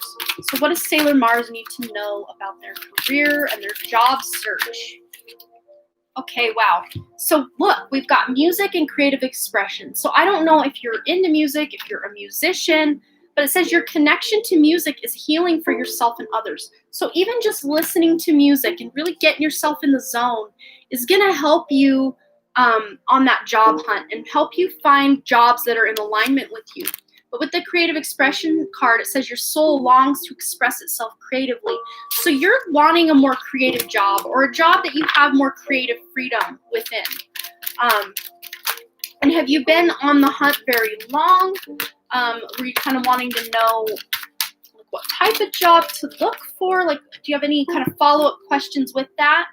So what does Sailor Mars need to know about their career and their job search? Okay, wow. So look, we've got music and creative expression. So I don't know if you're into music, if you're a musician, but it says your connection to music is healing for yourself and others. So even just listening to music and really getting yourself in the zone is going to help you on that job hunt and help you find jobs that are in alignment with you. But with the creative expression card, it says your soul longs to express itself creatively. So you're wanting a more creative job, or a job that you have more creative freedom within. And have you been on the hunt very long? Were you kind of wanting to know what type of job to look for? Like, do you have any kind of follow-up questions with that?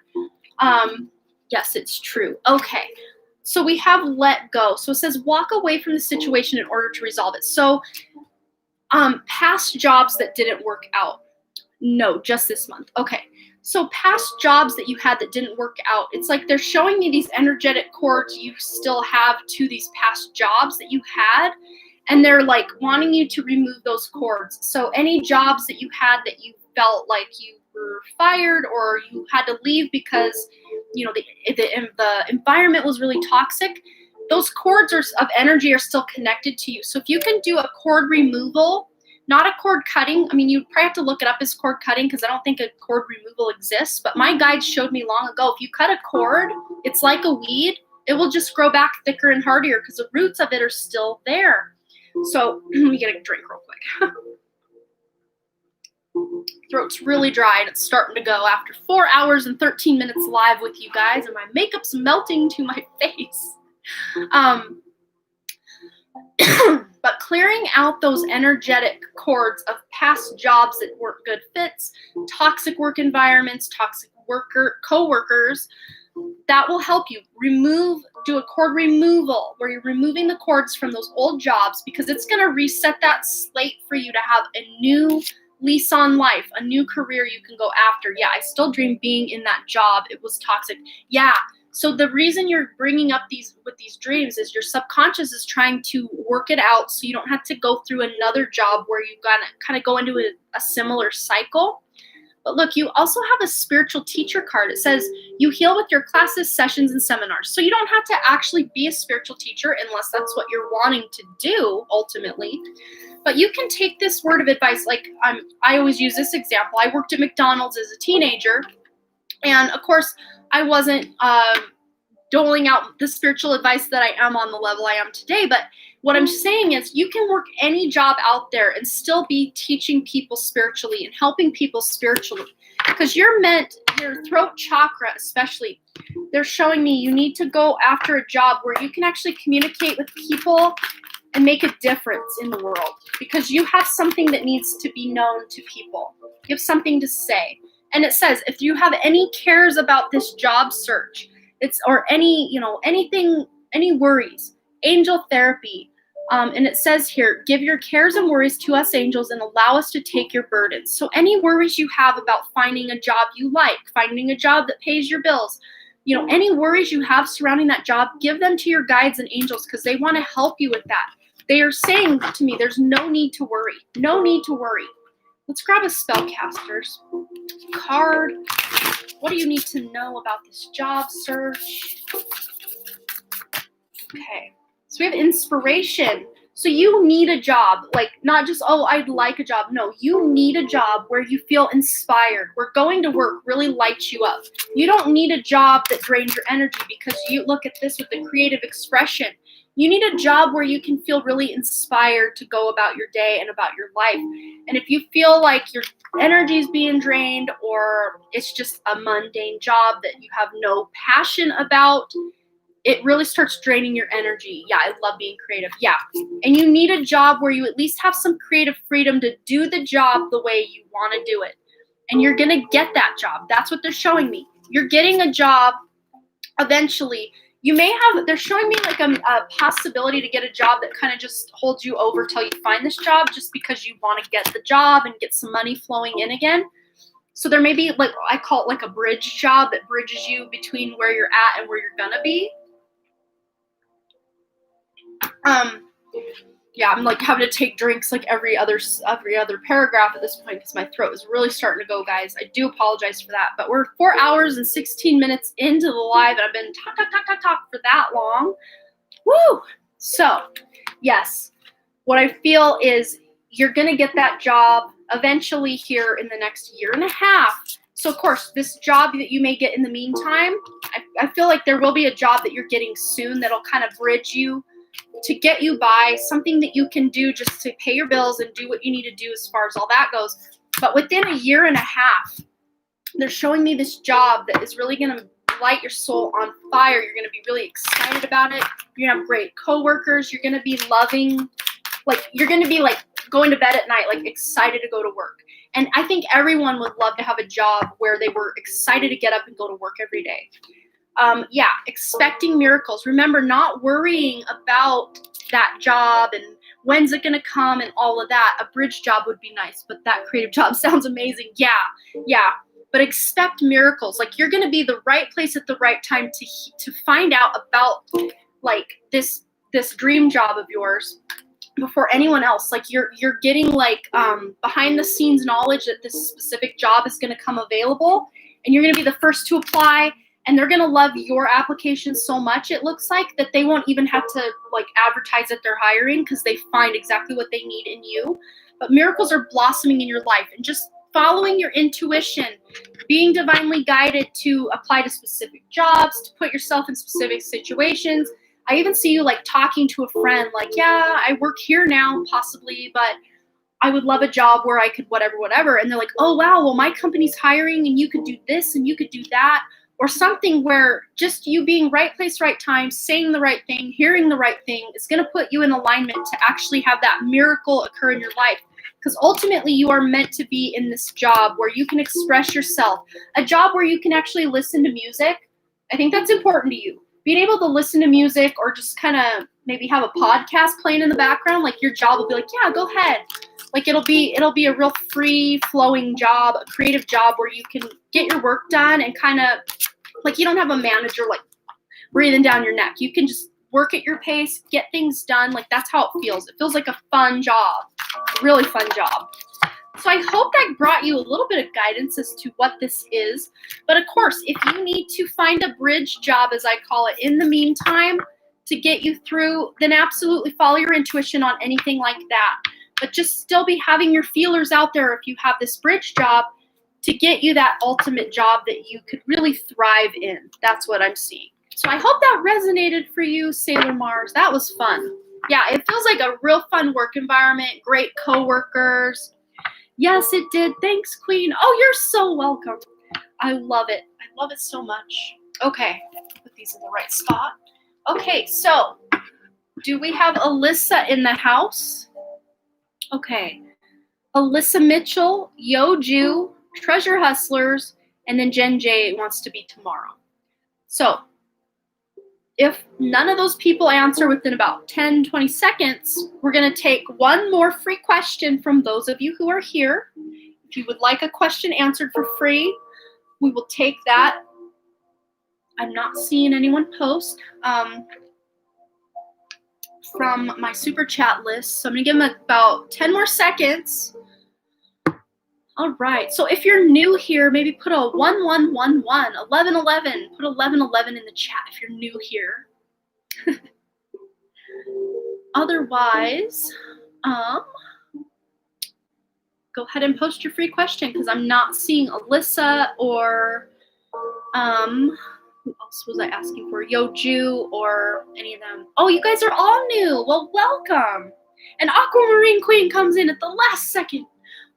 Yes, it's true. Okay. So we have let go. So it says walk away from the situation in order to resolve it. So past jobs that didn't work out. No, just this month. Okay. So past jobs that you had that didn't work out, it's like they're showing me these energetic cords you still have to these past jobs that you had, and they're like wanting you to remove those cords. So any jobs that you had that you felt like you were fired or you had to leave because the environment was really toxic, those cords of energy are still connected to you. So if you can do a cord removal, not a cord cutting. I mean, you probably have to look it up as cord cutting because I don't think a cord removal exists. But my guide showed me long ago, if you cut a cord, it's like a weed. It will just grow back thicker and hardier because the roots of it are still there. So let me get a drink real quick. Throat's really dry and it's starting to go after 4 hours and 13 minutes live with you guys, and my makeup's melting to my face. But clearing out those energetic cords of past jobs that weren't good fits, toxic work environments, toxic co-workers, that will help you do a cord removal where you're removing the cords from those old jobs, because it's going to reset that slate for you to have a new lease on life, a new career you can go after. Yeah, I still dream being in that job. It was toxic. Yeah. So the reason you're bringing up these dreams is your subconscious is trying to work it out so you don't have to go through another job where you kind of go into a similar cycle. But look, you also have a spiritual teacher card. It says you heal with your classes, sessions, and seminars. So you don't have to actually be a spiritual teacher unless that's what you're wanting to do ultimately. But you can take this word of advice. Like I always use this example. I worked at McDonald's as a teenager. And of course, I wasn't doling out the spiritual advice that I am on the level I am today. But what I'm saying is you can work any job out there and still be teaching people spiritually and helping people spiritually. Because your throat chakra especially, they're showing me you need to go after a job where you can actually communicate with people and make a difference in the world. Because you have something that needs to be known to people. You have something to say. And it says, if you have any cares about this job search, or anything, any worries, angel therapy. And it says here, give your cares and worries to us angels and allow us to take your burdens. So any worries you have about finding a job you like, finding a job that pays your bills, any worries you have surrounding that job, give them to your guides and angels because they want to help you with that. They are saying to me, there's no need to worry. No need to worry. Let's grab a spellcaster's card. What do you need to know about this job search? Okay, so we have inspiration. So you need a job, like not just, oh, I'd like a job. No, you need a job where you feel inspired, where going to work really lights you up. You don't need a job that drains your energy because you look at this with the creative expression. You need a job where you can feel really inspired to go about your day and about your life. And if you feel like your energy is being drained or it's just a mundane job that you have no passion about, it really starts draining your energy. Yeah, I love being creative. Yeah. And you need a job where you at least have some creative freedom to do the job the way you want to do it. And you're going to get that job. That's what they're showing me. You're getting a job eventually. They're showing me like a possibility to get a job that kind of just holds you over till you find this job just because you want to get the job and get some money flowing in again. So there may be, like, I call it like a bridge job that bridges you between where you're at and where you're going to be. Yeah, I'm like having to take drinks like every other paragraph at this point because my throat is really starting to go, guys. I do apologize for that, but we're 4 hours and 16 minutes into the live, and I've been talk for that long. Woo! So, yes, what I feel is you're gonna get that job eventually here in the next year and a half. So, of course, this job that you may get in the meantime, I feel like there will be a job that you're getting soon that'll kind of bridge you to get you by, something that you can do just to pay your bills and do what you need to do as far as all that goes. But within a year and a half, they're showing me this job that is really going to light your soul on fire. You're going to be really excited about it. You're going to have great coworkers. You're going to be loving, like, you're going to be like going to bed at night, like excited to go to work. And I think everyone would love to have a job where they were excited to get up and go to work every day. Expecting miracles. Remember, not worrying about that job and when's it going to come and all of that. A bridge job would be nice, but that creative job sounds amazing. Yeah. but expect miracles. Like, you're going to be the right place at the right time to find out about like this dream job of yours before anyone else. Like, you're getting like behind the scenes knowledge that this specific job is going to come available, and you're going to be the first to apply, and they're going to love your application so much, it looks like, that they won't even have to like advertise that they're hiring, because they find exactly what they need in you. But miracles are blossoming in your life, and just following your intuition, being divinely guided to apply to specific jobs, to put yourself in specific situations. I even see you like talking to a friend, like, yeah, I work here now, possibly, but I would love a job where I could whatever. And they're like, oh, wow, well, my company's hiring and you could do this and you could do that. Or something where just you being right place, right time, saying the right thing, hearing the right thing is going to put you in alignment to actually have that miracle occur in your life. Because ultimately you are meant to be in this job where you can express yourself, a job where you can actually listen to music. I think that's important to you. Being able to listen to music, or just kind of maybe have a podcast playing in the background, like your job will be like, yeah, go ahead. Like, it'll be a real free flowing job, a creative job where you can get your work done, and kind of like, you don't have a manager like breathing down your neck. You can just work at your pace, get things done. Like, that's how it feels. It feels like a fun job, a really fun job. So I hope that brought you a little bit of guidance as to what this is. But of course, if you need to find a bridge job, as I call it, in the meantime, to get you through, then absolutely follow your intuition on anything like that. But just still be having your feelers out there if you have this bridge job, to get you that ultimate job that you could really thrive in. That's what I'm seeing. So I hope that resonated for you, Sailor Mars. That was fun. Yeah, it feels like a real fun work environment, great coworkers. Yes, it did. Thanks, Queen. Oh, you're so welcome. I love it. I love it so much. Okay, put these in the right spot. Okay, so do we have Alyssa in the house? Okay. Alyssa Mitchell, Yo-Ju, Treasure Hustlers, and then Jen J wants to be tomorrow. So if none of those people answer within about 10, 20 seconds, we're going to take one more free question from those of you who are here. If you would like a question answered for free, we will take that. I'm not seeing anyone post from my super chat list, so I'm going to give them about 10 more seconds. All right, so if you're new here, maybe put a 1111, 1111, put 1111 in the chat if you're new here. Otherwise, go ahead and post your free question, because I'm not seeing Alyssa or who else was I asking for? Yo-Ju or any of them. Oh, you guys are all new. Well, welcome. And Aquamarine Queen comes in at the last second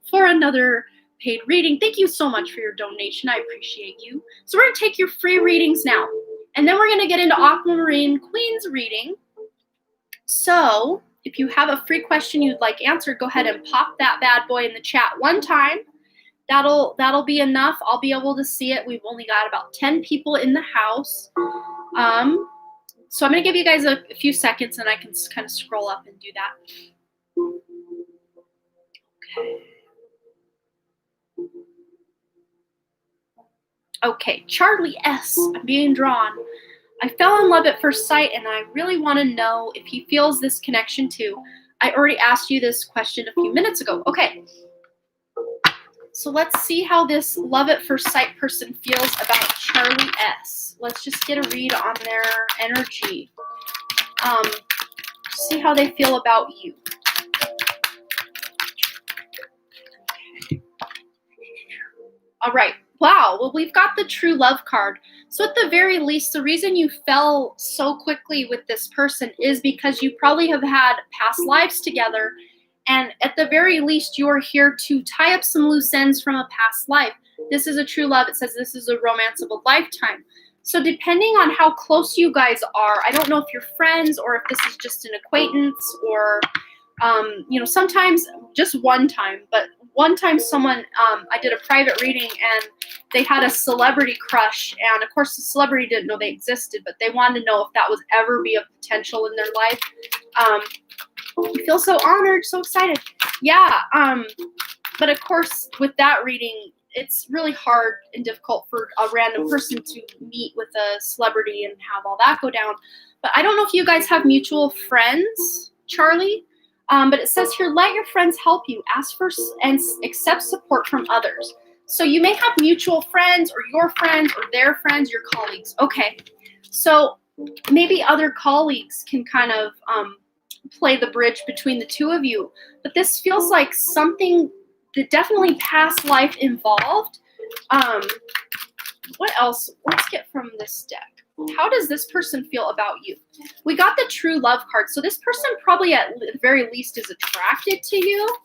for another paid reading. Thank you so much for your donation. I appreciate you. So we're going to take your free readings now, and then we're going to get into Aquamarine Queen's reading. So if you have a free question you'd like answered, go ahead and pop that bad boy in the chat one time. That'll be enough. I'll be able to see it. We've only got about 10 people in the house. So I'm going to give you guys a few seconds, and I can kind of scroll up and do that. Okay, Charlie S. I'm being drawn. I fell in love at first sight, and I really want to know if he feels this connection too. I already asked you this question a few minutes ago. Okay. So let's see how this love at first sight person feels about Charlie S. Let's just get a read on their energy. See how they feel about you. All right. Wow. Well, we've got the true love card. So at the very least, the reason you fell so quickly with this person is because you probably have had past lives together. And at the very least, you are here to tie up some loose ends from a past life. This is a true love. It says this is a romance of a lifetime. So depending on how close you guys are, I don't know if you're friends or if this is just an acquaintance or, sometimes just one time. But one time someone, I did a private reading and they had a celebrity crush. And of course, the celebrity didn't know they existed, but they wanted to know if that would ever be a potential in their life. I feel so honored, so excited. Yeah. But of course, with that reading, it's really hard and difficult for a random person to meet with a celebrity and have all that go down. But I don't know if you guys have mutual friends, Charlie. But it says here, let your friends help you. Ask for and accept support from others. So you may have mutual friends or your friends or their friends, your colleagues. Okay, so maybe other colleagues can kind of play the bridge between the two of you. But this feels like something that definitely past life involved. What else? Let's get from this deck. How does this person feel about you? We got the true love card. So this person probably at the very least is attracted to you.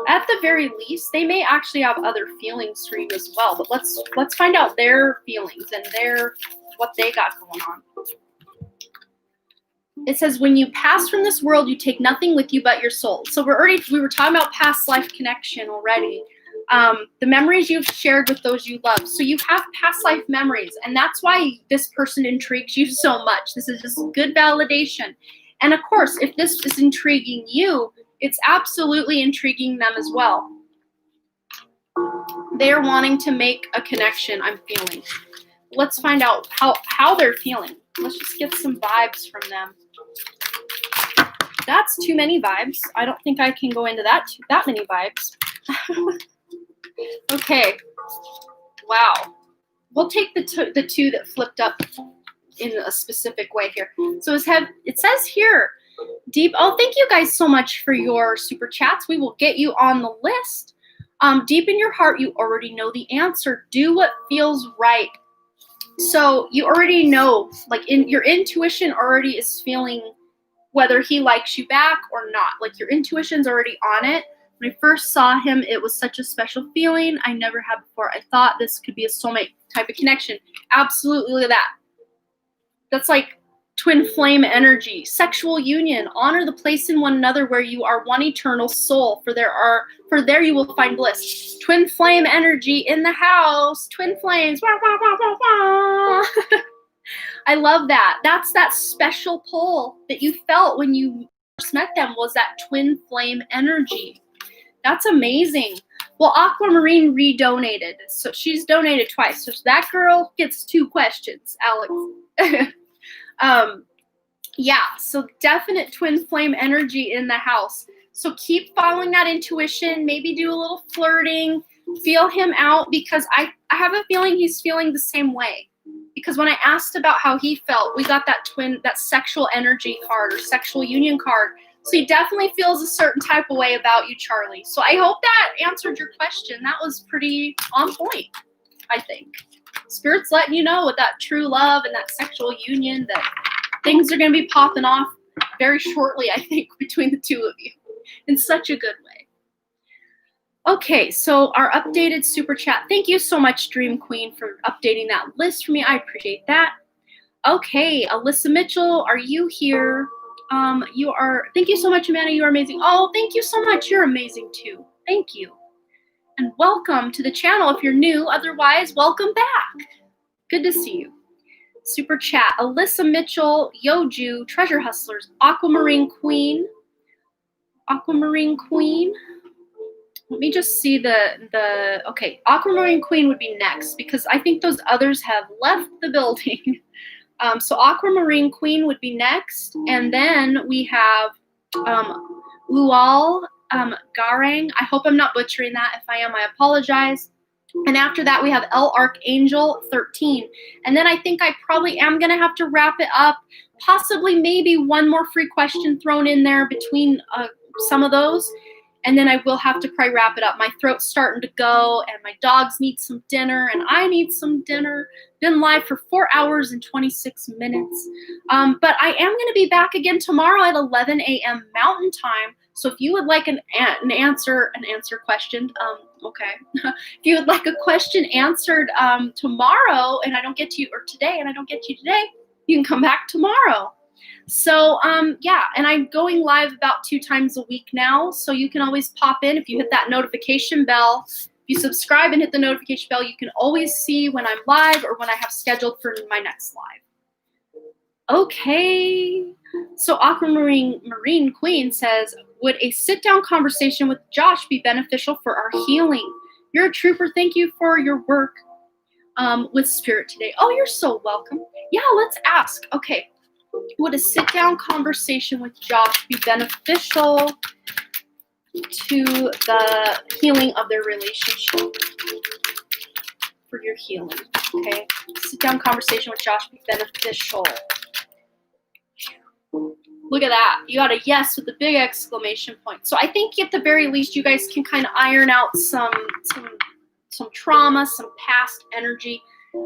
At the very least, they may actually have other feelings for you as well. But let's find out their feelings and what they got going on. It says, when you pass from this world, you take nothing with you but your soul. So we were talking about past life connection already. The memories you've shared with those you love. So you have past life memories, and that's why this person intrigues you so much. This is just good validation. And of course, if this is intriguing you, it's absolutely intriguing them as well. They're wanting to make a connection, I'm feeling. Let's find out how they're feeling. Let's just get some vibes from them. That's too many vibes. I don't think I can go into that many vibes. Okay. Wow. We'll take the two that flipped up in a specific way here. So it says here, deep. Oh, thank you guys so much for your super chats. We will get you on the list. Deep in your heart, you already know the answer. Do what feels right. So you already know, like your intuition already is feeling whether he likes you back or not. Like your intuition's already on it. When I first saw him, it was such a special feeling I never had before. I thought this could be a soulmate type of connection. Absolutely that. That's like twin flame energy. Sexual union. Honor the place in one another where you are one eternal soul. For there you will find bliss. Twin flame energy in the house. Twin flames. Wah, wah, wah, wah, wah. I love that. That's that special pull that you felt when you first met them, was that twin flame energy. That's amazing. Well, Aquamarine redonated. So she's donated twice. So that girl gets 2 questions, Alex. Yeah, so definite twin flame energy in the house. So keep following that intuition. Maybe do a little flirting. Feel him out, because I have a feeling he's feeling the same way. Because when I asked about how he felt, we got that sexual energy card or sexual union card. So he definitely feels a certain type of way about you, Charlie. So I hope that answered your question. That was pretty on point, I think. Spirit's letting you know with that true love and that sexual union that things are going to be popping off very shortly, I think, between the two of you in such a good way. Okay, so our updated super chat. Thank you so much, Dream Queen, for updating that list for me. I appreciate that. Okay, Alyssa Mitchell, are you here? You are. Thank you so much, Amanda. You are amazing. Oh, thank you so much. You're amazing too. Thank you. And welcome to the channel if you're new. Otherwise, welcome back. Good to see you. Super chat. Alyssa Mitchell, Yoju, Treasure Hustlers, Aquamarine Queen. Aquamarine Queen. Let me just see okay, Aquamarine Queen would be next, because I think those others have left the building. So Aquamarine Queen would be next, and then we have Lual Garang. I hope I'm not butchering that. If I am, I apologize. And after that, we have El Archangel 13. And then I think I probably am going to have to wrap it up. Possibly maybe one more free question thrown in there between some of those. And then I will have to probably wrap it up. My throat's starting to go, and my dogs need some dinner, and I need some dinner. Been live for 4 hours and 26 minutes. But I am going to be back again tomorrow at 11 a.m. Mountain Time. So if you would like an answer question, okay. If you would like a question answered tomorrow, and I don't get to you, or today, and I don't get to you today, you can come back tomorrow. So, yeah, and I'm going live about 2 times a week now, so you can always pop in if you hit that notification bell. If you subscribe and hit the notification bell, you can always see when I'm live or when I have scheduled for my next live. Okay, so Aquamarine Queen says, would a sit-down conversation with Josh be beneficial for our healing? You're a trooper. Thank you for your work with spirit today. Oh, you're so welcome. Yeah, let's ask. Okay, would a sit-down conversation with Josh be beneficial to the healing of their relationship? For your healing, okay? Sit-down conversation with Josh be beneficial. Look at that. You got a yes with a big exclamation point. So I think at the very least you guys can kind of iron out some trauma, some past energy.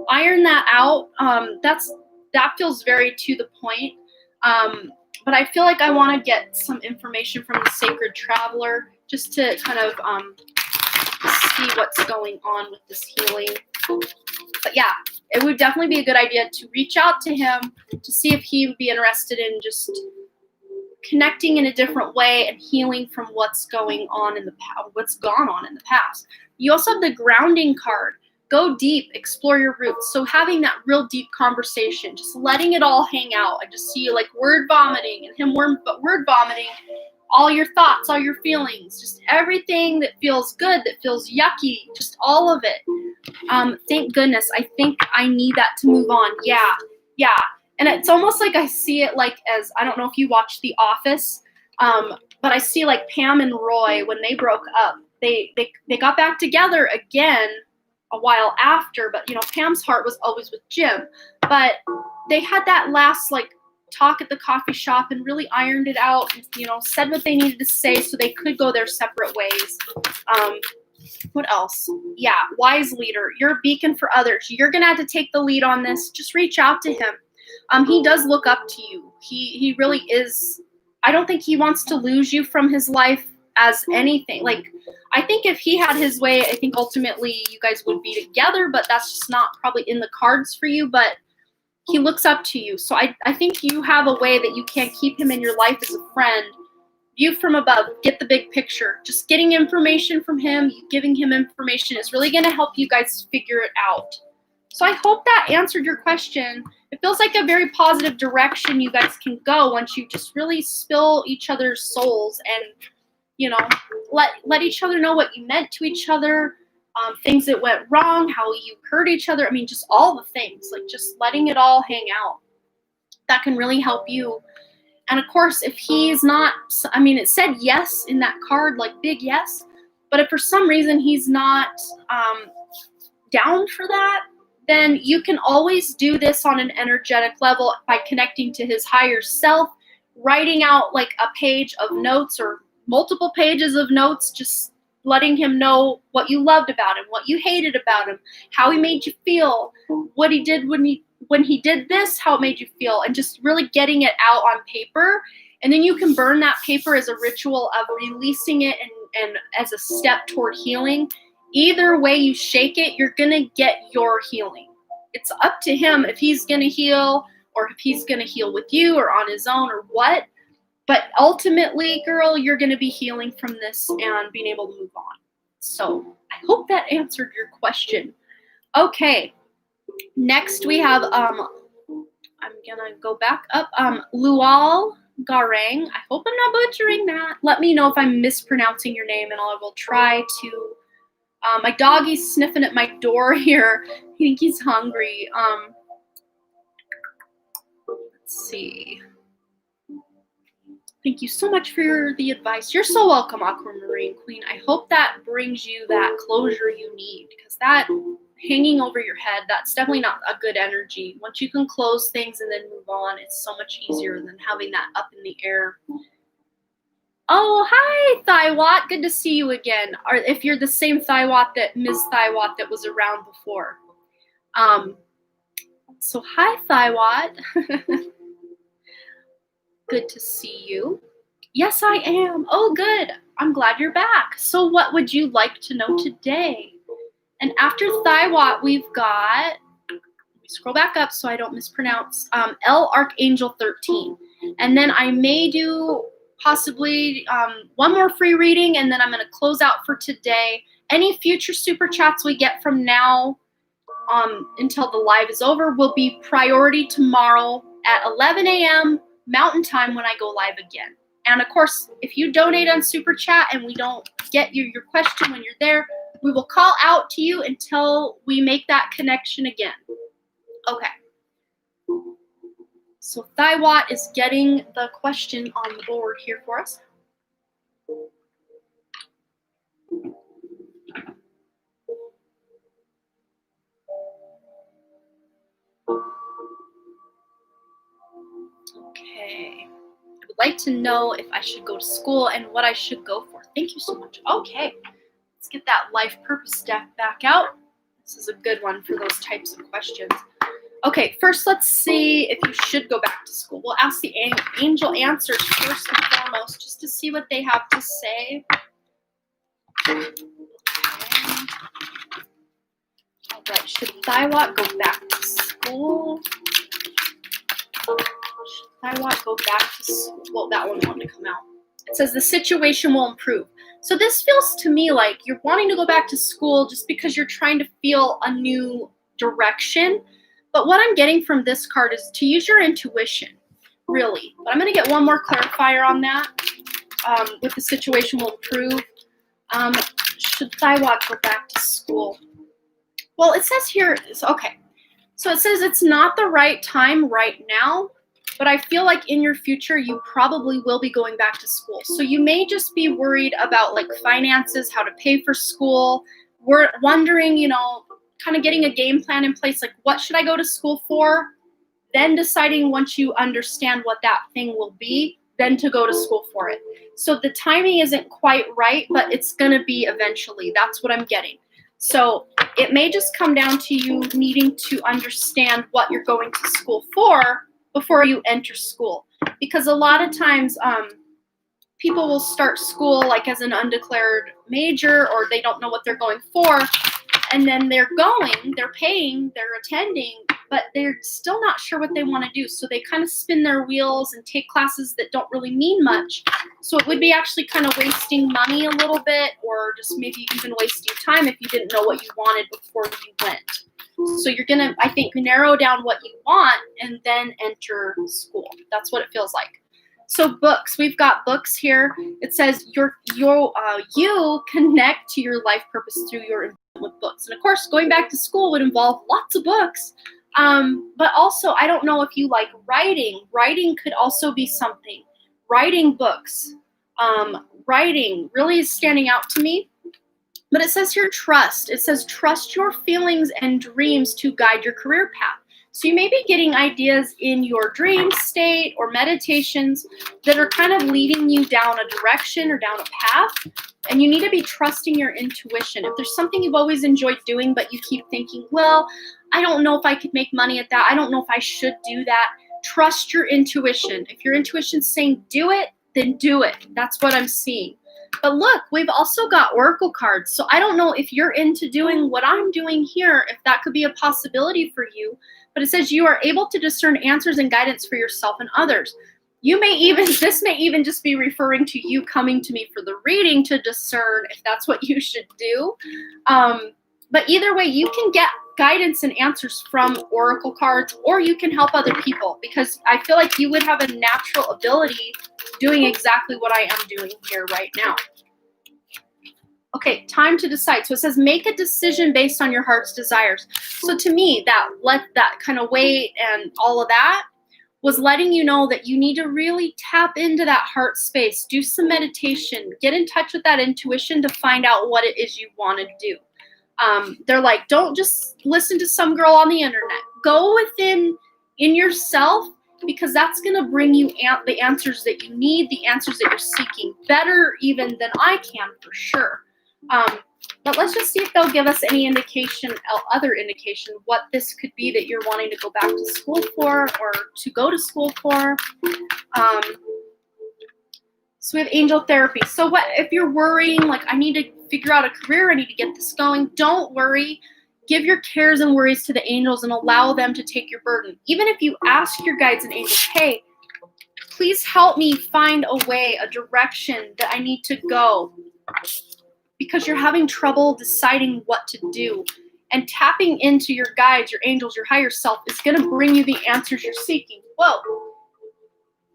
Iron that out. That feels very to the point. But I feel like I want to get some information from the Sacred Traveler just to kind of see what's going on with this healing. But yeah, it would definitely be a good idea to reach out to him to see if he would be interested in just connecting in a different way and healing from what's going on in the past, what's gone on in the past. You also have the grounding card. Go deep, explore your roots. So having that real deep conversation, just letting it all hang out. I just see you like word vomiting and him word vomiting all your thoughts, all your feelings, just everything that feels good, that feels yucky, just all of it. Thank goodness. I think I need that to move on. Yeah. And it's almost like I see it like as, I don't know if you watch The Office, but I see like Pam and Roy, when they broke up, they got back together again a while after, but Pam's heart was always with Jim. But they had that last like talk at the coffee shop and really ironed it out, said what they needed to say so they could go their separate ways. What else? Yeah, wise leader. You're a beacon for others. You're going to have to take the lead on this. Just reach out to him. He does look up to you. He really is. I don't think he wants to lose you from his life as anything. Like, I think if he had his way, I think ultimately you guys would be together, but that's just not probably in the cards for you. But he looks up to you. So I think you have a way that you can keep him in your life as a friend. View from above, get the big picture. Just getting information from him, giving him information is really going to help you guys figure it out. So I hope that answered your question. It feels like a very positive direction you guys can go once you just really spill each other's souls and, let each other know what you meant to each other, things that went wrong, how you hurt each other. I mean, just all the things, like just letting it all hang out. That can really help you. And of course, if he's not, it said yes in that card, like big yes, but if for some reason he's not down for that, then you can always do this on an energetic level by connecting to his higher self, writing out like a page of notes or multiple pages of notes, just letting him know what you loved about him, what you hated about him, how he made you feel, what he did when he did this, how it made you feel, and just really getting it out on paper. And then you can burn that paper as a ritual of releasing it and as a step toward healing. Either way you shake it, you're going to get your healing. It's up to him if he's going to heal or if he's going to heal with you or on his own or what. But ultimately, girl, you're going to be healing from this and being able to move on. So I hope that answered your question. Okay. Next we have, I'm going to go back up, Lual Garang. I hope I'm not butchering that. Let me know if I'm mispronouncing your name and I will try to. My doggy's sniffing at my door here. I think he's hungry. Let's see. Thank you so much for the advice. You're so welcome, Aquamarine Queen. I hope that brings you that closure you need, because that hanging over your head, that's definitely not a good energy. Once you can close things and then move on, it's so much easier than having that up in the air. Oh, hi, Thaiwat. Good to see you again. Or if you're the same Thaiwat that Ms. Thaiwat that was around before. So hi, Thaiwat. Good to see you. Yes, I am. Oh, good. I'm glad you're back. So what would you like to know today? And after Thaiwat, we've got, let me scroll back up so I don't mispronounce, L Archangel 13. And then I may do possibly one more free reading, and then I'm going to close out for today. Any future super chats we get from now until the live is over will be priority tomorrow at 11 a.m. Mountain Time when I go live again. And of course, if you donate on Super Chat and we don't get your question when you're there, We will call out to you until we make that connection again. Okay. So Thiwat is getting the question on the board here for us. Okay. I would like to know if I should go to school and what I should go for. Thank you so much. Okay. Let's get that life purpose deck back out. This is a good one for those types of questions. Okay, first let's see if you should go back to school. We'll ask the angel answers first and foremost, just to see what they have to say. Okay. All right, should Thiwat go back to school? Should Thiwat go back to school? Well, that one wanted to come out. It says the situation will improve. So this feels to me like you're wanting to go back to school just because you're trying to feel a new direction. But what I'm getting from this card is to use your intuition, really. But I'm going to get one more clarifier on that. With the situation will improve. Should Thiwat go back to school? Well, it says here, okay. So it says it's not the right time right now, but I feel like in your future, you probably will be going back to school. So you may just be worried about like finances, how to pay for school. We're wondering, you know, kind of getting a game plan in place, like what should I go to school for? Then deciding once you understand what that thing will be, then to go to school for it. So the timing isn't quite right, but it's going to be eventually. That's what I'm getting. So it may just come down to you needing to understand what you're going to school for before you enter school. Because a lot of times people will start school like as an undeclared major, or they don't know what they're going for. And then they're paying, they're attending, but they're still not sure what they want to do. So they kind of spin their wheels and take classes that don't really mean much. So it would be actually kind of wasting money a little bit, or just maybe even wasting time if you didn't know what you wanted before you went. So you're going to, I think, narrow down what you want and then enter school. That's what it feels like. So books, we've got books here. It says you connect to your life purpose through your involvement with books. And of course, going back to school would involve lots of books. But also, I don't know if you like writing. Writing could also be something. Writing books. Writing really is standing out to me. But it says here trust. It says trust your feelings and dreams to guide your career path. So you may be getting ideas in your dream state or meditations that are kind of leading you down a direction or down a path. And you need to be trusting your intuition. If there's something you've always enjoyed doing, but you keep thinking, well, I don't know if I could make money at that. I don't know if I should do that. Trust your intuition. If your intuition's saying do it, then do it. That's what I'm seeing. But look, we've also got oracle cards. So I don't know if you're into doing what I'm doing here, if that could be a possibility for you. But it says you are able to discern answers and guidance for yourself and others. This may even just be referring to you coming to me for the reading to discern if that's what you should do. But either way, you can get guidance and answers from oracle cards, or you can help other people, because I feel like you would have a natural ability doing exactly what I am doing here right now. Okay, time to decide. So it says make a decision based on your heart's desires. So to me, that kind of wait and all of that was letting you know that you need to really tap into that heart space, do some meditation, get in touch with that intuition to find out what it is you want to do. They're like, don't just listen to some girl on the internet. Go within in yourself, because that's going to bring you the answers that you need, the answers that you're seeking, better even than I can for sure. But let's just see if they'll give us any other indication what this could be that you're wanting to go back to school for, or to go to school for. So we have angel therapy. So what if you're worrying, like, I need to figure out a career, I need to get this going? Don't worry. Give your cares and worries to the angels and allow them to take your burden. Even if you ask your guides and angels, hey, please help me find a way, a direction that I need to go, because you're having trouble deciding what to do. And tapping into your guides, your angels, your higher self is going to bring you the answers you're seeking. Whoa.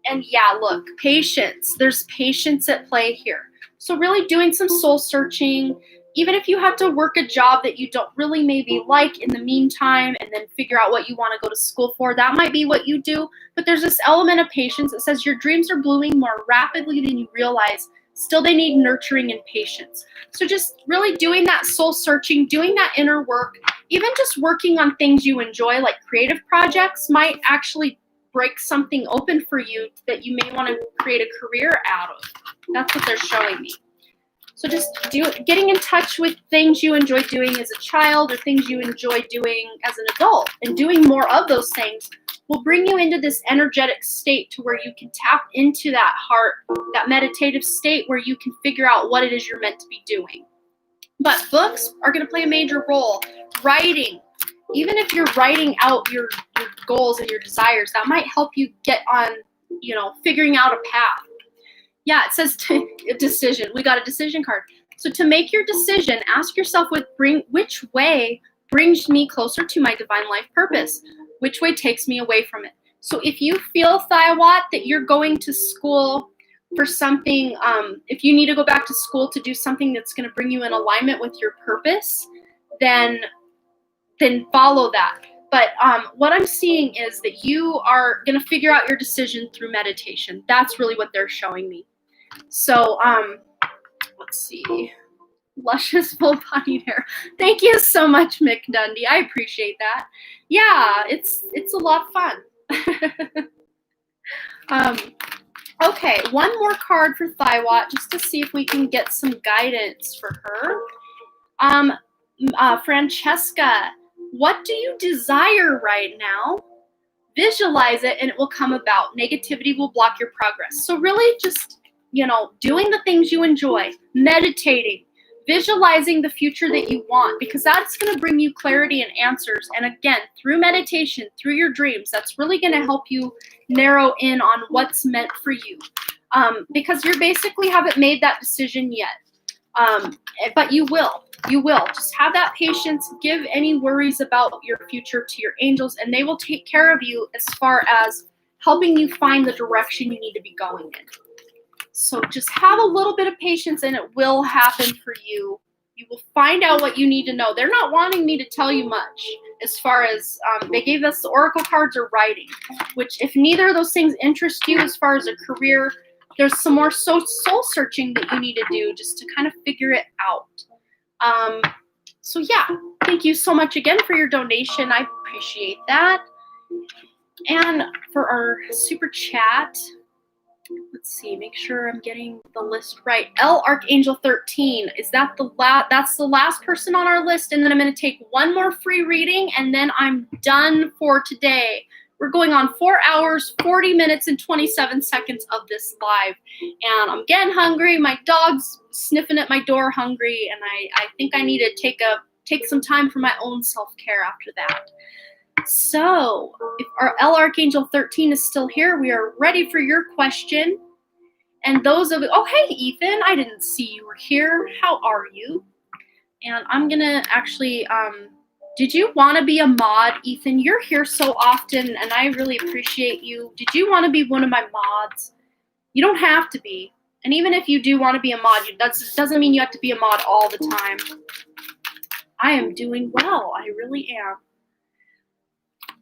And yeah, look, patience. There's patience at play here. So really doing some soul searching, even if you have to work a job that you don't really maybe like in the meantime and then figure out what you want to go to school for, that might be what you do. But there's this element of patience that says your dreams are blooming more rapidly than you realize. Still, they need nurturing and patience. So just really doing that soul searching, doing that inner work, even just working on things you enjoy, like creative projects, might actually break something open for you that you may want to create a career out of. That's what they're showing me. So just getting in touch with things you enjoy doing as a child or things you enjoy doing as an adult, and doing more of those things will bring you into this energetic state to where you can tap into that heart, that meditative state where you can figure out what it is you're meant to be doing. But books are going to play a major role. Writing, even if you're writing out your goals and your desires, that might help you get on, figuring out a path. Yeah, it says a decision. We got a decision card. So to make your decision, ask yourself which way brings me closer to my divine life purpose? Which way takes me away from it? So if you feel, Thiawat, that you're going to school for something, if you need to go back to school to do something that's going to bring you in alignment with your purpose, then follow that. But what I'm seeing is that you are going to figure out your decision through meditation. That's really what they're showing me. So, let's see. Luscious full-bodied hair. Thank you so much, Mick Dundee. I appreciate that. Yeah, it's a lot of fun. Okay, one more card for Thiawat, just to see if we can get some guidance for her. Francesca, what do you desire right now? Visualize it and it will come about. Negativity will block your progress. So really just, doing the things you enjoy, meditating, visualizing the future that you want, because that's going to bring you clarity and answers. And again, through meditation, through your dreams, that's really going to help you narrow in on what's meant for you. Because you basically haven't made that decision yet. But you will. Just have that patience. Give any worries about your future to your angels, and they will take care of you as far as helping you find the direction you need to be going in. So just have a little bit of patience, and it will happen for you. You will find out what you need to know. They're not wanting me to tell you much as far as they gave us the oracle cards or writing, which if neither of those things interest you as far as a career, there's some more soul searching that you need to do just to kind of figure it out. So yeah, thank you so much again for your donation. I appreciate that. And for our super chat, let's see, make sure I'm getting the list right. L Archangel 13, is that that's the last person on our list, and then I'm going to take one more free reading, and then I'm done for today. We're going on 4 hours, 40 minutes, and 27 seconds of this live, and I'm getting hungry. My dog's sniffing at my door hungry, and I think I need to take some time for my own self-care after that. So, if our L Archangel 13 is still here, we are ready for your question. And those of you, oh, hey, Ethan, I didn't see you were here. How are you? And I'm going to actually, did you want to be a mod, Ethan? You're here so often, and I really appreciate you. Did you want to be one of my mods? You don't have to be. And even if you do want to be a mod, that doesn't mean you have to be a mod all the time. I am doing well. I really am.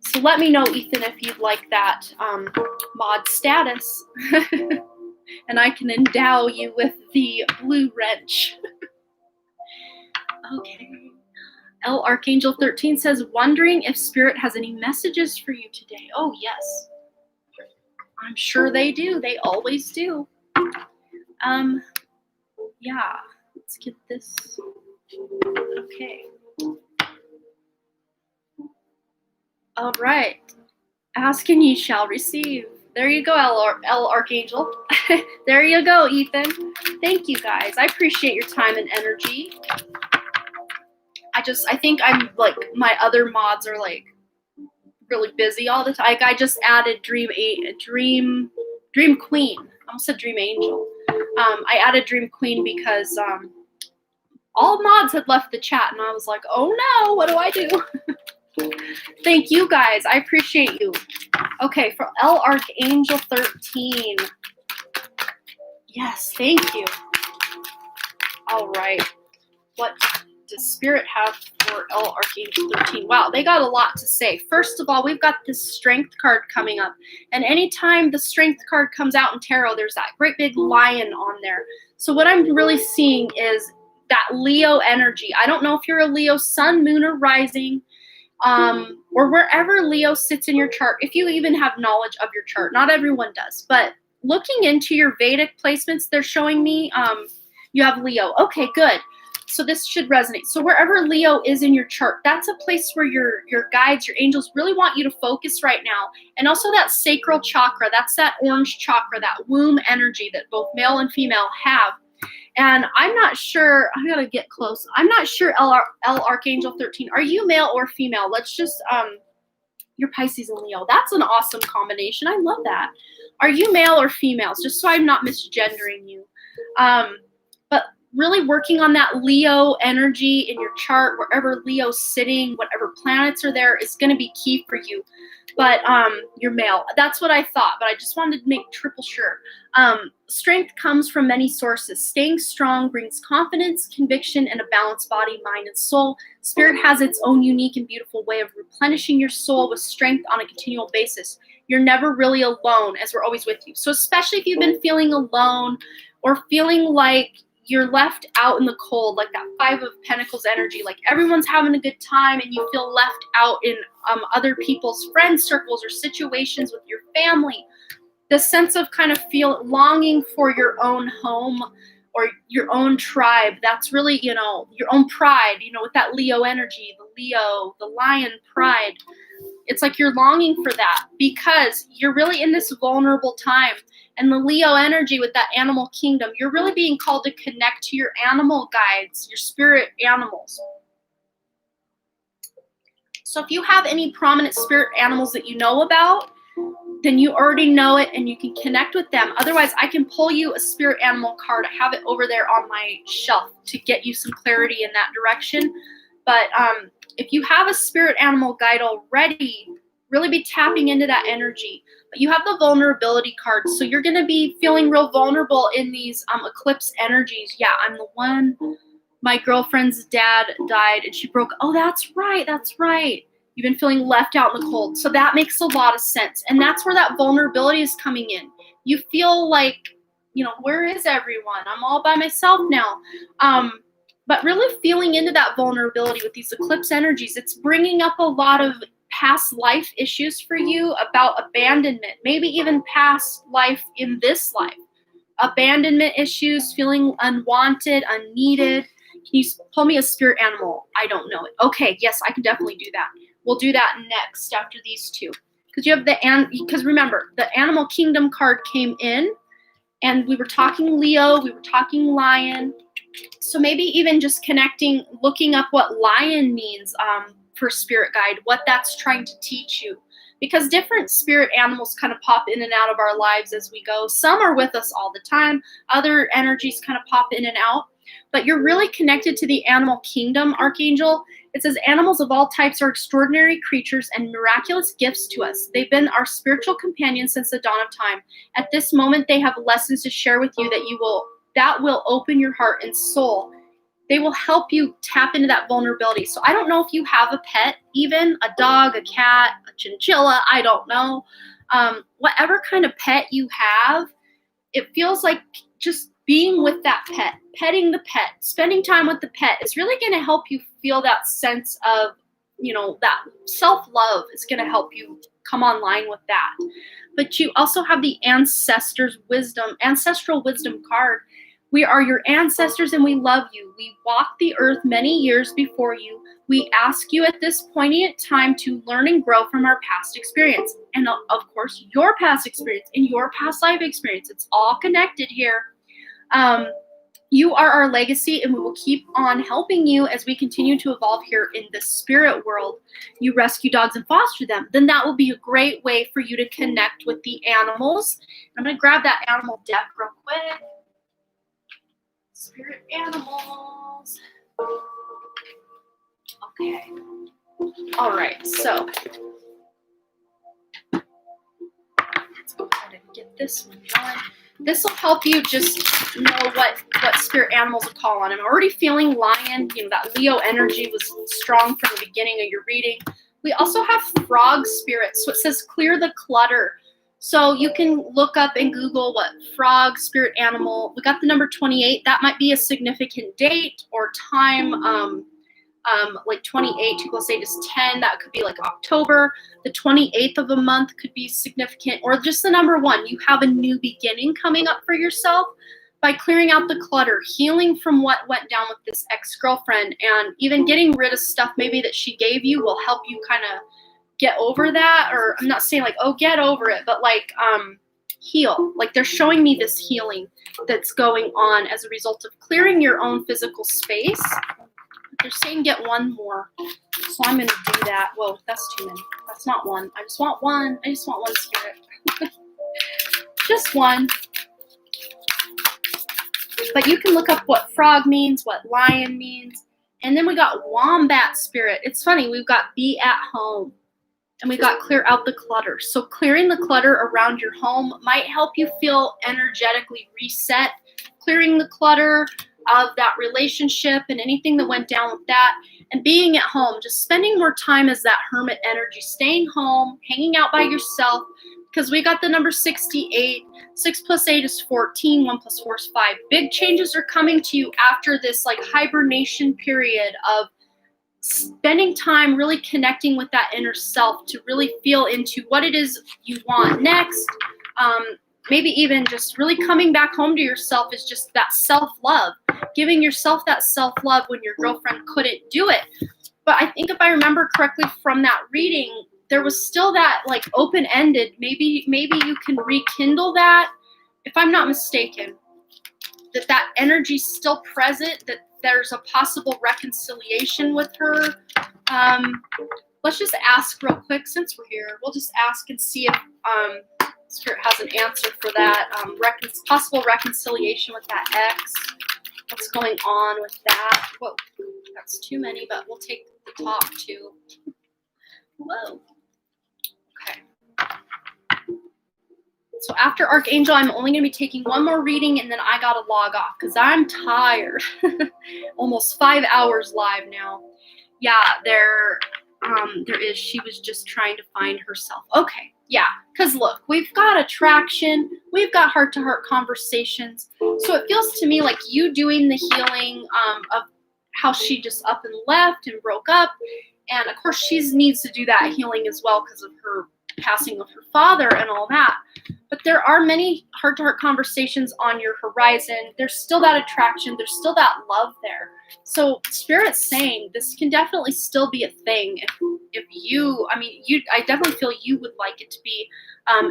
So let me know, Ethan, if you'd like that mod status. And I can endow you with the blue wrench. Okay. L Archangel 13 says, wondering if Spirit has any messages for you today. Oh, yes. I'm sure they do. They always do. Yeah. Let's get this. Okay. All right. Ask and ye shall receive. There you go, L Archangel. There you go, Ethan. Thank you, guys. I appreciate your time and energy. I think I'm like, my other mods are like really busy all the time. Like I just added Dream Queen. I almost said Dream Angel. I added Dream Queen because all mods had left the chat, and I was like, oh no, what do I do? Thank you, guys. I appreciate you. Okay, for L Archangel 13. Yes, thank you. All right. what does Spirit have for L Archangel 13? Wow, they got a lot to say. First of all, we've got this Strength card coming up. And anytime the Strength card comes out in tarot, there's that great big lion on there. So what I'm really seeing is that Leo energy. I don't know if you're a Leo sun, moon, or rising, or wherever Leo sits in your chart, if you even have knowledge of your chart. Not everyone does. But looking into your Vedic placements, they're showing me you have Leo. Okay, good. So this should resonate. So wherever Leo is in your chart, that's a place where your guides, your angels really want you to focus right now. And also that sacral chakra, that's that orange chakra, that womb energy that both male and female have. And I'm not sure, I gotta get close. I'm not sure, L Archangel 13, are you male or female? Let's just, you're Pisces and Leo. That's an awesome combination. I love that. Are you male or female? Just so I'm not misgendering you. But really working on that Leo energy in your chart, wherever Leo's sitting, whatever planets are there, is going to be key for you. But you're male. That's what I thought, but I just wanted to make triple sure. Strength comes from many sources. Staying strong brings confidence, conviction, and a balanced body, mind, and soul. Spirit has its own unique and beautiful way of replenishing your soul with strength on a continual basis. You're never really alone, as we're always with you. So especially if you've been feeling alone or feeling like you're left out in the cold, like that Five of Pentacles energy, like everyone's having a good time and you feel left out in other people's friend circles or situations with your family. The sense of kind of longing for your own home or your own tribe, that's really, your own pride, with that Leo energy, the lion pride. It's like you're longing for that because you're really in this vulnerable time. And the Leo energy with that animal kingdom, you're really being called to connect to your animal guides, your spirit animals. So if you have any prominent spirit animals that you know about, then you already know it and you can connect with them. Otherwise, I can pull you a spirit animal card. I have it over there on my shelf to get you some clarity in that direction. But if you have a spirit animal guide already, really be tapping into that energy. But you have the vulnerability card, so you're going to be feeling real vulnerable in these eclipse energies. Yeah, I'm the one. My girlfriend's dad died, and she broke. Oh, that's right. That's right. You've been feeling left out in the cold. So that makes a lot of sense. And that's where that vulnerability is coming in. You feel like, where is everyone? I'm all by myself now. But really feeling into that vulnerability with these eclipse energies, it's bringing up a lot of past life issues for you about abandonment, maybe even past life in this life. Abandonment issues, feeling unwanted, unneeded. Can you pull me a spirit animal? I don't know it. Okay, yes, I can definitely do that. We'll do that next after these two. Because remember, the animal kingdom card came in and we were talking Leo, we were talking lion. So maybe even just connecting, looking up what lion means for spirit guide, what that's trying to teach you. Because different spirit animals kind of pop in and out of our lives as we go. Some are with us all the time. Other energies kind of pop in and out. But you're really connected to the animal kingdom, Archangel. It says animals of all types are extraordinary creatures and miraculous gifts to us. They've been our spiritual companions since the dawn of time. At this moment, they have lessons to share with you that will open your heart and soul. They will help you tap into that vulnerability. So I don't know if you have a pet, even a dog, a cat, a chinchilla, I don't know. Whatever kind of pet you have, it feels like just being with that pet, petting the pet, spending time with the pet is really going to help you feel that sense of, that self-love is going to help you come online with that. But you also have the ancestral wisdom card. We are your ancestors and we love you. We walked the earth many years before you. We ask you at this poignant time to learn and grow from our past experience. And of course, your past experience and your past life experience. It's all connected here. You are our legacy and we will keep on helping you as we continue to evolve here in the spirit world. You rescue dogs and foster them. Then that will be a great way for you to connect with the animals. I'm going to grab that animal deck real quick. Spirit animals. Okay. All right. So let's go ahead and get this one going. This will help you just know what spirit animals will call on. I'm already feeling lion. That Leo energy was strong from the beginning of your reading. We also have frog spirits. So it says clear the clutter. So you can look up and Google what frog spirit animal. We got the number 28. That might be a significant date or time. Like 28, 2 plus 8 is 10. That could be like October. The 28th of a month could be significant, or just the number 1. You have a new beginning coming up for yourself by clearing out the clutter, healing from what went down with this ex-girlfriend, and even getting rid of stuff maybe that she gave you will help you kind of get over that. Or I'm not saying like, oh, get over it, but like heal. Like they're showing me this healing that's going on as a result of clearing your own physical space. They're saying get one more. So I'm going to do that. Whoa, that's too many. That's not one. I just want one. I just want one spirit. Just one. But you can look up what frog means, what lion means. And then we got wombat spirit. It's funny. We've got be at home. And we got clear out the clutter. So clearing the clutter around your home might help you feel energetically reset. Clearing the clutter of that relationship and anything that went down with that, and being at home, just spending more time as that hermit energy, staying home, hanging out by yourself, because we got the number 68. 6 plus 8 is 14. 1 plus 4 is 5. Big changes are coming to you after this like hibernation period of spending time really connecting with that inner self to really feel into what it is you want next. Maybe even just really coming back home to yourself is just that self-love, giving yourself that self-love when your girlfriend couldn't do it. But I think if I remember correctly from that reading, there was still that like open-ended, maybe you can rekindle that, if I'm not mistaken, that energy's still present, that there's a possible reconciliation with her. Let's just ask real quick since we're here. We'll just ask and see if Spirit has an answer for that. Possible reconciliation with that ex. What's going on with that? Whoa, that's too many, but we'll take the top two. Whoa. Okay. So after Archangel, I'm only going to be taking one more reading, and then I got to log off because I'm tired. Almost 5 hours live now. Yeah, there is. She was just trying to find herself. Okay. Yeah, because look, we've got attraction, we've got heart-to-heart conversations, so it feels to me like you doing the healing of how she just up and left and broke up, and of course she needs to do that healing as well because of her passing of her father and all that. But there are many heart-to-heart conversations on your horizon. There's still that attraction, there's still that love there. So Spirit's saying this can definitely still be a thing if you, I definitely feel you would like it to be.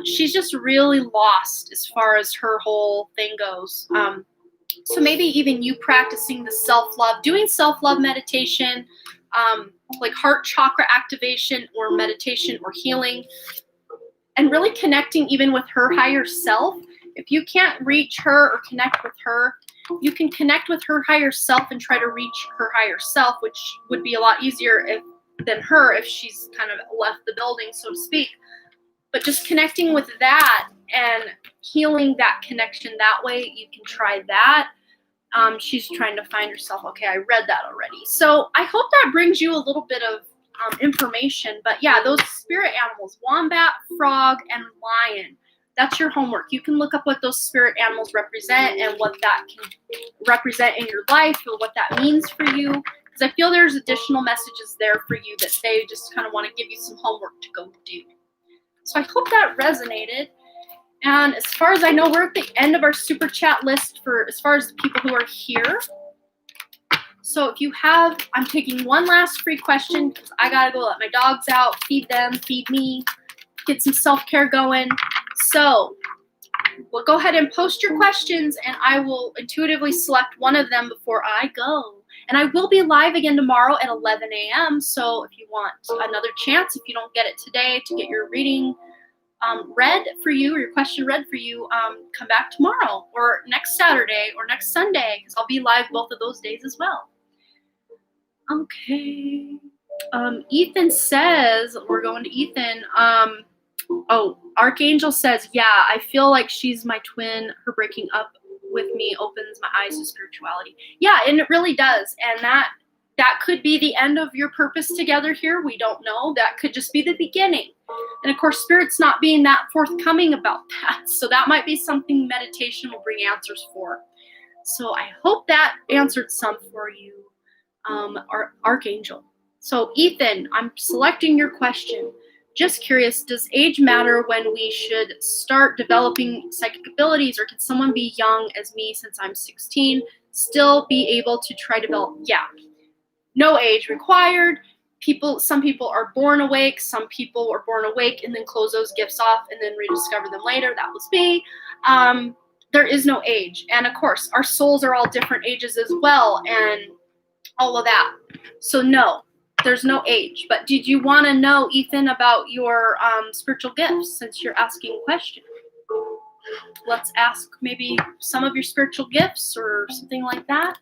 She's just really lost as far as her whole thing goes. So maybe even you practicing the self-love, doing self-love meditation, like heart chakra activation or meditation or healing, and really connecting even with her higher self. If you can't reach her or connect with her, you can connect with her higher self and try to reach her higher self, which would be a lot easier than her if she's kind of left the building, so to speak. But just connecting with that and healing that connection that way, you can try that. She's trying to find herself. Okay, I read that already. So I hope that brings you a little bit of information. But yeah, those spirit animals, wombat, frog, and lion, that's your homework. You can look up what those spirit animals represent and what that can represent in your life or what that means for you. Because I feel there's additional messages there for you that they just kind of want to give you some homework to go do. So I hope that resonated. And as far as I know, we're at the end of our super chat list for as far as the people who are here. So if you have, I'm taking one last free question because I got to go let my dogs out, feed them, feed me, get some self-care going. So we'll go ahead and post your questions and I will intuitively select one of them before I go. And I will be live again tomorrow at 11 a.m. So if you want another chance, if you don't get it today, to get your reading read for you or your question read for you, come back tomorrow or next Saturday or next Sunday because I'll be live both of those days as well. Okay. Ethan says, we're going to Ethan. Oh, Archangel says, yeah, I feel like she's my twin. Her breaking up with me opens my eyes to spirituality. Yeah, and it really does. And that could be the end of your purpose together here. We don't know. That could just be the beginning. And of course, Spirit's not being that forthcoming about that. So that might be something meditation will bring answers for. So I hope that answered some for you, Archangel. So Ethan, I'm selecting your question. Just curious, does age matter when we should start developing psychic abilities, or can someone be young as me since I'm 16, still be able to try to develop? Yeah, no age required. Some people are born awake. Some people are born awake and then close those gifts off and then rediscover them later. That was me. There is no age. And of course, our souls are all different ages as well, and all of that. So no, there's no age. But did you want to know, Ethan, about your spiritual gifts, since you're asking a question? Let's ask maybe some of your spiritual gifts or something like that,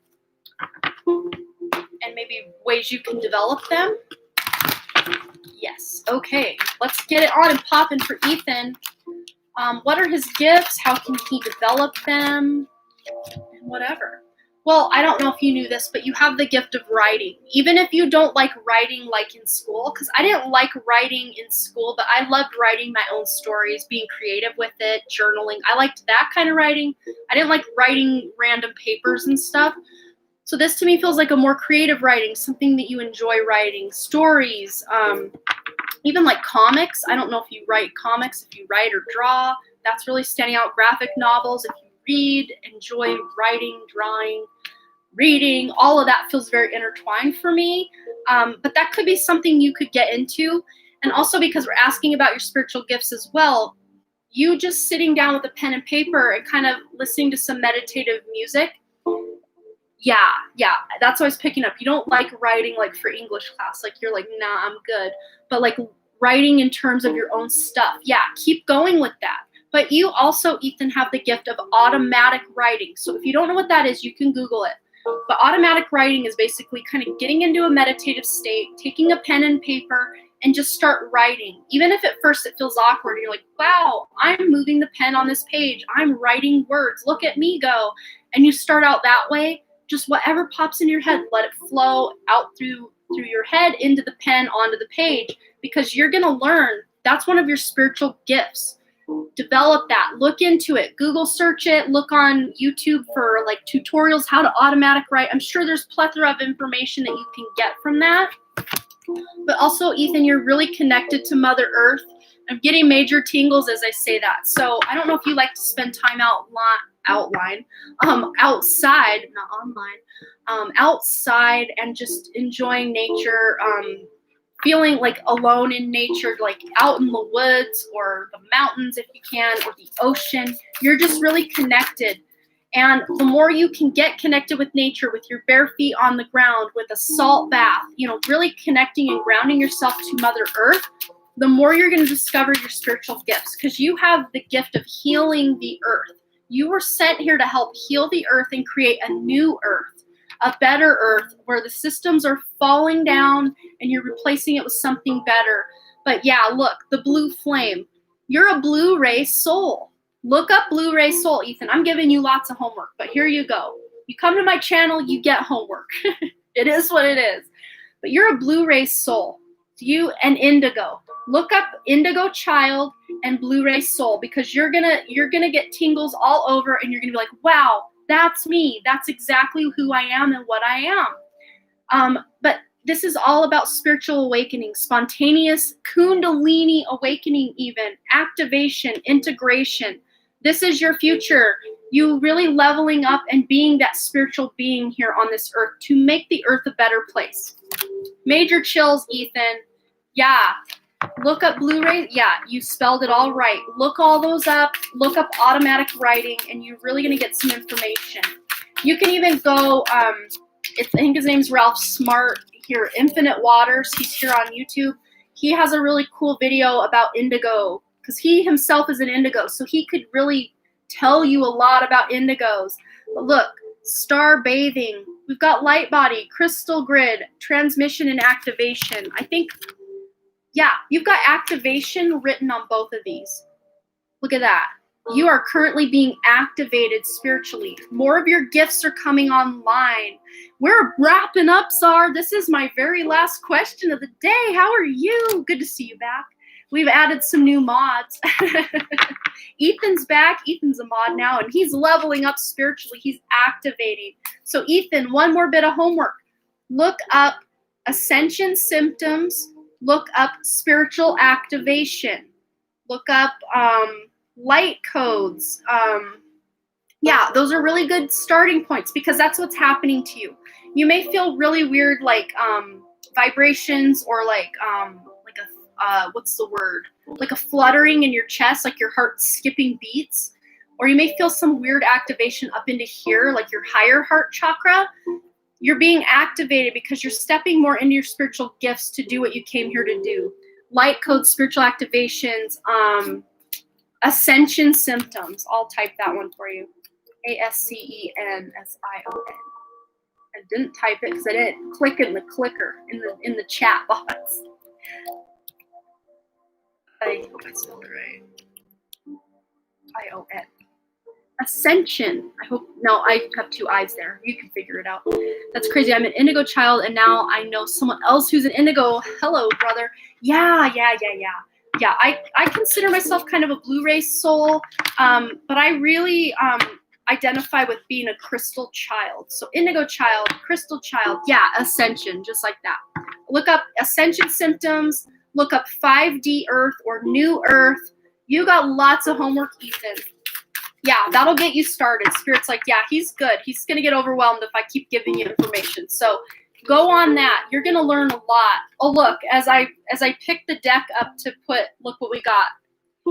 and maybe ways you can develop them. Yes. Okay. Let's get it on and popping for Ethan. What are his gifts? How can he develop them? And whatever. Well, I don't know if you knew this, but you have the gift of writing. Even if you don't like writing like in school, because I didn't like writing in school, but I loved writing my own stories, being creative with it, journaling. I liked that kind of writing. I didn't like writing random papers and stuff. So this to me feels like a more creative writing, something that you enjoy writing, stories, even like comics. I don't know if you write comics, if you write or draw. That's really standing out. Graphic novels, if you read, enjoy writing, drawing, reading, all of that feels very intertwined for me. But that could be something you could get into. And also because we're asking about your spiritual gifts as well, you just sitting down with a pen and paper and kind of listening to some meditative music. Yeah, that's what I was picking up. You don't like writing like for English class. Like you're like, nah, I'm good. But like writing in terms of your own stuff. Yeah, keep going with that. But you also, Ethan, have the gift of automatic writing. So if you don't know what that is, you can Google it. But automatic writing is basically kind of getting into a meditative state, taking a pen and paper, and just start writing. Even if at first it feels awkward, you're like, wow, I'm moving the pen on this page. I'm writing words. Look at me go. And you start out that way. Just whatever pops in your head, let it flow out through your head into the pen, onto the page, because you're going to learn. That's one of your spiritual gifts. Develop that. Look into it. Google search it. Look on YouTube for like tutorials, how to automatic write. I'm sure there's plethora of information that you can get from that. But also, Ethan, you're really connected to Mother Earth. I'm getting major tingles as I say that. So I don't know if you like to spend time outside, not online, outside and just enjoying nature, feeling like alone in nature, like out in the woods or the mountains if you can, or the ocean. You're just really connected. And the more you can get connected with nature, with your bare feet on the ground, with a salt bath, really connecting and grounding yourself to Mother Earth, the more you're going to discover your spiritual gifts, because you have the gift of healing the earth. You were sent here to help heal the earth and create a new earth, a better earth, where the systems are falling down and you're replacing it with something better. But yeah, look, the blue flame. You're a Blu-ray soul. Look up Blu-ray soul, Ethan. I'm giving you lots of homework, but here you go. You come to my channel, you get homework. It is what it is. But you're a Blu-ray soul. You and indigo. Look up indigo child and Blu-ray soul, because you're gonna get tingles all over, and you're gonna be like, wow, that's me. That's exactly who I am and what I am. But this is all about spiritual awakening, spontaneous Kundalini awakening, even activation, integration. This is your future. You really leveling up and being that spiritual being here on this earth to make the earth a better place. Major chills, Ethan. Yeah. Look up Blu-ray. Yeah, you spelled it all right. Look all those up. Look up automatic writing, and you're really going to get some information. You can even go, I think his name's Ralph Smart here, Infinite Waters. He's here on YouTube. He has a really cool video about indigo, because he himself is an indigo, so he could really tell you a lot about indigos. But look, star bathing. We've got light body, crystal grid, transmission and activation. I think Yeah, you've got activation written on both of these. Look at that. You are currently being activated spiritually. More of your gifts are coming online. We're wrapping up, Czar. This is my very last question of the day. How are you? Good to see you back. We've added some new mods. Ethan's back. Ethan's a mod now, and he's leveling up spiritually. He's activating. So, Ethan, one more bit of homework. Look up ascension symptoms. Look up spiritual activation. Look up light codes. Yeah, those are really good starting points because that's what's happening to you. You may feel really weird, like vibrations or like a what's the word? Like a fluttering in your chest, like your heart skipping beats. Or you may feel some weird activation up into here, like your higher heart chakra. You're being activated because you're stepping more into your spiritual gifts to do what you came here to do. Light codes, spiritual activations, ascension symptoms. I'll type that one for you. ASCENSION. I didn't type it because I didn't click in the clicker in the chat box. I hope I spelled it right. ION. Ascension. I hope. No, I have two I's there. You can figure it out. That's crazy. I'm an indigo child, and now I know someone else who's an indigo. Hello, brother. Yeah. I consider myself kind of a blue race soul, but I really identify with being a crystal child. So indigo child, crystal child. Yeah, ascension, just like that. Look up ascension symptoms. Look up 5D Earth or New Earth. You got lots of homework, Ethan. Yeah, that'll get you started. Spirit's like, yeah, he's good. He's going to get overwhelmed if I keep giving you information. So go on that. You're going to learn a lot. Oh, look, as I pick the deck up to put, look what we got.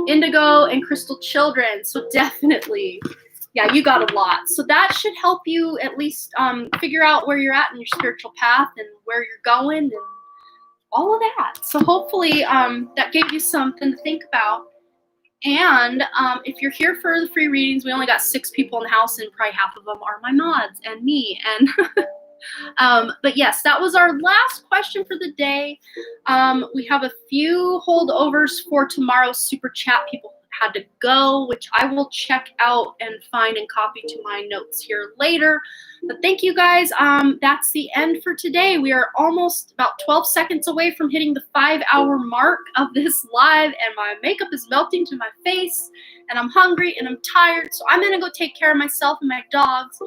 Indigo and crystal children. So definitely, yeah, you got a lot. So that should help you at least figure out where you're at in your spiritual path and where you're going and all of that. So hopefully that gave you something to think about. And if you're here for the free readings, we only got 6 people in the house, and probably half of them are my mods and me. And but yes, that was our last question for the day. We have a few holdovers for tomorrow's super chat. People had to go, which I will check out and find and copy to my notes here later. But thank you guys. That's the end for today. We are almost about 12 seconds away from hitting the 5-hour mark of this live, and my makeup is melting to my face, and I'm hungry and I'm tired. So I'm gonna go take care of myself and my dogs.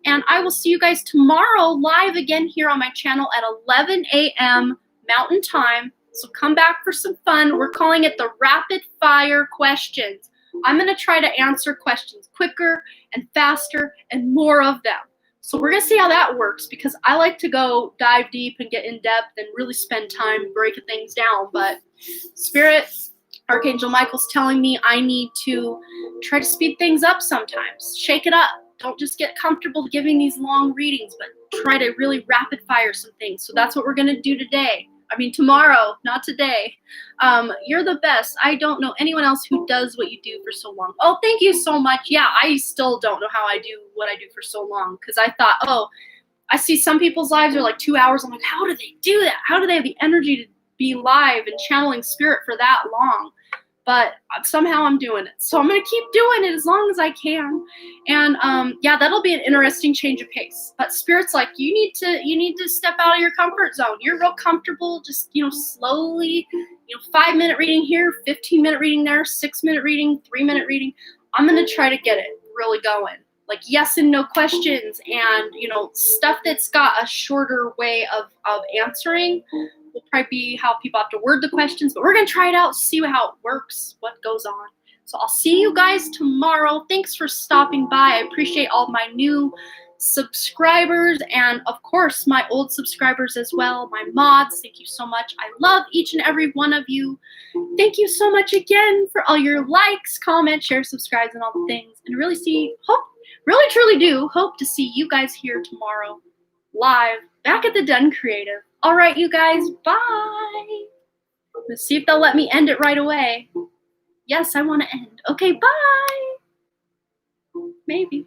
And I will see you guys tomorrow live again here on my channel at 11 a.m. Mountain Time. So come back for some fun. We're calling it the rapid fire questions. I'm going to try to answer questions quicker and faster and more of them. So we're going to see how that works because I like to go dive deep and get in depth and really spend time breaking things down. But Spirit, Archangel Michael's telling me I need to try to speed things up sometimes. Shake it up. Don't just get comfortable giving these long readings, but try to really rapid fire some things. So that's what we're going to do today. I mean, tomorrow, not today. You're the best. I don't know anyone else who does what you do for so long. Oh, thank you so much. Yeah, I still don't know how I do what I do for so long because I thought, oh, I see some people's lives are like 2 hours. I'm like, how do they do that? How do they have the energy to be live and channeling spirit for that long? But somehow I'm doing it. So I'm going to keep doing it as long as I can. And yeah, that'll be an interesting change of pace. But Spirit's like, you need to step out of your comfort zone. You're real comfortable, just, slowly, 5-minute reading here, 15-minute reading there, 6-minute reading, 3-minute reading. I'm going to try to get it really going. Like yes and no questions and, stuff that's got a shorter way of answering will probably be how people have to word the questions, but we're going to try it out, see how it works, what goes on. So I'll see you guys tomorrow. Thanks for stopping by. I appreciate all my new subscribers and, of course, my old subscribers as well, my mods. Thank you so much. I love each and every one of you. Thank you so much again for all your likes, comments, shares, subscribes, and all the things. And really, truly do hope to see you guys here tomorrow live back at the Den Creative. All right, you guys, bye. Let's see if they'll let me end it right away. Yes, I want to end. Okay, bye. Maybe.